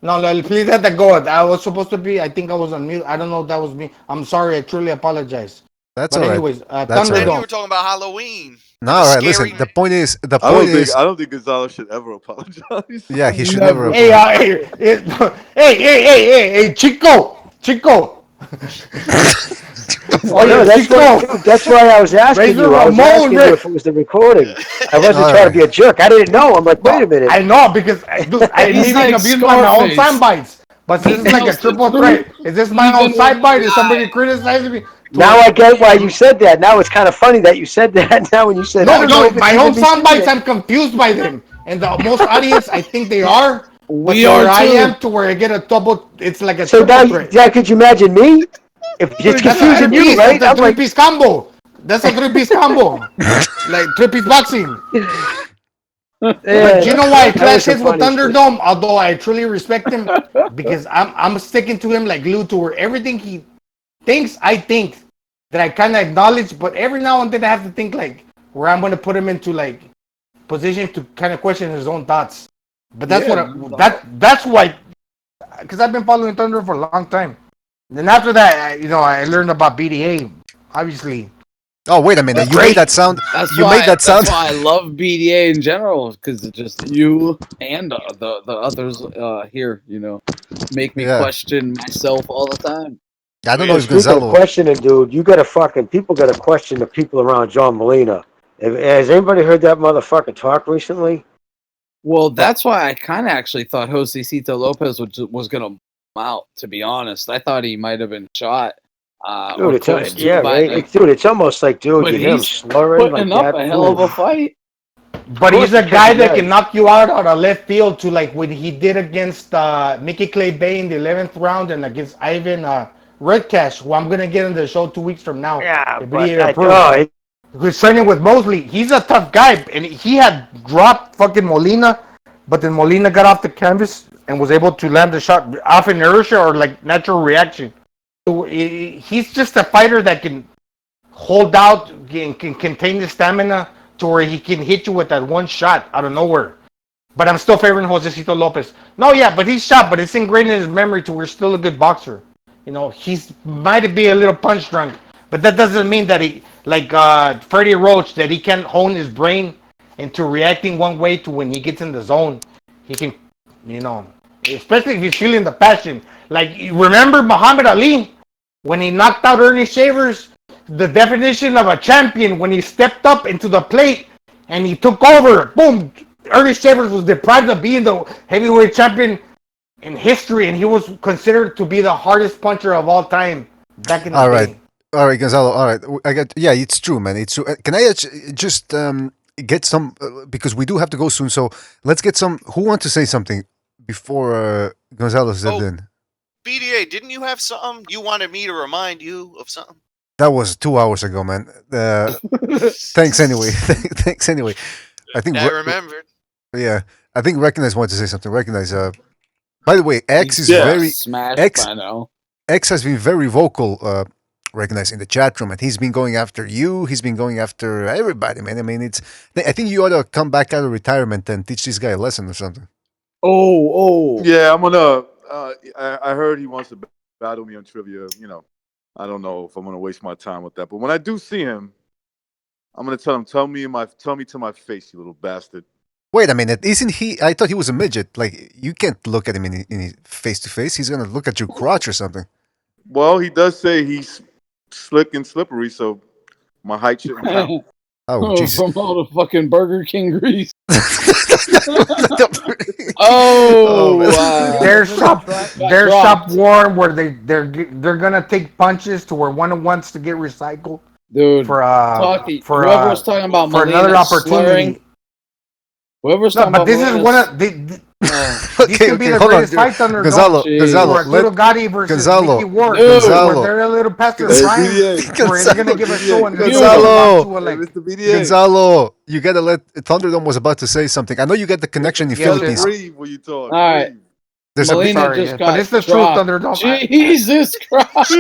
No, please let that go. I was supposed to be. I think I was on mute. I don't know if that was me. I'm sorry. I truly apologize. That's But all right. anyways, That's Then Thunderdome. you were talking about Halloween. No, all right. Listen, the point is, I don't think Gonzalo should ever apologize. Yeah, he should never. Hey, Chico. Oh no, that's why I was asking you. I was asking you if it was the recording. I wasn't trying to be a jerk. I didn't know. I'm like, wait a minute. I know because I He's need like abused by my own Scarface. sound bites. But this is like a tells the triple truth, threat. Is this my even own when side he bite? Is somebody lies. criticizing me? Now I get why you said that. Now it's kind of funny that you said that. Now when you said, I No, don't know if it's my even own be sound bites, serious. I'm confused by them. And the most audience, I think they are. But We to are where I too. am, to where I get a double, it's like a So triple now, threat. could you imagine me? If it's confusing you, right? That's a I'm like, three-piece combo. That's a three-piece combo. Like three-piece boxing. But you know why I that was clash the heads with funniest shit. Thunderdome? Although I truly respect him, because I'm sticking to him like glue to where everything he thinks, I think that I kind of acknowledge, but every now and then I have to think like where I'm going to put him into like positions to kind of question his own thoughts. But that's that's why, because I've been following Thunder for a long time. Then after that, I learned about BDA, obviously. Oh wait a minute! You made that sound. That's You why. made that sound. That's why I love BDA in general because it's just you and the others here. Make me question myself all the time. I don't know if Speaking of Gonzalo. questioning, dude, people gotta question the people around John Molina. Has anybody heard that motherfucker talk recently? Well, that's why I kind of actually thought Josecito Lopez was going to out. To be honest, I thought he might have been shot. Dude, Or it's close to yeah, by, right. Dude, it's almost like, dude, but you hear him he's slurring like putting up that. a hell of a fight. But he's a guy that can knock you out of left field to like what he did against Mickey Clay Bay in the 11th round and against Ivan Redcash, who I'm going to get on the show 2 weeks from now. Yeah, Who's training with Mosley. He's a tough guy, and he had dropped fucking Molina, but then Molina got off the canvas and was able to land the shot off inertia or like natural reaction. So he's just a fighter that can hold out, can contain the stamina to where he can hit you with that one shot out of nowhere. But I'm still favoring Josecito Lopez. No, yeah, but he's shot, but it's ingrained in his memory to where he's still a good boxer. He's might be a little punch drunk, but that doesn't mean that he, like Freddie Roach, that he can't hone his brain into reacting one way to when he gets in the zone. He can, especially if he's feeling the passion. Like, remember Muhammad Ali when he knocked out Ernie Shavers? The definition of a champion when he stepped up into the plate and he took over. Boom! Ernie Shavers was deprived of being the heavyweight champion in history, and he was considered to be the hardest puncher of all time back in the day. All right, Gonzalo. All right, yeah, it's true, man. It's true. Can I just get some because we do have to go soon. So let's get some. Who wants to say something before Gonzalo stepped in? BDA, didn't you have something? You wanted me to remind you of something? That was 2 hours ago, man. Thanks anyway. Thanks anyway. I think I remembered. Yeah, I think Recognize wanted to say something. Recognize. By the way, X is smashed by now. X has been very vocal. Recognize in the chat room, and he's been going after you. He's been going after everybody, man. I mean, I think you ought to come back out of retirement and teach this guy a lesson or something. Oh. Yeah, I'm gonna. I heard he wants to battle me on trivia. I don't know if I'm gonna waste my time with that. But when I do see him, I'm gonna tell him, tell me to my face, you little bastard. Wait a minute, isn't he? I thought he was a midget. Like, you can't look at him in his face to face. He's gonna look at your crotch or something. Well, he does say he's slick and slippery, so my height shouldn't count. Oh, Jesus. From all the fucking Burger King grease. Their shop warned where they're gonna take punches to where one wants to get recycled. Dude, for whoever was talking about for Molina another opportunity. slurring, whoever was No, talking but about this is Molina's- one of these Okay, can be okay, the hold on, greatest fight Thunder Gonzalo, Dome. Gonzalo, Arturo let- Gotti versus Gonzalo, Mickey Ward. Gonzalo. Where they're a little past their Hey, prime, BDA. where they're gonna give a show and Gonzalo, Mr. BDA. Gonzalo, you gotta let Thunderdome was about to say something. I know you got the connection in Philippines. Breathe when you talk. All right. There's Molina a just but got it's the truth, dropped. Thunderdome. Jesus Christ!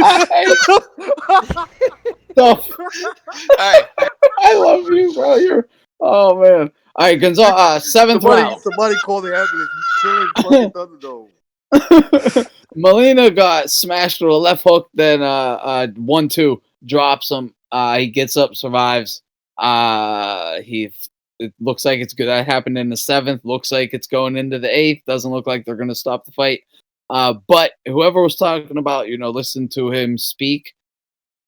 I love you, bro. You're oh man. All right, Gonzalo. Seventh round. Somebody call the ambulance. He's still in fucking Thunderdome. Molina got smashed with a left hook, then 1-2 drops him. He gets up, survives. It looks like it's good. That happened in the 7th. Looks like it's going into the 8th. Doesn't look like they're going to stop the fight. But whoever was talking about, listen to him speak.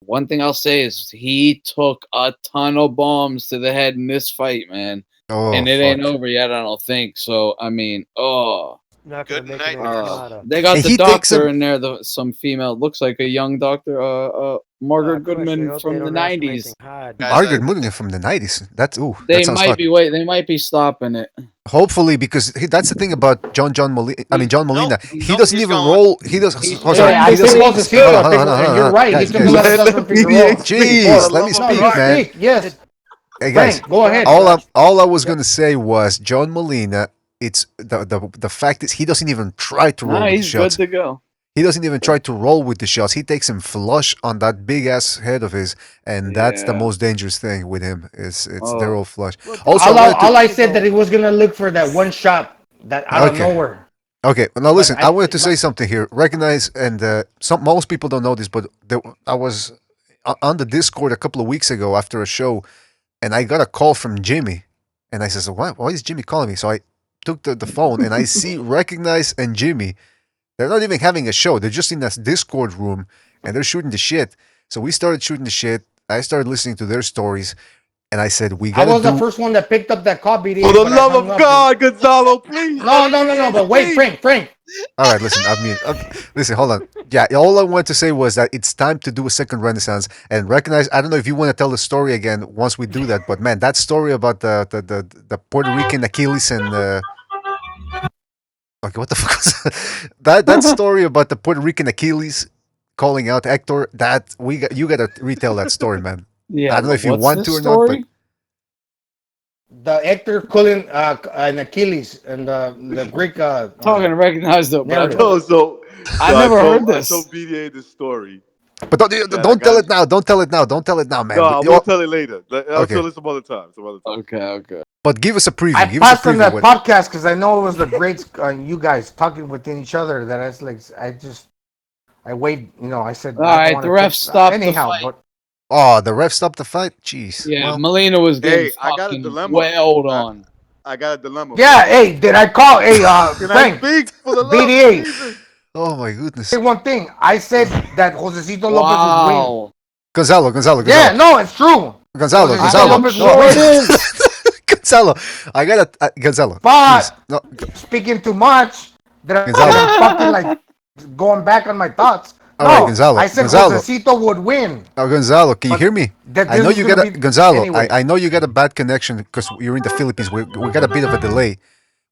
One thing I'll say is he took a ton of bombs to the head in this fight, man. Oh, and it ain't over yet, I don't think. So, I mean, Good night. they got And the he takes doctor him- in there, some female. Looks like a young doctor, Margaret Goodman from the 90s. Margaret Mulligan from the 90s. That's that They sounds might hot. be they might be stopping it. Hopefully, because that's the thing about John Molina. I mean, John Molina. He doesn't even gone. roll. He doesn't. Oh, Yeah, sorry. I He think doesn't. Moses Figueroa, Hold on, hold on, hold on, you're right. guys, He took guys. a left shot from Figueroa. Jeez, let me speak, man. Yes. Hey guys, Frank, go ahead. All I was gonna say was John Molina. It's the fact is he doesn't even try to roll Nah, with the he's shots. good to go. He doesn't even try to roll with the shots. He takes him flush on that big ass head of his, and that's the Yeah. most dangerous thing with him. They're Oh. all flush. Also, All I said that he was gonna look for that one shot that out of Okay. nowhere. Okay, now listen. I- I wanted to say something here. Recognize, and most people don't know this, but I was on the Discord a couple of weeks ago after a show, and I got a call from Jimmy, and I says, "Why is Jimmy calling me?" So I took the phone, and I see Recognize and Jimmy. They're not even having a show. They're just in this Discord room, and they're shooting the shit. So we started shooting the shit. I started listening to their stories, and I said, "We I gotta was do." the first one that picked up that copy. For the love of God, Gonzalo, please. No. But wait, Frank. All right, listen. Listen. Hold on. Yeah, all I wanted to say was that it's time to do a second Renaissance and recognize. I don't know if you want to tell the story again once we do that, but man, that story about the Puerto Rican Achilles and okay, what the fuck was that story about the Puerto Rican Achilles calling out Hector? That you gotta retell that story, man. Yeah, I don't know if you what's want the to or story? not, The Hector calling an Achilles and the Greek. Talking to recognize though, but narrative. I never heard this. I told BDA this story. but don't tell it now. Don't tell it now. Don't tell it now, man. No, I will tell it later. I'll Okay. tell it some other time. Okay. But give us a preview. I Give us a passed on preview. that what- podcast because I know it was the greats you guys talking within each other. That I wait. I said. All I don't right, wanna the ref take- stopped the anyhow, fight. but Oh, the ref stopped the fight. Jeez. Yeah, Well, Molina was getting Hey, I got a fucking dilemma. wailed on. I got a dilemma. yeah. Hey, did I call? Hey, Can Frank. I speak for the love BDA. of Jesus? oh my goodness. Say one thing. I said that Josecito Lopez would win. Wow. Gonzalo. Yeah, no, it's true. Gonzalo. Josecito Lopez would win. Gonzalo. I gotta Gonzalo. But please. No, speaking too much, that Gonzalo. I'm fucking like going back on my thoughts. All No, right, Gonzalo. I said Gonzalo. Josecito would win. Gonzalo, can you hear me? I know this you is got gonna a be- Gonzalo. anyway. I know you got a bad connection because you're in the Philippines. We got a bit of a delay.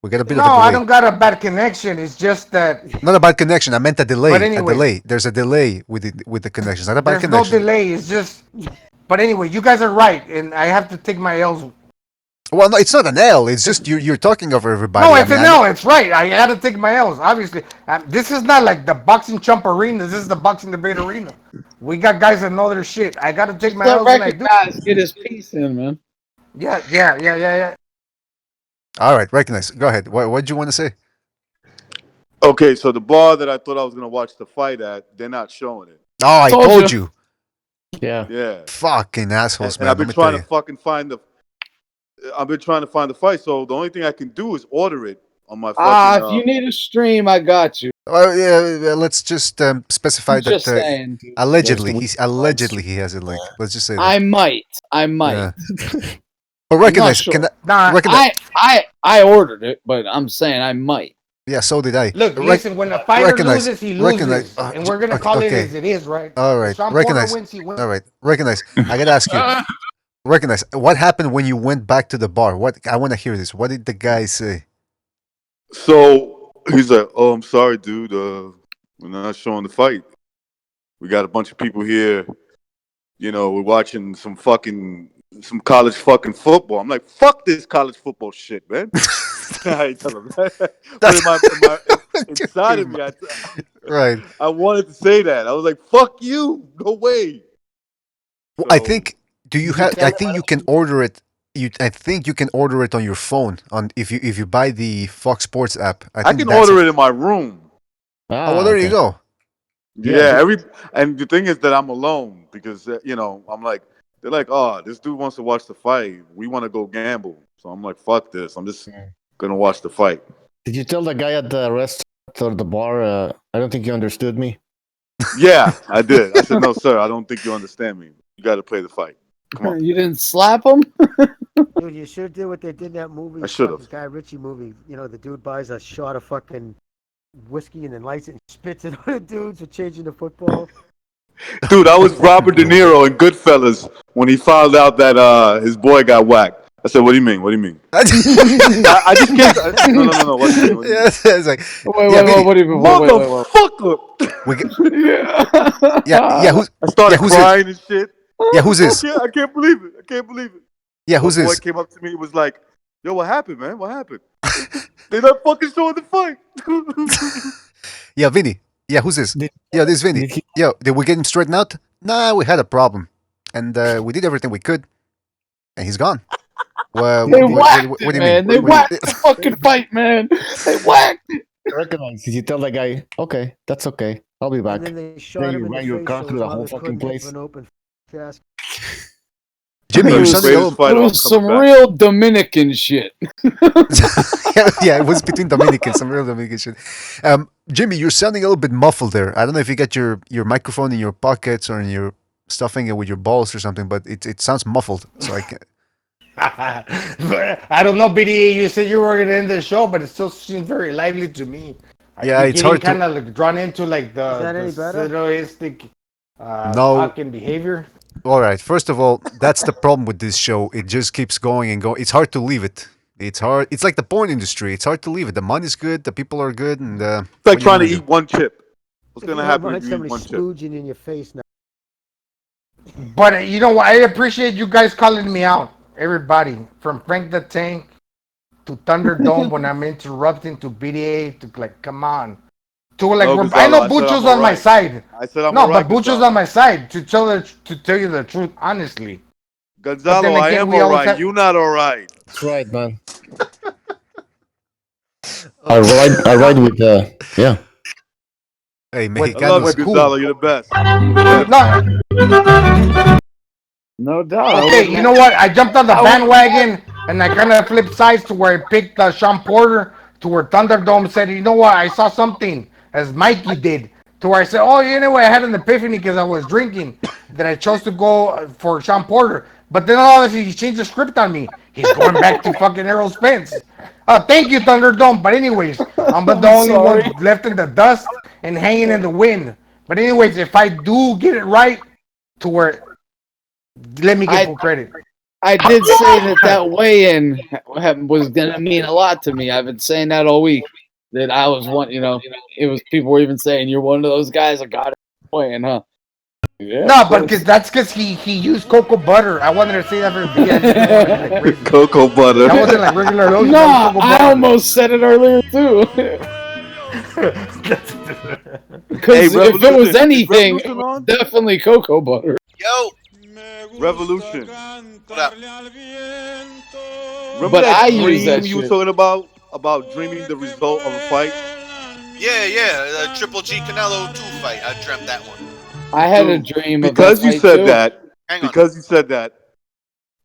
We got a bit No, of a delay. I don't got a bad connection. It's just that Not a bad connection. I meant a delay. But anyway. A delay. There's a delay with the connections. Not a bad there's no connection. delay. It's just. But anyway, you guys are right, and I have to take my L's. Well, no, it's not an L. It's just you're talking over everybody. No, I it's mean, an L. It's right. I had to take my L's. Obviously, this is not like the boxing chump arena. This is the boxing debate arena. We got guys that know their shit. I got to take my Let L's when I do. recognize, get his piece in, man. Yeah. All right, recognize. Go ahead. What did you want to say? Okay, so the bar that I thought I was gonna watch the fight at, they're not showing it. Oh, I told you. Yeah. Fucking assholes, And man. I've been Let me trying tell to you. fucking find the. I've been trying to find the fight, so the only thing I can do is order it on my fucking. If you need a stream, I got you. Well, yeah, let's just specify that Just saying. allegedly he has a link. Let's just say that. I might. Yeah. But I'm not recognize, sure. can Nah, recognize? I ordered it, but I'm saying I might. Yeah, so did I. Look, listen. When a fighter recognize, loses, he recognize. loses, and we're gonna call it as it is, right? All If right, Sean Porter recognize. wins, he wins. All right, recognize. I gotta ask you. Recognize. What happened when you went back to the bar? What I want to hear this. What did the guy say? So he's like, "Oh, I'm sorry, dude. We're not showing the fight. We got a bunch of people here. You know, we're watching some college fucking football." I'm like, "Fuck this college football shit, man." I tell him. But inside of me, Right. I wanted to say that. I was like, "Fuck you, no way." Well, I think. Do you have? I think you can order it. I think you can order it on your phone. On if you buy the Fox Sports app. I think can that's order it in my room. Oh, well, there you go. Yeah, and the thing is that I'm alone because I'm like they're like, "Oh, this dude wants to watch the fight. We want to go gamble." So I'm like, "Fuck this. I'm just gonna watch the fight." Did you tell the guy at the restaurant or the bar? I don't think you understood me. Yeah, I did. I said, "No, sir. I don't think you understand me. You got to play the fight. Come on." You didn't slap him? Dude, you should do what they did in that movie. I should've. Guy Ritchie movie. You know, the dude buys a shot of fucking whiskey and then lights it and spits it on the dudes for changing the football. Dude, I was Robert De Niro in Goodfellas when he found out that his boy got whacked. I said, "What do you mean? What do you mean?" I just can't. No. What do you mean? Yeah, it's like, Wait, what do you mean? Motherfucker! Yeah, who's? I started who's crying and shit. Yeah, who's this? I can't believe it. Yeah, who's My boy this? came up to me and was like, "Yo, what happened, man? What happened?" They're not fucking showing the fight. Yeah, Vinny. Yeah, who's this? Yeah, this is Vinny. Yo, did we get him straightened out? Nah, we had a problem, and we did everything we could, and he's gone. Well, They what whacked do you it, man. mean? They whacked the fucking fight, man. They whacked it. Recognize. Did you tell the guy? Okay, that's okay. I'll be back. And then they shot Then him you in the ran your face car so through his the whole mother fucking couldn't place. have an open casket. Jimmy, you're sounding a It little. was some real Dominican shit. Yeah, it was between Dominicans, some real Dominican shit. Jimmy, you're sounding a little bit muffled there. I don't know if you got your microphone in your pockets or in your stuffing it with your balls or something, but it sounds muffled. So I can't. I don't know, BDA. You said you were gonna end the show, but it still seems very lively to me. Yeah, it's hard to. Kind of like drawn into like the Is that any better? sadistic No. fucking behavior. All right. First of all, that's the problem with this show. It just keeps going and going. It's hard to leave it. It's hard. It's like the porn industry. It's hard to leave it. The money's good. The people are good, and It's like trying to eat one chip. What's gonna happen if you eat Somebody one chip? splooging in your face now. But you know what? I appreciate you guys calling me out. Everybody, from Frank the Tank to Thunderdome when I'm interrupting to BDA to like, come on. To like, No, I know Gonzalo, I said Bucho's I'm on my alright. side. I said I'm no, alright, but Bucho's Gonzalo. on my side to tell you the truth honestly. Gonzalo, then I again, am we always alright. have- You not alright. That's right, man. I ride with yeah. Hey, I love you, Gonzalo. You're the best. No doubt. Okay, you know what? I jumped on the bandwagon and I kind of flipped sides to where I picked Sean Porter to where Thunderdome said, you know what? I saw something as Mikey did to where I said, oh, you know what? I had an epiphany because I was drinking that I chose to go for Sean Porter. But then all of a sudden he changed the script on me. He's going back to fucking Errol Spence. Thank you, Thunderdome. But anyways, I'm the only one left in the dust and hanging in the wind. But anyways, if I do get it right to where, let me get full credit. I did say that weigh-in was gonna mean a lot to me. I've been saying that all week. That I was one, it was people were even saying you're one of those guys that got it weigh-in, huh? Yeah, No, but that's because he used cocoa butter. I wanted to say that for the beginning. Cocoa butter. That wasn't like regular lotion. No, I almost said it earlier too. Because if it was anything, it was definitely cocoa butter. Yo, Revolution. What up? Remember But that I dream use that you were shit. talking about dreaming the result of a fight? Yeah, the Triple G Canelo 2 fight. I dreamt that one. I had a dream Because of you that said fight, that. Hang on. Because you said that.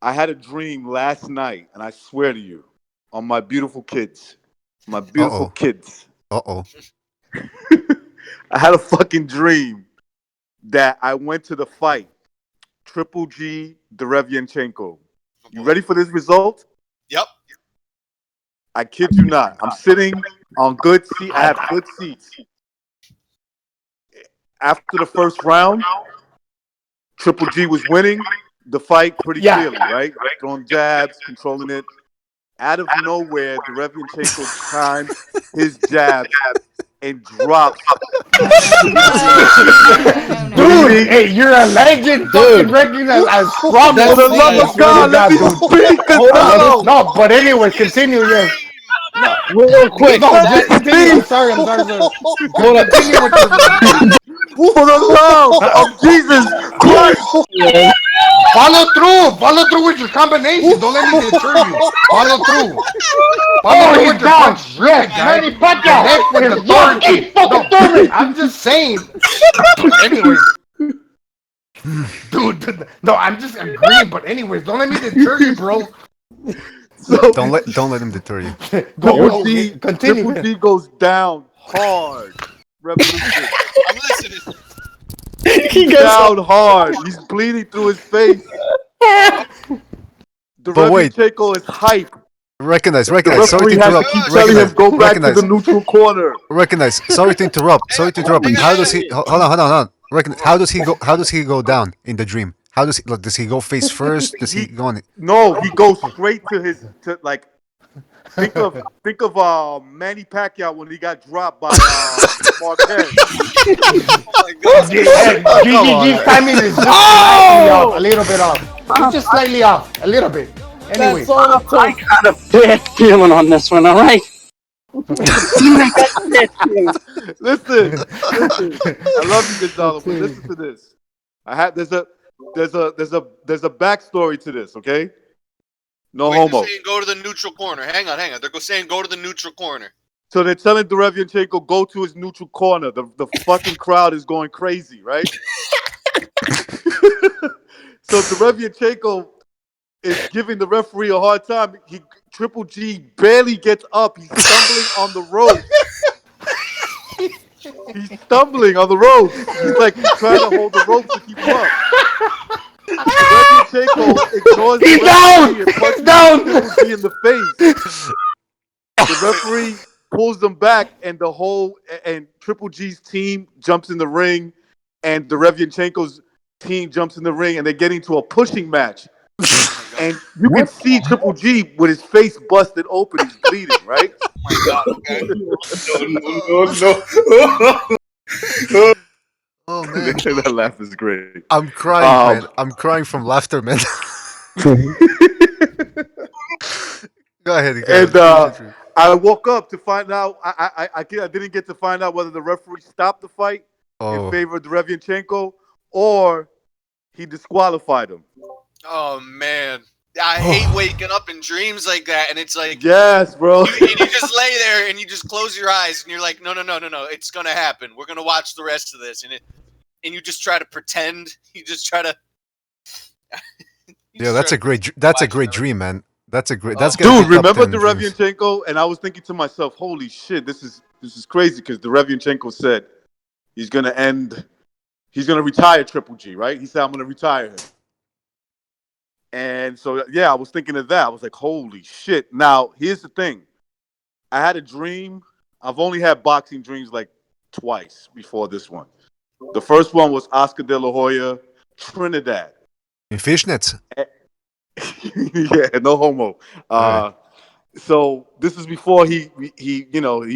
I had a dream last night, and I swear to you, on my beautiful kids, my beautiful kids. Uh-oh. I had a fucking dream that I went to the fight. Triple G, Derevianchenko. You ready for this result? Yep. I kid you not. I'm sitting on good seat. I have good seats. After the first round, Triple G was winning the fight pretty clearly, right? Throwing jabs, controlling it. Out of nowhere, Derevianchenko times his jabs and drops. Dude, hey, you're a legend. Fucking recognized as strong. For the love of God, let me speak. No, but anyway, continue. Yes. No, real quick. No, just continue. I'm sorry. Hold on. Continue with your. For the love of Jesus Christ. Follow through with your combination. Don't let me deter you. Follow through. Follow through with your punch. Really, guy. Connect with authority. No, I'm just saying. But anyways. Dude, no, I'm just agreeing. But anyways, don't let me deter you, bro. So, don't let him deter you. Triple G goes down hard. Revolution. I'm listening. He's down hard. He's bleeding through his face. Derevianchenko is hype. Recognize. The Sorry to referee has interrupt. to keep telling him go back to the neutral corner. Recognize. Sorry to interrupt. How does he? Hold on. Recognize. How does he go down in the dream? How does he? Like, does he go face first? Does he go on? No, he goes straight to his like. Think of Manny Pacquiao when he got dropped by Marquez. GGG's timing is just slightly off, a little bit off. It's just slightly off, a little bit. Anyway, I got a bad feeling on this one. All right. Listen. I love you, Gonzalo, but listen to this. There's a backstory to this, okay? No homo. They're saying go to the neutral corner. Hang on. They're saying go to the neutral corner. So they're telling Derevianchenko go to his neutral corner. The fucking crowd is going crazy, right? So Derevianchenko is giving the referee a hard time. Triple G barely gets up. He's stumbling on the ropes. He's stumbling on the ropes. He's like trying to hold the ropes to keep him up. Derevianchenko ignores the referee and punches Triple G in the face. The referee pulls them back, and Triple G's team jumps in the ring, and Derevianchenko's team jumps in the ring, and they get into a pushing match. And you can see Triple G with his face busted open. He's bleeding, right? Oh my God, okay. No. Oh man, that laugh is great. I'm crying, man. I'm crying from laughter, man. Go ahead. And I woke up to find out. I didn't get to find out whether the referee stopped the fight in favor of Derevianchenko or he disqualified him. Oh man, I hate waking up in dreams like that, and it's like yes, bro. You just lay there and you just close your eyes, and you're like, no, it's gonna happen. We're gonna watch the rest of this, and you just try to pretend. You just try to. Yeah, that's a great dream, man. That's dude. Remember Derevianchenko? And I was thinking to myself, holy shit, this is crazy because Derevianchenko said he's gonna retire Triple G, right? He said I'm gonna retire him. And so, yeah, I was thinking of that. I was like, holy shit. Now, here's the thing. I had a dream. I've only had boxing dreams like twice before this one. The first one was Oscar De La Hoya, Trinidad. In fishnets? Yeah, no homo. So this is before he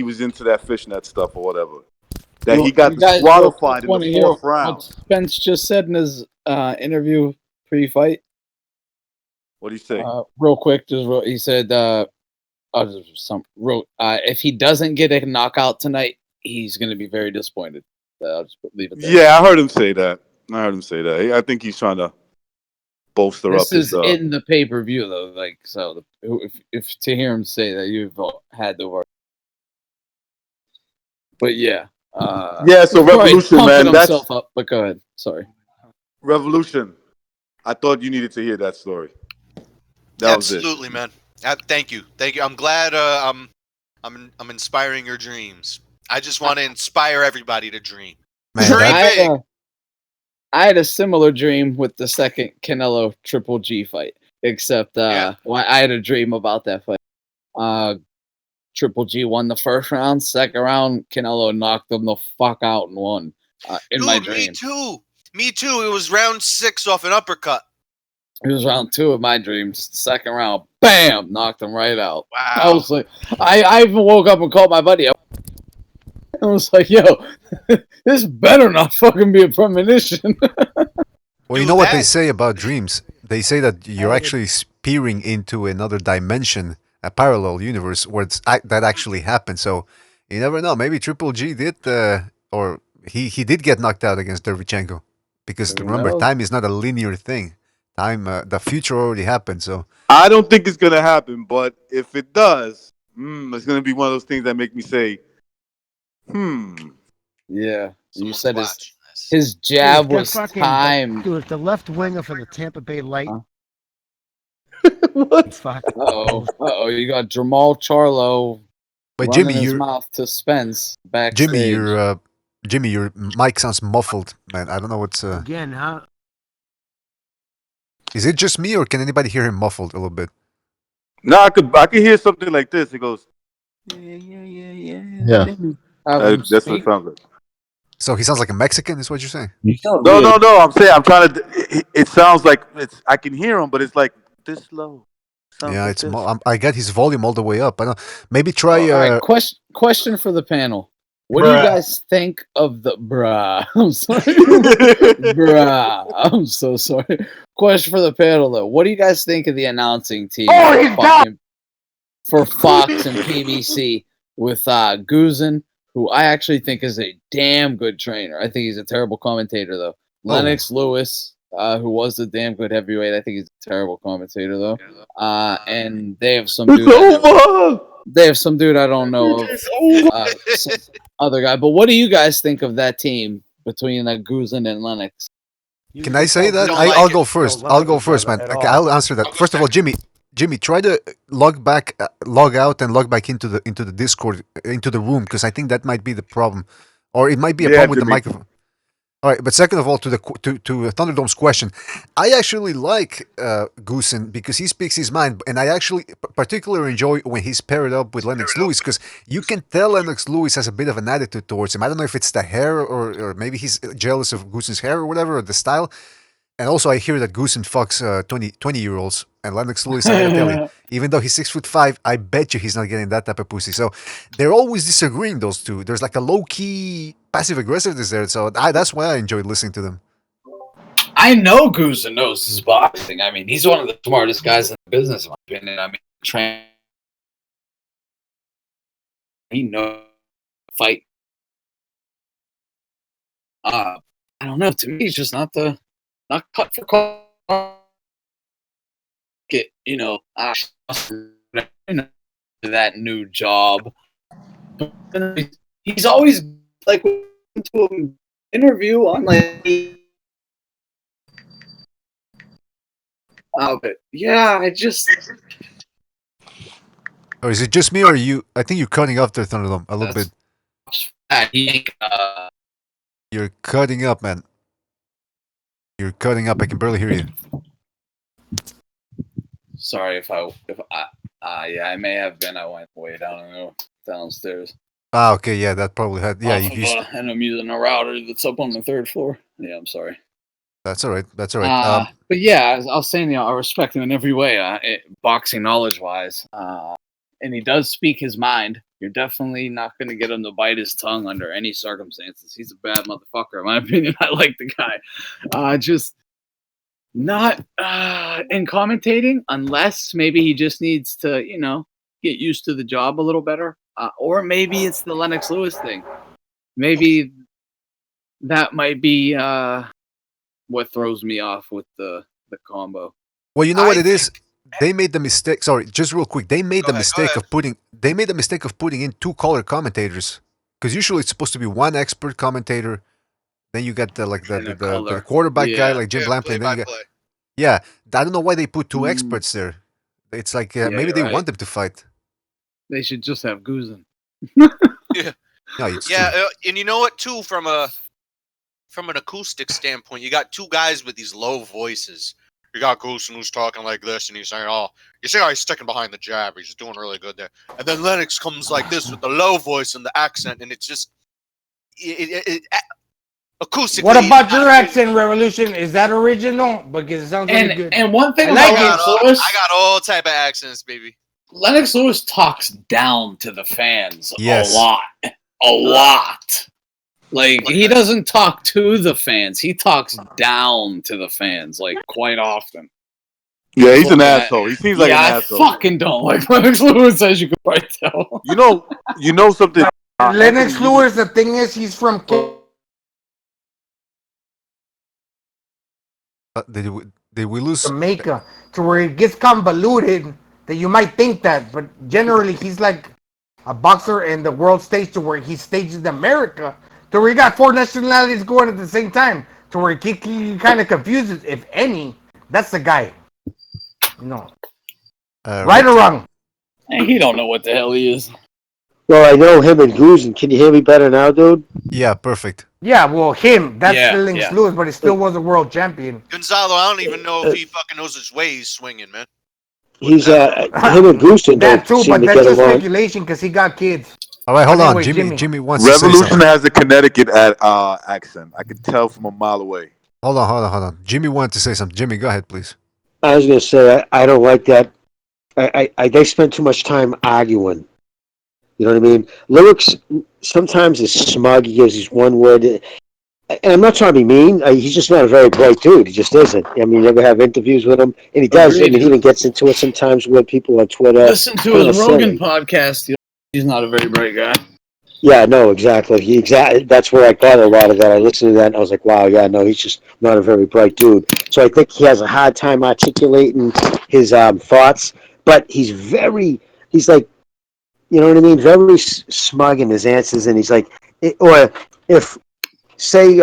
was into that fishnet stuff or whatever. That he got disqualified in the fourth round. What Spence just said in his interview pre-fight. What did he say? Real quick, he said, if he doesn't get a knockout tonight, he's going to be very disappointed. I'll just leave it there. Yeah, I heard him say that. I think he's trying to bolster up. This is in the pay-per-view, though. Like, so if to hear him say that, you've had to work. But yeah. So Revolution, man. That's up, but go ahead. Sorry. Revolution. I thought you needed to hear that story. Absolutely, man. Thank you. I'm glad. I'm inspiring your dreams. I just want to inspire everybody to dream. Man, Dream big. I had a similar dream with the second Canelo Triple G fight, except I had a dream about that fight. Triple G won the first round. Second round, Canelo knocked him the fuck out and won. In my dream, Me too. It was round 6 off an uppercut. it was round 2 of my dreams. Second round, bam, knocked him right out. Wow. I was like, I even woke up and called my buddy up. I was like, yo, this better not fucking be a premonition. Well, you know what they say about dreams? They say that you're actually peering into another dimension, a parallel universe where that actually happened. So you never know. Maybe Triple G did, or he did get knocked out against Derevchenko. Because remember, time is not a linear thing. Time, the future already happened. So I don't think it's gonna happen, but if it does, it's gonna be one of those things that make me say, Yeah, you said his jab was timed. Dude, the left winger for the Tampa Bay Light. What? Fuck. Uh-oh, you got Jamal Charlo But running Jimmy, his you're- mouth to Spence backstage. Jimmy, your mic sounds muffled, man. I don't know what's. Again, huh? Is it just me, or can anybody hear him muffled a little bit? No, I could hear something like this. It goes, Yeah. that's what it sounds like. So he sounds like a Mexican, is what you're saying? No. I'm saying I'm trying to. It sounds like I can hear him, but it's like this low. Sounds Yeah, like it's. this. I got his volume all the way up. I don't. Maybe try. All right, question for the panel. What do you guys think of the bruh? I'm sorry. Bruh. I'm so sorry. Question for the panel though. What do you guys think of the announcing team for Fox and PBC with Guzin, who I actually think is a damn good trainer. I think he's a terrible commentator though. Lennox Lewis, who was a damn good heavyweight. I think he's a terrible commentator though. And they have some dude. They have some dude I don't know of. Some other guy. But what do you guys think of that team between Guzin and Lennox? Can I say that? I'll go first. I'll go first, man. Okay, I'll answer that. First of all, Jimmy, try to log out, and log back into the Discord, into the room, because I think that might be the problem, or it might be a problem with the microphone. All right, but second of all, to Thunderdome's question, I actually like Goosen because he speaks his mind, and I actually particularly enjoy when he's paired up with Lennox Lewis, because you can tell Lennox Lewis has a bit of an attitude towards him. I don't know if it's the hair or maybe he's jealous of Goosen's hair or whatever, or the style. And also, I hear that Goosen fucks 20-year-olds, and Lennox Lewis, I gotta tell you, even though he's 6'5", I bet you he's not getting that type of pussy. So they're always disagreeing, those two. There's like a low-key passive aggressiveness there, so that's why I enjoyed listening to them. I know Guzin knows his boxing. I mean, he's one of the smartest guys in the business, in my opinion. I mean, he knows fight. I don't know. To me, he's just not cut for call. Get that new job. He's always like to an interview on like. But yeah, I just. Or is it just me, or you? I think you're cutting off there, Thunderdome, a little bit. You're cutting up, man. You're cutting up. I can barely hear you. Sorry if I I may have been. I went way downstairs. Ah, okay, yeah, that probably had. Yeah, and I'm using a router that's up on the 3rd floor. Yeah, I'm sorry. That's all right. That's all right. But yeah, I was saying, I respect him in every way, boxing knowledge-wise. And he does speak his mind. You're definitely not going to get him to bite his tongue under any circumstances. He's a bad motherfucker, in my opinion. I like the guy. Just not in commentating, unless maybe he just needs to, get used to the job a little better. Or maybe it's the Lennox Lewis thing. Maybe that might be what throws me off with the combo. Well, you know what it is? They made the mistake. Sorry, just real quick. They made the mistake of putting in 2 color commentators, because usually it's supposed to be 1 expert commentator. Then you got the quarterback guy like Jim Lampley. Yeah, I don't know why they put 2 experts there. It's like maybe they want them to fight. They should just have Guzin. Yeah. No, it's Yeah, true. and you know what? Too, from an acoustic standpoint, you got two guys with these low voices. You got Goosen who's talking like this, and he's saying, "Oh, you see how he's sticking behind the jab? He's doing really good there." And then Lennox comes like this with the low voice and the accent, and it's just acoustically. What about your accent, Revolution? Is that original? Because it sounds really good. And one thing I about like Lennox it. Lewis, I got all type of accents, baby. Lennox Lewis talks down to the fans Yes. a lot. Like he doesn't talk to the fans; he talks down to the fans, like quite often. Yeah, he's an asshole. He seems like an I asshole. fucking don't like Lennox Lewis, as you can probably tell. You know something. Lennox Lewis, the thing is, he's from. Did we lose Jamaica, to where it gets convoluted that you might think that, but generally he's like a boxer in the world stage to where he stages in America, to where he got 4 nationalities going at the same time, to where he kind of confuses, if any. That's the guy. No. Right or wrong? He don't know what the hell he is. Well, I know him and Goosen. Can you hear me better now, dude? Yeah, perfect. Yeah, well, him. That's Yeah, Lennox yeah. Lewis, but he still was a world champion. Gonzalo, I don't even know if he fucking knows his way. He's swinging, man. He's him and Goosen That don't too, seem but to that's get just along. speculation because he got kids. All right, hold But on. anyway, Jimmy wants to say Revolution something. has a Connecticut accent. I can tell from a mile away. Hold on. Jimmy wanted to say something. Jimmy, go ahead, please. I was going to say, I don't like that. They spend too much time arguing. You know what I mean? Lyrics sometimes is smug. He gives these one word. And I'm not trying to be mean. He's just not a very bright dude. He just isn't. I mean, you ever have interviews with him? And he does. Agreed. I mean, he even gets into it sometimes with people on Twitter. Listen to Kinda his Rogan silly. podcast. He's not a very bright guy. Yeah, no, exactly. That's where I got a lot of that. I listened to that and I was like, wow, yeah, no, he's just not a very bright dude. So I think he has a hard time articulating his thoughts, but he's like, you know what I mean? Very smug in his answers. And he's like, or if, say,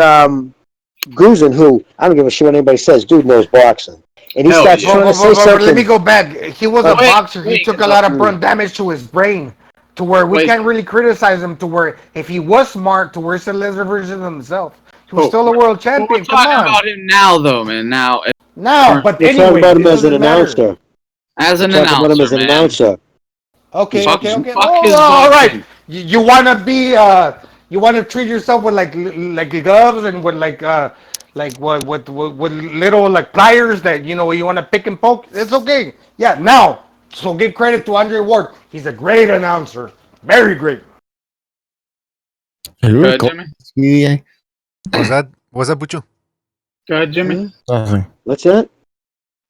Goosen, who, I don't give a shit what anybody says, dude knows boxing. And he Hell starts yeah. trying to say But something. let me go back. He was a Wait, boxer. He took a lot of burn damage to his brain, to where we can't really criticize him. To where if he was smart, to where he's a lesser version of himself, he was still a world champion. We're Come talking on. about him now, though, man. Now, No, but We're anyway, talking about him it as an doesn't matter. announcer. as an We're talking about him as announcer, an man. announcer. Okay. Fuck Oh, his all boxing. right. You want to be you want to treat yourself with like gloves and with like with little like pliers that you want to pick and poke. It's okay. Yeah. Now, so give credit to Andre Ward. He's a great announcer. Very great. Go ahead, Jimmy. Yeah. Was that Bucho? Go ahead, Jimmy. Nothing. What's that?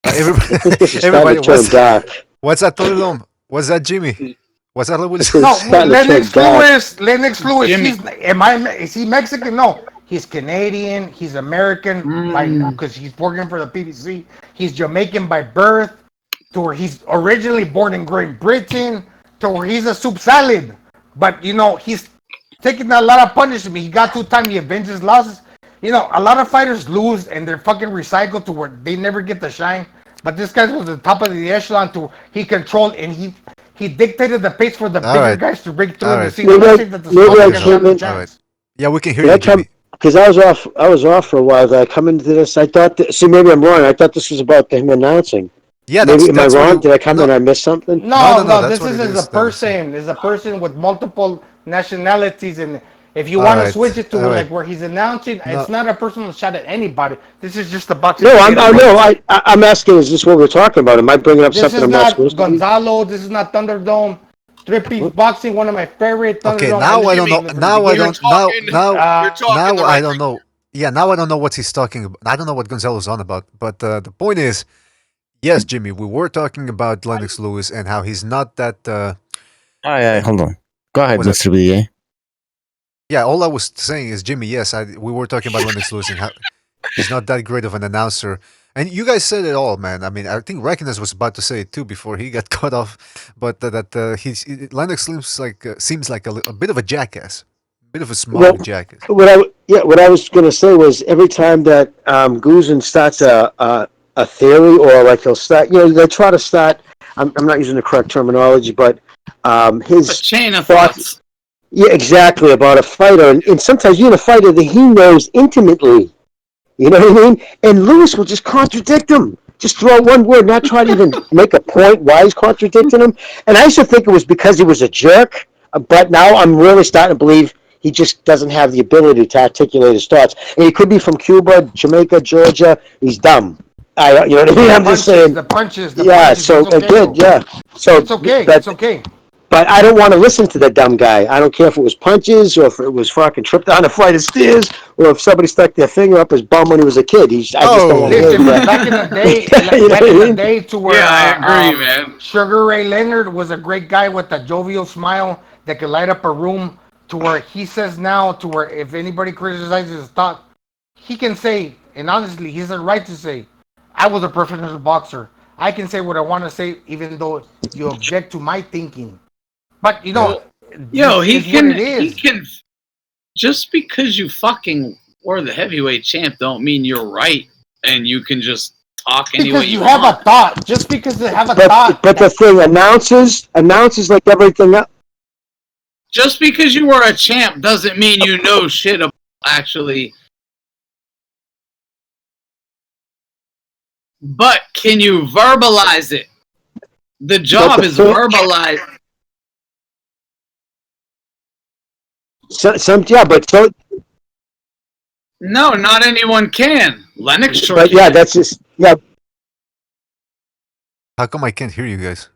Everybody, I think this is starting to turn dark. what's that, Toledom? What's that, Jimmy? What's that, Luis? No, Lennox Lewis. Jimmy. Is he Mexican? No, he's Canadian. He's American because he's working for the PBC. He's Jamaican by birth. To where he's originally born in Great Britain. To where he's a soup salad, but he's taking a lot of punishment. He got 2 times. He avenged his losses. A lot of fighters lose and they're fucking recycled to where they never get the shine. But this guy was the top of the echelon. He controlled and he dictated the pace for the bigger right. guys to break through All in the right. scene. I'm not saying that the smaller guys don't have a All chance. right. Yeah, we can hear you, Jimmy. Because I was off for a while. Did I come into this? I thought. See, maybe I'm wrong. I thought this was about him announcing. Yeah, maybe that's am I what wrong? Did I come in and I missed something? No, that's this what is it as is. a person. Is a person with multiple nationalities, and if you All want to right. switch it to All right. like where he's announcing, No. it's not a personal shot at anybody. This is just a boxing. No, I'm asking. Is this what we're talking about? Am I bringing up This something is I'm not not supposed to be? Gonzalo. This is not Thunderdome. Three-piece boxing, one of my favorite. Okay, Thunderdome. now I don't know. Now I don't. Now I I don't know. Yeah, now I don't know what he's talking about. I don't know what Gonzalo's on about. But the point is, yes, Jimmy, we were talking about Lennox Lewis and how he's not that. Hold on. Go ahead, Was Mr. BDA. Yeah, all I was saying is, Jimmy, yes, we were talking about Lennox Lewis and how he's not that great of an announcer. And you guys said it all, man. I mean, I think Reckoners was about to say it too before he got cut off. But Lennox seems like a bit of a jackass, a bit of a smart jackass. What I was going to say was every time that Goosen starts a theory or like he'll start, they try to start. I'm not using the correct terminology, but his A chain of thoughts. Yeah, exactly, about a fighter. And sometimes you're in a fighter that he knows intimately. You know what I mean? And Lewis will just contradict him. Just throw out one word, not try to even make a point why he's contradicting him. And I used to think it was because he was a jerk, but now I'm really starting to believe he just doesn't have the ability to articulate his thoughts. And he could be from Cuba, Jamaica, Georgia. He's dumb. You know what I mean? I'm just saying. The punches. Yeah, It's so okay, good, though. yeah. So, It's okay. but It's okay. but I don't want to listen to that dumb guy. I don't care if it was punches or if it was fucking tripped down a flight of stairs or if somebody stuck their finger up his bum when he was a kid. I just don't want to hear Listen, that. back in the day, You know back what I in the mean? day, to where Yeah, I agree, man. Sugar Ray Leonard was a great guy with a jovial smile that could light up a room. To where he says now, to where if anybody criticizes his thought, he can say, and honestly, he has the right to say, "I was a professional boxer. I can say what I want to say, even though you object to my thinking." But you know, Yo, this is what it he is. can. Just because you fucking were the heavyweight champ, don't mean you're right, and you can just talk any way Because you you have want. a thought. Just because you have a But thought. but the thing, announcers like everything else. Just because you were a champ doesn't mean you know shit about actually. But can you verbalize it? The job is verbalize. But No, not anyone can. Lennox sure but can. yeah, that's just How come I can't hear you guys?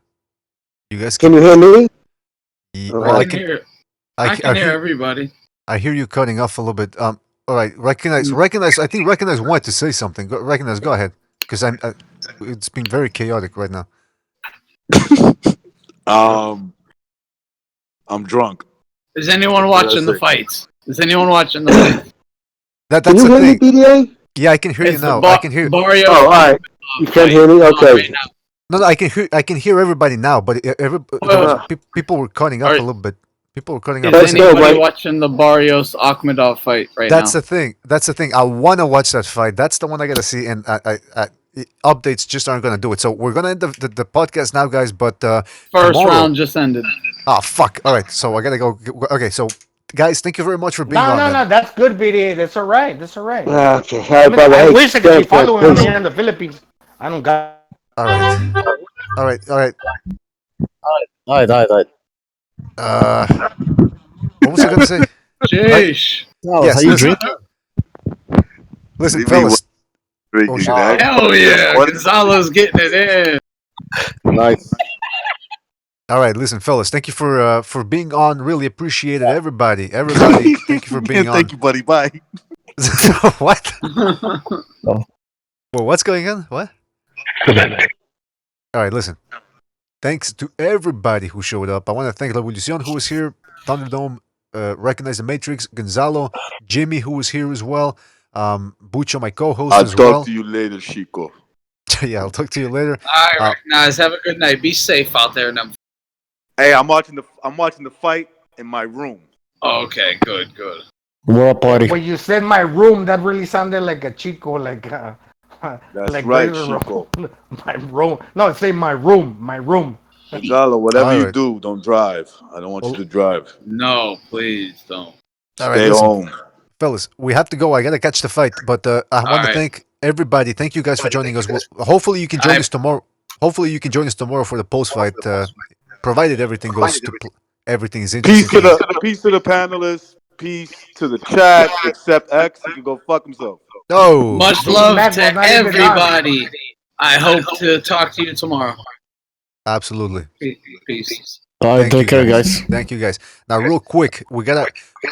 You guys Can you hear me? Well, I can hear. I can hear everybody. I hear you cutting off a little bit. All right. Recognize. I think recognize wanted to say something. Recognize. Go ahead, because it's been very chaotic right now. I'm drunk. Is anyone What did I watching the say? fights? Is anyone watching the fights? That's Can you the hear thing. me, BDA? Yeah, I can hear you It's the now. I can hear. Barrio. Oh, all right. You can hear me? Okay. No, I can hear. I can hear everybody now, but there was people were cutting up a little bit. People were cutting up. Is Listen, anybody watching the Barrios Akhmedov fight right that's now? the thing. That's the thing. I want to watch that fight. That's the one I gotta see, and updates just aren't gonna do it. So we're gonna end the podcast now, guys. But First tomorrow, round just ended. oh fuck! All right, so I gotta go. Okay, so guys, thank you very much for being on. No. That's good, BDA. That's all right. That's all right. Okay, all right, brother. I Hey, wish I could be thanks, man. following him Peace. here in the Philippines. I don't got. All right, all right, all right. Alright. What was I gonna say? Sheesh. Yes, are you listen, drinking? listen, What do you mean, fellas. drinking, Oh, shit. Jack? Hell yeah, What? Gonzalo's getting it in. Nice. All right, listen, fellas. Thank you for being on. Really appreciate it, everybody. Thank you for being on. Thank you, buddy. Bye. What? Oh. Well, what's going on? What? All right, listen. Thanks to everybody who showed up. I want to thank Revolucion who was here, Thunderdome, Recognize the Matrix, Gonzalo, Jimmy who was here as well, Bucho, my co-host I'll as talk well. to you later, Chico. Yeah, I'll talk to you later. All right, recognize. Have a good night. Be safe out there. Now. Hey, I'm watching the fight in my room. Okay, good. World party. When you said my room, that really sounded like a Chico, like That's like right, regular Chico. my room. No, say my room. Gonzalo, whatever All you right. do, don't drive. I don't want you to drive. No, please don't. All right, Stay listen, home. fellas, we have to go. I gotta catch the fight, but I want to right. thank everybody. Thank you guys for joining us. Hopefully, you can join us tomorrow. Hopefully, you can join us tomorrow for the post-fight, provided everything goes to everything is interesting. Peace to the panelists. Peace to the chat. Except X, he can go fuck himself. Oh, Much love to everybody. I hope to talk to you tomorrow. absolutely. Peace. All right, take care, guys. Thank you, guys. Now, real quick, we gotta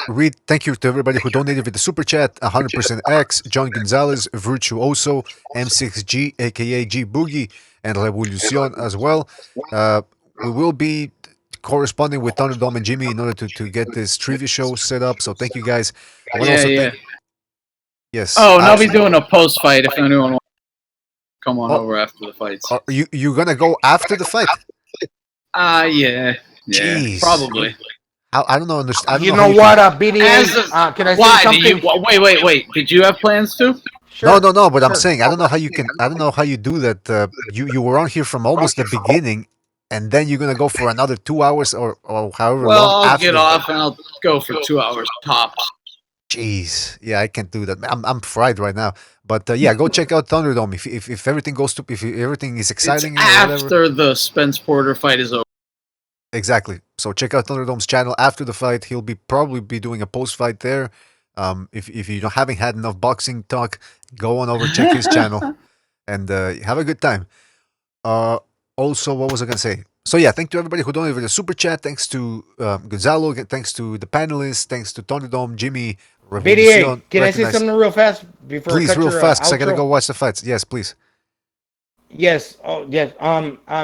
read. Thank you to everybody who donated with the super chat. 100% X, John Gonzalez, Virtuoso, M6G, aka G Boogie, and Revolucion as well. We will be corresponding with Thunderdome and Jimmy in order to get this trivia show set up. So thank you, guys. I want to also thank. Yes. Oh, and I'll be doing a post fight if anyone wants to come on Oh. over after the fights. Are you gonna go after the fight? Yeah, Jeez. probably. I don't know. I don't You know know what, BDA? Can I say Why do something? you? Wait. Did you have plans to? No. But I'm saying I don't know how you can. I don't know how you do that. You were on here from almost the beginning, and then you're gonna go for another 2 hours or however Well, long I'll after. get off and I'll go for 2 hours tops. Jeez, yeah, I can't do that. I'm fried right now. But yeah, go check out Thunderdome if everything goes to if everything is It's exciting or whatever. after the Spence Porter fight is over. Exactly. So check out Thunderdome's channel after the fight. He'll probably be doing a post fight there. If you haven't had enough boxing talk, go on over check his channel and have a good time. Also, what was I gonna say? So yeah, thank to everybody who donated the super chat. Thanks to Gonzalo. Thanks to the panelists. Thanks to Thunderdome, Jimmy. BDA, can I say something real fast before Please, I cut real your fast, because I outro? gotta go watch the fights. Yes, please. Yes. Oh, yes.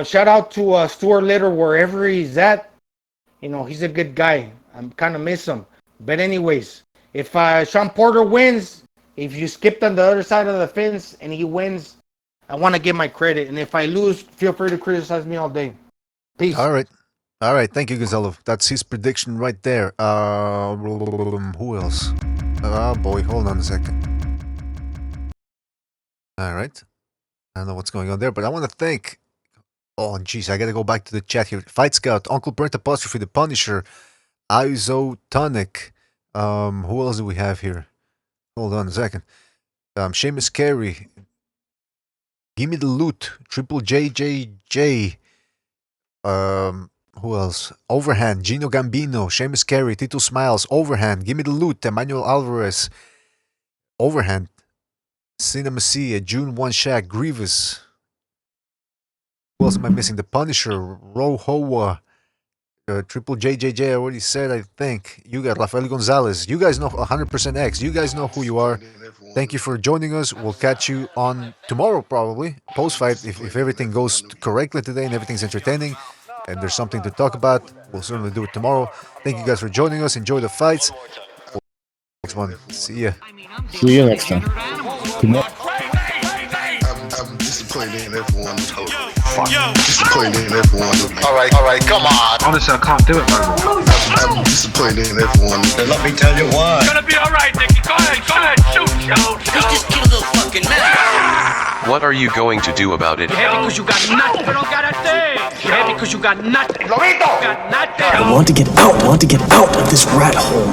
Shout out to Stuart Little wherever he's at. You know, he's a good guy. I'm kind of miss him. But anyways, if Sean Porter wins, if you skipped on the other side of the fence and he wins, I want to give my credit. And if I lose, feel free to criticize me all day. Peace. All right. Thank you, Gonzalo. That's his prediction right there. Who else? Oh boy, hold on a second. All right. I don't know what's going on there, but I want to thank. Oh, jeez, I gotta go back to the chat here. Fight Scout, Uncle Brent Apostrophe, The Punisher, Isotonic. Who else do we have here? Hold on a second. Seamus Carey. Gimme the Loot, Triple JJJ. Who else? Overhand, Gino Gambino, Seamus Carey, Tito Smiles, Overhand, Gimme the Loot, Emmanuel Alvarez, Overhand, Cinema C, June One Shack, Grievous. Who else am I missing? The Punisher, Rohoa, Triple JJJ, I already said, I think. You got Rafael Gonzalez. You guys know 100% X. You guys know who you are. Thank you for joining us. We'll catch you on tomorrow, probably. Post-fight, if everything goes correctly today and everything's entertaining and there's something to talk about, we'll certainly do it tomorrow. Thank you guys for joining us. Enjoy the fights. Next one. See ya. See you next time. Good night. I'm disappointed in everyone. Totally. Disappointed in everyone. Alright, come on. Honestly, I can't do it no more. I'm disappointed in everyone. Let me tell you why. It's gonna be alright, Nicky. Go ahead, shoot. Just kill the fucking man. What are you going to do about it? Yeah, because you got nothing. You don't got a thing. Yeah, because you got nothing. Lobito! You got nothing. I want to get out. I want to get out of this rat hole.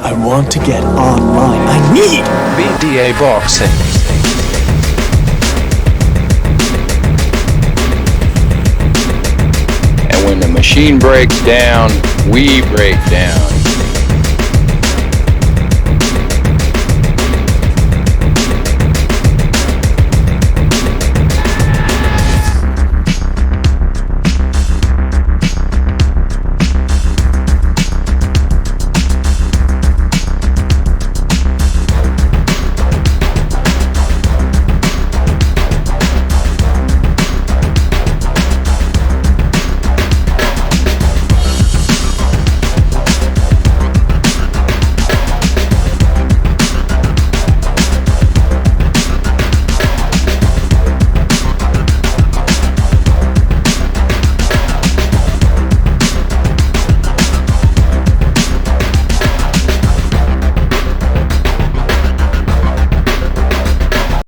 I want to get online. I need BDA Boxing. And when the machine breaks down, we break down.